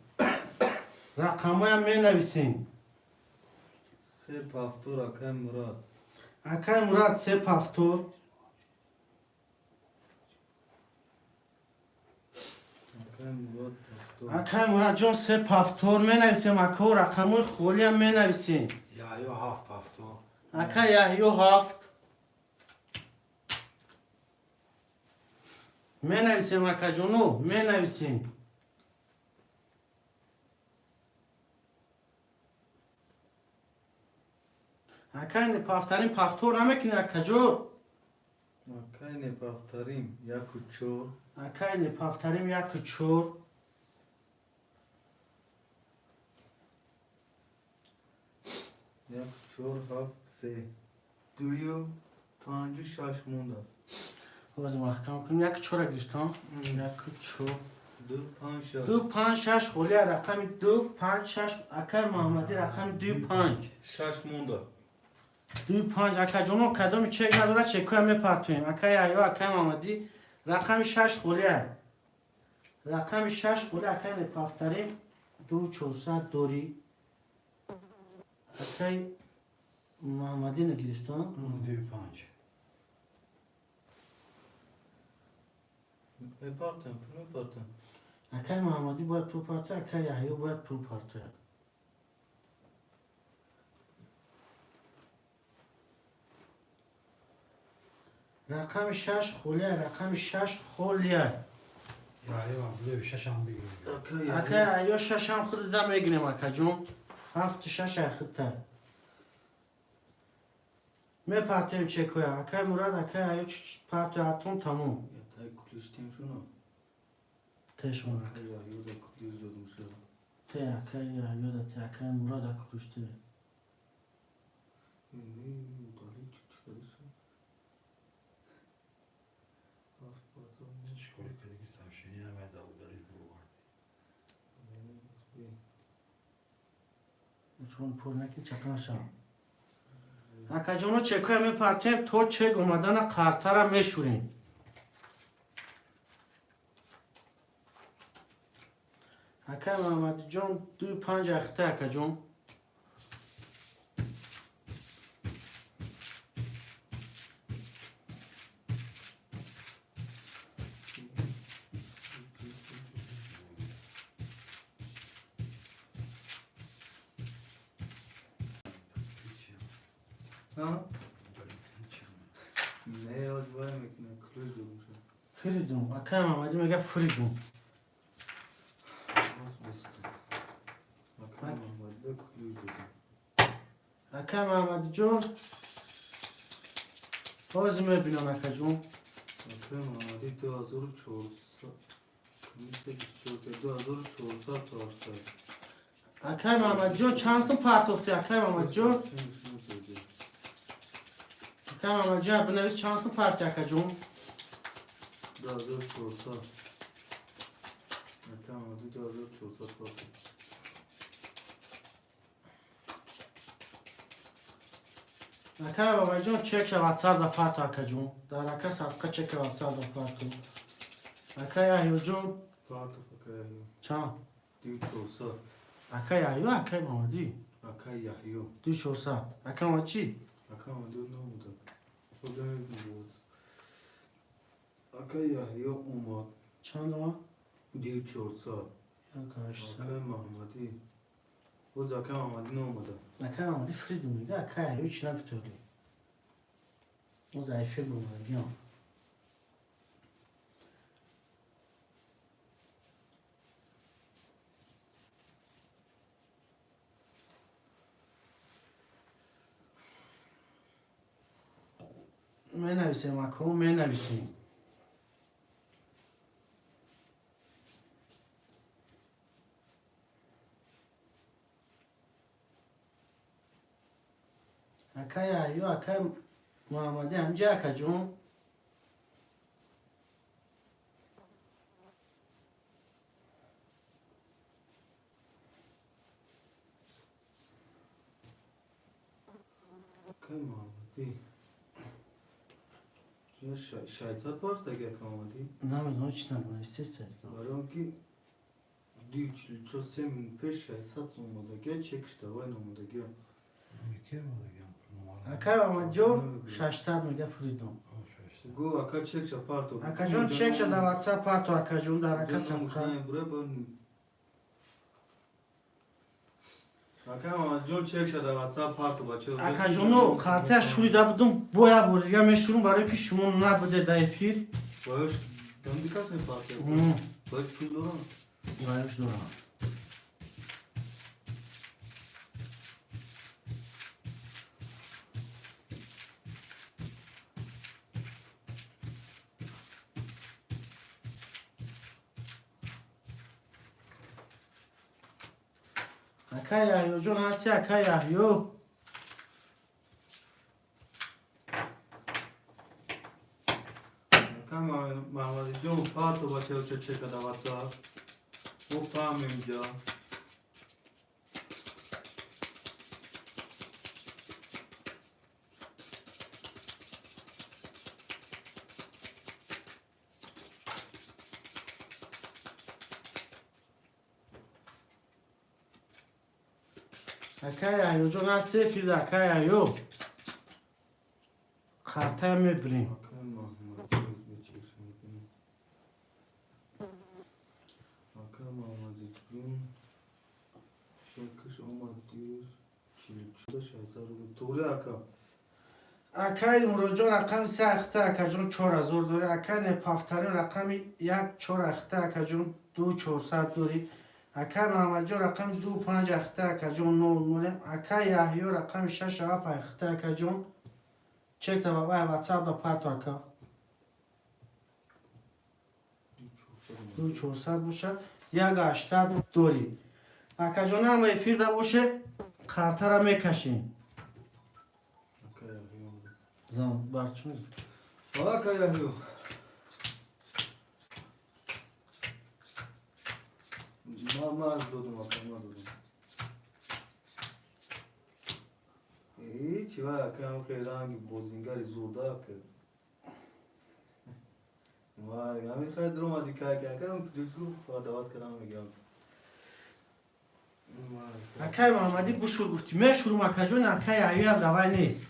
رقمو هم می نویسیم Sep Haftor Akar Murad. اکای مراد 3 پفتور Akar Murad Haftor. اکای مراد جون 3 پفتور می نویسیم اکا رقمو خولی هم می نویسیم Ya yok hafta. اکای یحیو 7 می نویسیم اکا جونو می نویسیم اکای نپافترین پفتور نمیکنی اکا جو Akar Nepaftarim. Yakuço. اکای نپافترین یک چور Yakuçor Haft Se. Duyu. Tanju Şaşmunda. باز محکم کنیم یک چور گرفتم یک چور Du Panşa. 2 5 6 خولی رقم 2 5 6 اکای محمدی رقم 2 5 Şaşmunda. 2 5 اکا جونو کدوم چک نداره چکو هم میپرتونیم اکای ایو اکای محمدی رقم 6 خولی رقم 6 خولی اکای نپافترین 2400 داری اکی محمدی نگرفتم دیو پنج بپارتم پول بپارتم اکی محمدی باید پول پارته اکی یحیی باید پول پارته رقم 6 خولیه رقم 6 خولیه یا ایوان بلو ششم بگیریم اکی یا 6 هم خود ده میگنیم اکی جون 7 6 اخته می پارتیم چکویا اکی مراد اکی یا پارته اتون تموم یا تای کلیشتیم شونو تشمون یا یودا کلیش دادم شو ته اکی یا یاده ته اکی مراد اکروشته دالی چی شو هفت بازم چیکاری که دیگه ساشینی هم داو دارید بروردی چون پر نکن چپنشم اکی جونو چکویا می پارتیم تو چک اومدن قرطه را میشوریم اکی محمد جون 25 اخته اکی جون هیچی ها دارید هیچی نه از باید میکنه کلیش دادم شو فریدون اکی محمدی میگه فریدون باز بسته مکان محمد کلیش دادم اکی محمد جون باز میبینم اکی جون مکان محمدی 2400 کمیشه 2400 تا هستد اکی محمد جون چند سو پرتوفتی اکی محمد جون اکی محمد جون بنویس چند سو پرتی اکی جون 2400 مکان محمدی 2400 پاسه اکی محمد جون چک شود سر دفعه تا اکی جون در اکی صفقه چک شود سر دفعه تو اکی یحیی جون پارتو فکر چند 2400 اکی یحیی و اکی محمدی اکا یحیو 2400 اکی محمد چی؟ اکا محمدی نموده خدا بود اکا یحیو اومد چند آن؟ 2400 یک هشتصد. اکا محمدی بود اکا محمدی نموده اکی محمدی فریدون میگه اکی یحیی چی نفتوری او ضعیفه بومدی هم می نویسیم اکو می نویسیم اکا یحیی و اکا محمدی همجا اکا جون اکا محمدی یا 600 پاس دیگه اکا محمدی نمیدونم چی نبونه استیست برام که چو 3 من پیش 600 اومده گه چکش دوای نموده گه میکه ما دیگه اکا محمد جون 600 میگه فریدون گو اکا چکش پارتو اکا جون چک شده واتساپ پارتو اکا جون در اکا صفقه اکا جون چک شده واتساپ پارتو بچه اکا جونو خارطه شوریده بودم بویا بود یا میشورم برای که شما نبوده دایفیر باش دم دیکاس پارتو باش پول دارم بایش دارم اکا یحیی جون هستی اکا یحیی اکا محمد جون پارتو بچه و چه کده واتساپ او فهم اینجا اکای ایو جون از سفید اکای ایو خرطه میبریم Hakan Mahmut Özbekçe میکنیم. Hakan Mahmut جون شکش آمد دیوز 44,000 روبل. توری Hakan. اکای مراجع رقم 3 اخته اکا جون 4000 داری اکای نپافترین رقم 1-4 اخته اکا جون 2400 داری اکای محمد جون رقم 2-5 اخته اکا جون 9 اکای یحیی رقم 6 اخته اکا جون چک تا بابای واتساپ دا پاتو اکا 2400 باشه 180 داری اکا جون هم افیر دا باشه خرطه را میکشیم Hakan yapıyor. زن برچون Hakan yapıyor. من دادم Hakan من دادم. هیچی و Hakan که رنگ بازینگری زوده کرد. وای همین خیلی درو مادی که Hakan دیگه دعوت کردم میگم. اکای محمدی بشور گفتی میشورم اکا جون اکای ایوی هم دوای نیست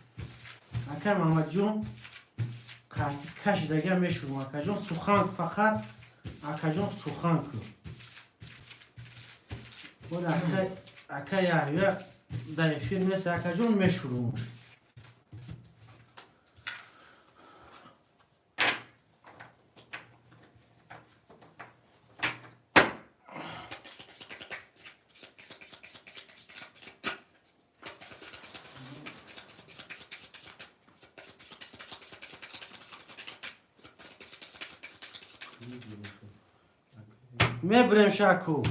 اکای محمد جون کش دیگه میشورم اکا جون سخن فقط اکا جون سخن کن بود اکای ایوی در فیلم نیست اکا جون میشورمش میبریم شکو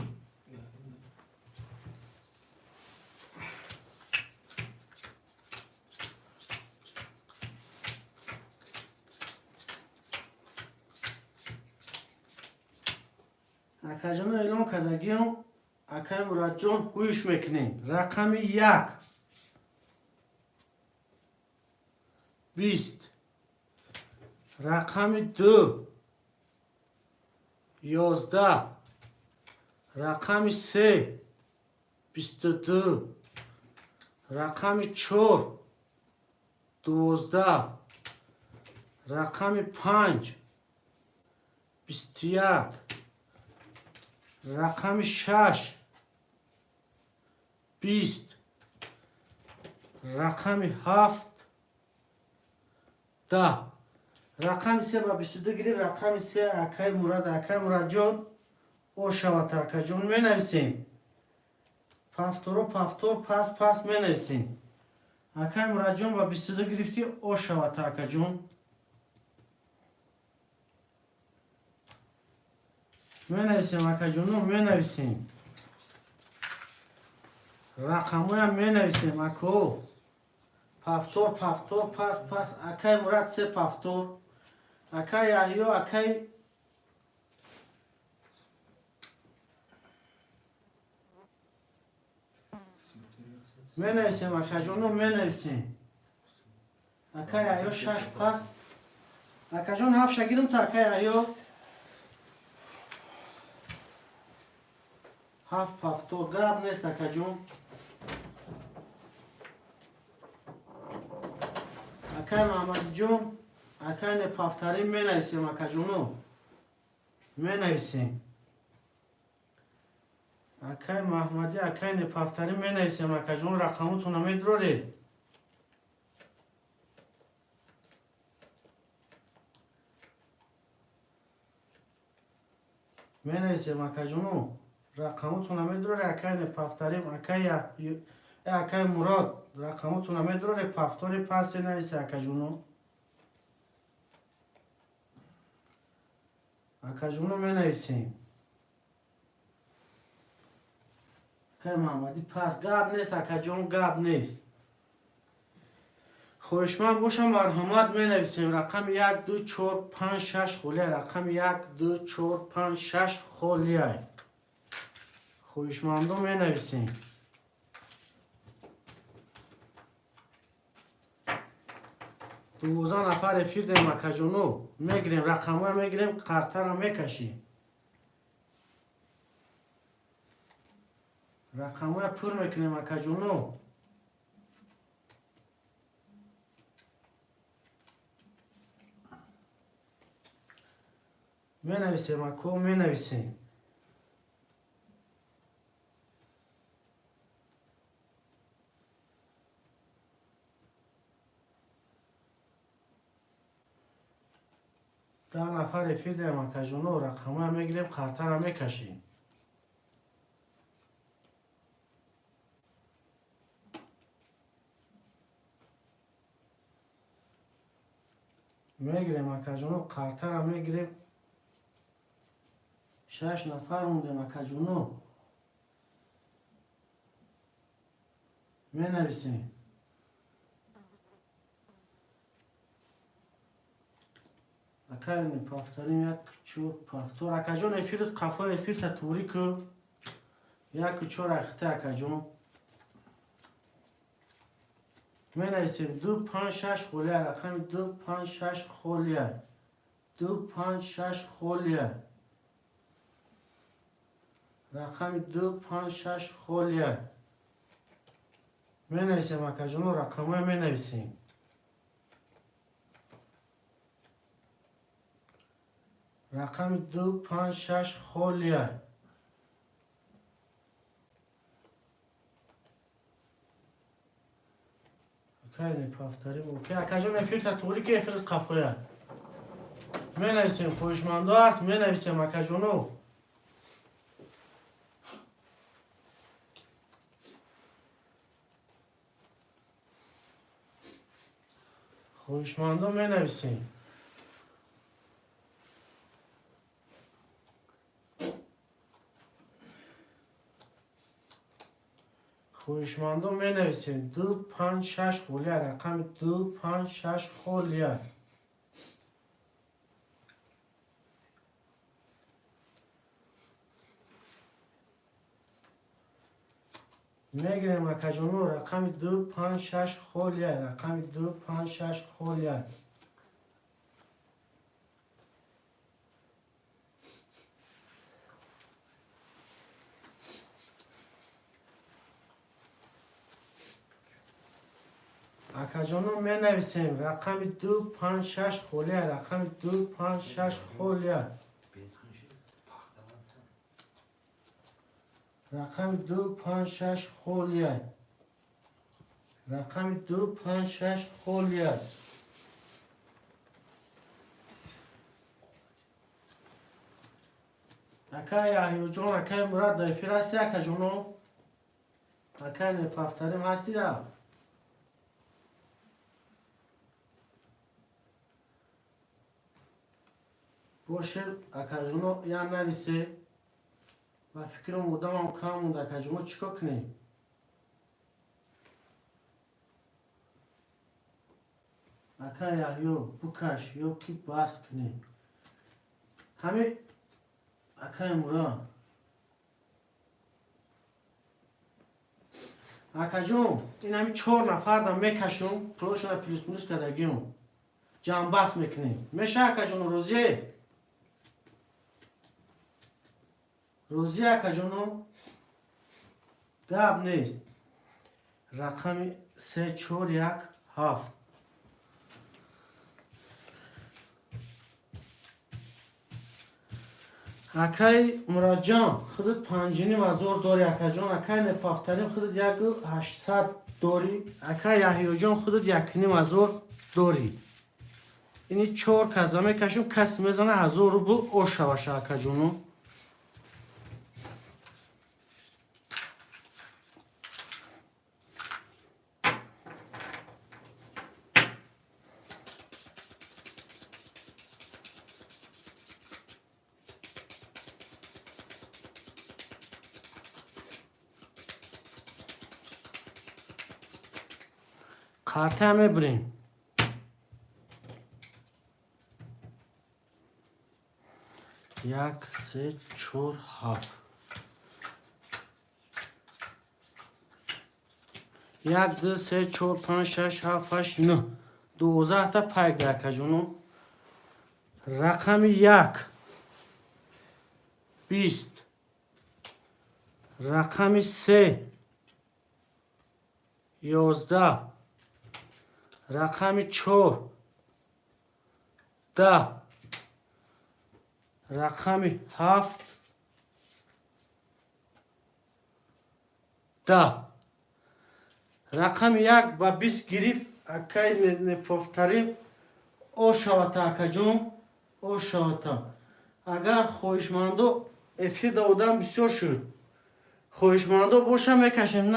اکا جون اعلام کردگیم اکای مراد جون گوش میکنیم رقم 1 20 رقم 2 11 رقم 3 22 رقم 4 12 رقم 5 21 رقم 6 20 رقم 7 10 رقم 3 با 22 گیریم رقم 3 اکای مراد جون او شوات اکا جون می نویسیم پافتورو پاس می نویسیم اکای مراد جون با 22 گرفتی او شوات اکا جون می نویسیم اکا جونو می نویسیم رقمو هم می نویسیم اکو پافتور پاس اکای مراد 3 پافتور اکای یحیی اکای می نویسیم اکا جونو می نویسیم اکای یحیی 6 پاس اکا جون 7 شگیرم تا اکای یحیی 7 پافتور گرم نیست اکا جون اکای محمد جون اکای نپافترین می نویسیم اکا جونو می نویسیم اکای محمدی اکای نپافترین می نویسیم اکا جون رقمتون هم میدروری می نویسیم اکا جونو رقمتون هم میدروری اکای نپافترین اکای مراد رقمتون هم میدروری پافتوری پاسی نویسی اکا جونو اکا جونو می نویسیم اکای محمدی پس گاب نیست اکا جون گاب نیست خوشمن باشم مرحمت می نویسیم رقم 1 2 4 5 6 خولیه رقم 1 2 4 5 6 خولیه خوشمندو می نویسیم دوزا نفر فیردیم اکا جونو میگیریم رقمو میگیریم قرطه را میکشیم رقم‌ها پر میکنیم اکا جونو. می نویسیم اکو می نویسیم. ده نفر رفیق داریم اکا جونو. رقم‌ها میگیریم خاطر هم میکشیم. میگیریم اکا جونو خاطر هم میگیریم. 6 نفر موندیم اکا جونو. می نویسیم. اکا اینی پافتاریم یک چور پافتار. اکا جون افیر قفای افیر تطوری که یک چور اخته اکا جون. می نویسیم 2 5 6 خولیه. رقم 2 5 6 خولیه. 2 5 6 خولیه. رقم 2 5 6 خولیه. می نویسیم اکا جونو. رقمه می نویسیم. رقم 2 5 6 خولیه. اوکی پافتاریم اوکی. اکا جون افیر تطوری که افیر قفایه. می نویسیم خوشمنده است. می نویسیم اکا جونو. خوشمنده می نویسیم. خوشمنده می نویسیم 2 5 6 خولیه. رقم 2 5 6 خولیه. میگیریم اکا جونو. رقم 2 5 6 خولیه. رقم 2 5 6 خولیه. اکا جونو می نویسیم رقم 2 5 6 خولیه. رقم 2 5 6 خولیه. رقم 2 5 6 خولیه. رقم 2 5 6 خولیه. اکا یحیی جون اکا مراد دایفیر هستی اکا جونو. اکا نپافتاریم هستی دا. باشه اکا جونو یا نویسه. و فکرم مدام هم کم مونده اکا جونو چیکار کنیم. اکا یحیی بکش یا کی باز کنیم. همه اکا مراد. اکا جون این همی 4 نفر دم میکشم. پروشن پلیس منوس کدگیم. جنباس میکنیم. میشه اکا جون روزیه. روزی اکا جونو گاب نیست. رقم 3 4 1 7. اکای مراد جان خودت 5 و زور داری اکا جون. اکای نپافترین خودت یک 800 داری. اکای یحیی جان خودت 1.5 زور داری. اینی 4 کزمه کشم کس میزنه 1000 روبل اوشه باشه اکا جونو. کارت همه بریم. 1 3 4 7. 1 2 3 4 5 6 7 8 9. 12 تا پایک دکه جونو. رقم 1 20. رقم 3 11 رقم 4 10 رقم 7 10 رقم 1 و 20 گرفت. اکای نپافتریم او شواتا اکا جون او شواتا. اگر خویشمندو افیر دادم بسیار شد. خویشمندو باشه میکشیم،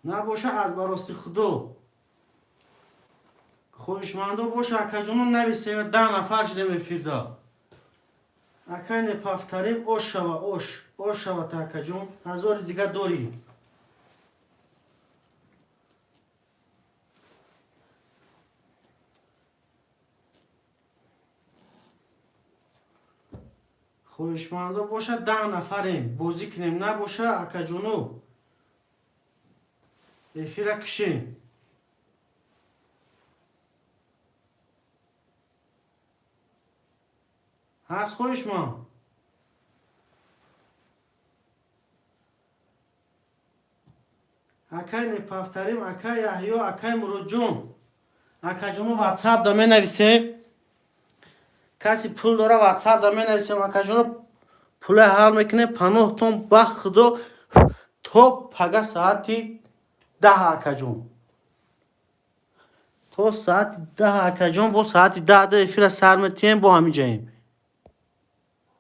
نباشه از براستی خدا. خویشمندو باشه اکا جونو نویسه 10 نفر شدیم افیر دا. اکای نپافتریم او شواتا اکا جون. هزار دیگه داری. خویشمندا باشه 10 نفریم بازی کنیم، نباشه اکا جونو افیره کشیم. هست خویشمن اکای نپافتریم اکای یحیی اکای مرود جون. اکا جونو واتساپ دا می نویسیم. کسی پول داره واتساپ دا می نویسیم. اکا جونو پول حال میکنه 50 تون بخدو تو پگه ساعتی 10 اکا جون. تو ساعت 10 اکا جون با ساعتی 10 افیر سر میتیم با همی جاییم.